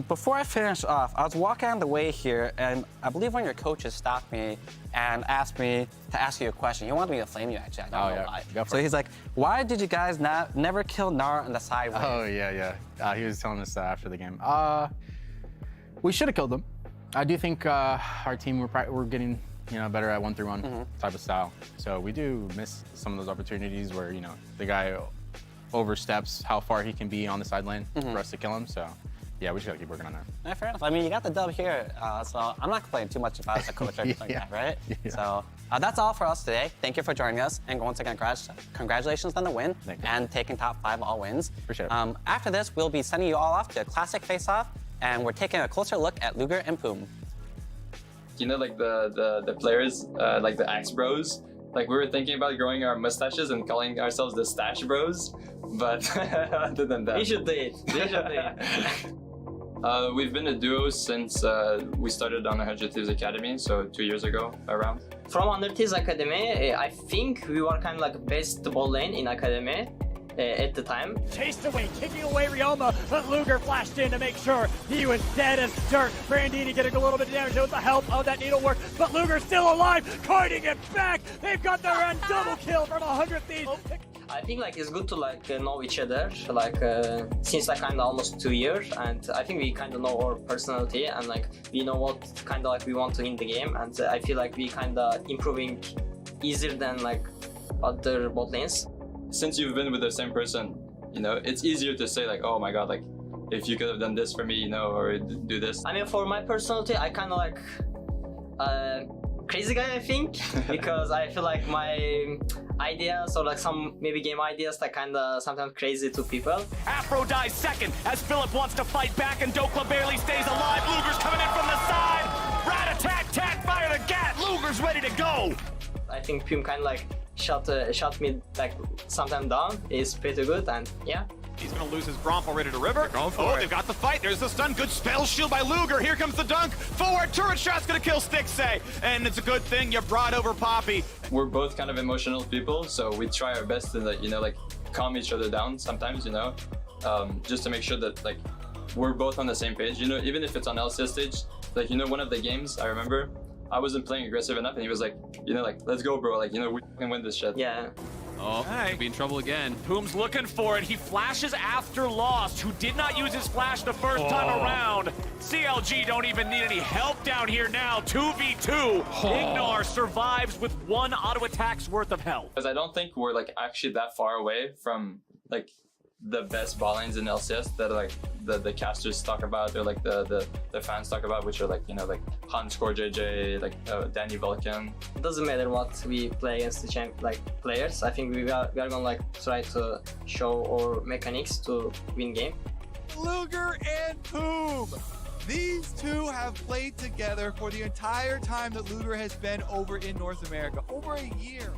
Before I finish off, I was walking on the way here, and I believe one of your coaches stopped me and asked me to ask you a question. He wanted me to flame you, actually. I don't know why. So he's like, why did you guys never kill Nara on the side wave? Oh, yeah. He was telling us that after the game. We should have killed him. I do think our team, we're getting better at 1-3-1 type of style. So we do miss some of those opportunities where, the guy oversteps how far he can be on the side lane for us to kill him. So yeah, we just gotta keep working on that. Yeah, fair enough. I mean, you got the dub here, so I'm not complaining too much about as a coach or anything like that, right? Yeah. So that's all for us today. Thank you for joining us, and once again, congratulations on the win and taking top 5 all wins. Appreciate it. After this, we'll be sending you all off to a classic face-off, and we're taking a closer look at Luger and Poom. You know, like the players, like the Axe Bros. Like we were thinking about growing our mustaches and calling ourselves the Stash Bros, but other than that, You should do it. We've been a duo since we started on 100 Thieves Academy, so 2 years ago around. From 100 Thieves Academy, I think we were kind of like best ball lane in Academy at the time. Chased away, kicking away Ryoma, but Luger flashed in to make sure he was dead as dirt. Brandini getting a little bit of damage with the help of that needlework, but Luger's still alive, kiting it back. They've got their end double kill from 100 Thieves. I think like it's good to like know each other like since like kind of almost 2 years, and I think we kind of know our personality and like we know what kind of like we want to in the game, and I feel like we kind of improving easier than like other bot lanes. Since you've been with the same person, it's easier to say like, oh my god, like if you could have done this for me, or do this. I mean, for my personality, I kind of like crazy guy, I think, because I feel like my ideas or like some maybe game ideas like kind of sometimes crazy to people. Afro dies second as Philip wants to fight back and Dokla barely stays alive. Luger's coming in from the side. Rat attack, fire the gat. Luger's ready to go. I think Pum kind of like shot me like sometime down. Is pretty good, and yeah. He's gonna lose his Gromp already to River. They've got the fight. There's the stun. Good spell shield by Luger. Here comes the dunk. Forward turret shot's gonna kill Stixay. And it's a good thing you brought over Poppy. We're both kind of emotional people, so we try our best to like calm each other down sometimes, just to make sure that like we're both on the same page. Even if it's on LCS stage, like one of the games I remember, I wasn't playing aggressive enough, and he was like, like, let's go, bro. Like, we can win this shit. Yeah. Oh, could be in trouble again. Poom's looking for it. He flashes after Lost, who did not use his flash the first time around. CLG don't even need any help down here now. 2v2. Ignar survives with 1 auto attack's worth of health. Because I don't think we're like actually that far away from like the best ball lanes in LCS that like the casters talk about, or like the fans talk about, which are like like Hans, Core JJ, like Danny Vulcan. It doesn't matter what we play against the players. I think we are gonna like try to show our mechanics to win game. Luger and Poom. These two have played together for the entire time that Luger has been over in North America, over a year.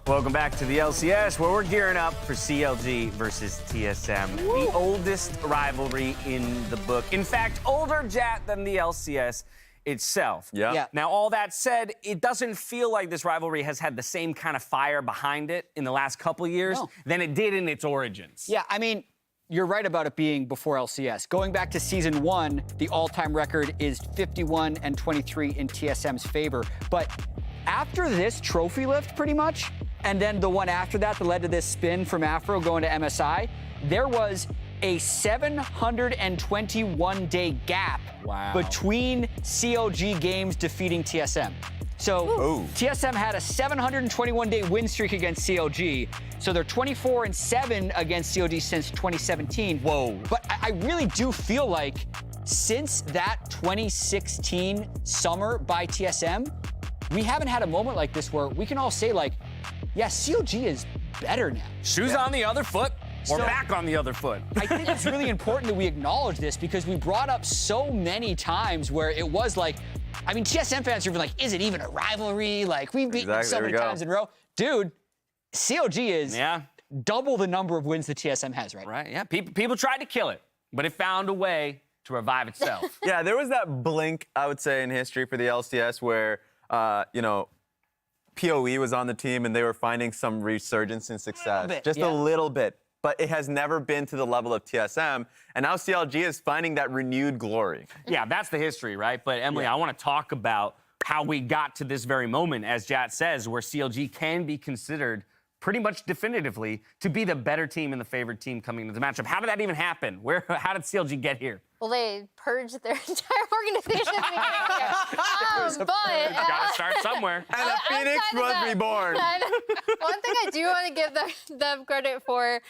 Welcome back to the LCS, where we're gearing up for CLG versus TSM, the oldest rivalry in the book. In fact, older, Jat, than the LCS itself. Yeah. Now, all that said, it doesn't feel like this rivalry has had the same kind of fire behind it in the last couple years than it did in its origins. Yeah, I mean, you're right about it being before LCS. Going back to Season 1, the all-time record is 51-23 in TSM's favor. But after this trophy lift, pretty much, and then the one after that led to this spin from Afro going to MSI, there was a 721-day gap between CLG games defeating TSM. So TSM had a 721-day win streak against CLG. So they're 24-7 against CLG since 2017. Whoa. But I really do feel like since that 2016 summer by TSM, we haven't had a moment like this where we can all say like, yeah, CLG is better now. Shoes on the other foot, or back on the other foot. I think it's really important that we acknowledge this, because we brought up so many times where it was like, I mean, TSM fans are like, is it even a rivalry? Like, we've beaten them so many times in a row. Dude, CLG is double the number of wins that TSM has right now. Right, yeah. People tried to kill it, but it found a way to revive itself. Yeah, there was that blink, I would say, in history for the LCS where, you know, PoE was on the team and they were finding some resurgence in success. Just a little bit. But it has never been to the level of TSM. And now CLG is finding that renewed glory. Yeah, that's the history, right? But Emily, I want to talk about how we got to this very moment, as Jat says, where CLG can be considered pretty much definitively to be the better team and the favored team coming into the matchup. How did that even happen? How did CLG get here? Well, they purged their entire organization at the beginning of the year. Gotta start somewhere. And a phoenix was reborn. One thing I do want to give them credit for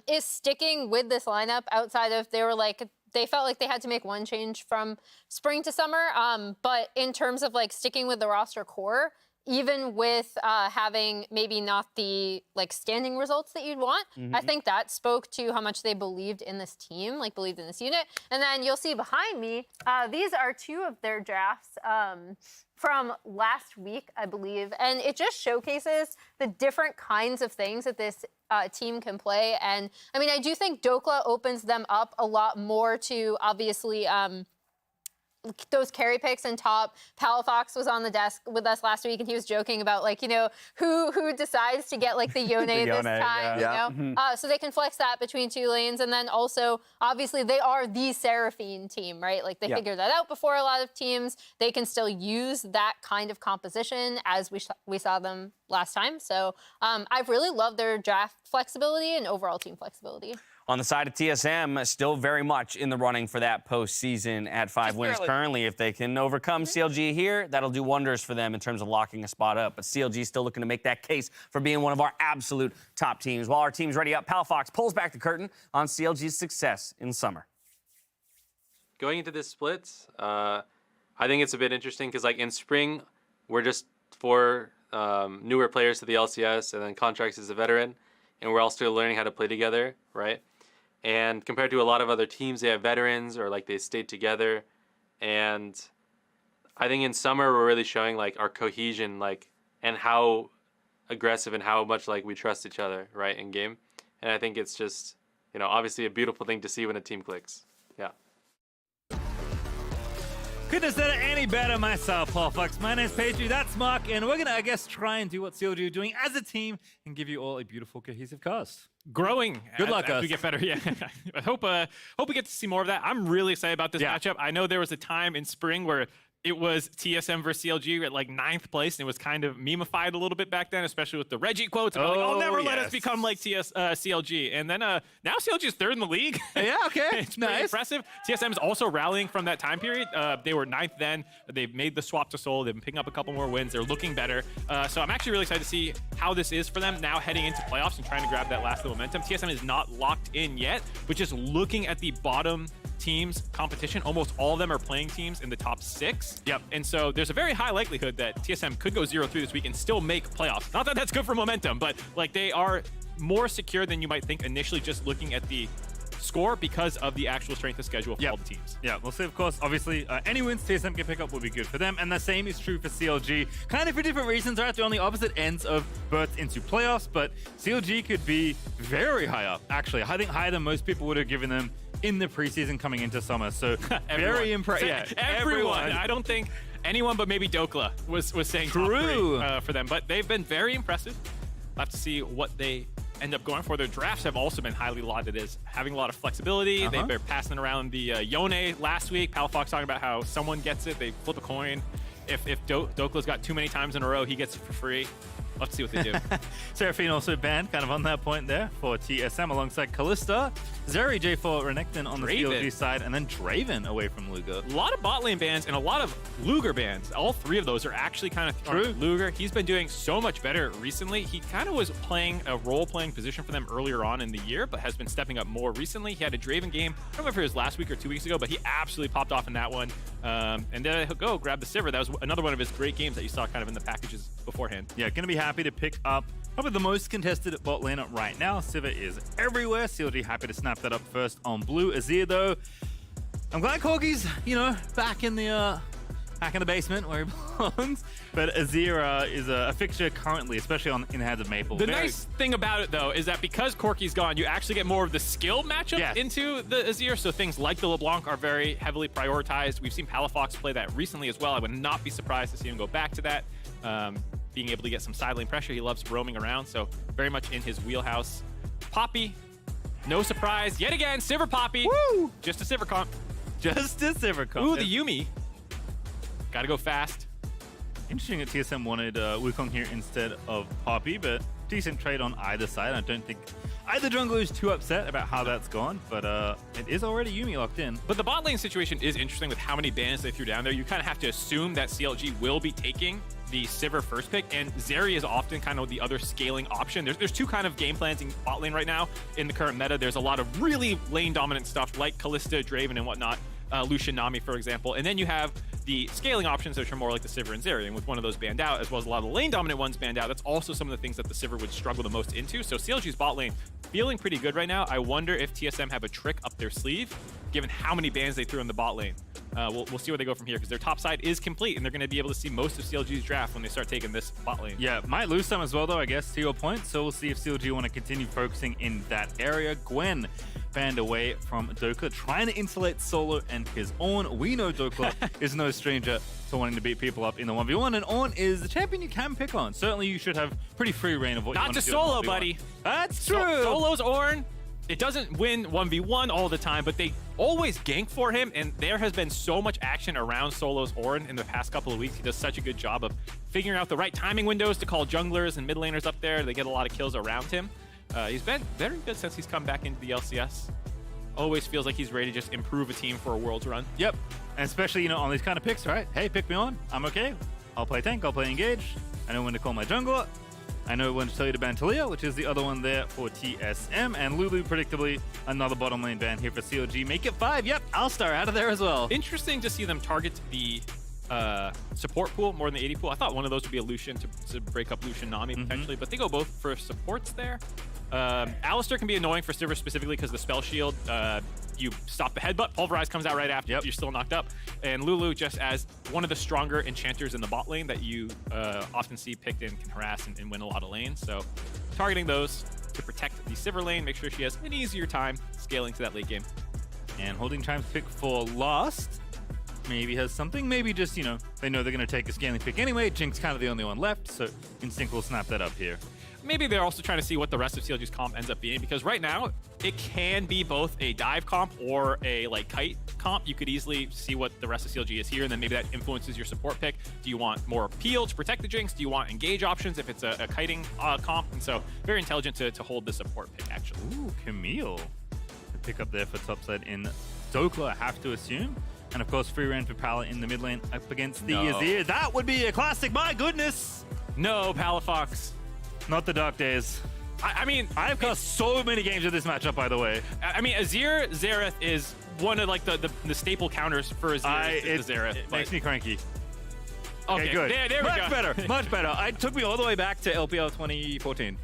is sticking with this lineup outside of they felt like they had to make one change from spring to summer. But in terms of like sticking with the roster core, even with having maybe not the standing results that you'd want, I think that spoke to how much they believed in this team, believed in this unit. And then you'll see behind me, these are two of their drafts from last week, I believe. And it just showcases the different kinds of things that this team can play. And I mean, I do think Dokla opens them up a lot more to obviously those carry picks in top. Palafox was on the desk with us last week, and he was joking about who decides to get the Yone this time. You know? So they can flex that between two lanes, and then also obviously they are the Seraphine team, right? They figured that out before a lot of teams. They can still use that kind of composition as we saw them last time. So I've really loved their draft flexibility and overall team flexibility. On the side of TSM, still very much in the running for that postseason at 5 wins currently. If they can overcome CLG here, that'll do wonders for them in terms of locking a spot up. But CLG still looking to make that case for being one of our absolute top teams. While our team's ready up, Palafox pulls back the curtain on CLG's success in summer. Going into this split, I think it's a bit interesting because in spring, we're just 4 newer players to the LCS, and then Contracts is a veteran, and we're all still learning how to play together, right? And compared to a lot of other teams, they have veterans or they stayed together. And I think in summer, we're really showing our cohesion, and how aggressive and how much we trust each other, right, in game. And I think it's just, obviously a beautiful thing to see when a team clicks. Yeah. Couldn't have said it any better myself, Palafox. My name's Pedri, that's Mark, and we're gonna, I guess, try and do what CLG are doing as a team and give you all a beautiful, cohesive cast. Growing. Good luck, as we get better. Yeah, I hope we get to see more of that. I'm really excited about this matchup. I know there was a time in spring where it was TSM versus CLG at 9th place, and it was kind of memeified a little bit back then, especially with the Reggie quotes. I'll never let us become like CLG. And then now CLG is 3rd in the league. Yeah, okay. It's pretty impressive. TSM is also rallying from that time period. They were 9th then. They've made the swap to Seoul. They've been picking up a couple more wins. They're looking better. So I'm actually really excited to see how this is for them now heading into playoffs and trying to grab that last little momentum. TSM is not locked in yet, but just looking at the bottom teams competition, almost all of them are playing teams in the top 6. Yep. And so there's a very high likelihood that TSM could go 0-3 this week and still make playoffs. Not that that's good for momentum, but they are more secure than you might think initially just looking at the score because of the actual strength of schedule for all the teams. Yeah, we'll see, of course. Obviously, any wins TSM can pick up will be good for them, and the same is true for CLG. Kind of for different reasons, right? They're on the opposite ends of berths into playoffs, but CLG could be very high up, actually. I think higher than most people would have given them in the preseason coming into summer. So very impressive. Yeah, everyone. I don't think anyone but maybe Dokla was saying top 3 for them, but they've been very impressive. We'll have to see what they end up going for. Their drafts have also been highly lauded as having a lot of flexibility. They've been passing around the Yone last week. Palafox talking about how someone gets it, they flip a coin. If Dokla's got too many times in a row, he gets it for free. Let's see what they do. Seraphine also banned, kind of on that point there, for TSM alongside Kalista. Zeri, J4, Renekton on the CLG side, and then Draven away from Luger. A lot of bot lane bans and a lot of Luger bans. All 3 of those are actually kind of true. Luger. He's been doing so much better recently. He kind of was playing a role-playing position for them earlier on in the year, but has been stepping up more recently. He had a Draven game. I don't remember if it was last week or 2 weeks ago, but he absolutely popped off in that one. And then he'll go grab the Sivir. That was another one of his great games that you saw kind of in the packages beforehand. Yeah, going to be happy to pick up probably the most contested bot lane right now. Sivir is everywhere. CLG happy to snap that up first on blue. Azir, though, I'm glad Corgi's, back in the back in the basement where he belongs. But Azir is a fixture currently, especially in the hands of Maple. The nice thing about it, though, is that because Corki's gone, you actually get more of the skill matchup into the Azir. So things like the LeBlanc are very heavily prioritized. We've seen Palafox play that recently as well. I would not be surprised to see him go back to that. Being able to get some side lane pressure. He loves roaming around, so very much in his wheelhouse. Poppy, no surprise. Yet again, Sivir Poppy. Woo! Just a Sivir comp. Just a Sivir comp. Ooh, the Yuumi. Gotta go fast. Interesting that TSM wanted Wukong here instead of Poppy, but decent trade on either side. I don't think either jungler is too upset about how that's gone, but it is already Yuumi locked in. But the bot lane situation is interesting with how many bans they threw down there. You kind of have to assume that CLG will be taking the Sivir first pick, and Zeri is often kind of the other scaling option. There's two kind of game plans in bot lane right now in the current meta. There's a lot of really lane dominant stuff like Kalista, Draven, and whatnot. Lucian, Nami, for example. And then you have the scaling options, which are more like the Sivir and Zeri. And with one of those banned out, as well as a lot of the lane dominant ones banned out, that's also some of the things that the Sivir would struggle the most into. So CLG's bot lane feeling pretty good right now. I wonder if TSM have a trick up their sleeve, given how many bans they threw in the bot lane. We'll see where they go from here, because their top side is complete, and they're going to be able to see most of CLG's draft when they start taking this bot lane. Yeah, might lose some as well, though, I guess, to your point. So we'll see if CLG want to continue focusing in that area. Gwen banned away from Dokla, trying to insulate Solo and his Ornn. We know Dokla is no stranger to wanting to beat people up in the 1v1, and Ornn is the champion you can pick on. Certainly you should have pretty free reign of what you want to do. Not to Solo, buddy. That's true. Solo's Ornn. It doesn't win 1v1 all the time, but they always gank for him, and there has been so much action around Solo's Ornn in the past couple of weeks. He does such a good job of figuring out the right timing windows to call junglers and mid laners up there. They get a lot of kills around him. He's been very good since he's come back into the LCS. Always feels like he's ready to just improve a team for a Worlds run. Yep, and especially, on these kind of picks, right? Hey, pick me on. I'm okay. I'll play tank. I'll play engage. I know when to call my jungler. I know when to tell you to ban Talia, which is the other one there for TSM. And Lulu, predictably, another bottom lane ban here for CLG. Make it 5. Yep, Alistar out of there as well. Interesting to see them target the support pool more than the AD pool. I thought one of those would be a Lucian to break up Lucian Nami potentially, but they go both for supports there. Alistar can be annoying for Sivir specifically because the spell shield, you stop the headbutt, Pulverize comes out right after, you're still knocked up. And Lulu just as one of the stronger enchanters in the bot lane that you often see picked and can harass and win a lot of lanes. So targeting those to protect the Sivir lane, make sure she has an easier time scaling to that late game. And holding Chime's pick for last. Maybe has something, maybe just, they know they're going to take a scaling pick anyway. Jinx kind of the only one left, so Instinct will snap that up here. Maybe they're also trying to see what the rest of CLG's comp ends up being, because right now it can be both a dive comp or a kite comp. You could easily see what the rest of CLG is here, and then maybe that influences your support pick. Do you want more peel to protect the Jinx? Do you want engage options if it's a kiting comp? And so very intelligent to hold the support pick, actually. Ooh, Camille. The pick up there for topside in Dokla, I have to assume. And of course, free reign for Pala in the mid lane up against the Azir. That would be a classic, my goodness! No, Palafox. Not the dark days. I mean, I've cost so many games of this matchup, by the way. I mean, Azir Xerath is one of the staple counters for Azir. Xerath. It makes me cranky. Okay, good. There we much go. Better, much better. It took me all the way back to LPL 2014.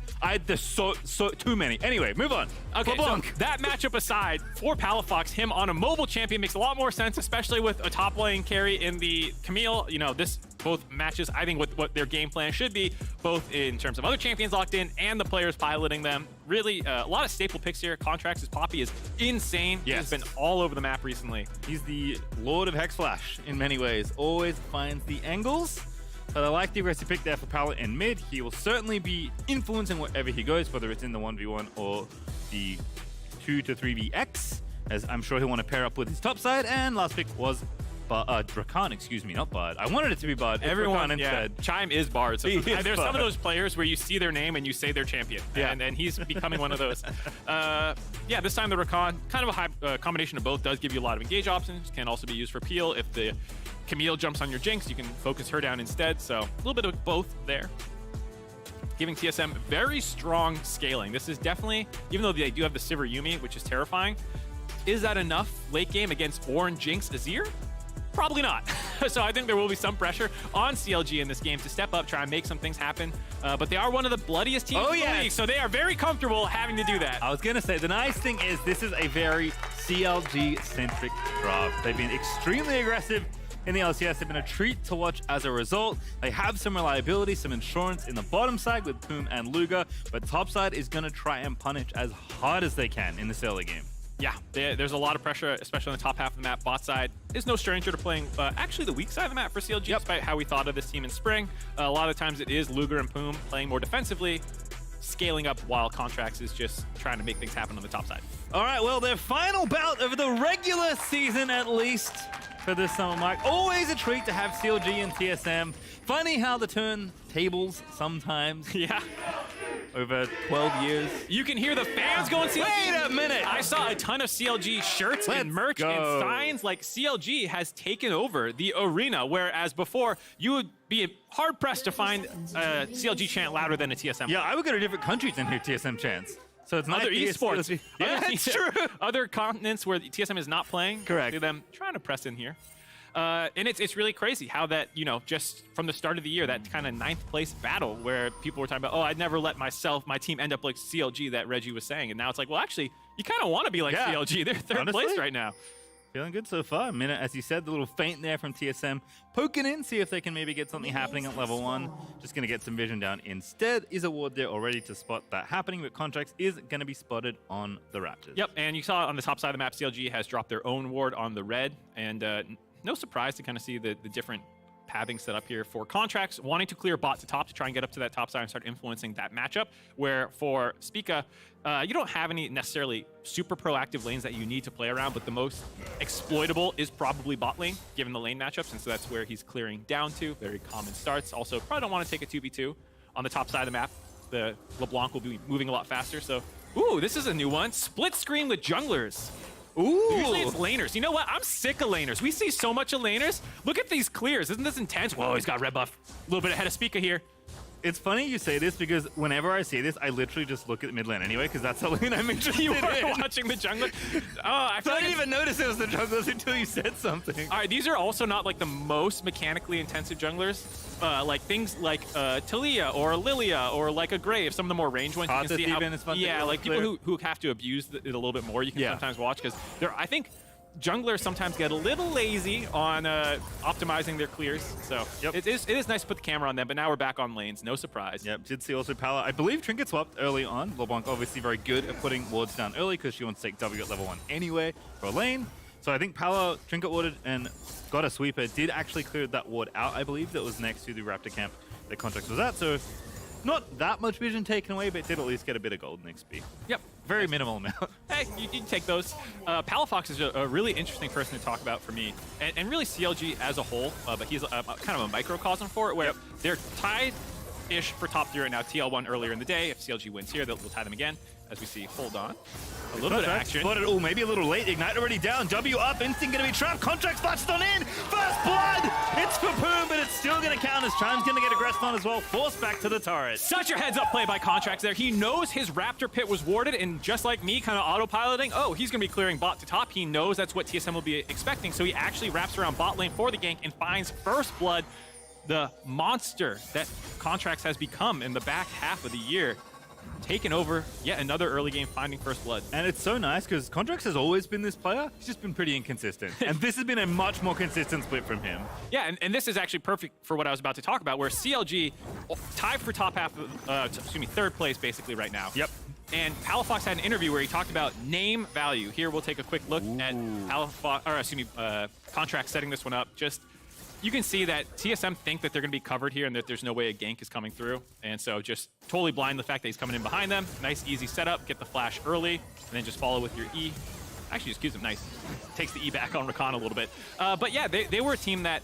There's so too many. Anyway, move on. Okay, so that matchup aside, for Palafox, him on a mobile champion makes a lot more sense, especially with a top lane carry in the Camille. This both matches, I think, with what their game plan should be, both in terms of other champions locked in and the players piloting them. Really, a lot of staple picks here. Contracts' Poppy is insane. Yes. He's been all over the map recently. He's the Lord of Hexflash in many ways. Always finds the angles. But I like the aggressive pick there for Pala in mid. He will certainly be influencing wherever he goes, whether it's in the 1v1 or the 2 to 3vx, as I'm sure he'll want to pair up with his top side. And last pick was Drakan, excuse me, not Bard. I wanted it to be Bard. Everyone, instead. Chime is Bard. So there's Bard. some of those players where you see their name and you say their champion. Yeah. And he's becoming one of those. This time the Rakan, kind of a high combination of both, does give you a lot of engage options. Can also be used for peel. If the Camille jumps on your Jinx, you can focus her down instead. So a little bit of both there. Giving TSM very strong scaling. This is definitely, even though they do have the Sivir Yuumi, which is terrifying, is that enough late game against Ornn, Jinx, Azir? Probably not. So I think there will be some pressure on CLG in this game to step up, try and make some things happen. But they are one of the bloodiest teams in the league, so they are very comfortable having to do that. I was going to say, the nice thing is this is a very CLG-centric draft. They've been extremely aggressive in the LCS have been a treat to watch as a result. They have some reliability, some insurance in the bottom side with Poom and Luger, but top side is going to try and punish as hard as they can in this early game. Yeah, there's a lot of pressure, especially on the top half of the map. Bot side is no stranger to playing actually the weak side of the map for CLG, despite how we thought of this team in spring. A lot of times it is Luger and Poom playing more defensively, scaling up while Contracts is just trying to make things happen on the top side. All right, well, their final bout of the regular season, at least for this summer, Mike. Always a treat to have CLG and TSM. Funny how the turntables sometimes. Yeah. Over 12 years. You can hear the fans going CLG. Wait a minute! I saw a ton of CLG shirts and merch and signs. Like, CLG has taken over the arena, whereas before, you would be hard-pressed to find a CLG chant louder than a TSM. Yeah, I would go to different countries and hear TSM chants. So it's not other esports. Yeah, that's true. Other continents where the TSM is not playing. Correct. See them trying to press in here. And it's really crazy how that, you know, just from the start of the year, that kind of 9th place battle where people were talking about, oh, I'd never let my team end up like CLG that Reggie was saying. And now it's like, well, actually, you kind of want to be like CLG. They're third place right now. Feeling good so far. Minute, as you said, the little feint there from TSM. Poking in, see if they can maybe get something happening at level 1. Just going to get some vision down instead. Is a ward there already to spot that happening, but Contracts is going to be spotted on the Raptors. Yep, and you saw on the top side of the map, CLG has dropped their own ward on the red, and no surprise to kind of see the different pathing set up here for Contracts, wanting to clear bot to top to try and get up to that top side and start influencing that matchup, where for Spica, you don't have any necessarily super proactive lanes that you need to play around, but the most exploitable is probably bot lane, given the lane matchups, and so that's where he's clearing down to. Very common starts. Also, probably don't want to take a 2v2 on the top side of the map. The LeBlanc will be moving a lot faster, so... Ooh, this is a new one. Split screen with junglers. Ooh. Usually it's laners. You know what? I'm sick of laners. We see so much of laners. Look at these clears. Isn't this intense? Whoa, he's got red buff. A little bit ahead of Spica here. It's funny you say this because whenever I see this, I literally just look at mid lane anyway because that's the lane I'm interested in. You were watching the jungler? Oh, I didn't even notice it was the junglers until you said something. All right, these are also not like the most mechanically intensive junglers. Like things like Talia or Lilia or like a Grave, some of the more range ones. You can see how, is fun like people who have to abuse it a little bit more. You can sometimes watch because I think junglers sometimes get a little lazy on optimizing their clears. So it is nice to put the camera on them, but now we're back on lanes. No surprise. Yep, did see also Pala. I believe Trinket swapped early on. LeBlanc obviously very good at putting wards down early because she wants to take W at level 1 anyway for a lane. So I think Pala, Trinket warded and got a sweeper. Did actually clear that ward out, I believe, that was next to the Raptor camp that Contracts was at. So not that much vision taken away, but did at least get a bit of golden XP. Yep. Very minimal amount. Hey, you take those. Palafox is a really interesting person to talk about for me, and really CLG as a whole, but he's kind of a microcosm for it, where they're tied-ish for top 3 right now. TL1 earlier in the day. If CLG wins here, we'll tie them again. As we see, hold on. A little bit of action. Oh, maybe a little late. Ignite already down. W up. Instinct going to be trapped. Contracts flashed on in. First blood. It's for Poom, but it's still going to count as Charm's going to get aggressed on as well. Forced back to the turret. Such a heads-up play by Contracts there. He knows his Raptor pit was warded, and just like me, kind of autopiloting, oh, he's going to be clearing bot to top. He knows that's what TSM will be expecting, so he actually wraps around bot lane for the gank and finds first blood, the monster that Contracts has become in the back half of the year. Taken over yet another early game, finding first blood. And it's so nice because Contracts has always been this player. He's just been pretty inconsistent. And this has been a much more consistent split from him. Yeah, and this is actually perfect for what I was about to talk about, where CLG tied for top half of, third place basically right now. Yep. And Palafox had an interview where he talked about name value. Here we'll take a quick look at Contracts setting this one up. You can see that TSM think that they're going to be covered here and that there's no way a gank is coming through. And so just totally blind the fact that he's coming in behind them. Nice, easy setup. Get the flash early, and then just follow with your E. Actually, just gives him nice. Takes the E back on Rakan a little bit. But yeah, they were a team that,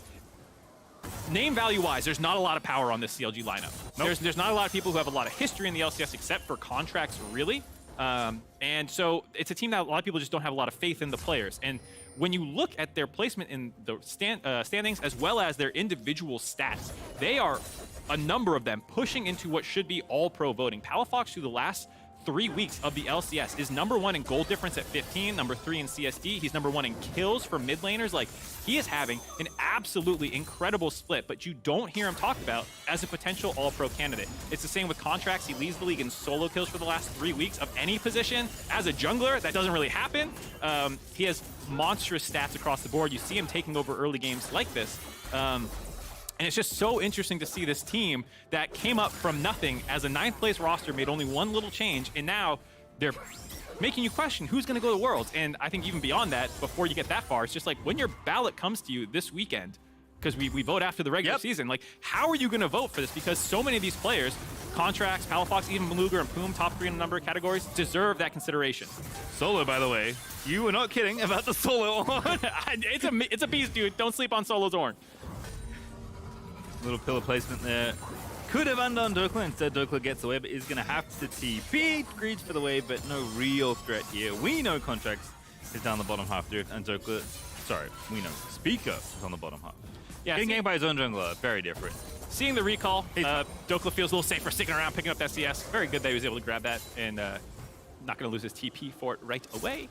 name value-wise, there's not a lot of power on this CLG lineup. Nope. There's not a lot of people who have a lot of history in the LCS except for Contracts, really. And so it's a team that a lot of people just don't have a lot of faith in the players. And when you look at their placement in the standings as well as their individual stats, they are, a number of them, pushing into what should be all-pro voting. Palafox, through the last 3 weeks of the LCS, is #1 in gold difference at 15, #3 in CSD. He's #1 in kills for mid laners. Like, he is having an absolutely incredible split, but you don't hear him talked about as a potential all-pro candidate. It's the same with contracts. He leads the league in solo kills for the last 3 weeks of any position. As a jungler, that doesn't really happen. He has monstrous stats across the board. You see him taking over early games like this. And it's just so interesting to see this team that came up from nothing as a 9th place roster, made only one little change, and now they're making you question who's going to go to Worlds. And I think even beyond that, before you get that far, it's just like when your ballot comes to you this weekend, because we vote after the regular season, like, how are you going to vote for this? Because so many of these players, Contracts, Palafox, even Luger and Poom, top 3 in a number of categories, deserve that consideration. Solo, by the way, you were not kidding about the Solo Ornn. It's a beast, dude. Don't sleep on Solo's Ornn. Little pillar placement there. Could have undone Dokla. Instead, Dokla gets away, but is going to have to TP. Greeds for the wave, but no real threat here. We know Contracts is down the bottom half drift, and Dokla, sorry, we know Speaker is on the bottom half. Yeah, getting ganked by his own jungler, very different. Seeing the recall, Dokla feels a little safer sticking around, picking up that CS. Very good that he was able to grab that and not going to lose his TP for it right away.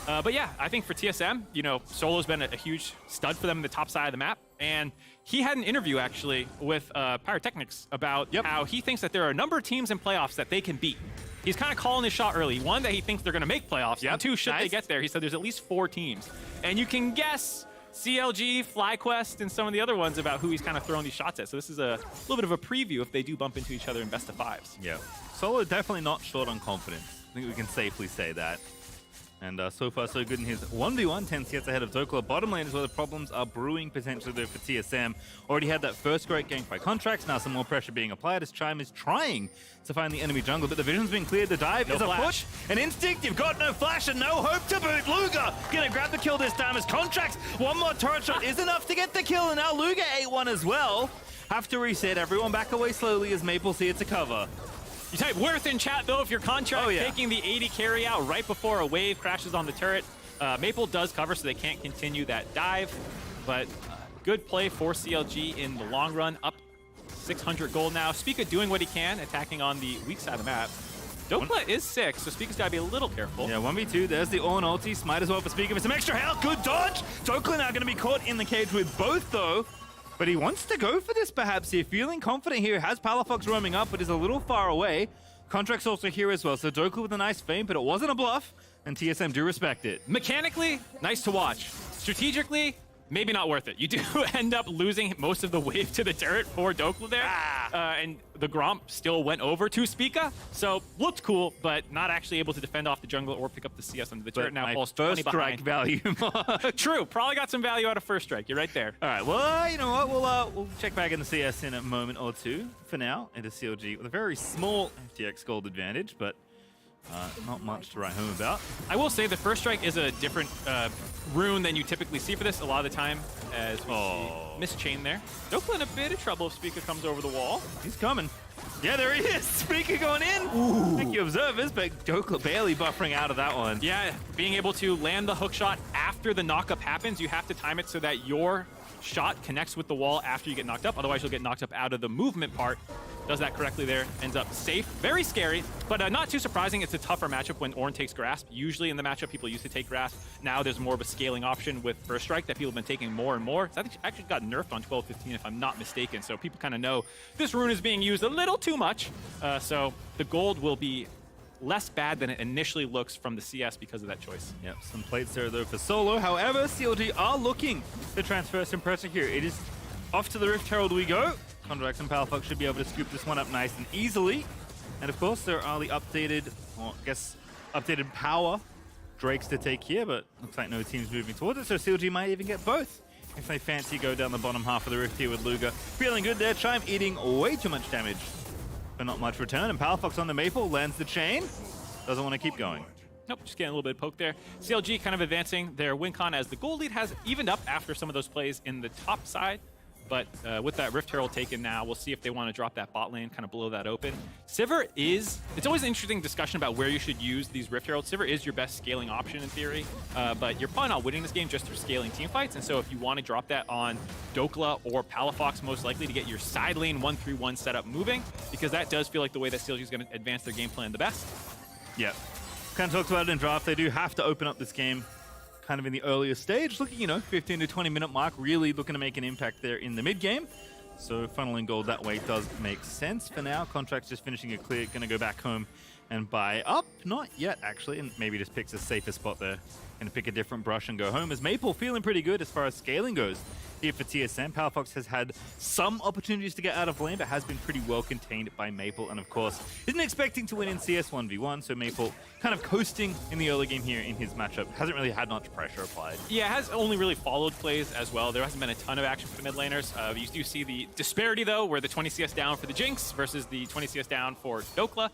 But yeah, I think for TSM, you know, Solo's been a huge stud for them in the top side of the map. And he had an interview, actually, with Pyrotechnics about how he thinks that there are a number of teams in playoffs that they can beat. He's kind of calling his shot early. One, that he thinks they're going to make playoffs. And two, should they get there, he said there's at least 4 teams. And you can guess CLG, FlyQuest, and some of the other ones about who he's kind of throwing these shots at. So this is a little bit of a preview if they do bump into each other in best of 5s. Yeah. Solo definitely not short on confidence. I think we can safely say that. And so far, so good in his 1v1, 10 CS ahead of Dokla. Bottom lane is where the problems are brewing potentially there for TSM. Already had that first great gank by Contracts. Now some more pressure being applied as Chime is trying to find the enemy jungle, but the vision's been cleared. The dive is a push. An instinct, you've got no flash and no hope to boot. Luger gonna grab the kill this time as Contracts. One more turret shot is enough to get the kill, and now Luger ate one as well. Have to reset, everyone back away slowly as Maple's here to cover. You type worth in chat, though, if your Contract taking the 80 carry out right before a wave crashes on the turret. Maple does cover, so they can't continue that dive. But good play for CLG in the long run, up 600 gold now. Spica doing what he can, attacking on the weak side of the map. Dokla is 6, so Spica's got to be a little careful. Yeah, 1v2, there's the Ornn ulti. Smite as well for Spica for some extra health. Good dodge! Dokla now going to be caught in the cage with both, though. But he wants to go for this, perhaps, here. Feeling confident here. Has Palafox roaming up, but is a little far away. Contract's also here as well. So Dokla with a nice feint, but it wasn't a bluff. And TSM do respect it. Mechanically, nice to watch. Strategically, maybe not worth it. You do end up losing most of the wave to the turret for Dokla there. And the Gromp still went over to Spica. So looked cool, but not actually able to defend off the jungle or pick up the CS under the turret. Now falls 20 behind. First strike value. True, probably got some value out of first strike. You're right there. All right, well, you know what? We'll check back in the CS in a moment or two. For now, into CLG with a very small FTX gold advantage, but not much to write home about. I will say the first strike is a different rune than you typically see for this a lot of the time, as we see Mischain there. Dokla in a bit of trouble if Spica comes over the wall. He's coming. Yeah, there he is. Spica going in. Ooh. Thank you, observers, but Dokla barely buffering out of that one. Yeah, being able to land the hook shot after the knock-up happens, you have to time it so that your shot connects with the wall after you get knocked up. Otherwise, you'll get knocked up out of the movement part. Does that correctly there. Ends up safe. Very scary, but not too surprising. It's a tougher matchup when Ornn takes Grasp. Usually in the matchup, people used to take Grasp. Now there's more of a scaling option with First Strike that people have been taking more and more. So I think it actually got nerfed on 12-15 if I'm not mistaken. So people kind of know this rune is being used a little too much. So the gold will be less bad than it initially looks from the CS because of that choice. Yep, some plates there though for Solo. However, CLG are looking to transfer some pressure here. It is off to the Rift Herald we go. Contracts and Palafox should be able to scoop this one up nice and easily. And of course, there are the updated, or I guess, updated power Drakes to take here, but looks like no team's moving towards it, so CLG might even get both if they fancy go down the bottom half of the Rift here with Luger. Feeling good there, Chime eating way too much damage, but not much return. And Palafox on the Maple lands the chain. Doesn't want to keep going. Nope, just getting a little bit of poke there. CLG kind of advancing their win con as the gold lead has evened up after some of those plays in the top side. But with that Rift Herald taken now, we'll see if they want to drop that bot lane, kind of blow that open. Sivir is, it's always an interesting discussion about where you should use these Rift Heralds. Sivir is your best scaling option in theory, but you're probably not winning this game just through scaling team fights. And so if you want to drop that on Dokla or Palafox, most likely to get your side lane 1-3-1 setup moving, because that does feel like the way that CLG is going to advance their game plan the best. Yeah. Kind of talked about it in draft. They do have to open up this game kind of in the earlier stage, looking, 15 to 20 minute mark, really looking to make an impact there in the mid game. So funneling gold that way does make sense for now. Contract's just finishing a clear, going to go back home and buy up. Not yet, actually, and maybe just picks a safer spot there. Going to pick a different brush and go home. As Maple feeling pretty good as far as scaling goes here for TSM. Powerfox has had some opportunities to get out of lane, but has been pretty well contained by Maple. And of course, isn't expecting to win in CS 1v1, so Maple kind of coasting in the early game here in his matchup. Hasn't really had much pressure applied. Yeah, has only really followed plays as well. There hasn't been a ton of action for the mid laners. You do see the disparity, though, where the 20 CS down for the Jinx versus the 20 CS down for Dokla.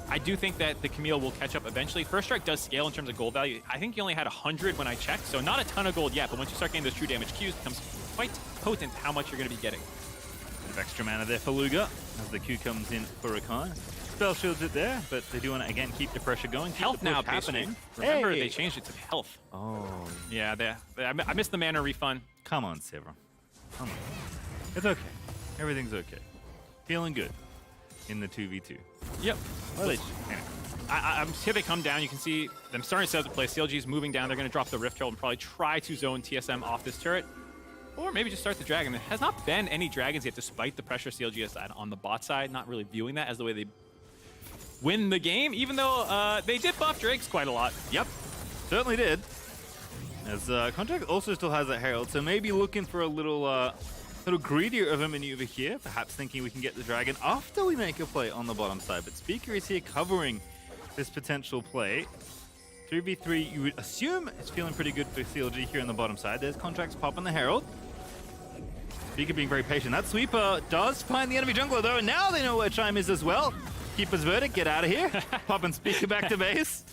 I do think that the Camille will catch up eventually. First Strike does scale in terms of gold value. I think he only had 100 when I checked, so not a ton of gold yet, but once you start getting those true damage Qs, it becomes quite potent how much you're going to be getting. Bit of extra mana there for Luga as the Q comes in for Rakan. Spell shields it there, but they do want to, again, keep the pressure going. Health now happening. Remember, they changed it to health. Oh. Yeah, I missed the mana refund. Come on, Severa. Come on. It's okay. Everything's okay. Feeling good in the 2v2. Yep. Well, I'm here they come down. You can see them starting to set up the play. CLG is moving down. They're going to drop the Rift Herald and probably try to zone TSM off this turret. Or maybe just start the Dragon. There has not been any Dragons yet, despite the pressure CLG has had on the bot side. Not really viewing that as the way they win the game, even though they did buff Drakes quite a lot. Yep, certainly did. As Contract also still has that Herald, so maybe looking for a little greedier of a maneuver here, perhaps thinking we can get the Dragon after we make a play on the bottom side. But Speaker is here covering this potential play. 3v3, you would assume it's feeling pretty good for CLG here on the bottom side. There's Contracts popping the Herald. Speaker being very patient. That sweeper does find the enemy jungler though, and now they know where Chime is as well. Keeper's verdict, get out of here. Popping Speaker back to base.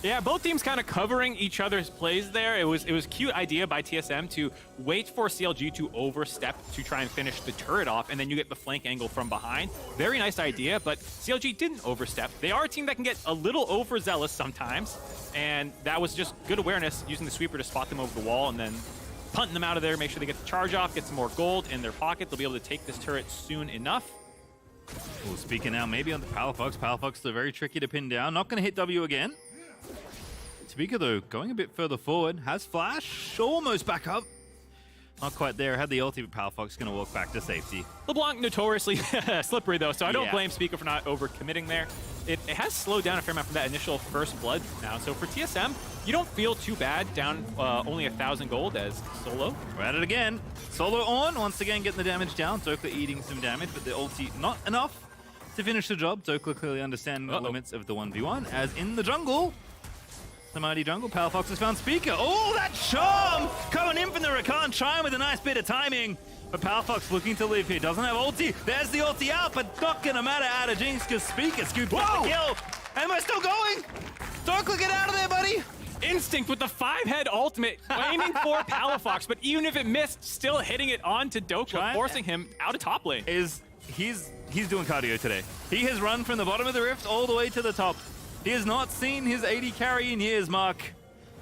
Yeah, both teams kind of covering each other's plays there. It was a cute idea by TSM to wait for CLG to overstep to try and finish the turret off, and then you get the flank angle from behind. Very nice idea, but CLG didn't overstep. They are a team that can get a little overzealous sometimes, and that was just good awareness, using the sweeper to spot them over the wall and then punting them out of there, make sure they get the charge off, get some more gold in their pocket. They'll be able to take this turret soon enough. Well, speaking now, maybe on the Palafox. Palafox are very tricky to pin down. Not going to hit W again. Speaker, though, going a bit further forward. Has flash. Almost back up. Not quite there. Had the ulti, but Palafox going to walk back to safety. LeBlanc notoriously slippery, though, so I don't blame Speaker for not over-committing there. It has slowed down a fair amount from that initial first blood now. So for TSM, you don't feel too bad down only 1,000 gold as Solo. We're at it again. Solo on. Once again, getting the damage down. Dokla eating some damage, but the ulti not enough to finish the job. Dokla clearly understanding the limits of the 1v1. As in the jungle, the mighty jungle, Palafox has found Speaker. Oh, that charm coming in from the Rakan Chime with a nice bit of timing. But Palafox looking to live here. Doesn't have ulti. There's the ulti out, but not going to matter out of Jinx because Speaker scoops up the kill. And we're still going. Dokla, get out of there, buddy. Instinct with the 5-head ultimate, aiming for Palafox, but even if it missed, still hitting it onto Dokla, forcing him out of top lane. He's doing cardio today. He has run from the bottom of the rift all the way to the top. He has not seen his 80 carry in years, Mark.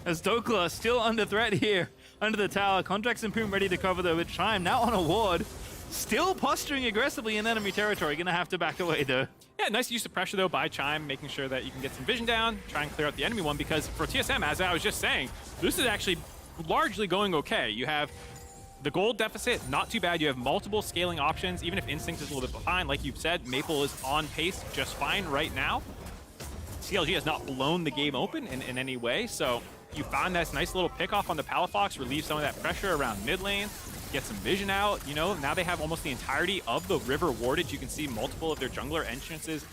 As Dokla still under threat here, under the tower. Contracts and Poom ready to cover though with Chime now on a ward. Still posturing aggressively in enemy territory. Gonna have to back away though. Yeah, nice use of pressure though by Chime, making sure that you can get some vision down, try and clear out the enemy one, because for TSM, as I was just saying, this is actually largely going okay. You have the gold deficit, not too bad. You have multiple scaling options, even if Instinct is a little bit behind. Like you've said, Maple is on pace just fine right now. CLG has not blown the game open in any way, so you found this nice little pick off on the Palafox, relieve some of that pressure around mid lane, get some vision out. You know, now they have almost the entirety of the river warded. You can see multiple of their jungler entrances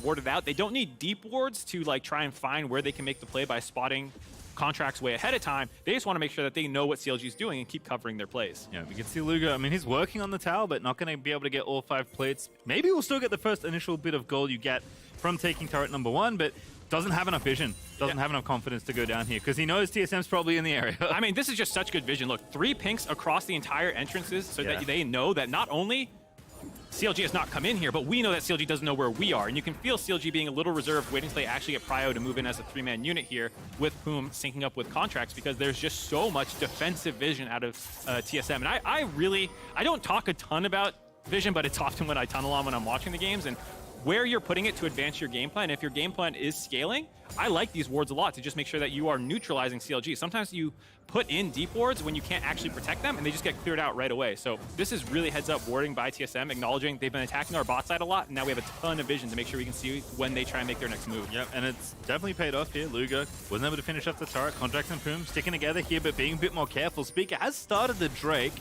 warded out. They don't need deep wards to like try and find where they can make the play by spotting Contracts way ahead of time. They just want to make sure that they know what CLG is doing and keep covering their plays. Yeah, we can see Luga. I mean, he's working on the tower, but not going to be able to get all 5 plates. Maybe we'll still get the first initial bit of gold you get from taking turret number 1, but doesn't have enough vision, doesn't have enough confidence to go down here because he knows TSM's probably in the area. I mean, this is just such good vision. Look, 3 pinks across the entire entrances so that they know that not only CLG has not come in here, but we know that CLG doesn't know where we are. And you can feel CLG being a little reserved, waiting until they actually get prio to move in as a 3-man unit here with Poom syncing up with Contracts, because there's just so much defensive vision out of TSM. And I don't talk a ton about vision, but it's often what I tunnel on when I'm watching the games. And where you're putting it to advance your game plan. If your game plan is scaling, I like these wards a lot to just make sure that you are neutralizing CLG. Sometimes you put in deep wards when you can't actually protect them, and they just get cleared out right away. So this is really heads-up warding by TSM, acknowledging they've been attacking our bot side a lot, and now we have a ton of vision to make sure we can see when they try and make their next move. Yep, and it's definitely paid off here. Luger wasn't able to finish off the turret. Contracts and Poom sticking together here, but being a bit more careful. Speaker has started the Drake.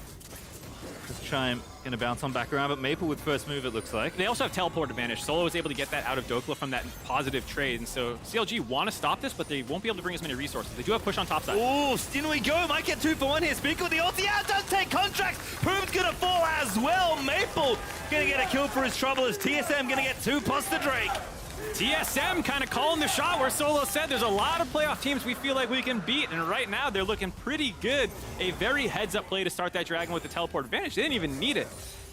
Just Chime gonna bounce on back around, but Maple with first move, it looks like. They also have teleport advantage. Solo was able to get that out of Dokla from that positive trade, and so CLG want to stop this, but they won't be able to bring as many resources. They do have push on top side. Oh, in we go. Might get 2 for 1 here. Speaker with the ulti. Yeah, does take Contracts. Poom's gonna fall as well. Maple gonna get a kill for his trouble as TSM gonna get 2 plus the Drake. TSM kind of calling the shot where Solo said there's a lot of playoff teams we feel like we can beat, and right now they're looking pretty good. A very heads-up play to start that Dragon with the teleport advantage. They didn't even need it.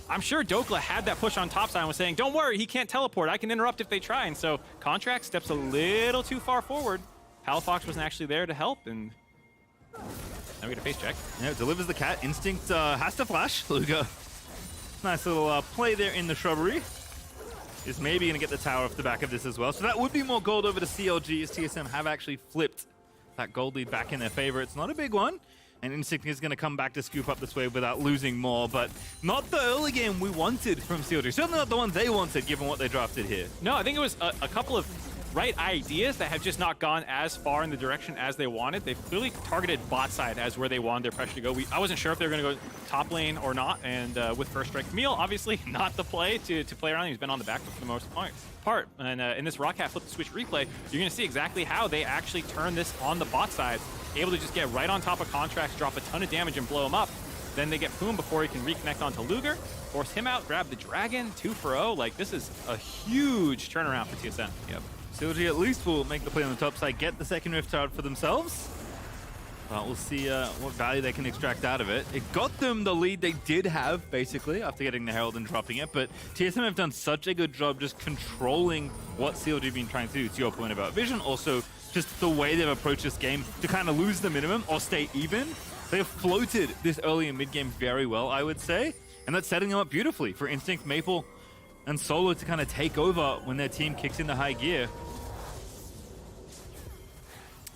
I'm sure Dokla had that push on top side and was saying, don't worry, he can't teleport. I can interrupt if they try. And so Contract steps a little too far forward. Palafox wasn't actually there to help, and now we get a face check. Yeah, delivers the cat. Instinct has to flash. Luger. Nice little play there in the shrubbery. Is maybe going to get the tower off the back of this as well. So that would be more gold over to CLG as TSM have actually flipped that gold lead back in their favor. It's not a big one. And Instinct is going to come back to scoop up this wave without losing more. But not the early game we wanted from CLG. Certainly not the one they wanted, given what they drafted here. No, I think it was a couple of right ideas that have just not gone as far in the direction as they wanted. They've clearly targeted bot side as where they wanted their pressure to go. I wasn't sure if they were going to go top lane or not, and with first strike, Camille, obviously not the play to play around. He's been on the back foot for the most part. And in this Rockhat flip the switch replay, you're going to see exactly how they actually turn this on the bot side, able to just get right on top of Contracts, drop a ton of damage, and blow him up. Then they get Poom before he can reconnect onto Luger, force him out, grab the Dragon, 2 for 0. Like, this is a huge turnaround for TSM. Yep. CLG at least will make the play on the top side, get the second Rift Tower for themselves. But we'll see what value they can extract out of it. It got them the lead they did have, basically, after getting the Herald and dropping it. But TSM have done such a good job just controlling what CLG have been trying to do, to your point about vision. Also, just the way they've approached this game to kind of lose the minimum or stay even. They have floated this early and mid-game very well, I would say. And that's setting them up beautifully for Instinct, Maple, and Solo to kind of take over when their team kicks into high gear.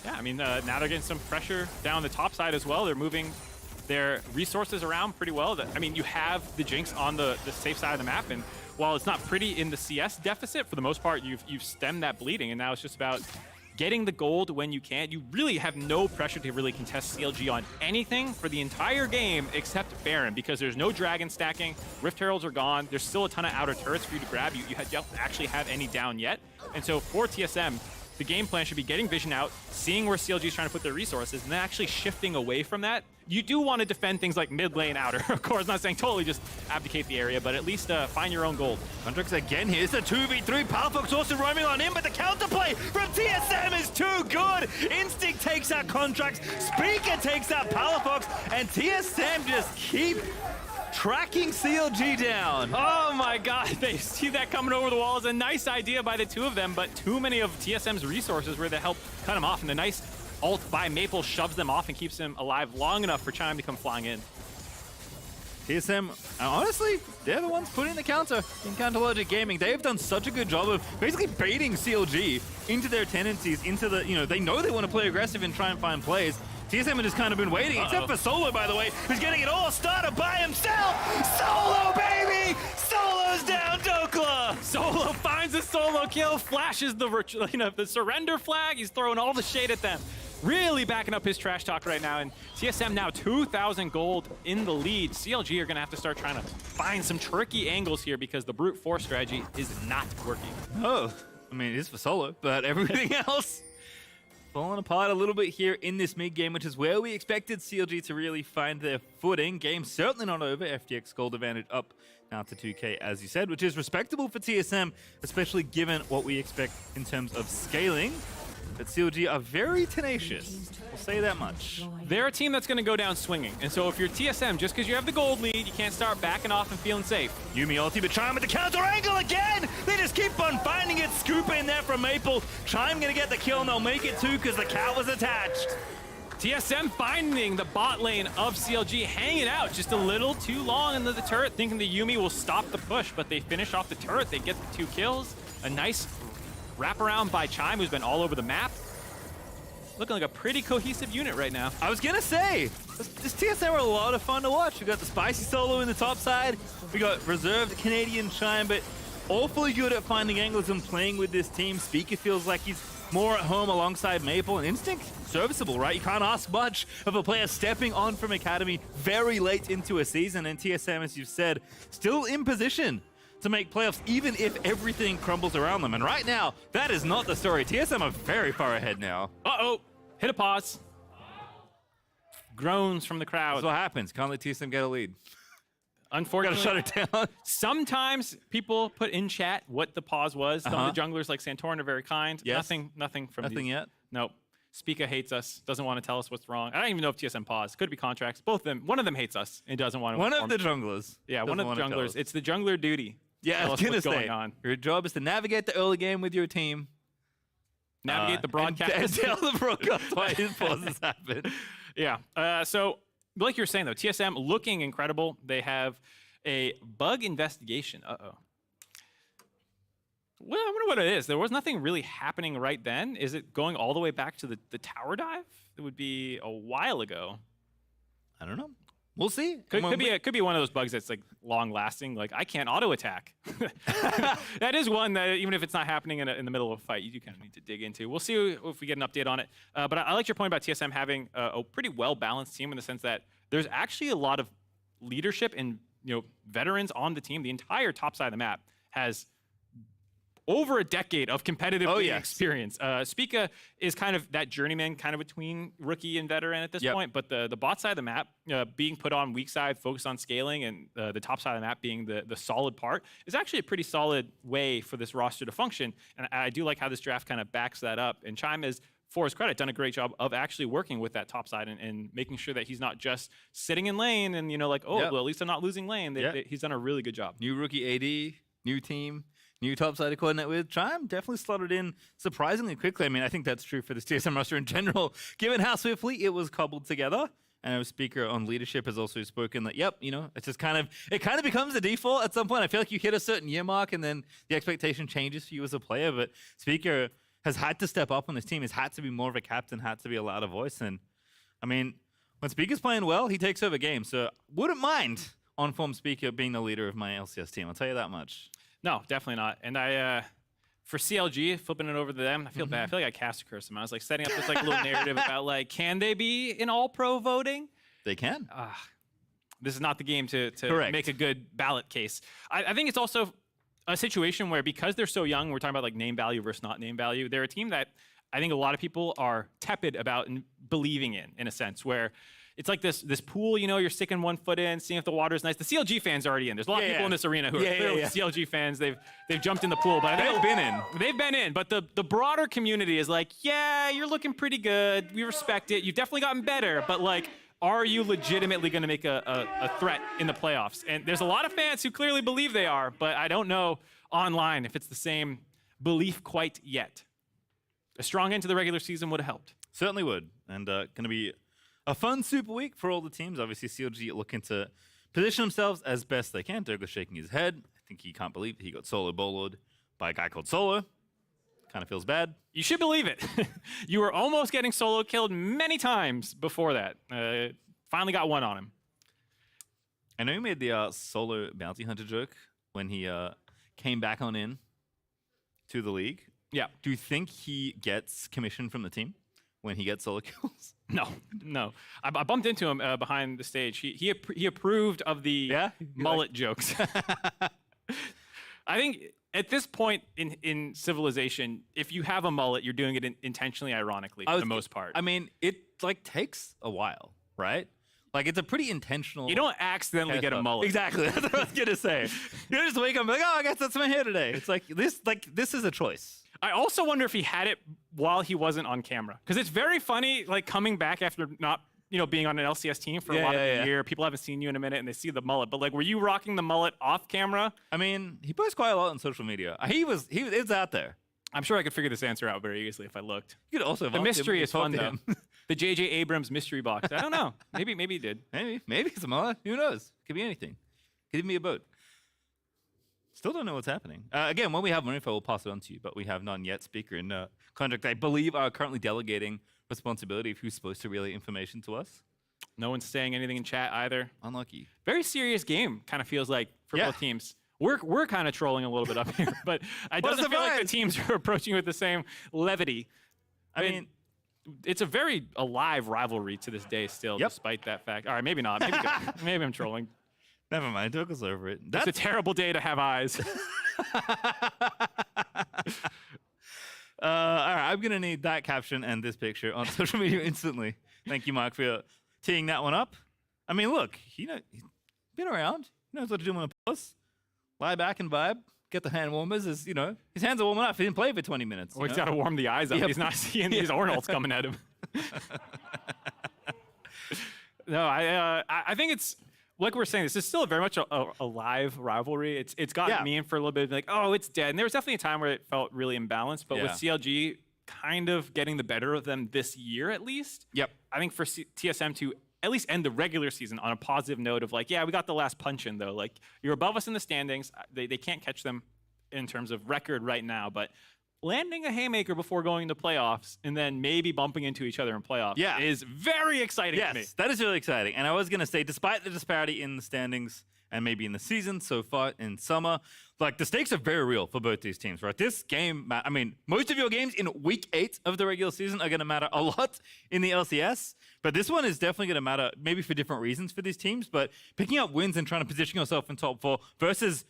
Yeah, I mean, now they're getting some pressure down the top side as well. They're moving their resources around pretty well. I mean, you have the Jinx on the safe side of the map, and while it's not pretty in the CS deficit, for the most part, you've stemmed that bleeding, and now it's just about getting the gold when you can. You really have no pressure to really contest CLG on anything for the entire game except Baron, because there's no Dragon stacking, Rift Heralds are gone, there's still a ton of outer turrets for you to grab. You don't actually have any down yet. And so for TSM, the game plan should be getting vision out, seeing where CLG is trying to put their resources, and then actually shifting away from that. You do want to defend things like mid lane outer. Of course, not saying totally just abdicate the area, but at least find your own gold. Contracts again here. It's a 2v3. Palafox also roaming on in, but the counterplay from TSM is too good. Instinct takes out Contracts. Speaker takes out Palafox, and TSM just keep tracking CLG down. Oh my god, they see that coming over the wall. It's a nice idea by the two of them, but too many of TSM's resources were to help cut him off, and the nice ult by Maple shoves them off and keeps them alive long enough for Chime to come flying in. TSM, honestly, they're the ones putting the counter in Counter Logic Gaming. They've done such a good job of basically baiting CLG into their tendencies, into the, they know they want to play aggressive and try and find plays. TSM has kind of been waiting, except for Solo, by the way, who's getting it all started by himself. Solo, baby! Solo's down, Dokla! Solo finds a solo kill, flashes the surrender flag. He's throwing all the shade at them. Really backing up his trash talk right now, and TSM now 2,000 gold in the lead. CLG are going to have to start trying to find some tricky angles here because the brute force strategy is not working. Oh, I mean, it is for Solo, but everything else falling apart a little bit here in this mid-game, which is where we expected CLG to really find their footing. Game certainly not over. FTX gold advantage up now to 2K, as you said, which is respectable for TSM, especially given what we expect in terms of scaling. But CLG are very tenacious. We'll say that much. They're a team that's going to go down swinging. And so if you're TSM, just because you have the gold lead, you can't start backing off and feeling safe. Yuumi ulti, but Chime with the counter angle again! They just keep on finding it. Scoop in there from Maple. Chime going to get the kill, and they'll make it too because the cat was attached. TSM finding the bot lane of CLG, hanging out just a little too long into the turret, thinking the Yuumi will stop the push, but they finish off the turret. They get the 2 kills. A nice wraparound by Chime, who's been all over the map. Looking like a pretty cohesive unit right now. I was gonna say, this TSM were a lot of fun to watch. We got the spicy solo in the top side. We got reserved Canadian Chime, but awfully good at finding angles and playing with this team. Speaker feels like he's more at home alongside Maple, and Instinct, serviceable, right? You can't ask much of a player stepping on from Academy very late into a season, and TSM, as you've said, still in position to make playoffs even if everything crumbles around them. And right now, that is not the story. TSM are very far ahead now. Uh-oh, hit a pause. Groans from the crowd. That's what happens. Can't let TSM get a lead. Unfortunately, gotta shut it down. Sometimes people put in chat what the pause was. Some of the junglers like Santorin are very kind. Yes. Nothing from Nothing these. yet? Nope. Spica hates us, doesn't want to tell us what's wrong. I don't even know if TSM paused. Could be contracts. Both of them. One of them hates us and doesn't want to. One of the junglers. Yeah, one of the junglers. It's the jungler duty. Yeah, I was gonna say, your job is to navigate the early game with your team. Navigate the broadcast. And tell the broadcast why his pauses happen. Yeah. So, like you were saying, though, TSM looking incredible. They have a bug investigation. Uh-oh. Well, I wonder what it is. There was nothing really happening right then. Is it going all the way back to the tower dive? It would be a while ago. I don't know. We'll see. Could be one of those bugs that's like long lasting. Like I can't auto attack. That is one that even if it's not happening in the middle of a fight, you do kind of need to dig into. We'll see if we get an update on it. But I like your point about TSM having a pretty well balanced team in the sense that there's actually a lot of leadership and veterans on the team. The entire top side of the map has over a decade of competitive experience. Spica is kind of that journeyman, kind of between rookie and veteran at this point. But the bot side of the map being put on weak side, focused on scaling, and the top side of the map being the solid part is actually a pretty solid way for this roster to function. And I do like how this draft kind of backs that up. And Chime is, for his credit, done a great job of actually working with that top side and making sure that he's not just sitting in lane and well, at least I'm not losing lane. He's done a really good job. New rookie AD, new team. New top-side to coordinate with. Chime definitely slotted in surprisingly quickly. I mean, I think that's true for this TSM roster in general, given how swiftly it was cobbled together. And our speaker on leadership has also spoken that, it's just it kind of becomes a default at some point. I feel like you hit a certain year mark and then the expectation changes for you as a player. But speaker has had to step up on this team. He's had to be more of a captain, had to be a louder voice. And I mean, when speaker's playing well, he takes over games. So wouldn't mind on-form speaker being the leader of my LCS team. I'll tell you that much. No, definitely not. And for CLG, flipping it over to them, I feel bad. I feel like I cast a curse them. I was like setting up this little narrative about can they be in all-pro voting? They can. This is not the game to Correct. make a good ballot case. I think it's also a situation where because they're so young, we're talking about name value versus not name value. They're a team that I think a lot of people are tepid about and believing in a sense, where it's like this pool, you're sticking one foot in, seeing if the water's nice. The CLG fans are already in. There's a lot of people in this arena who are clearly CLG fans. They've jumped in the pool, but they've been in. They've been in, but the broader community is like, yeah, you're looking pretty good. We respect it. You've definitely gotten better, but are you legitimately going to make a threat in the playoffs? And there's a lot of fans who clearly believe they are, but I don't know online if it's the same belief quite yet. A strong end to the regular season would have helped. Certainly would, and going to be a fun Super Week for all the teams. Obviously, CLG looking to position themselves as best they can. Douglas shaking his head. I think he can't believe he got solo boloed by a guy called Solo. Kind of feels bad. You should believe it. You were almost getting solo killed many times before that. Finally got one on him. I know you made the solo bounty hunter joke when he came back on in to the league. Yeah. Do you think he gets commission from the team when he gets solo kills? No. I bumped into him behind the stage. He approved of the mullet jokes. I think at this point in Civilization, if you have a mullet, you're doing it intentionally, ironically, for the most part. I mean, it takes a while, right? It's a pretty intentional. You don't accidentally get a mullet. Exactly. That's what I was gonna say. You just wake up and be like, oh, I guess that's my hair today. It's this is a choice. I also wonder if he had it while he wasn't on camera, because it's very funny, coming back after not, being on an LCS team for a lot of the year. People haven't seen you in a minute and they see the mullet. But were you rocking the mullet off camera? I mean, he posts quite a lot on social media. It's out there. I'm sure I could figure this answer out very easily if I looked. You could also the mystery is fun though. The J.J. Abrams mystery box. I don't know. Maybe he did. Maybe it's a mullet. Who knows? Could be anything. Could even be a boat. Still don't know what's happening. Again, when we have more info, we'll pass it on to you, but we have none yet. Speaker and Contract, I believe, are currently delegating responsibility of who's supposed to relay information to us. No one's saying anything in chat either. Unlucky. Very serious game, kind of feels like, for both teams. We're kind of trolling a little bit up here, but it doesn't feel like the teams are approaching with the same levity. I mean, it's a very alive rivalry to this day still, despite that fact. All right, maybe not. Maybe, maybe I'm trolling. Never mind, talk us over it. It's a terrible day to have eyes. All right, I'm going to need that caption and this picture on social media instantly. Thank you, Mark, for teeing that one up. I mean, look, he's been around. He knows what to do on a pause. Lie back and vibe. Get the hand warmers. His hands are warming up. He didn't play for 20 minutes. Well, he's got to warm the eyes up. Yep. He's not seeing these Ornals coming at him. No, I think it's, like we're saying, this is still very much a live rivalry. It's gotten me in for a little bit, like, oh, it's dead. And there was definitely a time where it felt really imbalanced, but with CLG kind of getting the better of them this year, at least. Yep. I think for TSM to at least end the regular season on a positive note of like, yeah, we got the last punch in though. Like, you're above us in the standings. They can't catch them in terms of record right now, but landing a haymaker before going to playoffs and then maybe bumping into each other in playoffs is very exciting to me. Yes, that is really exciting. And I was going to say, despite the disparity in the standings and maybe in the season so far in summer, like, the stakes are very real for both these teams, right? This game, I mean, most of your games in week 8 of the regular season are going to matter a lot in the LCS, but this one is definitely going to matter maybe for different reasons for these teams, but picking up wins and trying to position yourself in top 4 versus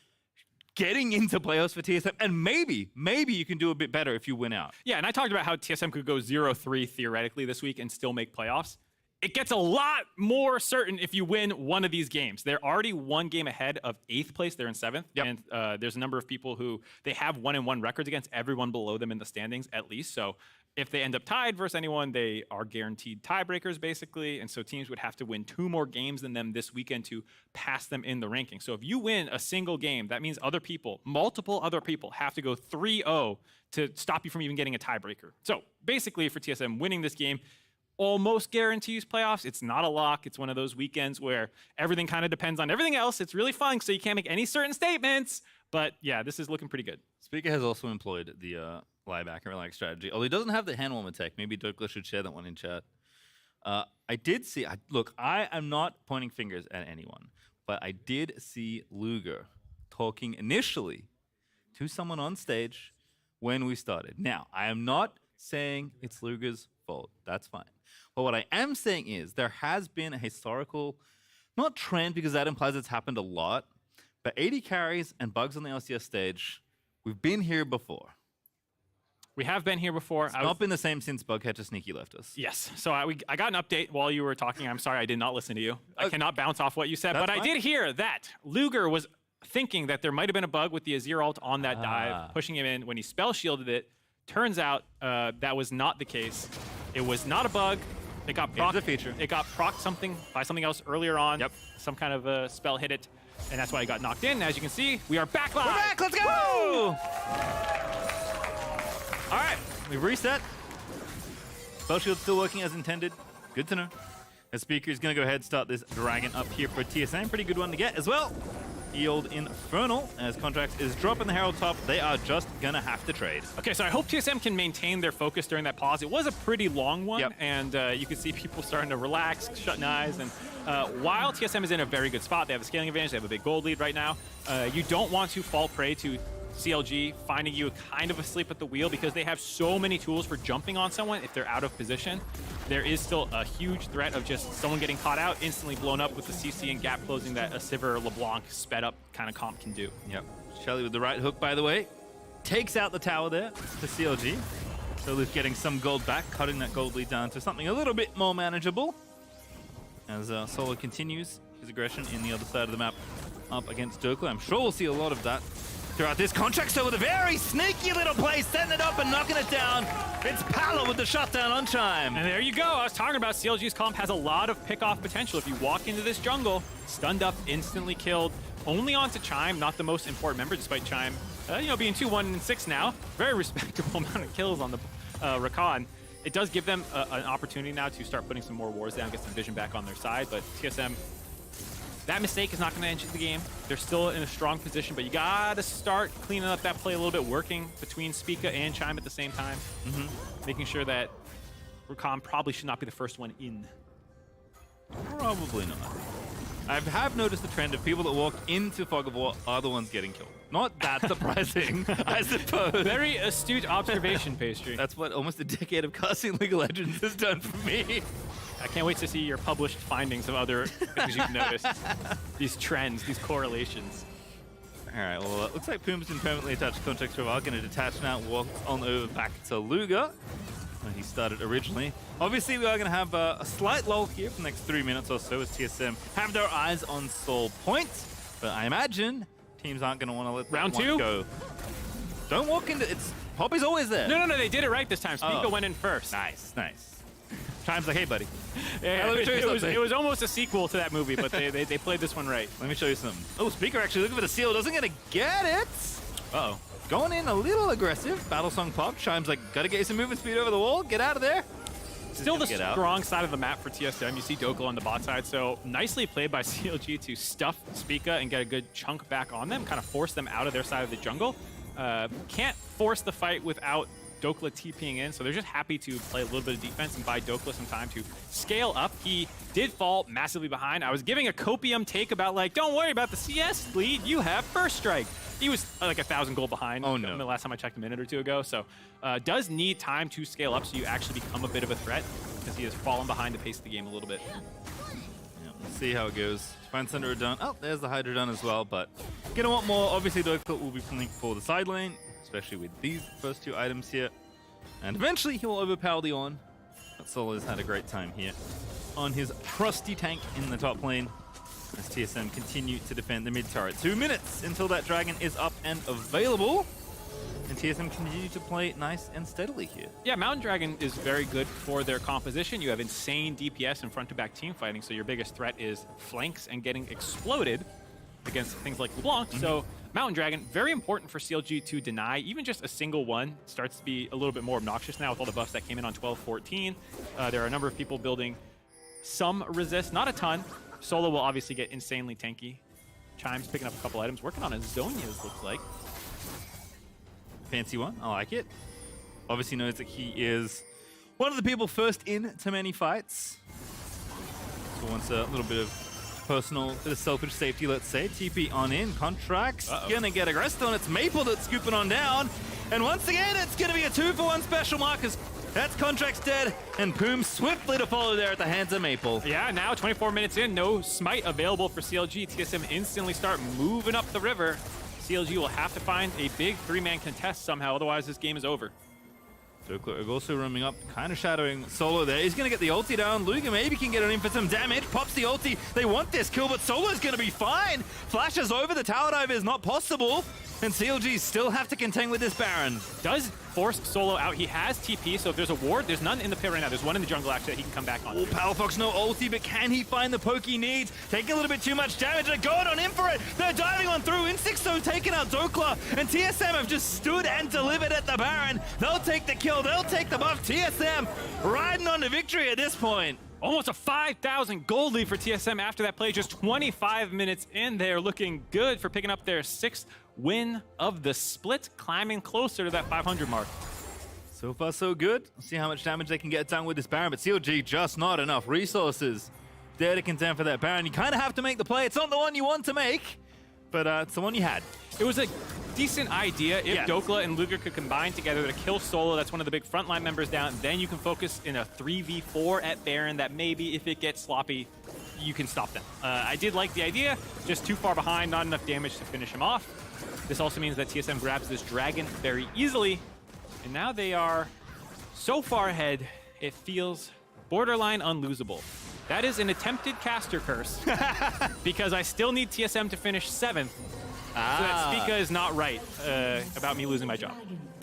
getting into playoffs for TSM, and maybe you can do a bit better if you win out. Yeah, and I talked about how TSM could go 0-3 theoretically this week and still make playoffs. It gets a lot more certain if you win one of these games. They're already one game ahead of 8th place. They're in 7th. Yep. And there's a number of people who they have 1-1 records against everyone below them in the standings at least. So if they end up tied versus anyone, they are guaranteed tiebreakers basically. And so teams would have to win 2 more games than them this weekend to pass them in the ranking. So if you win a single game, that means other people, multiple other people, have to go 3-0 to stop you from even getting a tiebreaker. So basically for TSM, winning this game almost guarantees playoffs. It's not a lock. It's one of those weekends where everything kind of depends on everything else. It's really fun, so you can't make any certain statements. But yeah, this is looking pretty good. Speaker has also employed the lie back and relax strategy, although he doesn't have the hand warmer tech. Maybe Dokla should share that one in chat. I did see, look, I am not pointing fingers at anyone, but I did see Luger talking initially to someone on stage when we started. Now, I am not saying it's Luger's fault. That's fine. But what I am saying is there has been a historical, not trend because that implies it's happened a lot, but 80 carries and bugs on the LCS stage, we've been here before. We have been here before. It's not been the same since Bugcatcher Sneaky left us. Yes. So I got an update while you were talking. I'm sorry I did not listen to you. I cannot bounce off what you said, but I did hear that Luger was thinking that there might have been a bug with the Azir ult on that dive, pushing him in when he spell shielded it. Turns out that was not the case. It was not a bug. It got procced. It got procced by something else earlier on. Yep. Some kind of spell hit it, and that's why it got knocked in. As you can see, we are back live. We're back. Let's go. All right, we've reset. Spell shield's still working as intended. Good to know. The Speaker is going to go ahead and start this dragon up here for TSM. Pretty good one to get as well. Yield Infernal as Contracts is dropping the Herald top. They are just gonna have to trade. Okay, so I hope TSM can maintain their focus during that pause. It was a pretty long one, and you can see people starting to relax, shutting eyes. And while TSM is in a very good spot, they have a scaling advantage, they have a big gold lead right now, you don't want to fall prey to CLG finding you kind of asleep at the wheel because they have so many tools for jumping on someone if they're out of position. There is still a huge threat of just someone getting caught out, instantly blown up with the CC and gap closing that a Sivir LeBlanc sped up kind of comp can do. Yep. Shelly with the right hook, by the way, takes out the tower there to CLG. So Luke getting some gold back, cutting that gold lead down to something a little bit more manageable. As Solo continues his aggression in the other side of the map up against Dokla. I'm sure we'll see a lot of that throughout this contract. So with a very sneaky little play, setting it up and knocking it down, it's Pala with the shutdown on Chime. And there you go. I was talking about CLG's comp has a lot of pick-off potential. If you walk into this jungle, stunned up, instantly killed, only onto Chime, not the most important member, despite Chime, being 2-1-6 now. Very respectable amount of kills on the Rakan. It does give them an opportunity now to start putting some more wars down, get some vision back on their side, but TSM That mistake is not going to end the game. They're still in a strong position, but you got to start cleaning up that play a little bit, working between Spica and Chime at the same time, making sure that Rukan probably should not be the first one in. Probably not. I have noticed the trend of people that walk into Fog of War are the ones getting killed. Not that surprising, I suppose. Very astute observation, Pastry. That's what almost a decade of casting League of Legends has done for me. I can't wait to see your published findings of other things you've noticed. These trends, these correlations. All right, well, it looks like Poom's been permanently attached to Context Rival. Going to detach now, walk on over back to Luger, where he started originally. Obviously, we are going to have a slight lull here for the next 3 minutes or so as TSM have their eyes on Soul Point. But I imagine teams aren't going to want to let Round that one two? Go. Don't walk into it. Poppy's always there. No, they did it right this time. Spica went in first. Nice. Chime's like, hey, buddy. Yeah, let me show you something. it was almost a sequel to that movie, but they played this one right. Let me show you something. Oh, Speaker actually looking for the seal. Doesn't get to get it. Uh-oh. Going in a little aggressive. Battle Song pop. Chime's like, gotta get you some movement speed over the wall. Get out of there. Still the strong side of the map for TSM. You see Dokla on the bot side, so nicely played by CLG to stuff Spica and get a good chunk back on them, kind of force them out of their side of the jungle. Can't force the fight without Dokla TPing in, so they're just happy to play a little bit of defense and buy Dokla some time to scale up. He did fall massively behind. I was giving a copium take about like, don't worry about the CS lead, you have first strike. He was like 1,000 gold behind the last time I checked a minute or two ago, so does need time to scale up so you actually become a bit of a threat because he has fallen behind the pace of the game a little bit. Yeah, we'll see how it goes. Find Thunder done. Oh, there's the Hydra done as well, but gonna want more. Obviously, Dokla will be playing for the side lane, especially with these first two items here. And eventually he will overpower the Ornn. But Solo's had a great time here on his trusty tank in the top lane as TSM continue to defend the mid turret. 2 minutes until that dragon is up and available. And TSM continue to play nice and steadily here. Yeah, Mountain Dragon is very good for their composition. You have insane DPS and front-to-back team fighting, so your biggest threat is flanks and getting exploded against things like LeBlanc. So Mountain Dragon, very important for CLG to deny. Even just a single one starts to be a little bit more obnoxious now with all the buffs that came in on 12-14. There are a number of people building some resist, not a ton. Solo will obviously get insanely tanky. Chime's picking up a couple items, working on his Zonias, looks like. Fancy one, I like it. Obviously knows that he is one of the people first into many fights. So wants a little bit of personal, bit of selfish safety, let's say. TP on in, Contract's gonna get aggressed on. It's Maple that's scooping on down. And once again, it's gonna be a 2-for-1 special markers. That's Contract's dead, and Poom swiftly to follow there at the hands of Maple. Yeah, now 24 minutes in, no smite available for CLG. TSM instantly start moving up the river. CLG will have to find a big 3-man contest somehow, otherwise this game is over. Dokla also roaming up, kind of shadowing Solo there. He's going to get the ulti down. Luger maybe can get on in for some damage. Pops the ulti. They want this kill, but Solo's going to be fine. Flashes over. The tower dive is not possible. And CLG still have to contend with this Baron. Does force Solo out. He has TP, so if there's a ward, there's none in the pit right now. There's one in the jungle, actually, that he can come back on. Oh, Palafox, no ulti, but can he find the poke he needs? Taking a little bit too much damage. They're going on in for it. They're diving on through. Insixo taking out Dokla, and TSM have just stood and delivered at the Baron. They'll take the kill. They'll take the buff. TSM riding on to victory at this point. Almost a 5,000 gold lead for TSM after that play. Just 25 minutes in, they're looking good for picking up their 6th win of the split, climbing closer to that 500 mark. So far, so good. Let's see how much damage they can get done with this Baron, but CLG just not enough resources there to contend for that Baron. You kind of have to make the play. It's not the one you want to make, but it's the one you had. It was a decent idea if Dokla and Luger could combine together to kill Solo. That's one of the big frontline members down. Then you can focus in a 3v4 at Baron that maybe if it gets sloppy, you can stop them. I did like the idea, just too far behind, not enough damage to finish him off. This also means that TSM grabs this dragon very easily, and now they are so far ahead, it feels borderline unlosable. That is an attempted caster curse, because I still need TSM to finish 7th, so that Spica is not right about me losing my job.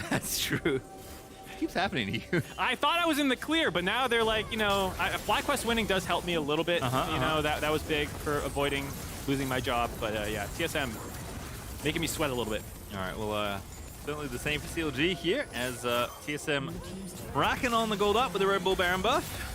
That's true. It keeps happening to you. I thought I was in the clear, but now they're like, you know, FlyQuest winning does help me a little bit. You know, that was big for avoiding losing my job, but yeah, TSM making me sweat a little bit. All right, well, certainly the same for CLG here as TSM racking on the gold up with the Red Bull Baron buff.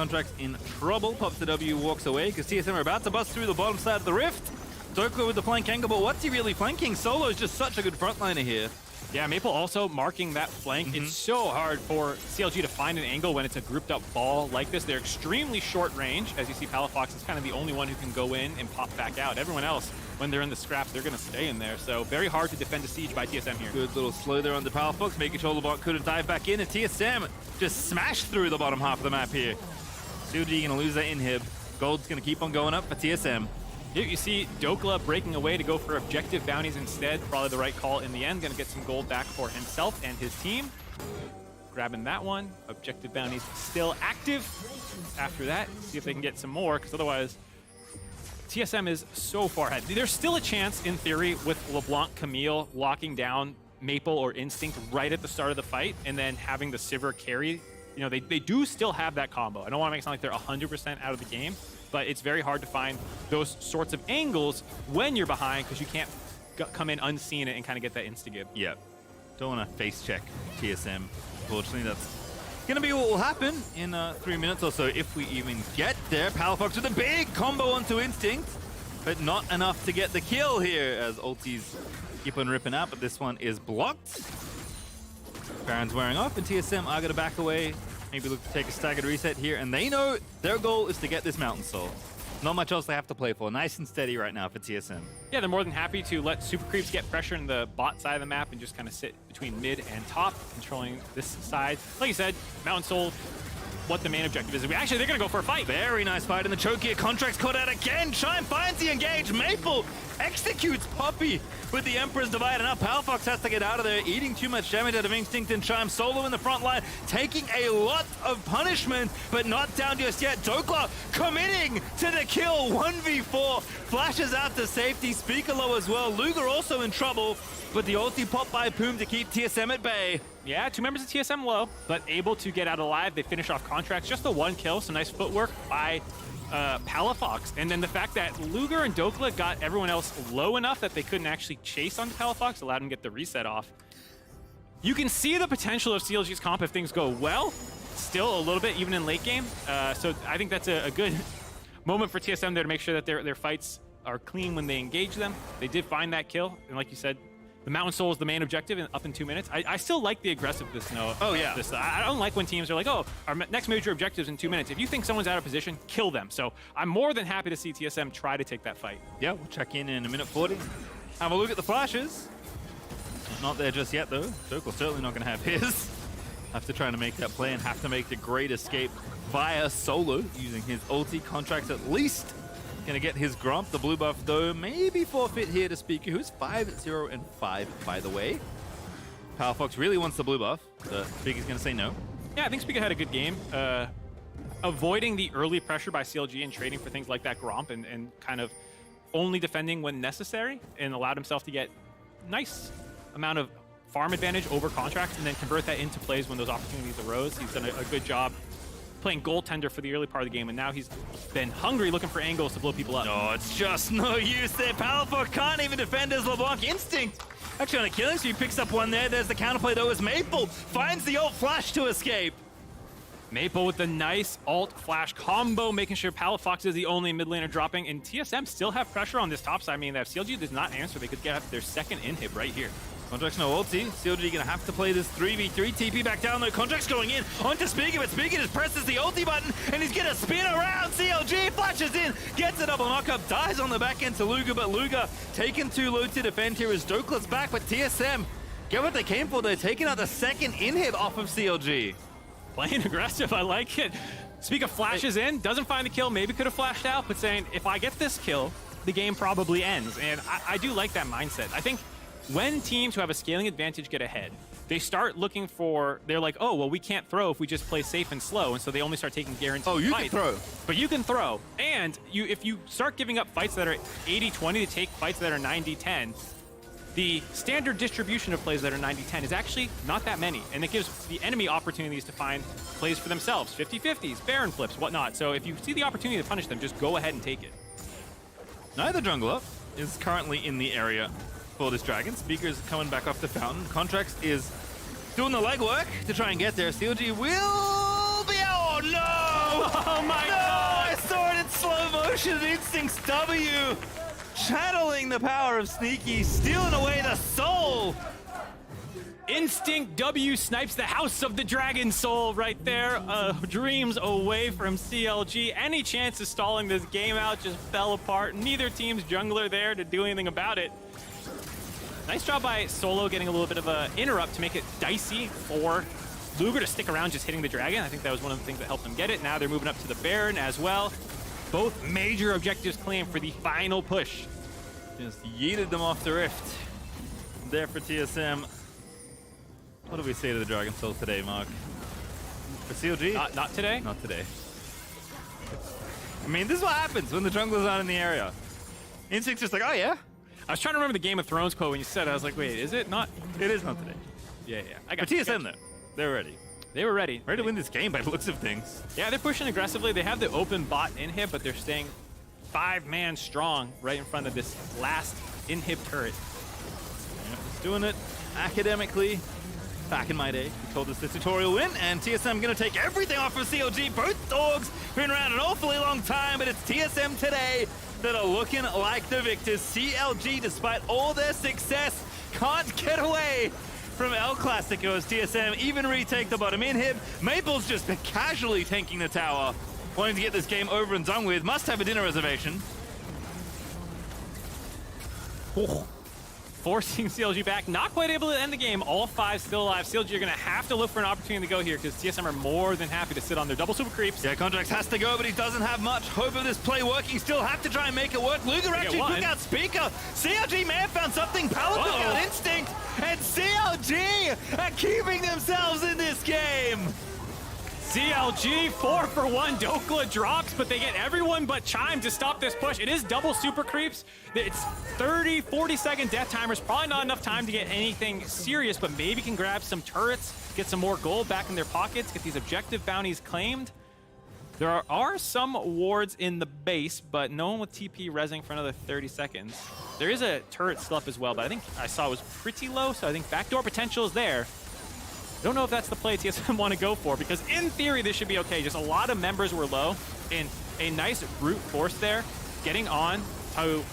Contracts in trouble. Pops the W, walks away because TSM are about to bust through the bottom side of the rift. Doka with the flank angle, but what's he really flanking? Solo is just such a good frontliner here. Yeah, Maple also marking that flank. It's so hard for CLG to find an angle when it's a grouped up ball like this. They're extremely short range. As you see, Palafox is kind of the only one who can go in and pop back out. Everyone else, when they're in the scraps, they're going to stay in there. So very hard to defend a siege by TSM here. Good little slow there on the Palafox, making sure LeBlanc couldn't dive back in, and TSM just smashed through the bottom half of the map here. CLG gonna lose that inhib. Gold's gonna keep on going up for TSM. You see Dokla breaking away to go for objective bounties instead. Probably the right call in the end. Gonna get some gold back for himself and his team. Grabbing that one. Objective bounties still active. After that, see if they can get some more, because otherwise TSM is so far ahead. There's still a chance, in theory, with LeBlanc Camille locking down Maple or Instinct right at the start of the fight, and then having the Sivir carry. You know, they do still have that combo. I don't want to make it sound like they're 100% out of the game, but it's very hard to find those sorts of angles when you're behind, because you can't come in unseen and kind of get that insta-give. Yep. Don't want to face check TSM. Unfortunately, that's going to be what will happen in 3 minutes or so, if we even get there. Palafox with a big combo onto Instinct, but not enough to get the kill here, as ultis keep on ripping out, but this one is blocked. Baron's wearing off, and TSM are going to back away. Maybe look to take a staggered reset here, and they know their goal is to get this Mountain Soul. Not much else they have to play for. Nice and steady right now for TSM. Yeah, they're more than happy to let Super Creeps get pressure in the bot side of the map and just kind of sit between mid and top, controlling this side. Like you said, Mountain Soul, what the main objective is. Actually, they're going to go for a fight. Very nice fight in the choke here. Contracts caught out again. Chime finds the engage. Maple executes Poppy with the Emperor's Divide, and now Palafox has to get out of there, eating too much damage out of Instinct and Chime. Solo in the front line, taking a lot of punishment, but not down just yet. Dokla committing to the kill. 1v4, flashes out to safety. Speaker low as well. Luger also in trouble, but the ulti pop by Poom to keep TSM at bay. Yeah, 2 members of TSM low, but able to get out alive. They finish off Contracts. Just the 1 kill, so nice footwork by Palafox. And then the fact that Luger and Dokla got everyone else low enough that they couldn't actually chase onto Palafox allowed him to get the reset off. You can see the potential of CLG's comp if things go well. Still a little bit, even in late game. So I think that's a good moment for TSM there to make sure that their fights are clean when they engage them. They did find that kill, and like you said, the Mountain Soul is the main objective up in 2 minutes. I still like the aggressiveness, though. Oh, yeah. I don't like when teams are like, oh, our next major objective is in 2 minutes. If you think someone's out of position, kill them. So I'm more than happy to see TSM try to take that fight. Yeah, we'll check in a minute 40. Have a look at the flashes. Not there just yet, though. Dokal's certainly not going to have his. Have to try to make that play and have to make the great escape via Solo, using his ulti. Contracts at least gonna get his Gromp. The blue buff, though, maybe forfeit here to Speaker, who's 5-0 and 5, by the way. Palafox really wants the blue buff. The Speaker's gonna say no. Yeah, I think Speaker had a good game. Avoiding the early pressure by CLG and trading for things like that Gromp and kind of only defending when necessary, and allowed himself to get nice amount of farm advantage over Contracts and then convert that into plays when those opportunities arose. He's done a good job playing goaltender for the early part of the game, and now he's been hungry looking for angles to blow people up. Oh, it's just no use there. Palafox can't even defend his LeBlanc Instinct. Actually on a killing spree, picks up one there. There's the counterplay though as Maple finds the ult flash to escape. Maple with the nice ult flash combo, making sure Palafox is the only mid laner dropping, and TSM still have pressure on this top side, meaning that if CLG does not answer, they could get their second inhib right here. Contracts no ulti. CLG gonna have to play this 3v3. TP back down though. Contracts going in onto Speaker, but Speaker just presses the ulti button and he's gonna spin around. CLG flashes in, gets a double knockup, dies on the back end to Luger, but Luger taken too low to defend here as Dokla's back, but TSM get what they came for. They're taking out the second inhib off of CLG. Playing aggressive, I like it. Speaker flashes in, doesn't find the kill, maybe could have flashed out, but saying, if I get this kill, the game probably ends. And I do like that mindset. I think when teams who have a scaling advantage get ahead, they start looking for, they're like, oh, well, we can't throw if we just play safe and slow, and so they only start taking guaranteed fights. Oh, you can throw. But you can throw. And if you start giving up fights that are 80-20 to take fights that are 90-10, the standard distribution of plays that are 90-10 is actually not that many, and it gives the enemy opportunities to find plays for themselves, 50-50s, Baron flips, whatnot. So if you see the opportunity to punish them, just go ahead and take it. Neither jungler is currently in the area for this dragon. Speaker's coming back off the fountain. Contracts is doing the legwork to try and get there. CLG will be... Oh, no! Oh, Oh my No, god! I saw it in slow motion. Instinct's W. Channeling the power of Sneaky, stealing away the soul. Instinct W snipes the House of the Dragon Soul right there. Dreams away from CLG. Any chance of stalling this game out just fell apart. Neither team's jungler there to do anything about it. Nice job by Solo getting a little bit of an interrupt to make it dicey for Luger to stick around just hitting the dragon. I think that was one of the things that helped them get it. Now they're moving up to the Baron as well. Both major objectives claimed for the final push. Just yeeted them off the rift. There for TSM. What do we say to the Dragon Soul today, Mark? For CLG? Not today. Not today. I mean, this is what happens when the jungler's not in the area. Instinct's just like, oh yeah? I was trying to remember the Game of Thrones quote when you said it. I was like, wait, is it not? It is not today. Yeah. I got For TSM, though, they're ready. They were ready. Ready to win this game by the looks of things. Yeah, they're pushing aggressively. They have the open bot inhib, but they're staying 5-man strong right in front of this last inhib turret. Yeah, just doing it academically. Back in my day, we told us the tutorial win, and TSM gonna take everything off of CLG. Both dogs been around an awfully long time, but it's TSM today that are looking like the victors. CLG, despite all their success, can't get away from El Clasico as TSM even retake the bottom inhib. Maple's just been casually tanking the tower, wanting to get this game over and done with. Must have a dinner reservation. Oh. Forcing CLG back, not quite able to end the game. All 5 still alive. CLG are gonna have to look for an opportunity to go here because TSM are more than happy to sit on their double super creeps. Yeah, Contracts has to go, but he doesn't have much hope of this play working. Still have to try and make it work. Luger actually took out Speaker. CLG may have found something. Power took out Instinct, and CLG are keeping themselves in this game. CLG 4-for-1. Dokla drops, but they get everyone but Chime to stop this push. It is double super creeps. It's 30, 40-second death timers. Probably not enough time to get anything serious, but maybe can grab some turrets, get some more gold back in their pockets, get these objective bounties claimed. There are some wards in the base, but no one with TP rezzing for another 30 seconds. There is a turret still up as well, but I think I saw it was pretty low, so I think backdoor potential is there. I don't know if that's the play TSM want to go for, because in theory this should be okay. Just a lot of members were low, and a nice brute force there, getting on to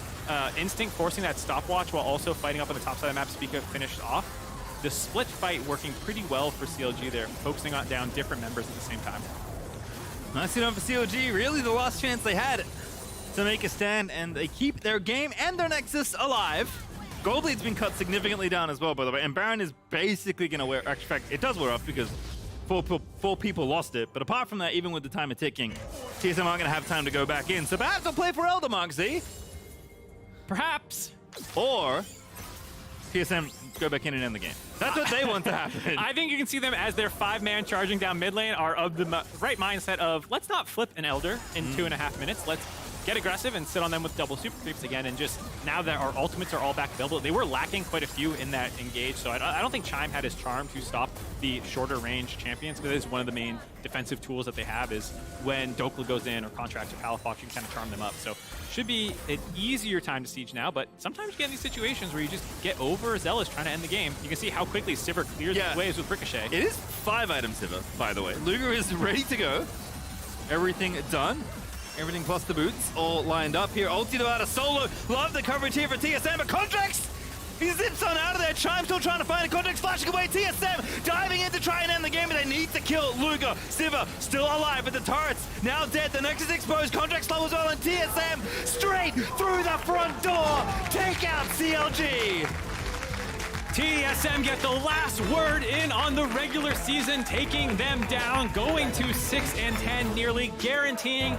Instinct, forcing that stopwatch while also fighting up on the top side of the map. Speaker finished off. The split fight working pretty well for CLG there, focusing on down different members at the same time. Nicely done for CLG. Really the last chance they had to make a stand, and they keep their game and their Nexus alive. Gold lead's been cut significantly down as well, by the way, and Baron is basically going to wear... In fact, it does wear off because four people lost it, but apart from that, even with the timer ticking, TSM aren't going to have time to go back in. So perhaps they'll play for Elder, Mark Z. Perhaps. Or TSM go back in and end the game. That's what they want to happen. I think you can see them as their 5-man charging down mid lane are of the right mindset of, let's not flip an Elder in 2.5 minutes. Let's get aggressive and sit on them with double super creeps again, and just now that our ultimates are all back available, they were lacking quite a few in that engage, so I don't think Chime had his charm to stop the shorter range champions, but it is one of the main defensive tools that they have is when Dokla goes in or Contracts or Palafox, you can kind of charm them up. So should be an easier time to siege now, but sometimes you get in these situations where you just get overzealous trying to end the game. You can see how quickly Sivir clears his waves with Ricochet. It is 5-item Sivir, by the way. Luger is ready to go. Everything done. Everything plus the boots all lined up here. Ulti out of Solo. Love the coverage here for TSM, but Contracts, he zips on out of there. Chime still trying to find a Contracts, flashing away. TSM diving in to try and end the game, but they need to kill Luger. Sivir still alive, but the turret's now dead. The Nexus exposed. Contracts low as well, and TSM straight through the front door. Take out CLG. TSM get the last word in on the regular season, taking them down, going to 6-10, nearly guaranteeing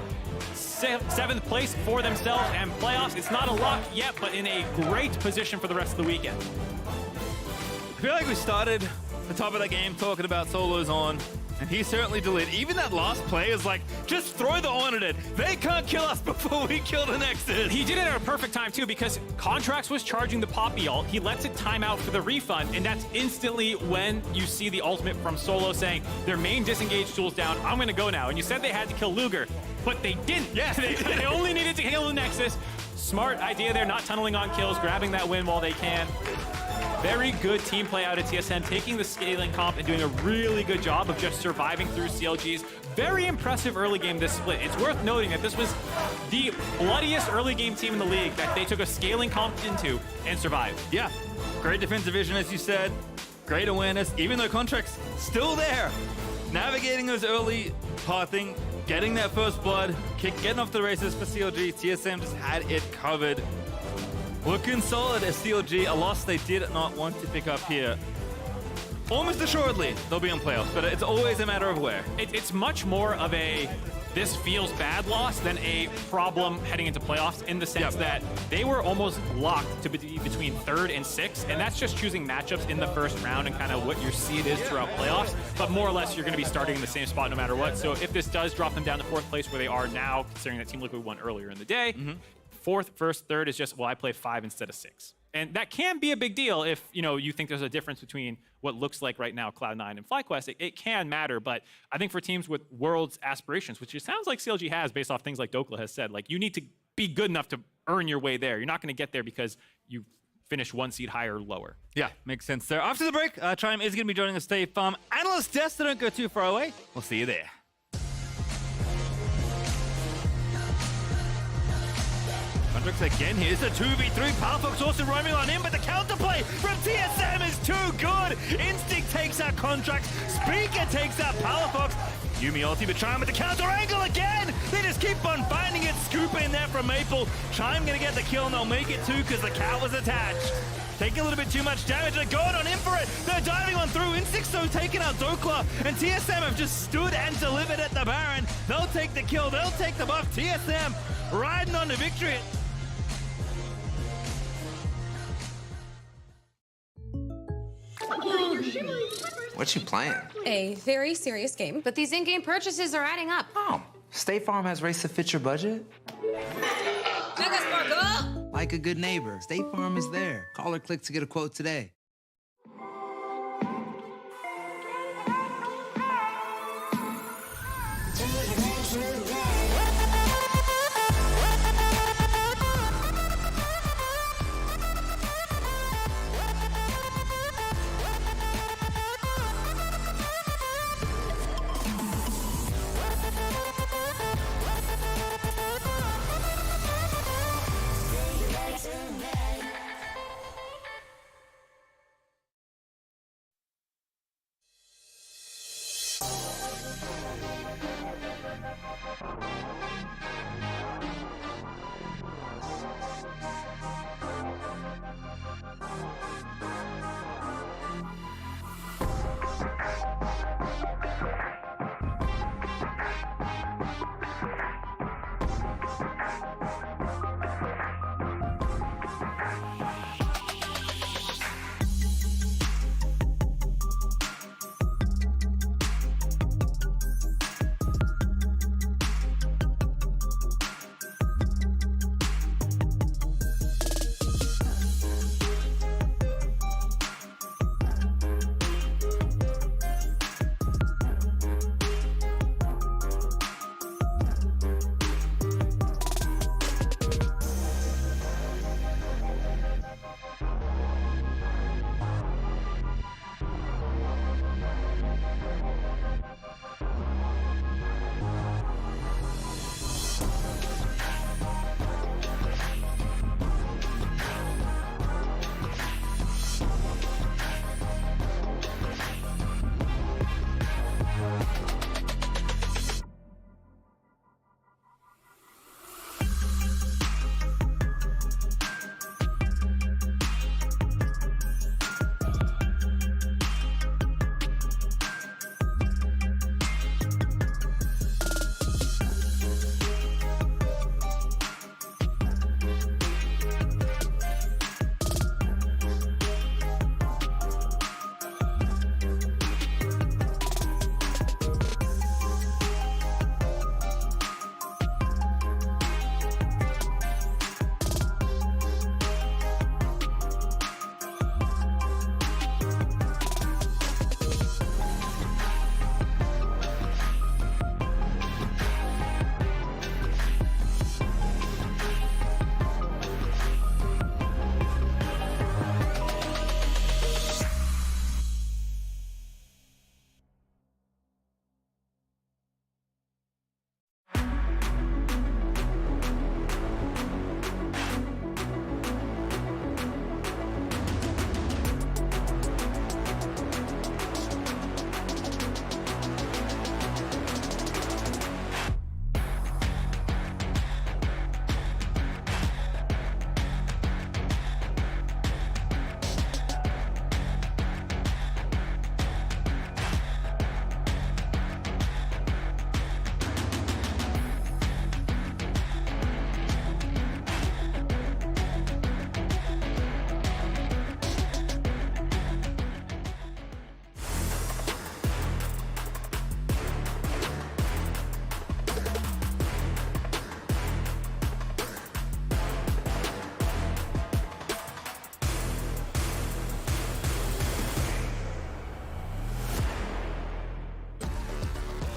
7th place for themselves and playoffs. It's not a lock yet, but in a great position for the rest of the weekend. I feel like we started the top of that game talking about Solo's on, and he certainly delivered. Even that last play is like, just throw the on at it. They can't kill us before we kill the Nexus. He did it at a perfect time too, because Contracts was charging the Poppy ult. He lets it time out for the refund, and that's instantly when you see the ultimate from Solo saying, their main disengage tool's down, I'm gonna go now. And you said they had to kill Luger, but they didn't. Yes, they only needed to kill the Nexus. Smart idea there, not tunneling on kills, grabbing that win while they can. Very good team play out of TSM, taking the scaling comp and doing a really good job of just surviving through CLG's very impressive early game this split. It's worth noting that this was the bloodiest early game team in the league that they took a scaling comp into and survived. Yeah, great defensive vision, as you said. Great awareness, even though Contract's still there. Navigating those early pathing, getting that first blood, getting off the races for CLG. TSM just had it covered. Looking solid as CLG, a loss they did not want to pick up here. Almost assuredly, they'll be on playoffs, but it's always a matter of where. It's much more of a this feels bad loss than a problem heading into playoffs, in the sense that they were almost locked to be between 3rd and 6th, and that's just choosing matchups in the first round and kind of what your seed is throughout playoffs. But more or less, you're going to be starting in the same spot no matter what. So if this does drop them down to 4th place where they are now, considering that Team Liquid won earlier in the day, 4th, 1st, 3rd is just, well, I play 5 instead of 6. And that can be a big deal if, you know, you think there's a difference between what looks like right now Cloud9 and FlyQuest. It can matter, but I think for teams with Worlds aspirations, which it sounds like CLG has based off things like Dokla has said, like, you need to be good enough to earn your way there. You're not going to get there because you finish 1 seed higher or lower. Yeah, makes sense there. After the break, Triumph is going to be joining us, State Farm Analyst Desk, so don't go too far away. We'll see you there. Contracts again. Here's the 2v3. Palafox also roaming on in, but the counterplay from TSM is too good. Instinct takes out Contracts. Speaker takes out Palafox. Yumi ulti, but Chime with the counter angle again. They just keep on finding it. Scoop in there from Maple. Chime gonna get the kill, and they'll make it too because the cat was attached. Taking a little bit too much damage. They're going on in for it. They're diving on through. Instinct though taking out Dokla, and TSM have just stood and delivered at the Baron. They'll take the kill. They'll take the buff. TSM riding on to victory. What you playing? A very serious game, but these in-game purchases are adding up. Oh, State Farm has rates to fit your budget. Mega Sparkle! Like a good neighbor, State Farm is there. Call or click to get a quote today.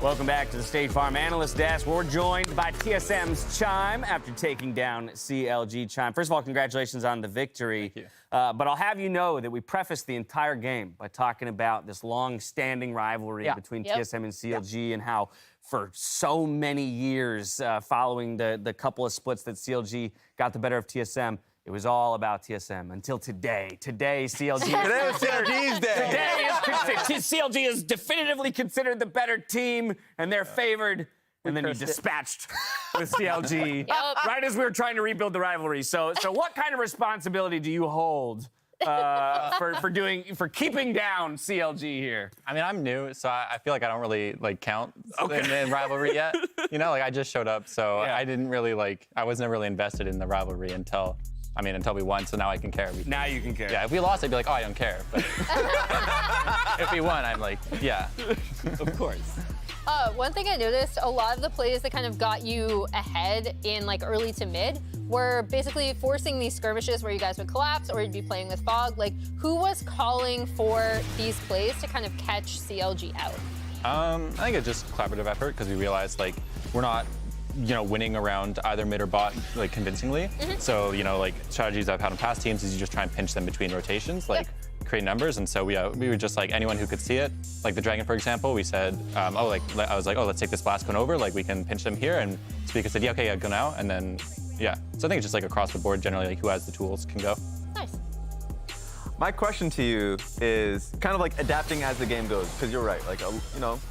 Welcome back to the State Farm Analyst Desk. We're joined by TSM's Chime after taking down CLG. Chime, first of all, congratulations on the victory. Thank you. But I'll have you know that we prefaced the entire game by talking about this long-standing rivalry between TSM and CLG and how for so many years following the couple of splits that CLG got the better of TSM, it was all about TSM until today. Today, CLG. Today is CLG's day. Today is CLG is definitively considered the better team, and they're favored. And then you dispatched with CLG right as we were trying to rebuild the rivalry. So what kind of responsibility do you hold for keeping down CLG here? I mean, I'm new, so I feel like I don't really count in rivalry yet. You know, I just showed up, so I didn't really I wasn't really invested in the rivalry until we won. So now I can care. Now you can care. Yeah, if we lost, I'd be like, oh, I don't care. But if we won, I'm like, yeah, of course. One thing I noticed, a lot of the plays that kind of got you ahead in early to mid were basically forcing these skirmishes where you guys would collapse or you'd be playing with fog. Who was calling for these plays to kind of catch CLG out? I think it's just collaborative effort because we realized we're not winning around either mid or bot convincingly. So strategies I've had on past teams is you just try and pinch them between rotations, create numbers. And so we were just anyone who could see it, the Dragon, for example. We said, I was like, oh, let's take this blast cone over. We can pinch them here. And Speaker said, yeah, okay, yeah, go now. And then, yeah. So I think it's just across the board, generally, who has the tools can go. Nice. My question to you is kind of adapting as the game goes, because you're right.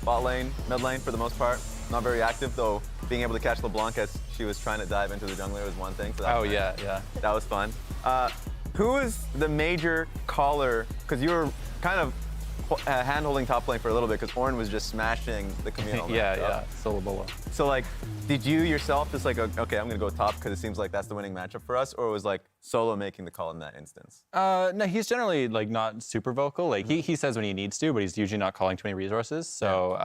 Bot lane, mid lane for the most part, not very active, though being able to catch LeBlanc as she was trying to dive into the jungler was one thing. So that that was fun. Who is the major caller? Because you were kind of hand-holding top lane for a little bit because Ornn was just smashing the communal. Solo bolo. So did you yourself just okay, I'm gonna go top because it seems like that's the winning matchup for us, or was Solo making the call in that instance? No, he's generally not super vocal. He says when he needs to, but he's usually not calling too many resources. So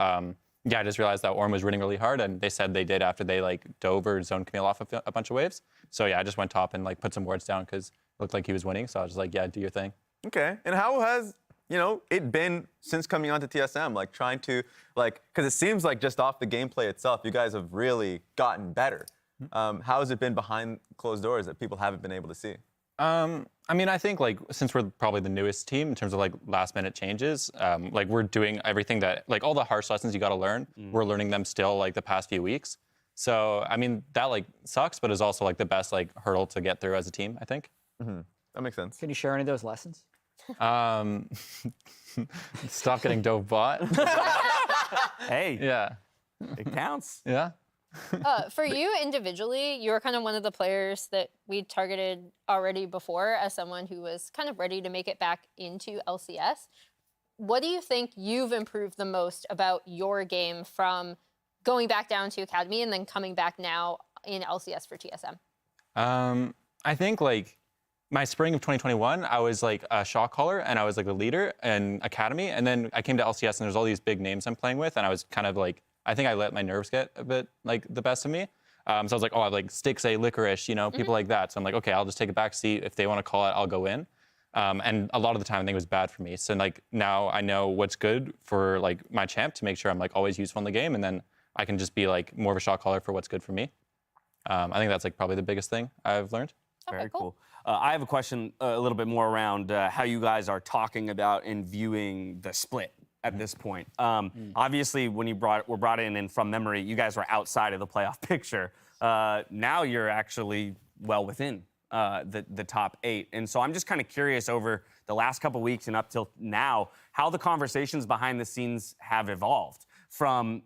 I just realized that Ornn was running really hard, and they said they did after they dove or zoned Camille off a bunch of waves. So I just went top and put some wards down because it looked like he was winning. So I was just like, yeah, do your thing. Okay. And how has it been since coming onto TSM? Trying to because it seems just off the gameplay itself, you guys have really gotten better. How has it been behind closed doors that people haven't been able to see? I mean, I think since we're probably the newest team in terms of last minute changes, we're doing everything that all the harsh lessons you got to learn. We're learning them still the past few weeks. So I mean that sucks, but is also the best hurdle to get through as a team, I think. That makes sense. Can you share any of those lessons? Stop getting dove bot. Hey. Yeah. It counts. Yeah. For you individually, you were kind of one of the players that we targeted already before as someone who was kind of ready to make it back into LCS. What do you think you've improved the most about your game from going back down to Academy and then coming back now in LCS for TSM? I think my spring of 2021, I was a shot caller and I was the leader in Academy. And then I came to LCS and there's all these big names I'm playing with. And I was kind of I think I let my nerves get a bit the best of me. So I was I have Stixay, Licorice, people like that. So I'm okay, I'll just take a back seat. If they want to call it, I'll go in. And a lot of the time I think it was bad for me. So now I know what's good for my champ to make sure I'm always useful in the game. And then I can just be more of a shot caller for what's good for me. I think that's probably the biggest thing I've learned. Very cool. I have a question a little bit more around how you guys are talking about and viewing the split at this point. Obviously, when you were brought in and from memory, you guys were outside of the playoff picture. Now you're actually well within the top 8. And so I'm just kind of curious over the last couple weeks and up till now, how the conversations behind the scenes have evolved from,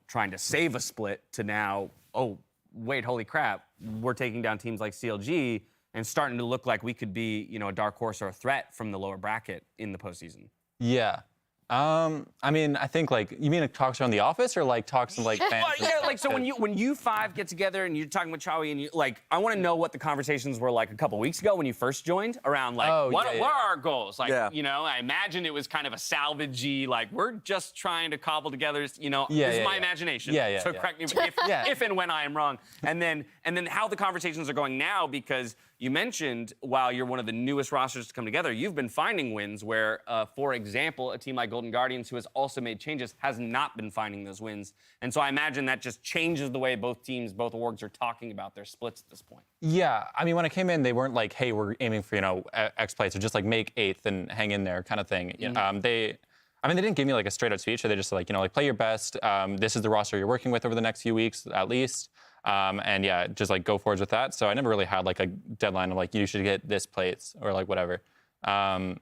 trying to save a split to now, oh, wait, holy crap, we're taking down teams like CLG and starting to look like we could be, a dark horse or a threat from the lower bracket in the postseason. Yeah. I mean, I think you mean talks around the office or talks to fans? Yeah, so when you 5 get together and you're talking with Chawi and you I want to know what the conversations were a couple weeks ago when you first joined around what are our goals? I imagine it was kind of a salvagey, we're just trying to cobble together, this is my imagination. So correct me if and when I am wrong. And then how the conversations are going now, because You mentioned while you're one of the newest rosters to come together, you've been finding wins where, for example, a team like Golden Guardians, who has also made changes, has not been finding those wins. And so I imagine that just changes the way both teams, both orgs are talking about their splits at this point. Yeah, I mean, when I came in, they weren't like, hey, we're aiming for, X place, so just like make 8th and hang in there kind of thing. They didn't give me like a straight up speech. They just like, play your best. This is the roster you're working with over the next few weeks, at least. And yeah, just like go forwards with that. So I never really had like a deadline of like, you should get this place or like whatever. Yeah,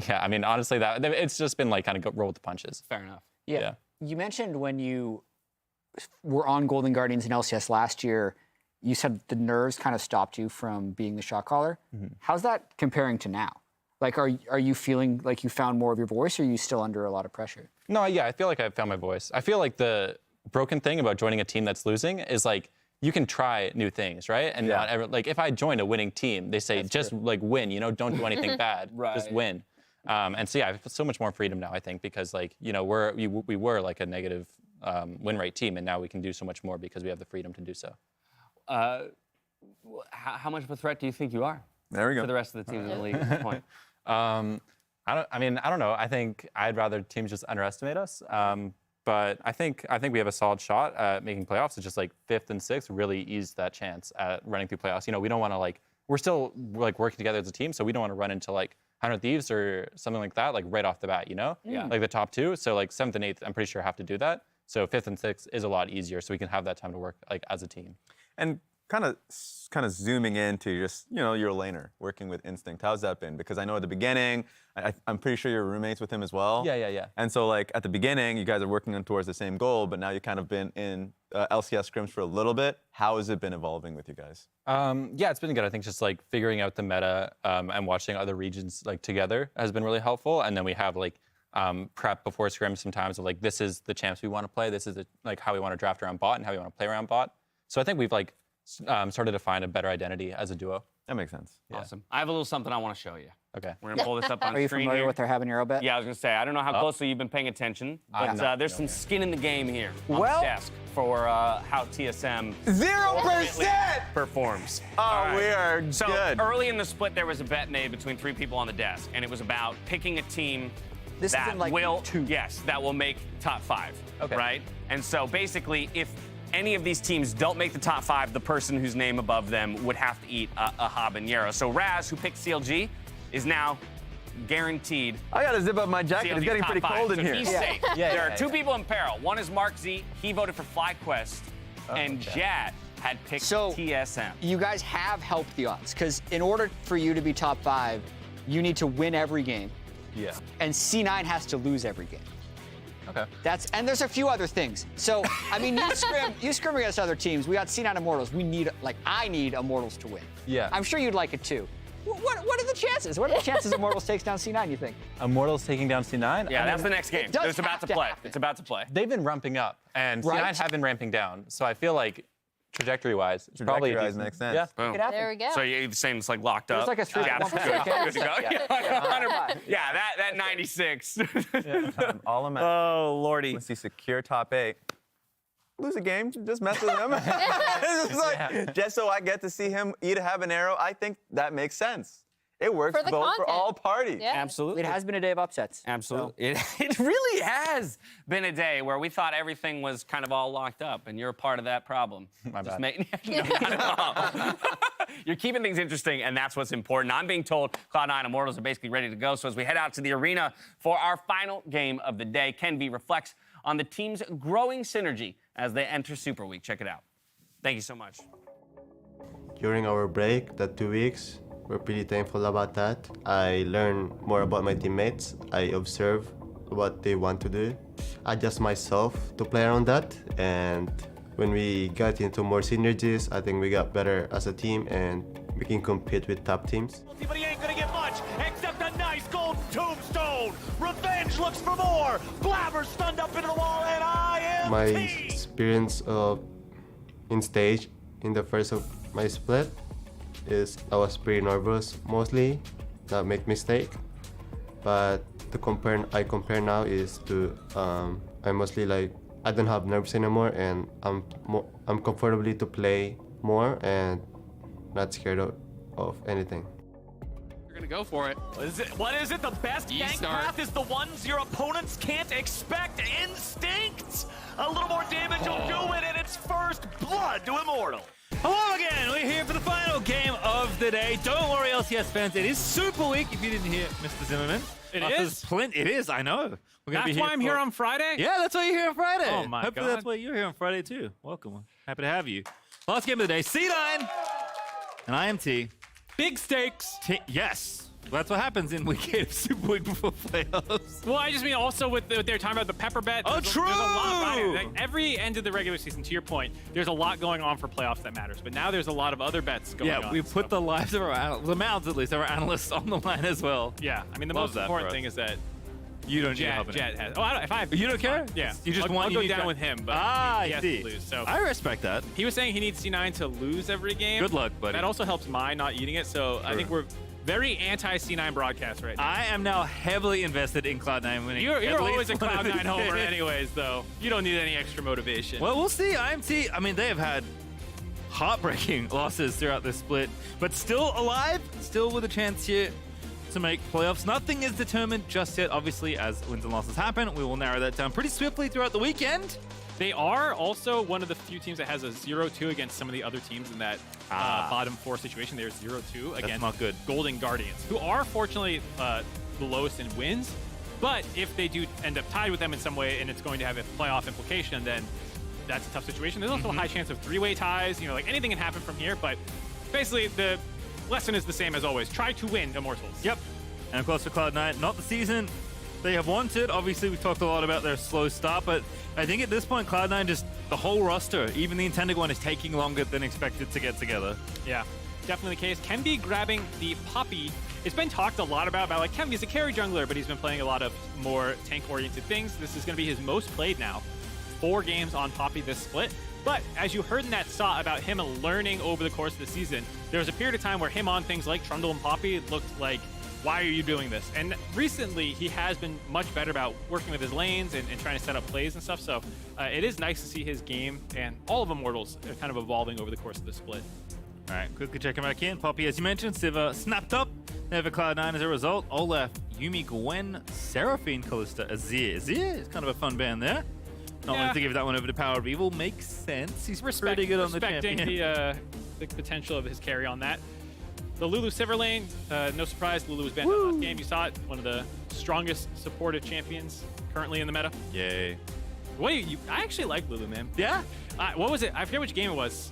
I mean, honestly, it's just been like kind of roll with the punches. Fair enough. Yeah. You mentioned when you were on Golden Guardians in LCS last year, you said the nerves kind of stopped you from being the shot caller. How's that comparing to now? Like, are you feeling like you found more of your voice, or are you still under a lot of pressure? No, yeah, I feel like I found my voice. I feel like the broken thing about joining a team that's losing is like, you can try new things, right? And not ever, like if I join a winning team, they say just like win, don't do anything bad, just win. And so yeah, I have so much more freedom now, I think, because like, we were like a negative win rate team, and now we can do so much more because we have the freedom to do so. How much of a threat do you think you are? There we go. For the rest of the teams in the league at this point? I don't know. I think I'd rather teams just underestimate us. But I think we have a solid shot at making playoffs. It's just like 5th and 6th really ease that chance at running through playoffs. We don't want to we're still like working together as a team, so we don't want to run into like 100 Thieves or something like that, like right off the bat, Yeah. Like the top 2. So like 7th and 8th, I'm pretty sure have to do that. So 5th and 6th is a lot easier, so we can have that time to work like as a team. And kind of zooming into just, your laner, working with Instinct. How's that been? Because I know at the beginning, I'm pretty sure you're roommates with him as well. Yeah. And so like at the beginning, you guys are working towards the same goal, but now you've kind of been in LCS scrims for a little bit. How has it been evolving with you guys? Yeah, it's been good. I think just like figuring out the meta and watching other regions like together has been really helpful. And then we have like prep before scrims sometimes of like, this is the champs we want to play. This is like how we want to draft around bot and how we want to play around bot. So I think we've like started to find a better identity as a duo. That makes sense. Yeah. Awesome. I have a little something I want to show you. Okay. We're gonna pull this up on Are you screen familiar here. with their habanero bet? Yeah, I was gonna say, I don't know how closely you've been paying attention, but there's some skin in the game here on the desk for how TSM 0% performs. Oh, we are good. So early in the split, there was a bet made between 3 people on the desk, and it was about picking a team that will make top 5. Okay. Right? And so basically, if any of these teams don't make the top 5, the person whose name above them would have to eat a habanero. So Raz, who picked CLG, is now guaranteed. I gotta zip up my jacket. CLG's It's getting top pretty 5. cold in So here. He's safe. There are 2 people in peril. One is Mark Z. He voted for FlyQuest, and Jad had picked TSM. You guys have helped the odds, because in order for you to be top 5, you need to win every game. Yeah. And C9 has to lose every game. Okay. And there's a few other things. So, I mean, you scrim against other teams. We got C9 Immortals. I need Immortals to win. Yeah. I'm sure you'd like it too. What are the chances? What are the chances Immortals takes down C9, you think? Immortals taking down C9? Yeah, that's the next game. It's about to play. It's about to play. They've been ramping up, and C9 have been ramping down. So I feel like trajectory-wise, it's probably makes sense. Yeah. Boom. There we go. So you're saying it's like locked up. It's like a 3-1%. Good to go. Yeah, that 96. All I'm at. Oh, Lordy. Let's see, secure top 8. Lose a game, just mess with him. It's just like, just so I get to see him eat a habanero, I think that makes sense. It works For the both for content. all parties. Yeah. Absolutely. It has been a day of upsets. Absolutely. It really has been a day where we thought everything was kind of all locked up, and you're a part of that problem. My bad. No, not at all. You're keeping things interesting, and that's what's important. I'm being told Cloud9 Immortals are basically ready to go. So as we head out to the arena for our final game of the day, Ken V reflects on the team's growing synergy as they enter Super Week. Check it out. Thank you so much. During our break, that 2 weeks, we're pretty thankful about that. I learned more about my teammates. I observe what they want to do, adjust myself to play around that, and when we got into more synergies, I think we got better as a team and we can compete with top teams. But he ain't gonna get much except a nice golden tombstone. Revenge looks for more. Blabber stunned up into the wall, and I am My experience in stage in the first of my split is I was pretty nervous mostly, not make mistake. But I compare now is to I mostly like I don't have nerves anymore, and I'm comfortably to play more, and not scared of anything. You're gonna go for it. What is it? The best gank E-start. path is the ones your opponents can't expect. Instinct! A little more damage will do it, and it's first blood to Immortal. Hello again. We're here for the final game of the day. Don't worry, LCS fans. It is Super Week. If you didn't hear Mr. Zimmerman, It is. It is. I know. We're gonna That's be why I'm here on Friday? Yeah, that's why you're here on Friday. Oh my Hopefully God. that's why you're here on Friday too. Welcome. Happy to have you. Last game of the day, C9 and IMT. Big stakes. Yes. That's what happens in week 8 of Super Week before playoffs. Well, I just mean also with what they're talking about the pepper bet. Oh, There's a lot true! like every end of the regular season, to your point, there's a lot going on for playoffs that matters. But now there's a lot of other bets going on. Yeah, we put the lives of the mouths at least of our analysts on the line as well. Yeah, I mean the Love most that important for us. thing is that You don't need help in it. Jet has. Oh, I don't, if I have, You don't care? Yeah, You just I'll you go need down to- with him, but he I has see. to lose. So I respect that. he was saying he needs C9 to lose every game. Good luck, buddy. That also helps my not eating it. So I think we're very anti-C9 broadcast right now. I am now heavily invested in Cloud9 winning. You're at always least a one of Cloud9 these homer games. anyways, though. You don't need any extra motivation. Well, we'll see. IMT, I mean, they have had heartbreaking losses throughout this split, but still alive, still with a chance here to make playoffs. Nothing is determined just yet. Obviously, as wins and losses happen, we will narrow that down pretty swiftly throughout the weekend. They are also one of the few teams that has a 0-2 against some of the other teams in that bottom 4 situation. They're 0-2 against not good. Golden Guardians, who are fortunately the lowest in wins. But if they do end up tied with them in some way and it's going to have a playoff implication, then that's a tough situation. There's also a high chance of 3-way ties. You know, like anything can happen from here. But basically, the lesson is the same as always. Try to win Immortals. Yep. And of course for Cloud9, not the season they have wanted. Obviously, we've talked a lot about their slow start, but I think at this point, Cloud9 just, the whole roster, even the intended one, is taking longer than expected to get together. Yeah, definitely the case. Kemby grabbing the Poppy. It's been talked a lot about like Kemby's a carry jungler, but he's been playing a lot of more tank-oriented things. This is going to be his most played now. 4 games on Poppy this split. But as you heard in that saw about him learning over the course of the season, there was a period of time where him on things like Trundle and Poppy looked like, why are you doing this? And recently, he has been much better about working with his lanes and trying to set up plays and stuff. So it is nice to see his game and all of Immortals kind of evolving over the course of the split. All right, quickly checking back in. Poppy, as you mentioned, Siva snapped up there for Cloud9 as a result. Olaf, Yumi, Gwen, Seraphine, Callista, Azir. Azir is kind of a fun band there. Not wanting to give that one over to Power of Evil makes sense. He's pretty good on the champion. Respecting the potential of his carry on that. The Lulu Sivir lane, no surprise, Lulu was banned out last game. You saw it, one of the strongest supportive champions currently in the meta. Yay. I actually like Lulu, man. Yeah? What was it? I forget which game it was.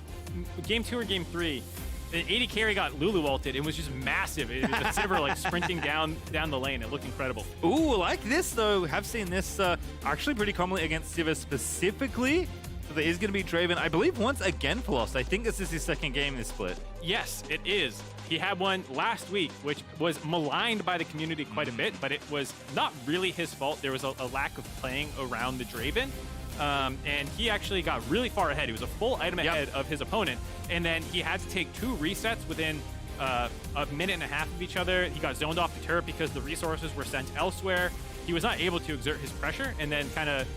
Game 2 or game 3. The 80 carry got Lulu ulted. It was just massive. It was a Sivir like sprinting down the lane. It looked incredible. Ooh, like this though. Have seen this actually pretty commonly against Siva specifically. So there is going to be Draven, I believe, once again for Lost. I think this is his second game in this split. Yes, it is. He had one last week, which was maligned by the community quite a bit, but it was not really his fault. There was a lack of playing around the Draven. And he actually got really far ahead. He was a full item ahead of his opponent. And then he had to take 2 resets within a minute and a half of each other. He got zoned off the turret because the resources were sent elsewhere. He was not able to exert his pressure, and then kind of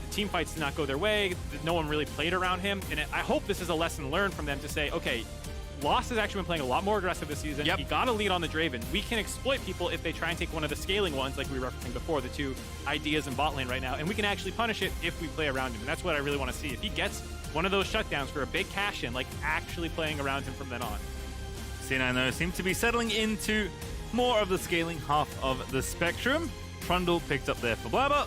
team fights did not go their way. No one really played around him. And I hope this is a lesson learned from them to say, okay, Lost has actually been playing a lot more aggressive this season. He got a lead on the Draven. We can exploit people if they try and take one of the scaling ones, like we were referencing before, the 2 ideas in bot lane right now, and we can actually punish it if we play around him. And that's what I really want to see. If he gets one of those shutdowns for a big cash-in, like actually playing around him from then on. C9, though, seems to be settling into more of the scaling half of the spectrum. Trundle picked up there for Blabber.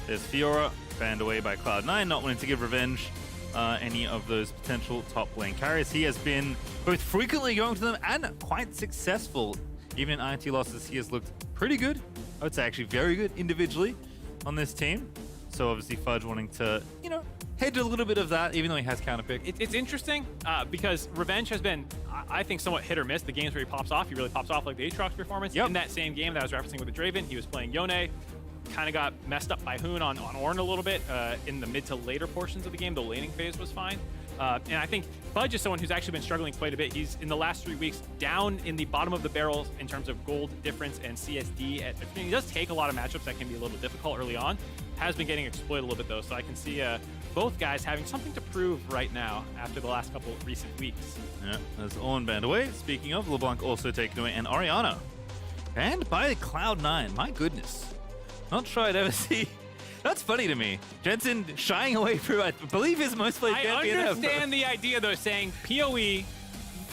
There's Fiora, banned away by Cloud9, not wanting to give revenge any of those potential top lane carriers. He has been both frequently going to them and quite successful. Even in INT losses, he has looked pretty good. I would say actually very good individually on this team. So obviously Fudge wanting to, you know, hedge a little bit of that, even though he has counterpick. It's interesting because Revenge has been, I think, somewhat hit or miss. The games where he pops off, he really pops off like the Aatrox performance. In that same game that I was referencing with the Draven, he was playing Yone. Kind of got messed up by Hoon on Ornn a little bit in the mid to later portions of the game. The laning phase was fine. And I think Fudge is someone who's actually been struggling quite a bit. He's, in the last 3 weeks, down in the bottom of the barrel in terms of gold difference and CSD. He does take a lot of matchups that can be a little difficult early on. Has been getting exploited a little bit, though, so I can see both guys having something to prove right now after the last couple of recent weeks. Yeah, that's Ornn banned away. Speaking of, LeBlanc also taken away, and Orianna banned by Cloud9. My goodness. Not sure I'd ever see. That's funny to me. Jensen shying away from, I believe, his most played champion I ever. understand the idea, though, saying PoE.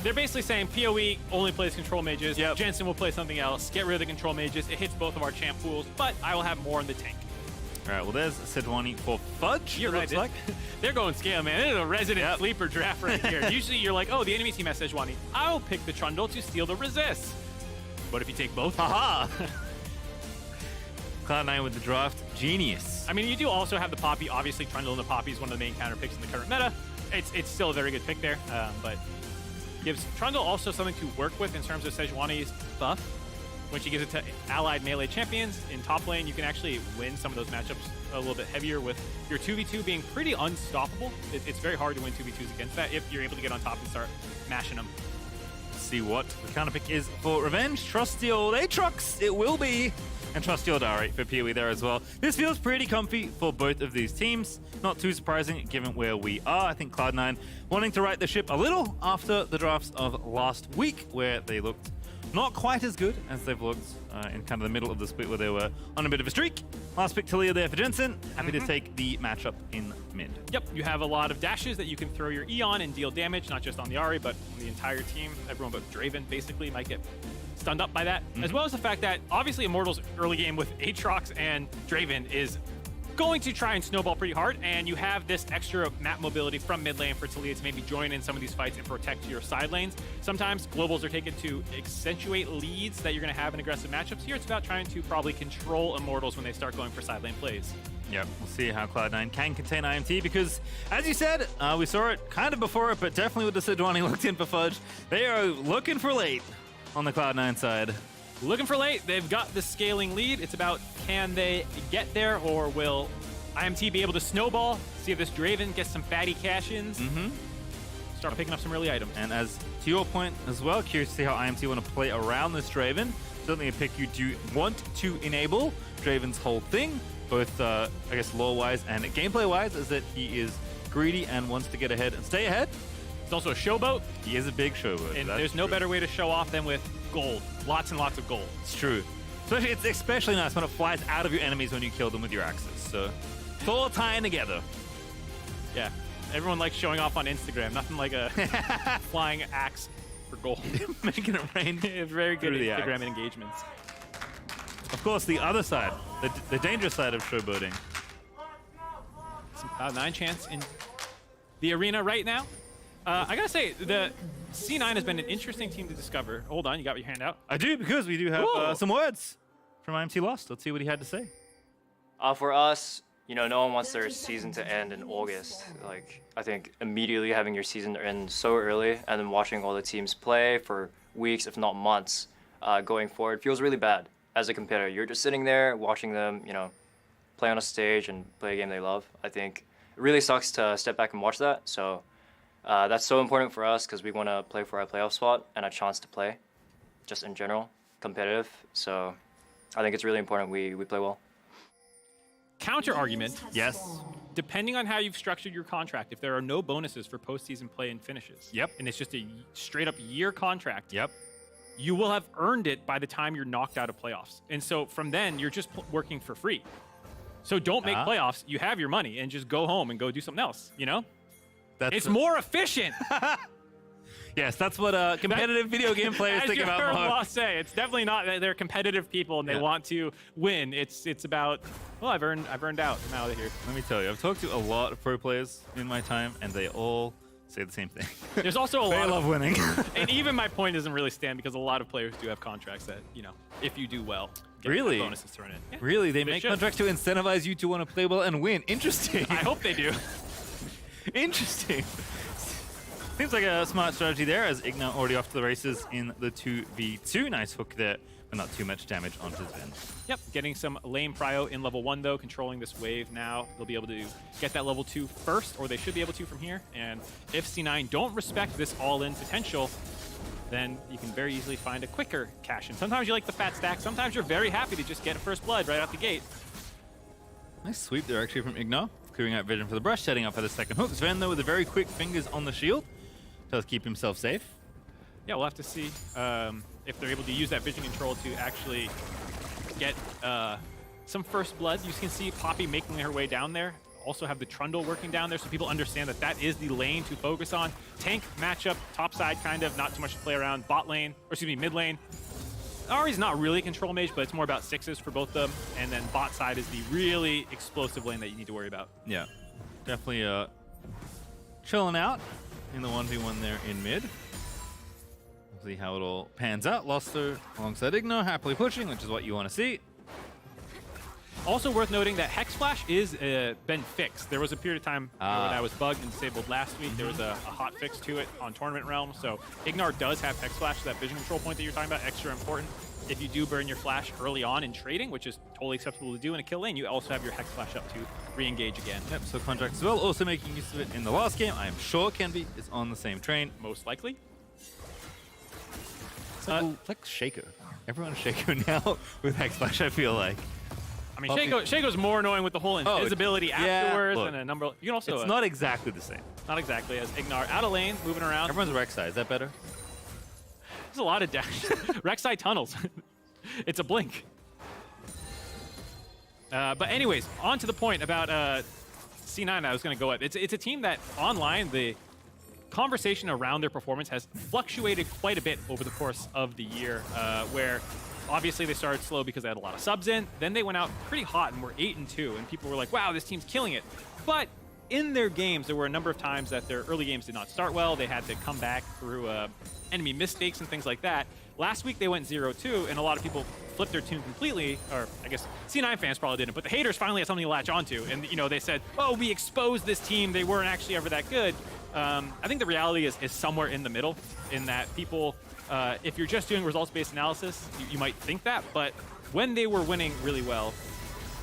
They're basically saying PoE only plays control mages. Yep. Jensen will play something else. Get rid of the control mages. It hits both of our champ pools, but I will have more in the tank. All right, well, there's Sejuani for Fudge. You're right. Like. They're going scale, man. It is a resident sleeper draft right here. Usually you're like, oh, the enemy team has Sejuani. I'll pick the Trundle to steal the resist. But if you take both, haha. Cloud9 with the draft. Genius. I mean, you do also have the Poppy. Obviously, Trundle and the Poppy is one of the main counter picks in the current meta. It's still a very good pick there, but gives Trundle also something to work with in terms of Sejuani's buff. When she gives it to allied melee champions in top lane, you can actually win some of those matchups a little bit heavier with your 2v2 being pretty unstoppable. It's very hard to win 2v2s against that if you're able to get on top and start mashing them. Let's see what the counter pick is for Revenge. Trust the old Aatrox. It will be. And trust your Dari for PoE there as well. This feels pretty comfy for both of these teams. Not too surprising given where we are. I think Cloud9 wanting to right the ship a little after the drafts of last week, where they looked not quite as good as they've looked in kind of the middle of the split where they were on a bit of a streak. Last pick Talia there for Jensen. Happy to take the matchup in mid. Yep, you have a lot of dashes that you can throw your E on and deal damage, not just on the Ahri, but on the entire team. Everyone but Draven basically might get stunned up by that, as well as the fact that obviously Immortals early game with Aatrox and Draven is going to try and snowball pretty hard, and you have this extra map mobility from mid lane for Talia to maybe join in some of these fights and protect your side lanes. Sometimes globals are taken to accentuate leads that you're going to have in aggressive matchups. Here it's about trying to probably control Immortals when they start going for side lane plays. Yeah, we'll see how Cloud9 can contain IMT because, as you said, we saw it kind of before it, but definitely with the Sejuani looked in for Fudge. They are looking for late on the Cloud9 side. Looking for late. They've got the scaling lead. It's about can they get there, or will IMT be able to snowball, see if this Draven gets some fatty cash-ins, start picking up some early items. And as to your point as well, curious to see how IMT want to play around this Draven. Certainly a pick you do want to enable Draven's whole thing, both, I guess, lore-wise and gameplay-wise, is that he is greedy and wants to get ahead and stay ahead. He's also a showboat. He is a big showboat. And there's no better way to show off than with gold. Lots and lots of gold. It's true. It's especially nice when it flies out of your enemies when you kill them with your axes. So it's all tying together. Yeah. Everyone likes showing off on Instagram. Nothing like a flying axe for gold. Making it rain. It's very good the Instagram axe. engagements. Of course, the other side, the dangerous side of showboating. Some Cloud9 chance in the arena right now. I gotta say, the C9 has been an interesting team to discover. Hold on, you got your hand out? I do, because we do have some words from IMT Lost. Let's see what he had to say. For us, you know, no one wants their season to end in August. Like, I think immediately having your season end so early and then watching all the teams play for weeks, if not months, going forward feels really bad as a competitor. You're just sitting there watching them, you know, play on a stage and play a game they love. I think it really sucks to step back and watch that. So that's so important for us because we want to play for our playoff spot and a chance to play, just in general, competitive. So I think it's really important we play well. Counter argument. Yes. Depending on how you've structured your contract, if there are no bonuses for postseason play and finishes, and it's just a straight up year contract, you will have earned it by the time you're knocked out of playoffs. And so from then, you're just working for free. So don't make playoffs. You have your money and just go home and go do something else, you know? It's more efficient. Yes, that's what competitive video game players think about. As you heard Lost say, it's definitely not that they're competitive people and they want to win. It's about, well, I've earned out. I'm out of here. Let me tell you, I've talked to a lot of pro players in my time, and they all say the same thing. There's also a lot They love winning. And even my point doesn't really stand because a lot of players do have contracts that, you know, if you do well, get Really? bonuses thrown in. Yeah. Really? They They make should. contracts to incentivize you to want to play well and win. Interesting. I hope they do. Interesting. Seems like a smart strategy there, as Igna already off to the races in the 2v2. Nice hook there, but not too much damage onto Zen. Yep, getting some lane prio in level 1 though, controlling this wave now. They'll be able to get that level 2 first, or they should be able to from here. And if C9 don't respect this all-in potential, then you can very easily find a quicker cash in. Sometimes you like the fat stack, sometimes you're very happy to just get a first blood right out the gate. Nice sweep there actually from Igna. clearing out vision for the brush, setting up for the second hook. Sven, though, with the very quick fingers on the shield, does keep himself safe. Yeah, we'll have to see if they're able to use that vision control to actually get some first blood. You can see Poppy making her way down there. Also have the Trundle working down there, so people understand that that is the lane to focus on. Tank matchup, top side kind of, not too much to play around. Bot lane, or excuse me, mid lane. Ahri's not really a control mage, but it's more about 6s for both of them. And then bot side is the really explosive lane that you need to worry about. Yeah, definitely chilling out in the 1v1 there in mid. We'll see how it all pans out. Loster alongside Igno, happily pushing, which is what you want to see. Also worth noting that Hex Flash is been fixed. There was a period of time when that was bugged and disabled last week. There was a hot fix to it on Tournament Realm. So Ignar does have Hex Flash, that vision control point that you're talking about, extra important. If you do burn your flash early on in trading, which is totally acceptable to do in a kill lane, you also have your Hex Flash up to re-engage again. Yep, so Contract as well, also making use of it in the last game. I am sure Kenby is on the same train. Most likely. It's like Shaco. Everyone's Shaco now with Hex Flash, I feel like. I mean, Shaco's more annoying with the whole invisibility afterwards look, and a number. You can also. It's not exactly the same. Not exactly, as Ignar out of lane, moving around. Everyone's Rek'Sai. Is that better? There's a lot of dash. Rek'Sai tunnels. It's a blink. But anyways, on to the point about C9 I was going to go at. It's a team that online, the conversation around their performance has fluctuated quite a bit over the course of the year, where obviously they started slow because they had a lot of subs in. Then they went out pretty hot and were 8-2, and people were like, wow, this team's killing it. But in their games, there were a number of times that their early games did not start well. They had to come back through enemy mistakes and things like that. Last week they went 0-2, and a lot of people flipped their tune completely, or I guess C9 fans probably didn't, but the haters finally had something to latch onto. And they said, oh, we exposed this team. They weren't actually ever that good. I think the reality is somewhere in the middle, in that people, if you're just doing results-based analysis, you might think that, but when they were winning really well,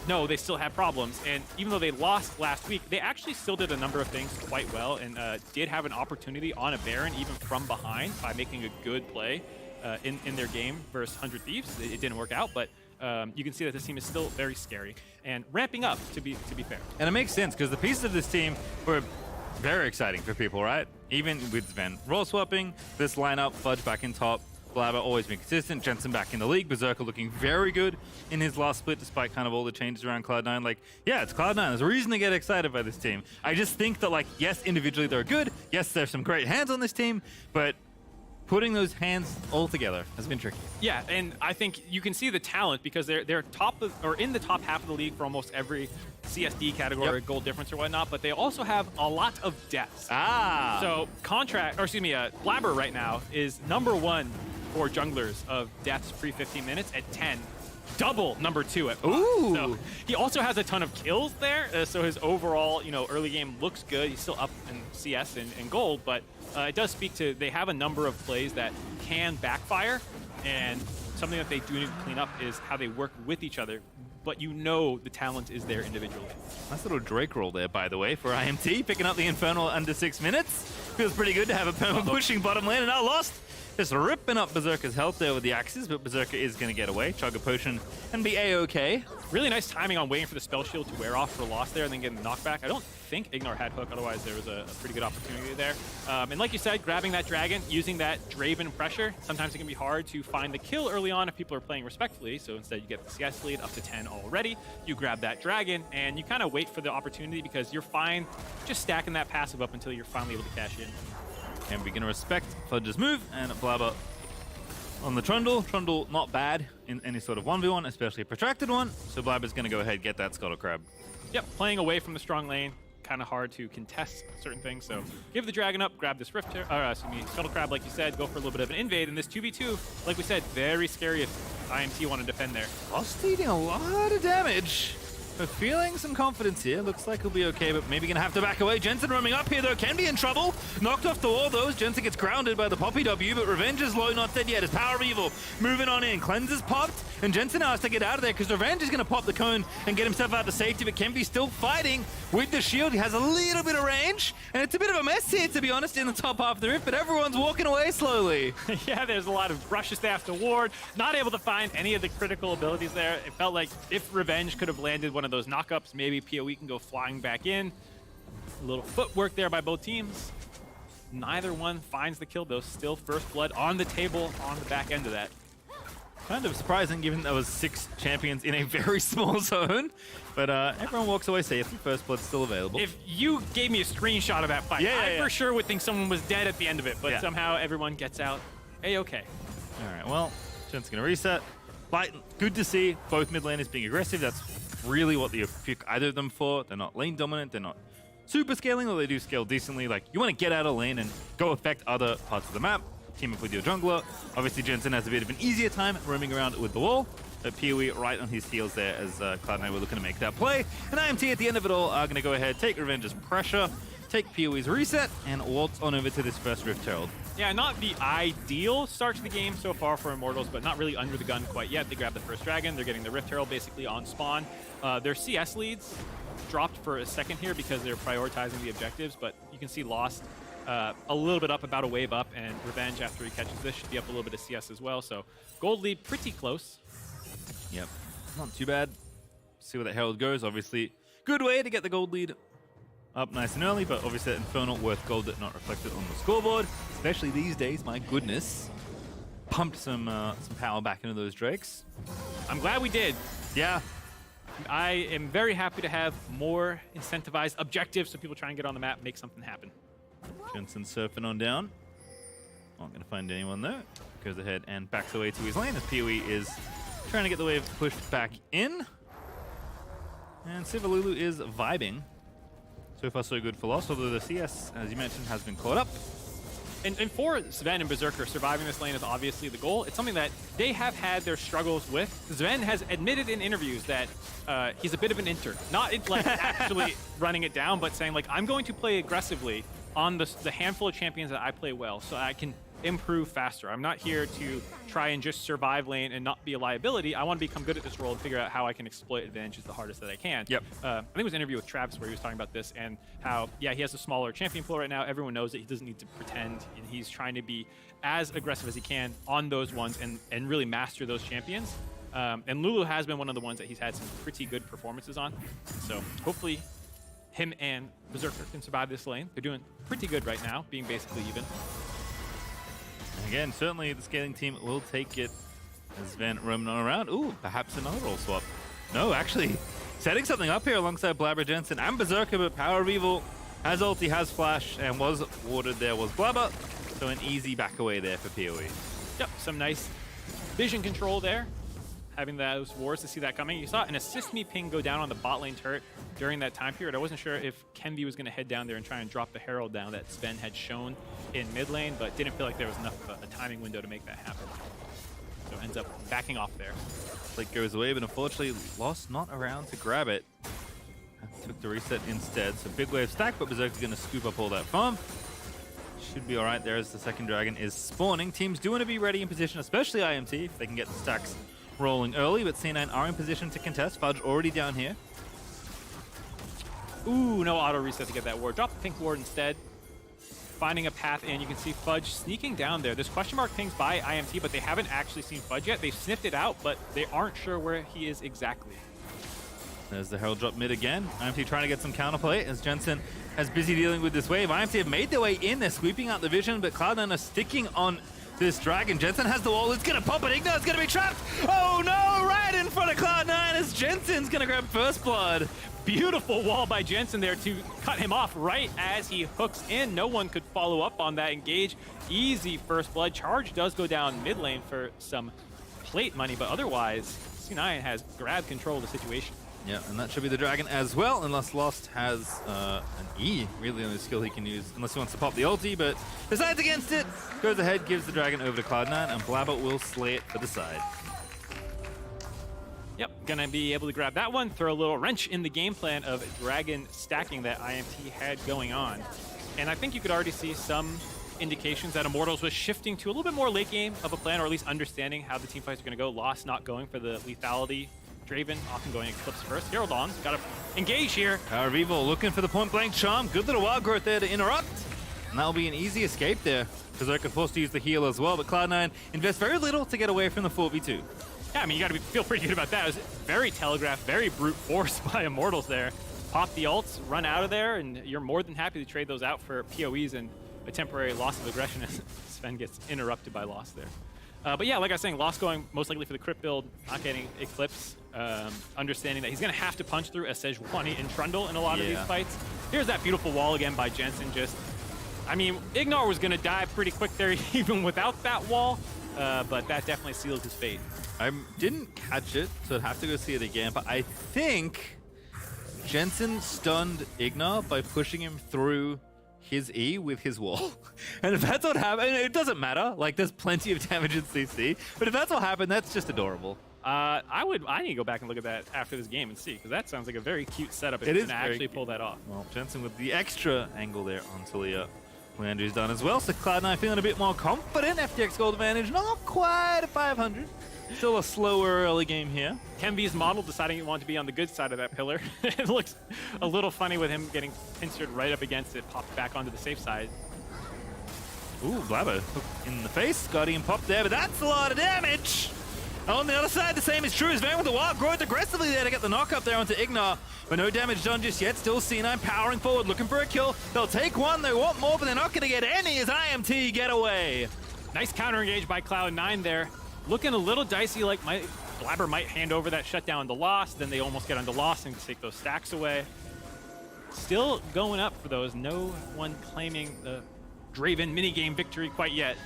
no, they still had problems. And even though they lost last week, they actually still did a number of things quite well, and did have an opportunity on a Baron even from behind by making a good play in their game versus 100 Thieves. It didn't work out, but you can see that this team is still very scary and ramping up, to be fair. And it makes sense because the pieces of this team were very exciting for people, right? Even with Sven role swapping, this lineup, Fudge back in top, Blabber always been consistent, Jensen back in the league, Berserker looking very good in his last split despite kind of all the changes around Cloud9. Like, yeah, it's Cloud9. There's a reason to get excited by this team. I just think that, like, yes, individually they're good. Yes, there's some great hands on this team, but putting those hands all together has been tricky. Yeah, and I think you can see the talent because they're top of, or in the top half of the league for almost every CSD category, goal difference or whatnot, but they also have a lot of depth. So Blabber right now is #1 for junglers of deaths pre 15 minutes at 10. Double #2 at 5. Ooh. So he also has a ton of kills there, so his overall, early game looks good. He's still up in CS and gold, but it does speak to they have a number of plays that can backfire, and something that they do need to clean up is how they work with each other. But the talent is there individually. Nice little Drake roll there, by the way, for IMT, picking up the Infernal under 6 minutes. Feels pretty good to have a perma pushing bottom lane, and now lost. Just ripping up Berserker's health there with the axes, but Berserker is going to get away, chug a potion, and be A-okay. Really nice timing on waiting for the spell shield to wear off for Lost there and then getting the knockback. I don't think Ignar had hook, otherwise there was a pretty good opportunity there. And like you said, grabbing that dragon, using that Draven pressure, sometimes it can be hard to find the kill early on if people are playing respectfully, so instead you get the CS lead up to 10 already, you grab that dragon, and you kind of wait for the opportunity because you're fine just stacking that passive up until you're finally able to cash in. And we're going to respect Fudge's move, and Blabber on the Trundle. Trundle not bad in any sort of 1v1, especially a protracted one, so Blabber's going to go ahead and get that Scuttle Crab. Yep, playing away from the strong lane, kind of hard to contest certain things, so give the dragon up, grab this Scuttle Crab like you said, go for a little bit of an invade, and this 2v2, like we said, very scary if IMT want to defend there. Lost eating a lot of damage. But feeling some confidence here. Looks like he'll be okay, but maybe gonna have to back away. Jensen roaming up here, though, can be in trouble. Knocked off the wall, though. Jensen gets grounded by the Poppy W, but Revenge is low, not dead yet. His Power of Evil moving on in. Cleanse is popped, and Jensen now has to get out of there because Revenge is gonna pop the cone and get himself out to safety, but Kenby's still fighting with the shield. He has a little bit of range, and it's a bit of a mess here, to be honest, in the top half of the rift, but everyone's walking away slowly. Yeah, there's a lot of rushes they have to ward. Not able to find any of the critical abilities there. It felt like if Revenge could have landed one of of those knockups. Maybe PoE can go flying back in. A little footwork there by both teams. Neither one finds the kill, though. Still first blood on the table on the back end of that. Kind of surprising given there was 6 champions in a very small zone. But everyone walks away safely. First blood's still available. If you gave me a screenshot of that fight, I for sure would think someone was dead at the end of it. But somehow everyone gets out A-okay. All right, well, Jen's going to reset. But good to see both mid laners being aggressive. That's really what you pick either of them for. They're not lane dominant. They're not super scaling, or they do scale decently. Like, you want to get out of lane and go affect other parts of the map. Team up with your jungler. Obviously, Jensen has a bit of an easier time roaming around with the wall. But PoE right on his heels there as Cloud9 were looking to make that play. And IMT at the end of it all are going to go ahead, take Revenge's pressure, take PoE's reset, and waltz on over to this first Rift Herald. Yeah, not the ideal start to the game so far for Immortals, but not really under the gun quite yet. They grabbed the first dragon. They're getting the Rift Herald basically on spawn. Their CS leads dropped for a second here because they're prioritizing the objectives, but you can see Lost a little bit up, about a wave up, and Revenge, after he catches this, should be up a little bit of CS as well. So gold lead pretty close. Yep, not too bad. See where the Herald goes. Obviously, good way to get the gold lead up nice and early, but obviously that Infernal worth gold that not reflected on the scoreboard, especially these days. My goodness, pumped some power back into those Drakes. I'm glad we did. Yeah. I am very happy to have more incentivized objectives so people try and get on the map, make something happen. Jensen surfing on down. Not going to find anyone there. Goes ahead and backs away to his lane as PoE is trying to get the wave pushed back in. And Sivalulu is vibing. So far, so good for Lost, although the CS, as you mentioned, has been caught up. And for Sven and Berserker, surviving this lane is obviously the goal. It's something that they have had their struggles with. Sven has admitted in interviews that he's a bit of an inter. Not like actually running it down, but saying, like, I'm going to play aggressively on the handful of champions that I play well so I can improve faster. I'm not here to try and just survive lane and not be a liability. I want to become good at this role and figure out how I can exploit advantages the hardest that I can. Yep. I think it was an interview with Travis where he was talking about this and how, yeah, he has a smaller champion pool right now. Everyone knows that he doesn't need to pretend, and he's trying to be as aggressive as he can on those ones and really master those champions. And Lulu has been one of the ones that he's had some pretty good performances on. So hopefully him and Berserker can survive this lane. They're doing pretty good right now, being basically even. Again, certainly the scaling team will take it as Sven roaming on around. Ooh, perhaps another role swap. No, actually, setting something up here alongside Blabber Jensen and Berserker, but Power of Evil has ulti, has flash, and was warded there was Blabber. So an easy back away there for PoE. Yep, some nice vision control there. Having those wards to see that coming. You saw an assist me ping go down on the bot lane turret during that time period. I wasn't sure if Kenvi was going to head down there and try and drop the Herald down that Sven had shown in mid lane, but didn't feel like there was enough of a timing window to make that happen. So ends up backing off there. Flick goes away, but unfortunately Lost not around to grab it. Took the reset instead. So big wave stack, but Berserker's going to scoop up all that farm. Should be all right there as the second dragon is spawning. Teams do want to be ready in position, especially IMT, if they can get the stacks rolling early, but C9 are in position to contest. Fudge already down here. Ooh, no auto reset to get that ward. Drop the pink ward instead. Finding a path in. You can see Fudge sneaking down there. There's question mark pings by IMT, but they haven't actually seen Fudge yet. They've sniffed it out, but they aren't sure where he is exactly. There's the Herald drop mid again. IMT trying to get some counterplay as Jensen has busy dealing with this wave. IMT have made their way in. They're sweeping out the vision, but Cloud9 are sticking on this dragon. Jensen has the wall. It's going to pop it. Ignite's going to be trapped. Oh no, right in front of Cloud9 as Jensen's going to grab first blood. Beautiful wall by Jensen there to cut him off right as he hooks in. No one could follow up on that engage. Easy first blood. Charge does go down mid lane for some plate money, but otherwise, C9 has grabbed control of the situation. Yeah, and that should be the dragon as well, unless Lost has an E, really, on his skill he can use, unless he wants to pop the ulti, but decides against it, goes ahead, gives the dragon over to Cloud9, and Blabber will slay it for the side. Yep, gonna be able to grab that one, throw a little wrench in the game plan of dragon stacking that IMT had going on. And I think you could already see some indications that Immortals was shifting to a little bit more late game of a plan, or at least understanding how the team fights are gonna go. Lost not going for the lethality. Draven often going Eclipse first. Herald on, gotta engage here. Power of Evil looking for the point blank charm. Good little wild growth there to interrupt. And that'll be an easy escape there. Berserker forced to use the heal as well, but Cloud9 invests very little to get away from the 4v2. Yeah, I mean, you got to feel pretty good about that. It was very telegraphed, very brute force by Immortals there. Pop the ults, run out of there, and you're more than happy to trade those out for PoEs and a temporary loss of aggression as Sven gets interrupted by Lost there. But yeah, like I was saying, Lost going most likely for the crypt build, not getting Eclipse, understanding that he's going to have to punch through a Sejuani and Trundle in a lot of these fights. Here's that beautiful wall again by Jensen. I mean, Ignar was going to die pretty quick there even without that wall, but that definitely sealed his fate. I didn't catch it, so I'd have to go see it again, but I think Jensen stunned Ignar by pushing him through his E with his wall. And if that's what happened, it doesn't matter. Like, there's plenty of damage in CC, but if that's what happened, that's just adorable. I need to go back and look at that after this game and see, because that sounds like a very cute setup if It you is can actually pull that off. Well, Jensen with the extra angle there on Talia. Landry's done as well, so Cloud9 feeling a bit more confident. FTX gold advantage, not quite at 500. Still a slower early game here. Kenvy's model deciding he wanted to be on the good side of that pillar. It looks a little funny with him getting pincered right up against it, popped back onto the safe side. Ooh, Blabber in the face. Guardian pop there, but that's a lot of damage. On the other side, the same is true. Sven with the wild growth aggressively there to get the knock up there onto Ignar. But no damage done just yet. Still C9 powering forward, looking for a kill. They'll take one, they want more, but they're not going to get any as IMT get away. Nice counter engage by Cloud9 there. Looking a little dicey, like Blabber might hand over that shutdown to Lost, then they almost get onto Lost and take those stacks away. Still going up for those. No one claiming the Draven minigame victory quite yet.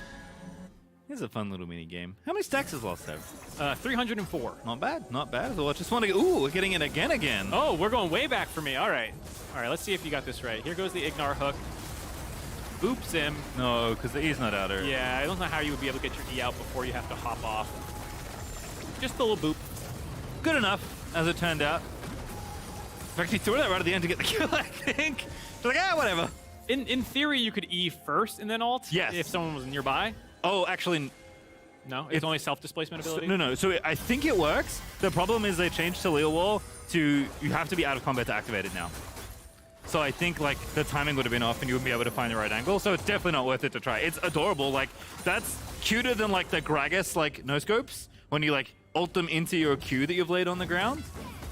Here's a fun little mini game. How many stacks has Lost have? 304. Not bad, not bad. So I just want to get, ooh, we're getting it again. Oh, we're going way back for me. All right, let's see if you got this right. Here goes the Ignar hook. Boops him. No, because the E's not out there. Yeah, I don't know how you would be able to get your E out before you have to hop off. Just a little boop. Good enough, as it turned out. In fact, he threw that right at the end to get the kill, I think. Just like, whatever. In theory, you could E first and then ult. Yes. If someone was nearby. Oh, actually, no. It's only self-displacement ability. No. So I think it works. The problem is they changed to Leo Wall to you have to be out of combat to activate it now. So I think like the timing would have been off and you wouldn't be able to find the right angle. So it's definitely not worth it to try. It's adorable. Like that's cuter than like the Gragas like no scopes when you like ult them into your Q that you've laid on the ground.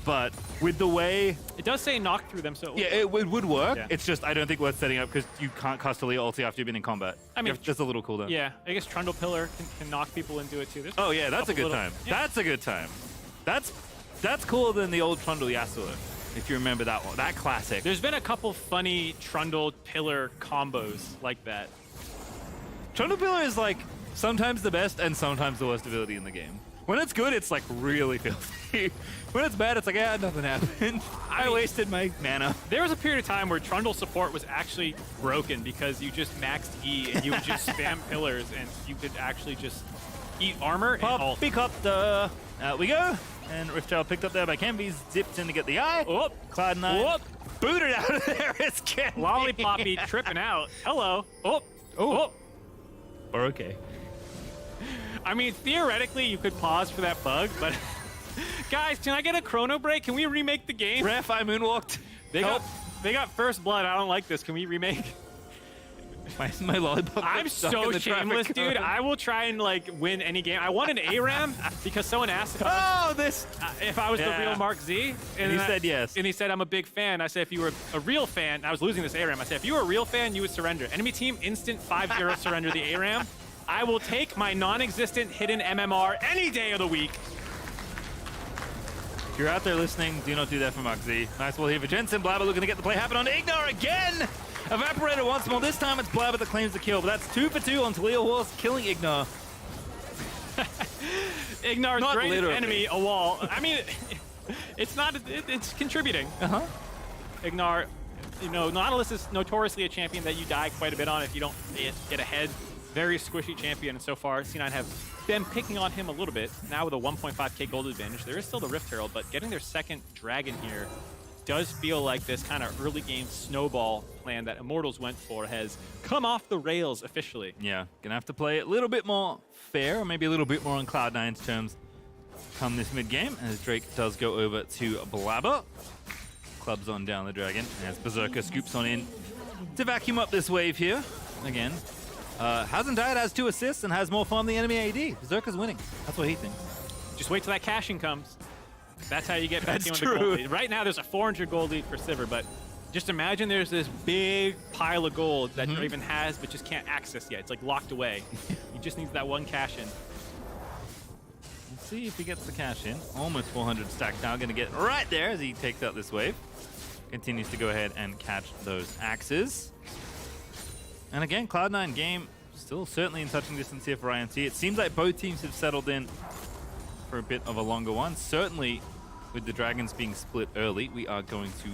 But with the way... It does say knock through them, so... Yeah, it would work. Yeah. It's just, I don't think worth setting up because you can't cast a Leo ulti after you've been in combat. I mean... Just a little cooldown. Yeah, I guess Trundle Pillar can knock people into it, too. There's oh, yeah, that's a good time. Yeah. That's a good time. That's cooler than the old Trundle Yasuo, if you remember that one. That classic. There's been a couple funny Trundle Pillar combos like that. Trundle Pillar is, like, sometimes the best and sometimes the worst ability in the game. When it's good, it's like really filthy. When it's bad, it's like, nothing happened. I wasted my mana. There was a period of time where Trundle support was actually broken because you just maxed E and you would just spam pillars and you could actually just eat armor and ult. Poppy-copter. Out we go. And Riftchild picked up there by Kenby, zipped in to get the eye. Oh, Cloud9 booted out of there. It's Kenby. Lollipoppy tripping out. Hello. Oh. Or okay. I mean, theoretically, you could pause for that bug, but guys, can I get a chrono break? Can we remake the game? Ref, I moonwalked. They got first blood. I don't like this. Can we remake? My lollipop. I'm so shameless, dude. I will try and like win any game. I won an ARAM because someone asked if I was the real Mark Z, and he said yes. And he said I'm a big fan. I said if you were a real fan, I was losing this ARAM. I said if you were a real fan, you would surrender. Enemy team instant 5-0 surrender the ARAM. I will take my non-existent hidden MMR any day of the week. If you're out there listening, do not do that for Mark Z. Nice ball here for Jensen. Blabber looking to get the play happen on Ignar again. Evaporated once more. This time it's Blabber that claims the kill, but that's 2 for 2 on Talia Horse, killing Ignar. Ignar's greatest enemy, a wall. I mean, it's not. It's contributing. Ignar, you know, Nautilus is notoriously a champion that you die quite a bit on if you don't get ahead. Very squishy champion, and so far C9 have been picking on him a little bit. Now with a 1.5k gold advantage, there is still the Rift Herald, but getting their second dragon here does feel like this kind of early game snowball plan that Immortals went for has come off the rails officially. Yeah, gonna have to play it a little bit more fair, or maybe a little bit more on Cloud9's terms come this mid-game, as Drake does go over to Blabber. Clubs on down the dragon, as Berserker scoops on in to vacuum up this wave here. Again, hasn't died, has 2 assists, and has more farm than the enemy AD. Berserker's winning. That's what he thinks. Just wait till that cashing comes. That's how you get back That's in with the gold true. lead. Right now, there's a 400 gold lead for Sivir, but just imagine there's this big pile of gold that Draven has but just can't access yet. It's like locked away. He just needs that one cash in. Let's see if he gets the cash in. Almost 400 stacked now. Going to get right there as he takes out this wave. Continues to go ahead and catch those axes. And again, Cloud9 game still certainly in touching distance here for IMT. It seems like both teams have settled in for a bit of a longer one. Certainly with the Dragons being split early, we are going to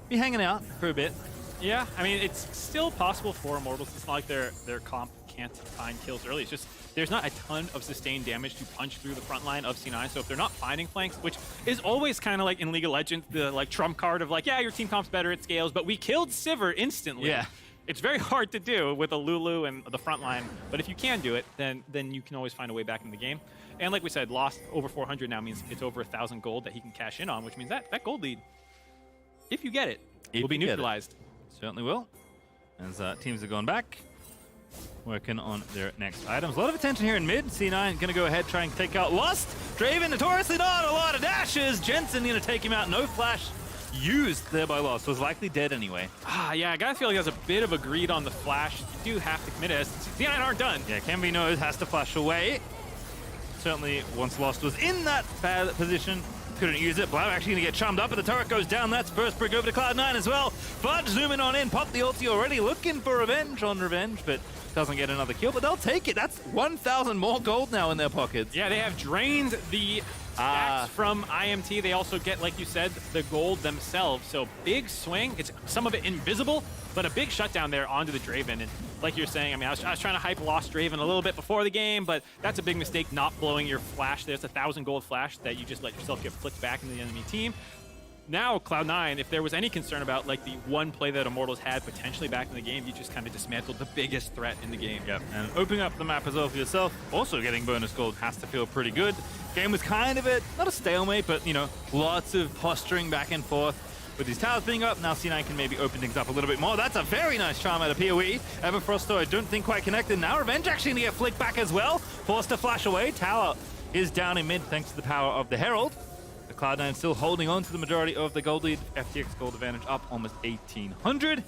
be hanging out for a bit. Yeah, I mean, it's still possible for Immortals. It's not like their comp can't find kills early. It's just there's not a ton of sustained damage to punch through the front line of C9. So if they're not finding flanks, which is always kind of like in League of Legends, the like trump card of like, yeah, your team comp's better, it scales, but we killed Sivir instantly. Yeah. It's very hard to do with a Lulu and the front line, but if you can do it, then you can always find a way back in the game. And like we said, lost over 400 now means it's over 1,000 gold that he can cash in on, which means that gold lead, if you get it, will be neutralized. Certainly will. As teams are going back, working on their next items. A lot of attention here in mid. C9 going to go ahead, try and take out Lust. Draven notoriously not a lot of dashes. Jensen going to take him out. No flash used there by Lost. Was likely dead anyway. Yeah, I gotta feel like there's a bit of a greed on the flash. You do have to commit it. C9 aren't done. Yeah, Kenby knows, has to flash away. Certainly, once Lost was in that bad position, couldn't use it. Blau actually going to get chummed up, but the turret goes down. That's first brick over to Cloud9 as well. Fudge zooming on in, pop the ulti already, looking for revenge on revenge, but doesn't get another kill, but they'll take it. That's 1,000 more gold now in their pockets. Yeah, they have drained the stacks from IMT. They also get, like you said, the gold themselves. So big swing. It's some of it invisible, but a big shutdown there onto the Draven. And like you're saying, I mean, I was trying to hype Lost Draven a little bit before the game, but that's a big mistake not blowing your flash. There's 1,000 gold flash that you just let yourself get flicked back into the enemy team. Now, Cloud9, if there was any concern about like the one play that Immortals had potentially back in the game, you just kind of dismantled the biggest threat in the game. Yep, and opening up the map as well for yourself, also getting bonus gold has to feel pretty good. Game was kind of not a stalemate, but you know, lots of posturing back and forth. With these towers being up, now C9 can maybe open things up a little bit more. That's a very nice charm out of PoE. Everfrost, though, I don't think quite connected. Now Revenge actually going to get flicked back as well. Forced to flash away. Tower is down in mid thanks to the power of the Herald. The Cloud9 still holding on to the majority of the gold lead. FTX gold advantage up almost 1,800.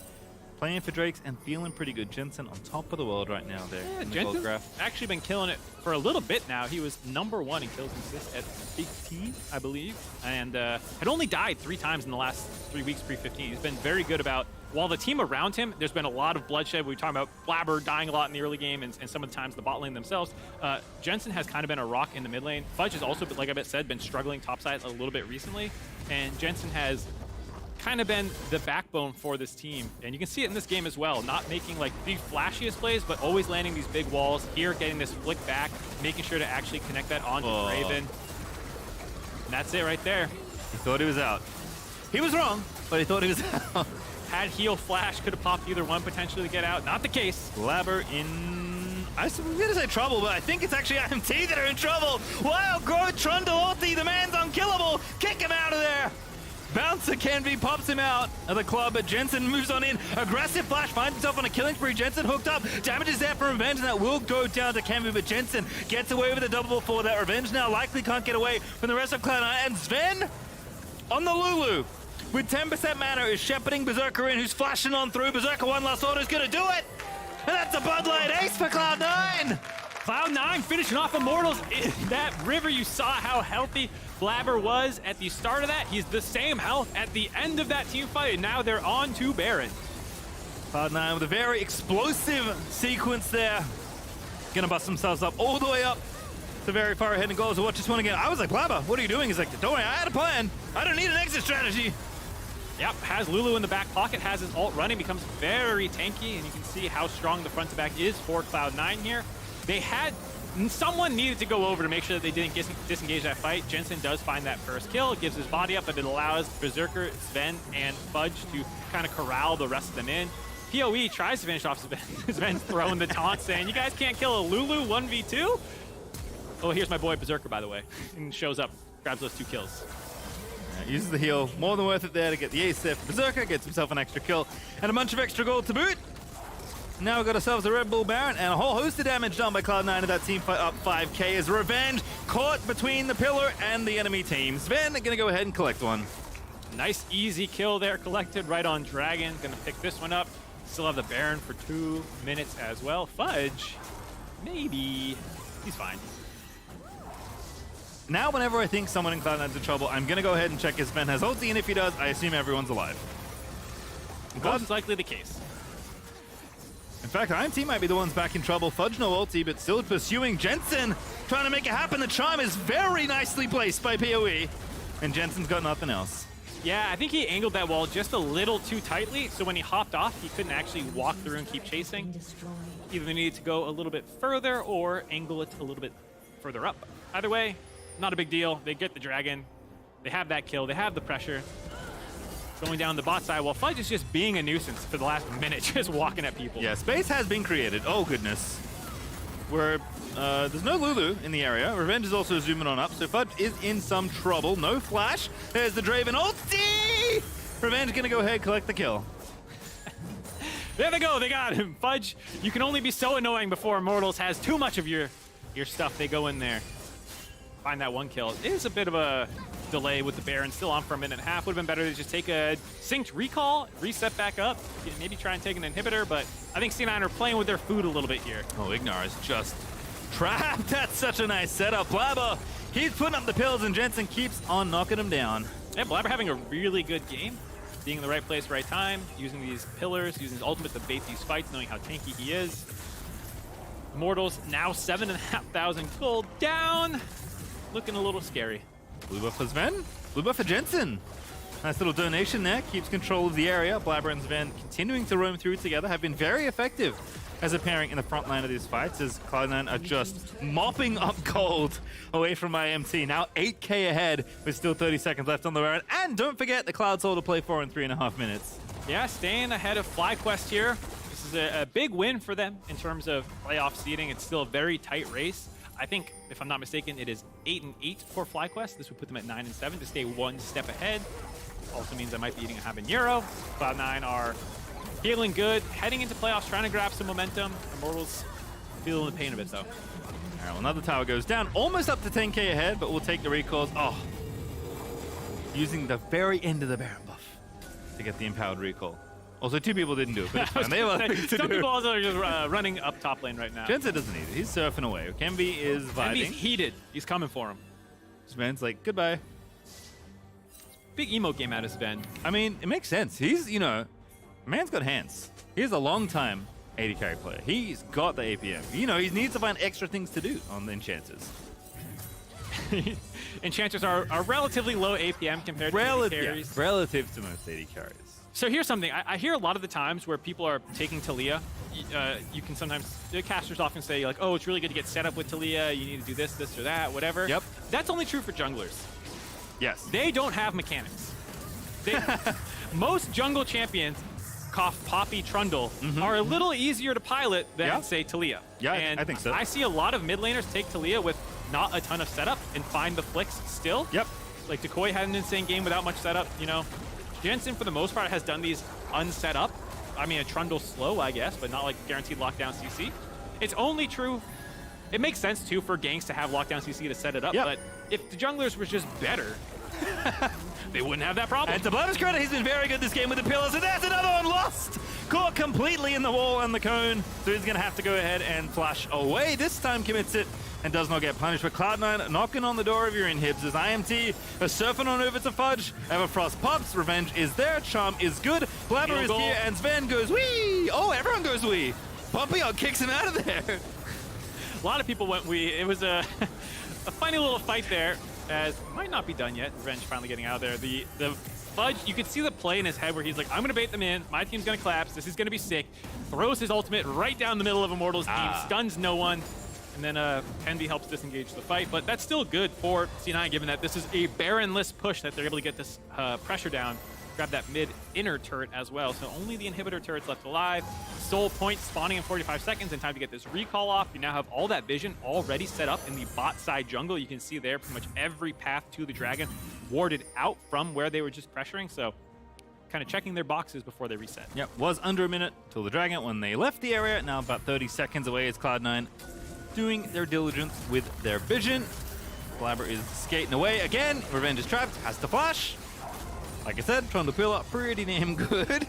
Playing for Drakes and feeling pretty good. Jensen on top of the world right now there in the gold Jensen's graph. actually been killing it for a little bit now. He was #1 in kills and assists at Big T, I believe, and had only died 3 times in the last 3 weeks pre-15. He's been very good about, while the team around him, there's been a lot of bloodshed. We were talking about Blabber dying a lot in the early game and some of the times the bot lane themselves. Jensen has kind of been a rock in the mid lane. Fudge has also, like I said, been struggling topside a little bit recently, and Jensen has kind of been the backbone for this team, and you can see it in this game as well. Not making like the flashiest plays, but always landing these big walls. Here, getting this flick back, making sure to actually connect that onto Draven. And that's it right there. He thought he was out. He was wrong, but he thought he was out. Had heal flash, could have popped either one potentially to get out. Not the case. Blabber in, I was going to say trouble, but I think it's actually IMT that are in trouble. Wow, Growth Trundle ulti, the man's unkillable. Kick him out of there. Bouncer Kenby pops him out of the club, but Jensen moves on in. Aggressive flash, finds himself on a killing spree. Jensen hooked up. Damage is there for Revenge, and that will go down to Kenby, but Jensen gets away with a double before that. Revenge now likely can't get away from the rest of Cloud9. And Sven on the Lulu with 10% mana is shepherding Berserker in, who's flashing on through. Berserker one last order is going to do it. And that's a Bud Light ace for Cloud9. Cloud9 finishing off Immortals in that river. You saw how healthy Blabber was at the start of that. He's the same health at the end of that team fight, and now they're on to Baron. Cloud9 with a very explosive sequence there. Gonna bust themselves up all the way up to very far ahead and goals. So watch this one again. I was like, Blabber, what are you doing? He's like, don't worry, I had a plan. I don't need an exit strategy. Yep, has Lulu in the back pocket, has his ult running, becomes very tanky, and you can see how strong the front to back is for Cloud9 here. They had, someone needed to go over to make sure that they didn't disengage that fight. Jensen does find that first kill, it gives his body up, but it allows Berserker, Sven, and Fudge to kind of corral the rest of them in. PoE tries to finish off Sven. Sven's throwing the taunt saying, you guys can't kill a Lulu 1v2? Oh, here's my boy Berserker, by the way, and shows up, grabs those 2 kills. Yeah, uses the heal, more than worth it there to get the ace there for Berserker, gets himself an extra kill, and a bunch of extra gold to boot. Now we've got ourselves a Red Bull Baron and a whole host of damage done by Cloud9 of that team fight up 5k as Revenge caught between the pillar and the enemy team. Sven gonna go ahead and collect one. Nice easy kill there collected right on Dragon. Gonna pick this one up. Still have the Baron for 2 minutes as well. Fudge, maybe. He's fine. Now whenever I think someone in Cloud9's in trouble, I'm gonna go ahead and check if Sven has ulti, and if he does, I assume everyone's alive. Most likely the case. In fact, IMT might be the ones back in trouble. Fudge no ulti, but still pursuing Jensen, trying to make it happen. The charm is very nicely placed by PoE, and Jensen's got nothing else. Yeah, I think he angled that wall just a little too tightly, so when he hopped off, he couldn't actually walk through and keep chasing. Either they needed to go a little bit further or angle it a little bit further up. Either way, not a big deal. They get the Dragon. They have that kill. They have the pressure. Going down the bot side, while Fudge is just being a nuisance for the last minute, just walking at people. Yeah, space has been created. Oh, goodness. There's no Lulu in the area. Revenge is also zooming on up, so Fudge is in some trouble. No flash. There's the Draven ulti! Revenge gonna go ahead and collect the kill. There they go. They got him. Fudge, you can only be so annoying before Immortals has too much of your stuff. They go in there. Find that one kill. It is a bit of a delay with the Baron still on for a minute and a half. Would have been better to just take a synced recall, reset back up, maybe try and take an inhibitor, but I think C9 are playing with their food a little bit here. Oh, Ignar is just trapped. That's such a nice setup. Blabber, he's putting up the pills, and Jensen keeps on knocking him down. Yeah, Blabber having a really good game. Being in the right place, right time, using these pillars, using his ultimate to bait these fights, knowing how tanky he is. Immortals now 7,500 gold down. Looking a little scary. Blue buff for Sven, blue buff for Jensen. Nice little donation there, keeps control of the area. Blabber and Sven continuing to roam through together, have been very effective as a pairing in the front line of these fights, as Cloud9 are just mopping up gold away from IMT. Now 8k ahead with still 30 seconds left on the round. And don't forget the Cloud Soul to play for in 3.5 minutes. Yeah, staying ahead of FlyQuest here. This is a big win for them in terms of playoff seeding. It's still a very tight race. I think, if I'm not mistaken, it is 8-8 for FlyQuest. This would put them at 9-7 to stay one step ahead. Also means I might be eating a habanero. Cloud9 are feeling good, heading into playoffs, trying to grab some momentum. Immortals feeling the pain of it, though. All right, well, another tower goes down, almost up to 10k ahead, but we'll take the recalls. Oh, using the very end of the Baron buff to get the empowered recall. Also, 2 people didn't do it, but it's fine. They have other things to do. Some people also are just running up top lane right now. Jensen doesn't need it. He's surfing away. Kemby is vibing. Kemby's heated. He's coming for him. Sven's like, goodbye. Big emote game out of Sven. I mean, it makes sense. He's, man's got hands. He's a long-time AD carry player. He's got the APM. He needs to find extra things to do on the enchanters. Enchanters are relatively low APM compared to AD carries. Yeah, relative to most AD carries. So here's something. I hear a lot of the times where people are taking Taliyah. You can sometimes, the casters often say, like, oh, it's really good to get set up with Taliyah. You need to do this, this, or that, whatever. Yep. That's only true for junglers. Yes. They don't have mechanics. Most jungle champions, cough, Poppy, Trundle, are a little easier to pilot than, say, Taliyah. Yeah, and I think so. I see a lot of mid laners take Taliyah with not a ton of setup and find the flicks still. Yep. Like, Decoy had an insane game without much setup, Jensen, for the most part, has done these unset up. I mean, a Trundle slow, I guess, but not like guaranteed lockdown CC. It's only true. It makes sense, too, for ganks to have lockdown CC to set it up, but if the junglers were just better, they wouldn't have that problem. And to Blabber's credit, he's been very good this game with the pillars, and there's another one lost! Caught completely in the wall and the cone, so he's going to have to go ahead and flash away. This time commits it and does not get punished. But Cloud9 knocking on the door of your inhibs as IMT are surfing on over to Fudge. Everfrost pops, Revenge is there, Charm is good, Blabber is here, and Sven goes wee! Oh, everyone goes wee! Pompeo kicks him out of there. A lot of people went wee. It was a funny little fight there, as might not be done yet. Revenge finally getting out of there. The Fudge, you could see the play in his head where he's like, I'm going to bait them in, my team's going to collapse, this is going to be sick. Throws his ultimate right down the middle of Immortals' team, stuns no one. And then Envy helps disengage the fight, but that's still good for C9, given that this is a Baron-less push that they're able to get this pressure down, grab that mid-inner turret as well. So only the inhibitor turret's left alive. Soul point spawning in 45 seconds in time to get this recall off. You now have all that vision already set up in the bot side jungle. You can see there pretty much every path to the dragon warded out from where they were just pressuring. So kind of checking their boxes before they reset. Yep, was under a minute till the Dragon when they left the area. Now about 30 seconds away is Cloud9 doing their diligence with their vision. Blabber is skating away again. Revenge is trapped, has to flash. Like I said, trying to peel up pretty damn good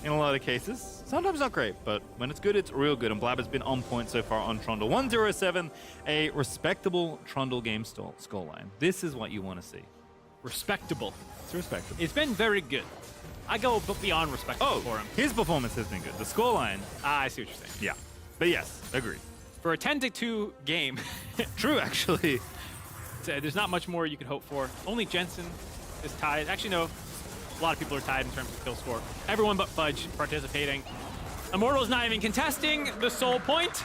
in a lot of cases. Sometimes not great, but when it's good, it's real good. And Blabber's been on point so far on Trundle. 1-0-7, a respectable Trundle game scoreline. This is what you want to see. Respectable. It's respectable. It's been very good. I go beyond respectable for him. His performance has been good. The scoreline. I see what you're saying. Yeah. But yes, agree. For a 10-2 game. True, actually. There's not much more you could hope for. Only Jensen is tied. Actually, no. A lot of people are tied in terms of kill score. Everyone but Fudge participating. Immortal's not even contesting the soul point.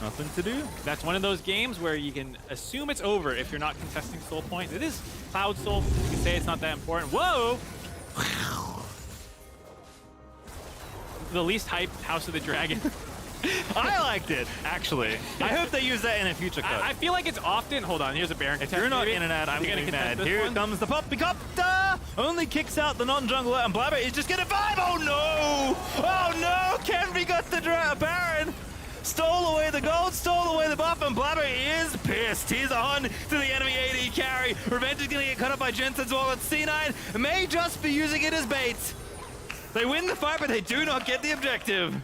Nothing to do. That's one of those games where you can assume it's over if you're not contesting soul point. It is Cloud Soul. You can say it's not that important. Whoa! The least hyped House of the Dragon. I liked it, actually. I hope they use that in a future cut. I feel like it's often. Hold on, here's a Baron. If you're not in and out, I'm going to be mad. Here comes the Poppycopter! Only kicks out the non-jungler, and Blabber is just going to vibe! Oh no! Oh no! Kenvi got the Baron! Stole away the gold, stole away the buff, and Blabber is pissed. He's on to the enemy AD carry. Revenge is going to get cut up by Jensen as well. And C9 may just be using it as bait. They win the fight, but they do not get the objective.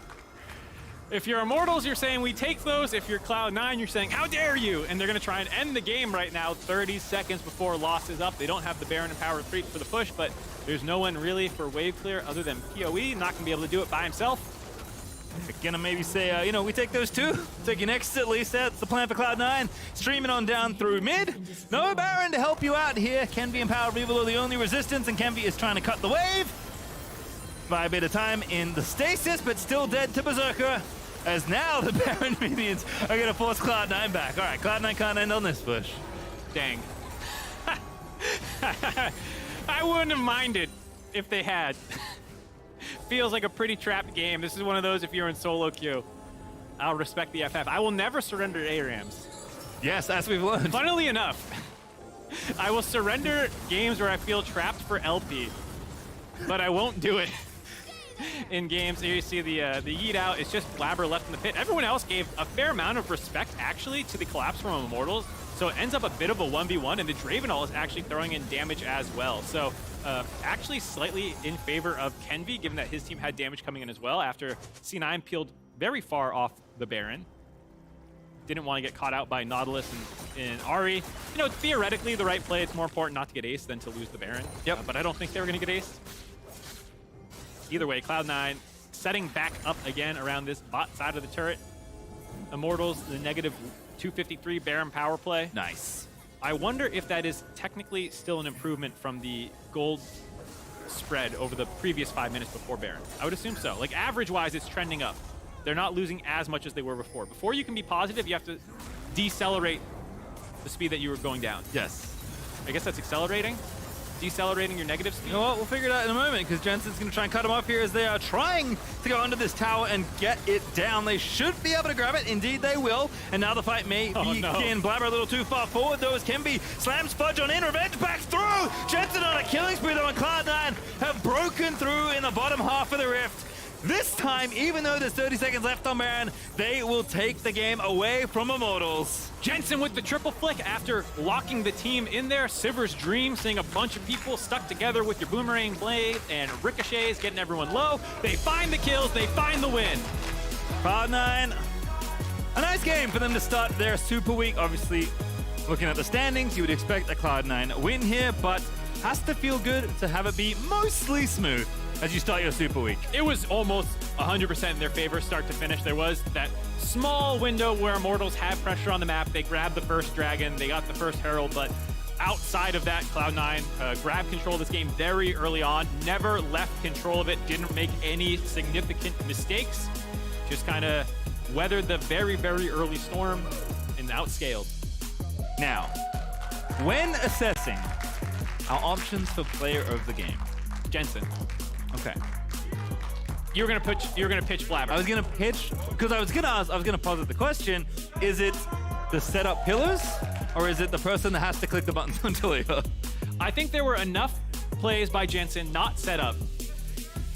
If you're Immortals, you're saying we take those. If you're Cloud9, you're saying how dare you? And they're going to try and end the game right now, 30 seconds before loss is up. They don't have the Baron and Power Retreat for the push, but there's no one really for wave clear other than PoE. Not going to be able to do it by himself. Gonna maybe say, you know, we take those two. Take your next at least. That's the plan for Cloud9. Streaming on down through mid. No Baron to help you out here. Kenvi and Power Reaver are the only resistance, and Kenvi is trying to cut the wave. By a bit of time in the stasis, but still dead to Berserker. As now the Baron minions are gonna force Cloud9 back. All right, Cloud9 can't end on this push. Dang. I wouldn't have minded if they had. Feels like a pretty trapped game. This is one of those if you're in solo queue. I'll respect the FF. I will never surrender ARAMs. Yes, as we've learned. Funnily enough, I will surrender games where I feel trapped for LP, but I won't do it in games. Here you see the yeet out. It's just Blabber left in the pit. Everyone else gave a fair amount of respect, actually, to the collapse from Immortals. So it ends up a bit of a 1v1, and the Dravenall is actually throwing in damage as well. So actually slightly in favor of Kenvi, given that his team had damage coming in as well after C9 peeled very far off the Baron. Didn't want to get caught out by Nautilus and Ahri. You know, theoretically, the right play, it's more important not to get aced than to lose the Baron. Yep. But I don't think they were going to get aced. Either way, Cloud9 setting back up again around this bot side of the turret. Immortals, the negative 253 Baron power play. Nice. I wonder if that is technically still an improvement from the gold spread over the previous 5 minutes before Baron. I would assume so. Like, average-wise, it's trending up. They're not losing as much as they were before. Before you can be positive, you have to decelerate the speed that you were going down. Yes. I guess that's accelerating? Decelerating your negative speed? You know what? We'll figure it out in a moment, because Jensen's going to try and cut him off here as they are trying to go under this tower and get it down. They should be able to grab it. Indeed, they will. And now the fight may begin. Blabber a little too far forward, though, as Kenvi slams Fudge on in. Revenge backs through! Jensen on a killing spree, though, and Cloud9 have broken through in the bottom half of the rift. This time, even though there's 30 seconds left on Baron, they will take the game away from Immortals. Jensen with the triple flick after locking the team in there. Sivir's dream, seeing a bunch of people stuck together with your boomerang blade and ricochets, getting everyone low. They find the kills, they find the win. Cloud9, a nice game for them to start their super week. Obviously, looking at the standings, you would expect a Cloud9 win here, but has to feel good to have it be mostly smooth as you start your super week. It was almost 100% in their favor start to finish. There was that small window where Immortals had pressure on the map. They grabbed the first dragon, they got the first herald, but outside of that, Cloud9 grabbed control of this game very early on, never left control of it, didn't make any significant mistakes, just kind of weathered the very, very early storm and outscaled. Now, when assessing our options for player of the game, Jensen. Okay. You're gonna pitch Blabber. I was gonna pitch because I was gonna posit the question: is it the setup pillars, or is it the person that has to click the buttons on Taliyah? I think there were enough plays by Jensen, not set up.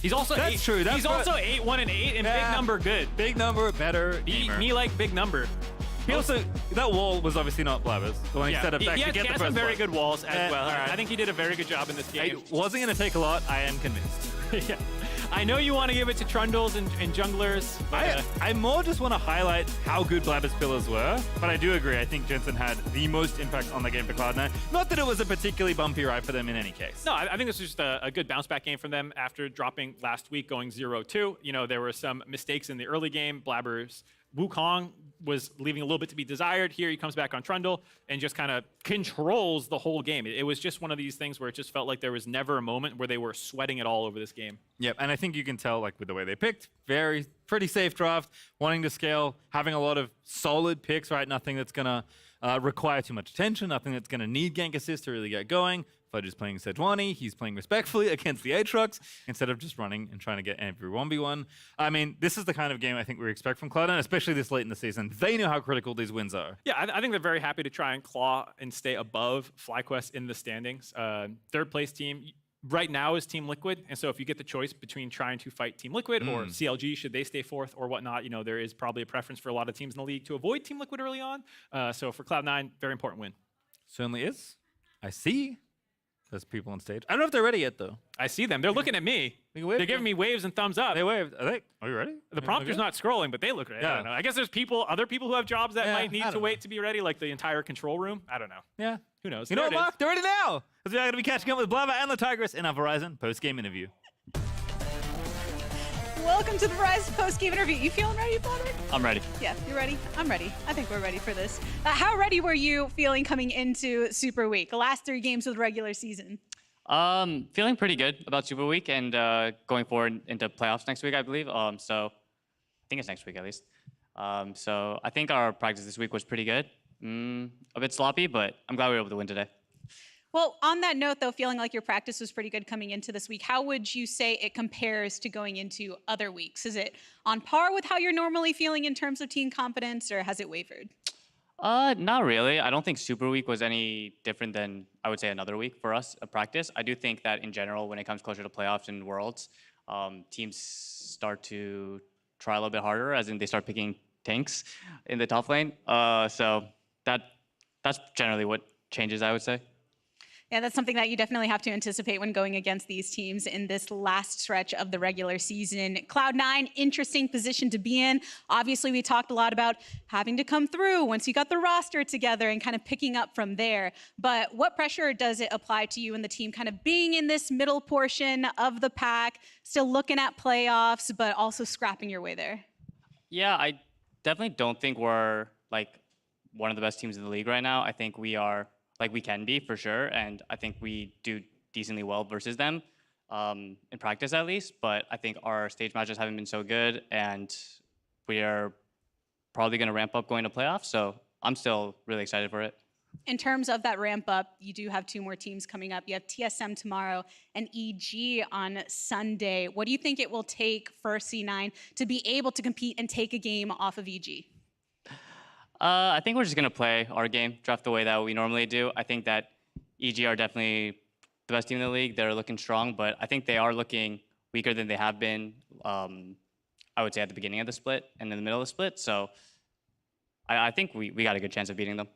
He's also That's true. He's also 8-1 and 8 and big number good. Big number, better. Me like big number. He also, that wall was obviously not Blabber's. The one he set up back to get the he has first some very blood. good walls as well. Alright. I think he did a very good job in this game. It wasn't going to take a lot. I am convinced. Yeah. I know you want to give it to Trundles and junglers. But, I more just want to highlight how good Blabber's pillars were, but I do agree. I think Jensen had the most impact on the game for Cloud9. Not that it was a particularly bumpy ride for them in any case. No, I think this was just a good bounce back game from them after dropping last week, going 0-2. You know, there were some mistakes in the early game. Blabber's Wukong was leaving a little bit to be desired. Here he comes back on Trundle and just kind of controls the whole game. It was just one of these things where it just felt like there was never a moment where they were sweating it all over this game. Yep, and I think you can tell, like, with the way they picked, pretty safe draft, wanting to scale, having a lot of solid picks, right? Nothing that's going to require too much attention, nothing that's going to need gank assist to really get going. Fudge is playing Sejuani, he's playing respectfully against the Aatrox instead of just running and trying to get every 1v1. I mean, this is the kind of game I think we expect from Cloud9, especially this late in the season. They know how critical these wins are. Yeah, I think they're very happy to try and claw and stay above FlyQuest in the standings. Third place team right now is Team Liquid, and so if you get the choice between trying to fight Team Liquid or CLG, should they stay fourth or whatnot, you know, there is probably a preference for a lot of teams in the league to avoid Team Liquid early on. So for Cloud9, very important win. Certainly is. I see. There's people on stage. I don't know if they're ready yet, though. I see them. They're looking at me. They're giving me waves and thumbs up. They waved. Are you ready? The prompter's not scrolling, but they look ready. I don't know. I guess there's other people who have jobs that might need to wait to be ready, like the entire control room. I don't know. Yeah. Who knows? You know what, Mark? They're ready now. Because we are going to be catching up with Blabber and the Tigress in our Verizon post-game interview. Welcome to the Verizon post-game interview. You feeling ready, Blabber? I'm ready. Yeah, you ready? I'm ready. I think we're ready for this. How ready were you feeling coming into Super Week, the last 3 games of the regular season? Feeling pretty good about Super Week and going forward into playoffs next week, I believe. So I think it's next week at least. So I think our practice this week was pretty good. A bit sloppy, but I'm glad we were able to win today. Well, on that note, though, feeling like your practice was pretty good coming into this week, how would you say it compares to going into other weeks? Is it on par with how you're normally feeling in terms of team confidence, or has it wavered? Not really. I don't think Super Week was any different than, I would say, another week for us of practice. I do think that in general, when it comes closer to playoffs and Worlds, teams start to try a little bit harder, as in they start picking tanks in the top lane. So that's generally what changes, I would say. Yeah, that's something that you definitely have to anticipate when going against these teams in this last stretch of the regular season. Cloud9, interesting position to be in. Obviously, we talked a lot about having to come through once you got the roster together and kind of picking up from there. But what pressure does it apply to you and the team kind of being in this middle portion of the pack, still looking at playoffs, but also scrapping your way there? Yeah, I definitely don't think we're like one of the best teams in the league right now. I think we are, like, we can be for sure, and I think we do decently well versus them in practice at least. But I think our stage matches haven't been so good, and we are probably going to ramp up going to playoffs. So I'm still really excited for it. In terms of that ramp up, you do have 2 more teams coming up. You have TSM tomorrow and EG on Sunday. What do you think it will take for C9 to be able to compete and take a game off of EG? I think we're just going to play our game, draft the way that we normally do. I think that EG are definitely the best team in the league. They're looking strong, but I think they are looking weaker than they have been, I would say, at the beginning of the split and in the middle of the split. So I think we got a good chance of beating them.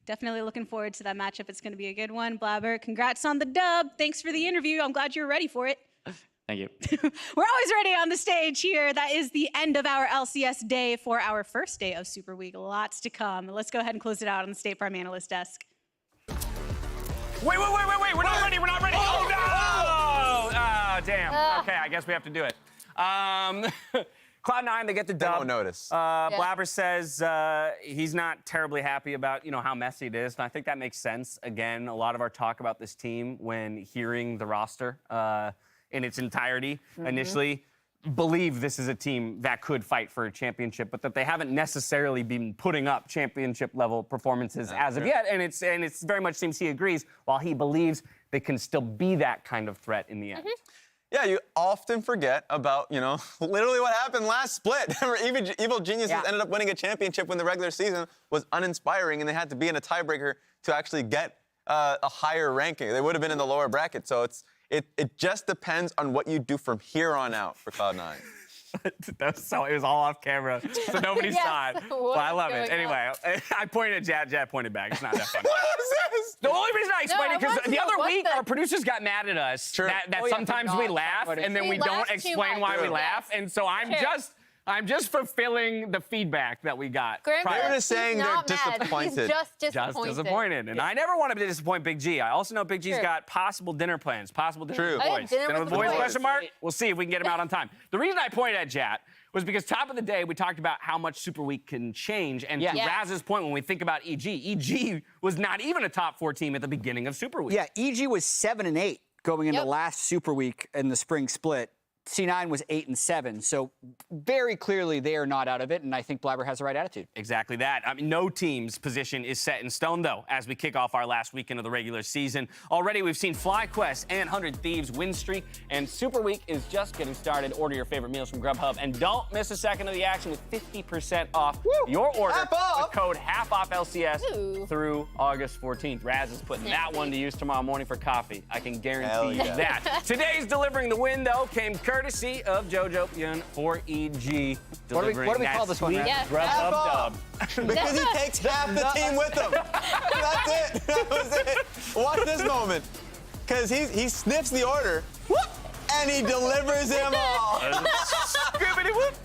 Definitely looking forward to that matchup. It's going to be a good one. Blabber, congrats on the dub. Thanks for the interview. I'm glad you're ready for it. Thank you. We're always ready on the stage here. That is the end of our LCS day for our first day of Super Week. Lots to come. Let's go ahead and close it out on the State Farm Analyst desk. Wait. We're not ready. Oh, no! Oh, damn. Okay, I guess we have to do it. Cloud9, they get the dub. They won't notice. Blabber says he's not terribly happy about, how messy it is. And I think that makes sense. Again, a lot of our talk about this team when hearing the roster in its entirety initially believe this is a team that could fight for a championship, but that they haven't necessarily been putting up championship level performances as of yet. And it's very much seems he agrees, while he believes they can still be that kind of threat in the end. Yeah, you often forget about, literally what happened last split. Evil Geniuses ended up winning a championship when the regular season was uninspiring and they had to be in a tiebreaker to actually get a higher ranking. They would have been in the lower bracket. So It just depends on what you do from here on out for Cloud9. So it was all off camera, so nobody Yes, saw it. what But I is love it. going Anyway, I pointed at Jad. Jad pointed back. It's not that funny. What is this? The only reason I explained No, it because I want to the know other what week the- our producers got mad at us that Oh, yeah, sometimes for we not laugh talking about and then We we don't laugh too explain much. why we True. laugh, and so I'm just fulfilling the feedback that we got. Graham prior. They're says just saying he's they're not mad. disappointed. He's just Just disappointed. disappointed. And I never want to disappoint Big G. I also know Big G's True. got possible dinner plans, possible dinner True. with the Oh, yeah, boys. dinner with the boys. question mark? We'll see if we can get him out on time. The reason I pointed at Jat was because top of the day, we talked about how much Super Week can change. And Yeah. to Yeah. Raz's point, when we think about EG was not even a top 4 team at the beginning of Super Week. Yeah, EG was 7-8 going into last Super Week in the spring split. C9 was 8-7. So very clearly they are not out of it, and I think Blabber has the right attitude. Exactly that. I mean, no team's position is set in stone, though, as we kick off our last weekend of the regular season. Already, we've seen FlyQuest and 100 Thieves win streak, and Super Week is just getting started. Order your favorite meals from Grubhub, and don't miss a second of the action with 50% off your order Half off. with code HALFOFFLCS Ooh. through August 14th. Raz is putting that one to use tomorrow morning for coffee. I can guarantee you that. Today's delivering the win, though, came courtesy of JoJo Pyun for EG. What do we call this one, Raz? Yeah. Grubhub dub. Because he takes half the team with him. That's it. That was it. Watch this moment. Because he sniffs the order, and he delivers them all. Scoobity whoop.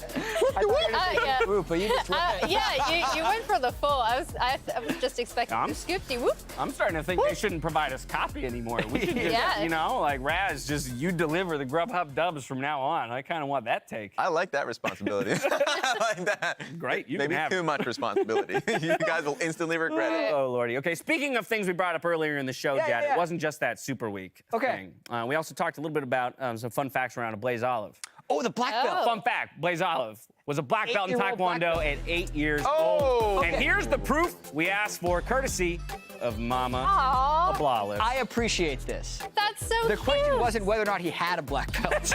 Yeah. Whoop, but you just Yeah, you went for the full. I was just expecting the scoopty whoop. I'm starting to think they shouldn't provide us copy anymore. We should just, Yeah. you know, like Raz, just you deliver the Grubhub dubs from now on. I kind of want that take. I like that responsibility. I like that. Great, you Maybe can have too it. much responsibility. You guys will instantly regret it. Oh, Lordy. Okay, speaking of things we brought up earlier in the show, Jad, it wasn't just that Super Week thing. We also talked a little bit about some fun facts around a Blaze Olive. Oh, the black belt. Fun fact, Blaze Olive was a black belt in 8-year-old black Taekwondo belt. at 8 years Oh! old. And here's the proof we asked for, courtesy of Mama Aw, Ablolive. I appreciate this. that's so The cute. question wasn't whether or not he had a black belt.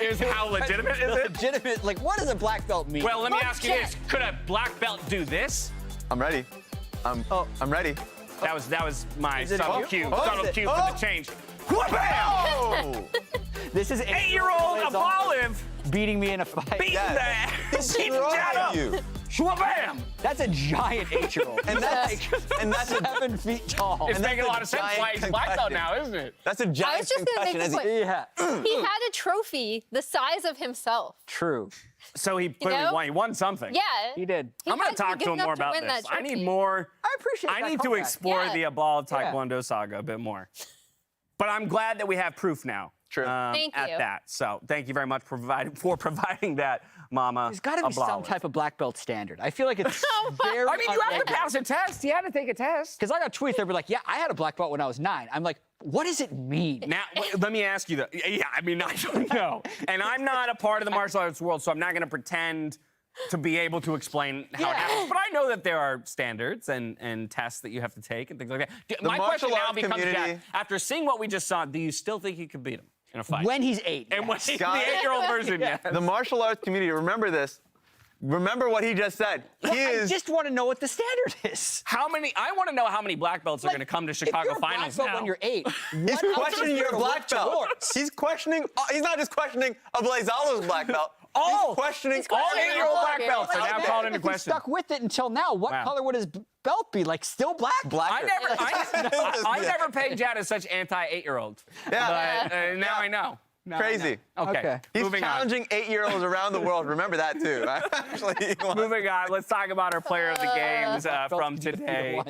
Is how legitimate is it? Legitimate, like, what does a black belt mean? Well, let me Let's ask you check. this. Could a black belt do this? I'm ready. I'm ready. That was my Is it subtle you? cue. Oh, Subtle is it? cue for the change. Wha-bam! Oh! This is 8-year-old Olive beating me in a fight. beating beating Destroy Jad up. you. Wha-bam! That's a giant 8-year-old. And that's a 7 feet tall. It's And making a that's lot a of sense giant why he's a black belt concussion. now, isn't it? That's a I giant was just gonna make concussion. the as he- point. He had a trophy the size of himself. True. So he clearly know? won. He won something. Yeah. He did. I'm going had to to be talk to good him more enough to about win this. that I need trophy. more. I appreciate I that need to comeback. explore Yeah. the Evolved Taekwondo saga a bit more. But I'm glad that we have proof now. True. Thank at you. that. So thank you very much for providing that, Mama. There's got to be some Ablolive. type of black belt standard. I feel like it's very. I mean, you have to pass a test. You had to take a test. Because I got tweets that were like, "Yeah, I had a black belt when I was 9." I'm like, what does it mean? Now, let me ask you though. Yeah, I mean, I don't know. And I'm not a part of the martial arts world, so I'm not going to pretend to be able to explain how it happens. But I know that there are standards and tests that you have to take and things like that. My question martial now arts becomes, community- Jack, after seeing what we just saw, do you still think you could beat him in a fight? When he's 8. And when he's the Guys- 8-year-old version, yeah. The martial arts community, remember this. Remember what he just said. He I is. just want to know what the standard is. I want to know how many black belts are going to come to Chicago if you're a finals black belt now. when you're 8, He's questioning your black belt. towards? He's questioning. He's not just questioning a Blaze Olive's black belt. Oh, he's questioning all questioning 8-year-old all black of belts it. are now Okay. called into If he question. stuck with it until now, what Wow. color would his belt be? Like, still black? Blacker. I never pegged Jad as such anti-8-year-old. Yeah. But now I know. Now I Crazy. know. Okay. He's Moving on. challenging 8-year-olds around the world. Remember that too. Actually, Moving on, let's talk about our player of the games from Felt today.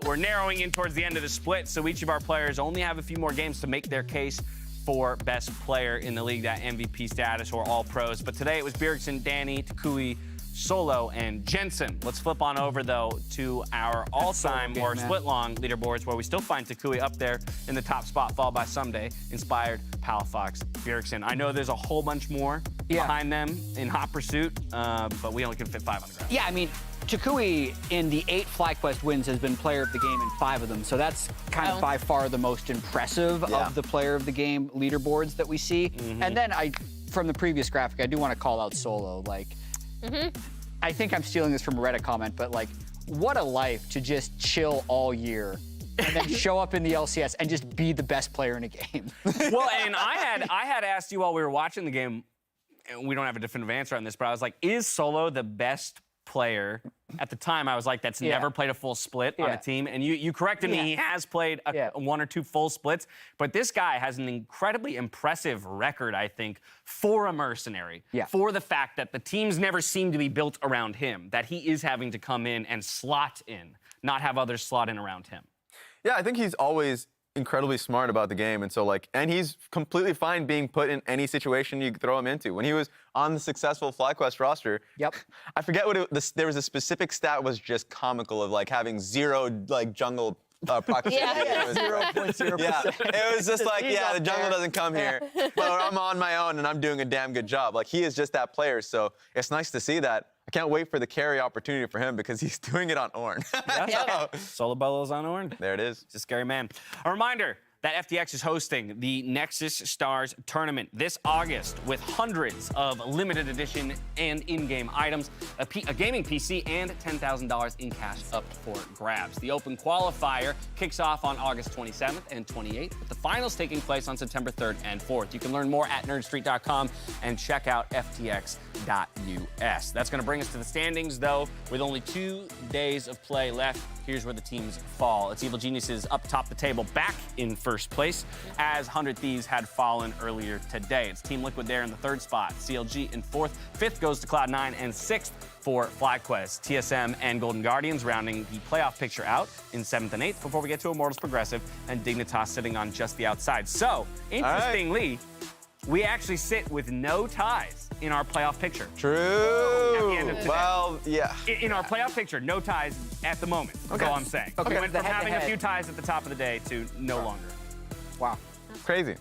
We're narrowing in towards the end of the split, so each of our players only have a few more games to make their case for best player in the league, that MVP status, or all pros. But today it was Bjergsen, Danny, Takui, Solo, and Jensen. Let's flip on over, though, to our all-time or split-long leaderboards, where we still find Takui up there in the top spot, followed by Someday, Inspired, Palafox, Bjergsen. I know there's a whole bunch more behind them in hot pursuit, but we only can fit 5 on the ground. Yeah, I mean, Takui in the 8 FlyQuest wins has been player of the game in 5 of them. So that's kind of by far the most impressive of the player of the game leaderboards that we see. And then from the previous graphic, I do want to call out Solo. Like, I think I'm stealing this from a Reddit comment, but like, what a life to just chill all year and then show up in the LCS and just be the best player in a game. Well, and I had asked you while we were watching the game, and we don't have a definitive answer on this, but I was like, is Solo the best player? At the time, I was like, that's never played a full split on a team. And you corrected me, he has played one or two full splits. But this guy has an incredibly impressive record, I think, for a mercenary. For the fact that the teams never seem to be built around him, that he is having to come in and slot in, not have others slot in around him. Yeah, I think he's always incredibly smart about the game, and so and he's completely fine being put in any situation you throw him into. When he was on the successful FlyQuest roster, I forget what there was a specific stat was just comical of like having 0 jungle proximity. Yeah, 0.0%. Yeah, it was just like, the jungle doesn't come here, but I'm on my own and I'm doing a damn good job. Like he is just that player, so it's nice to see that. I can't wait for the carry opportunity for him because he's doing it on Ornn. Solo Bellows on Ornn. There it is. It's a scary man. A reminder that FTX is hosting the Nexus Stars tournament this August with hundreds of limited edition and in-game items, a gaming PC, and $10,000 in cash up for grabs. The open qualifier kicks off on August 27th and 28th, with the finals taking place on September 3rd and 4th. You can learn more at nerdstreet.com and check out ftx.us. That's going to bring us to the standings, though, with only 2 days of play left. Here's where the teams fall. It's Evil Geniuses up top the table, back in first place, as 100 Thieves had fallen earlier today. It's Team Liquid there in the 3rd spot, CLG in 4th, 5th goes to Cloud9, and 6th for FlyQuest. TSM and Golden Guardians rounding the playoff picture out in 7th and 8th before we get to Immortals Progressive and Dignitas sitting on just the outside. So, interestingly, we actually sit with no ties in our playoff picture. True. At the end of today. Well, yeah. In our playoff picture, no ties at the moment. That's all I'm saying. We went from having a few ties at the top of the day to no longer. Wow. Crazy.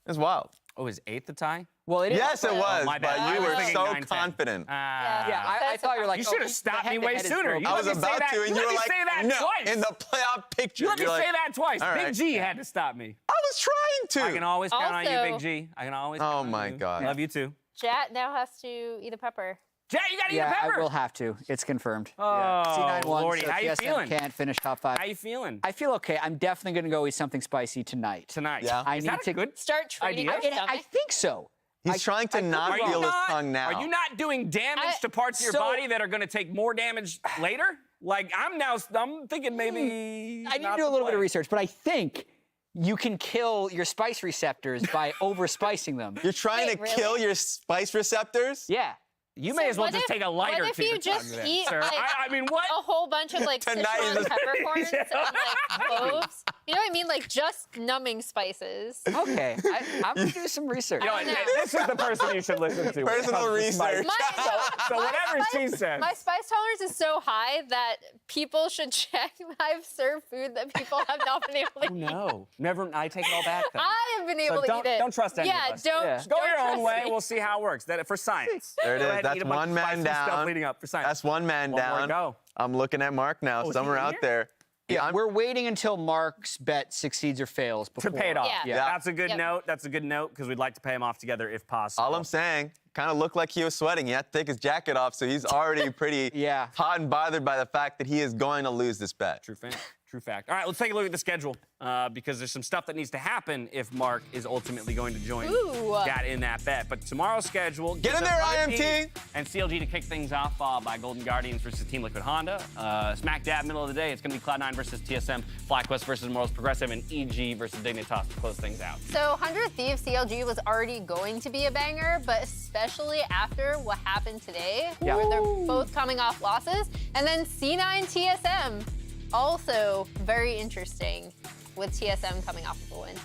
It's wild. Oh, is 8th the tie? Well, it is. Yes, it was, my bad. but you were so 9-10. confident. I thought you were like, you should have stopped me way sooner. I was about to, and you were like, no, in the playoff picture. You let me say that twice. All Big right. G had to stop me. I was trying to. I can always count on you, Also- Big G. I can always count on you. Oh, my God. Love you, too. Jat now has to eat a pepper. Jat, you gotta eat a pepper. I will have to. It's confirmed. Oh, C9 won, Lordy, so how you TSM feeling? can't finish top 5. How you feeling? I feel okay. I'm definitely going to go eat something spicy tonight. Tonight. Yeah. I Is need that to a good Start training your idea? stomach. I think so. He's trying to not Are you feel his not- tongue now. Are you not doing damage to parts of your body that are going to take more damage later? Like, I'm thinking maybe. I need to do a little bit of research, but I think you can kill your spice receptors by over-spicing them. You're trying to kill your spice recepters? Yeah. You may as well what just if- take a lighter what if to your you just tongue then, eat, sir. like, I mean, what? A whole bunch of like Tonight Sichuan is- peppercorns and like cloves. You know what I mean? Like just numbing spices. Okay. I'm going to do some research. You know, this is the person you should listen to. when it Personal comes to spice. research. So whatever she says. My spice tolerance is so high that people should check. I've served food that people have not been able to eat. No, never. I take it all back. Then. I have been So able to don't, eat it. Don't trust any yeah, of us. Don't. Just go don't your own trust way. me. We'll see how it works. For science. There it Go is. ahead and eat That's a bunch one of man spicy stuff down. leading up for science. That's one man One more down. to go. I'm looking at Mark now. is Somewhere he in out here? there. Yeah, we're waiting until Mark's bet succeeds or fails before. To pay it off. Yeah. That's a good note. That's a good note because we'd like to pay him off together if possible. All I'm saying, kind of looked like he was sweating. He had to take his jacket off, so he's already pretty hot and bothered by the fact that he is going to lose this bet. True fact. True fact. All right, let's take a look at the schedule because there's some stuff that needs to happen if Mark is ultimately going to join Gat in that bet. But tomorrow's schedule. Get in there, IMT! And CLG to kick things off by Golden Guardians versus Team Liquid Honda. Smack dab middle of the day, it's going to be Cloud9 versus TSM, FlyQuest versus Immortals Progressive, and EG versus Dignitas to close things out. So 100 Thieves CLG was already going to be a banger, but especially after what happened today, where they're both coming off losses. And then C9 TSM, also very interesting with TSM coming off of a win.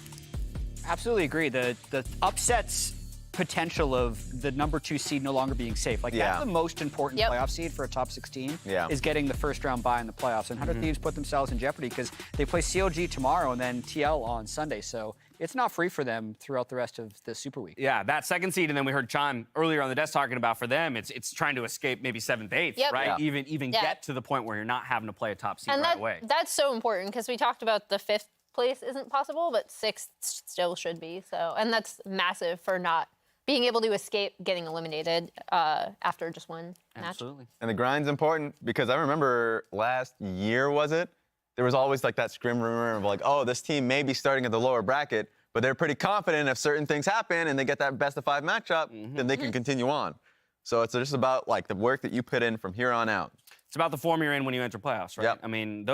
Absolutely agree. The upsets potential of the number 2 seed no longer being safe. Like that's the most important playoff seed for a top 16 is getting the first round bye in the playoffs. And 100 Thieves put themselves in jeopardy because they play CLG tomorrow and then TL on Sunday. So it's not free for them throughout the rest of the Super Week. Yeah, that second seed, and then we heard Chan earlier on the desk talking about for them, it's trying to escape maybe 7th, 8th, right? Even get to the point where you're not having to play a top seed right away. That's so important because we talked about the 5th place isn't possible, but 6th still should be. So, and that's massive for not being able to escape getting eliminated after just one match. Absolutely. And the grind's important because I remember last year, was it? there was always like that scrim rumor of like, oh, this team may be starting at the lower bracket, but they're pretty confident if certain things happen and they get that best of 5 matchup, then they can continue on. So it's just about like the work that you put in from here on out. It's about the form you're in when you enter playoffs, right? Yep. I mean,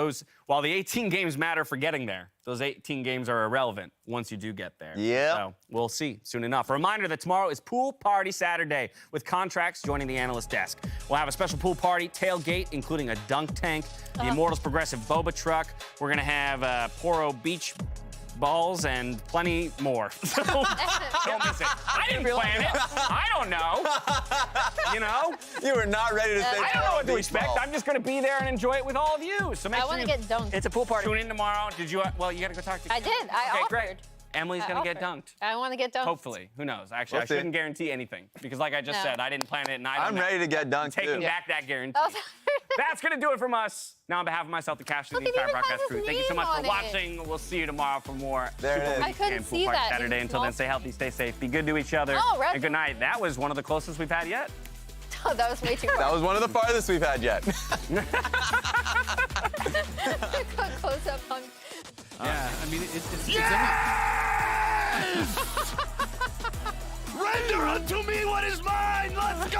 while the 18 games matter for getting there, those 18 games are irrelevant once you do get there. Yeah. So we'll see soon enough. A reminder that tomorrow is Pool Party Saturday with Contracts joining the analyst desk. We'll have a special pool party, tailgate, including a dunk tank, the Immortals Progressive Boba truck. We're going to have Poro Beach balls and plenty more. So don't miss it. I didn't plan it. I don't know. You know? You were not ready to say I don't know what to expect. I'm just going to be there and enjoy it with all of you. So make I sure want to get dunked. It's a pool party. Tune in tomorrow. Did you? Well, you got to go talk to. I did. I okay, offered. Great. Emily's going to get dunked. I want to get dunked. Hopefully. Who knows? Actually, We'll I see. shouldn't guarantee anything because, like I just said, I didn't plan it, and I don't I'm know. ready to get dunked Taking too. back that guarantee. That's going to do it from us. Now, on behalf of myself, the cast, and the Look, it entire even has broadcast his crew, thank you so name much for on it. watching. We'll see you tomorrow for more There it Super is. Week I couldn't and Pool see Party that in Saturday. Until small- then, stay healthy, stay safe, be good to each other, Oh, Red and good night. That was one of the closest we've had yet. Oh, that was way too far. That was one of the farthest we've had yet. Close up on. Yeah, I mean, it's Render unto me what is mine! Let's go!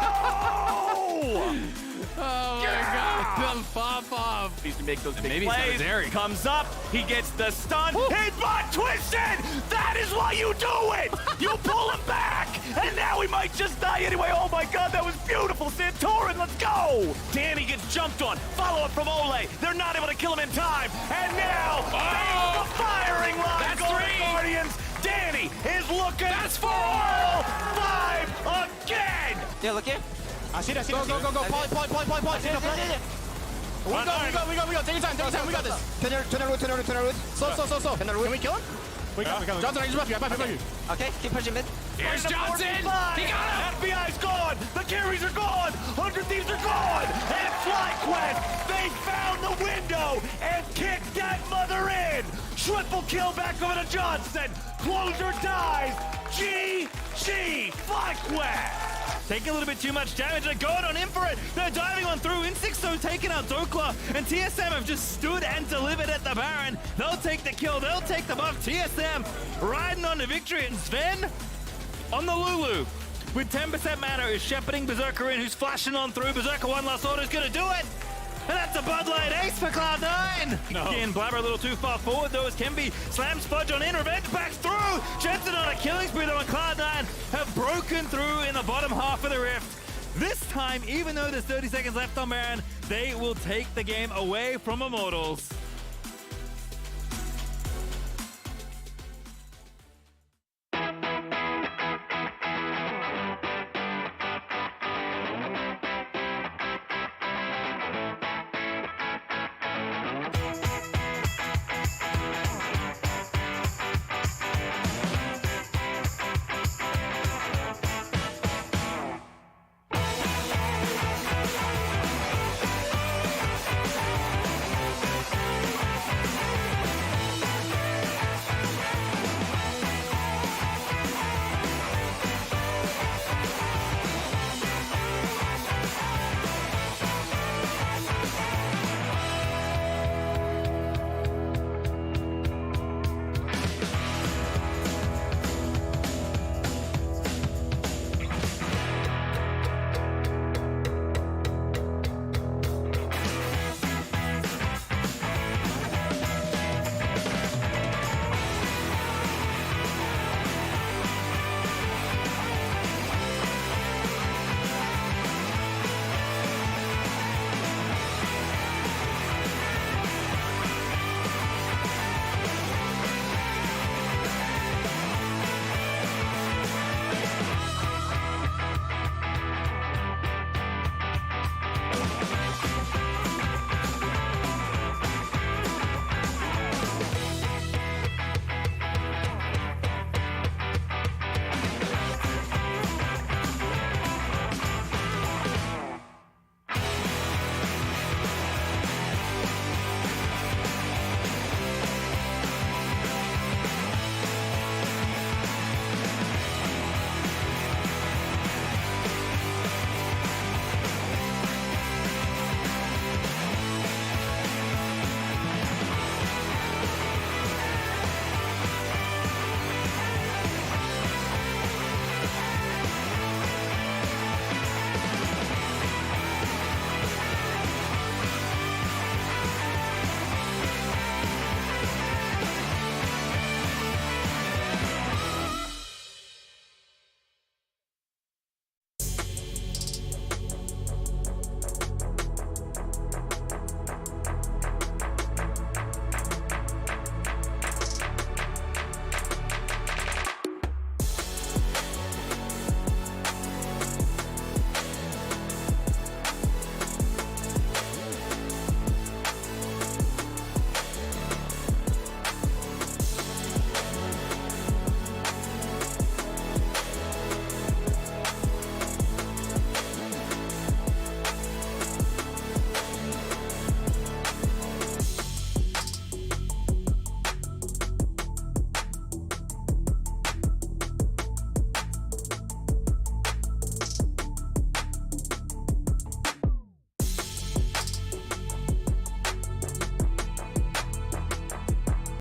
Oh my God, the pop-off. Needs to make those big maybe it's not plays. his area. Comes up, he gets the stun. His butt twisted! That is why you do it! You pull him back! And now we might just die anyway. Oh my God, that was beautiful. Santorin, let's go! Danny gets jumped on. Follow up from Ole. They're not able to kill him in time. And now, the firing line That's goes to three. Guardians. Danny is looking for all 5 again! Yeah, look here. I see that. Go. Point. We go. Take your time. We got this. Turn our root. Slow. Can we kill him? We got him. Johnson, I just buff you. Okay, keep pushing mid. Here's Johnson! He got him! FBI's gone! The carries are gone! 100 Thieves are gone! And FlyQuest, they found the window and kicked that mother in! Triple kill back over to Johnson! Closer dies! GG! FlyQuest! Taking a little bit too much damage. They're going on in for it. They're diving on through. Insixo taking out Dokla. And TSM have just stood and delivered at the Baron. They'll take the kill. They'll take the buff. TSM riding on to victory. And Sven on the Lulu with 10% mana is shepherding Berserker in, who's flashing on through. Berserker one last order is going to do it. And that's a Bud Light ace for Cloud9. No. Again, Blabber a little too far forward, though, as Kemby slams Fudge on in. Revenge backs through. Jensen on a killing spree, though, and Cloud9 have broken through in the bottom half of the rift. This time, even though there's 30 seconds left on Baron, they will take the game away from Immortals.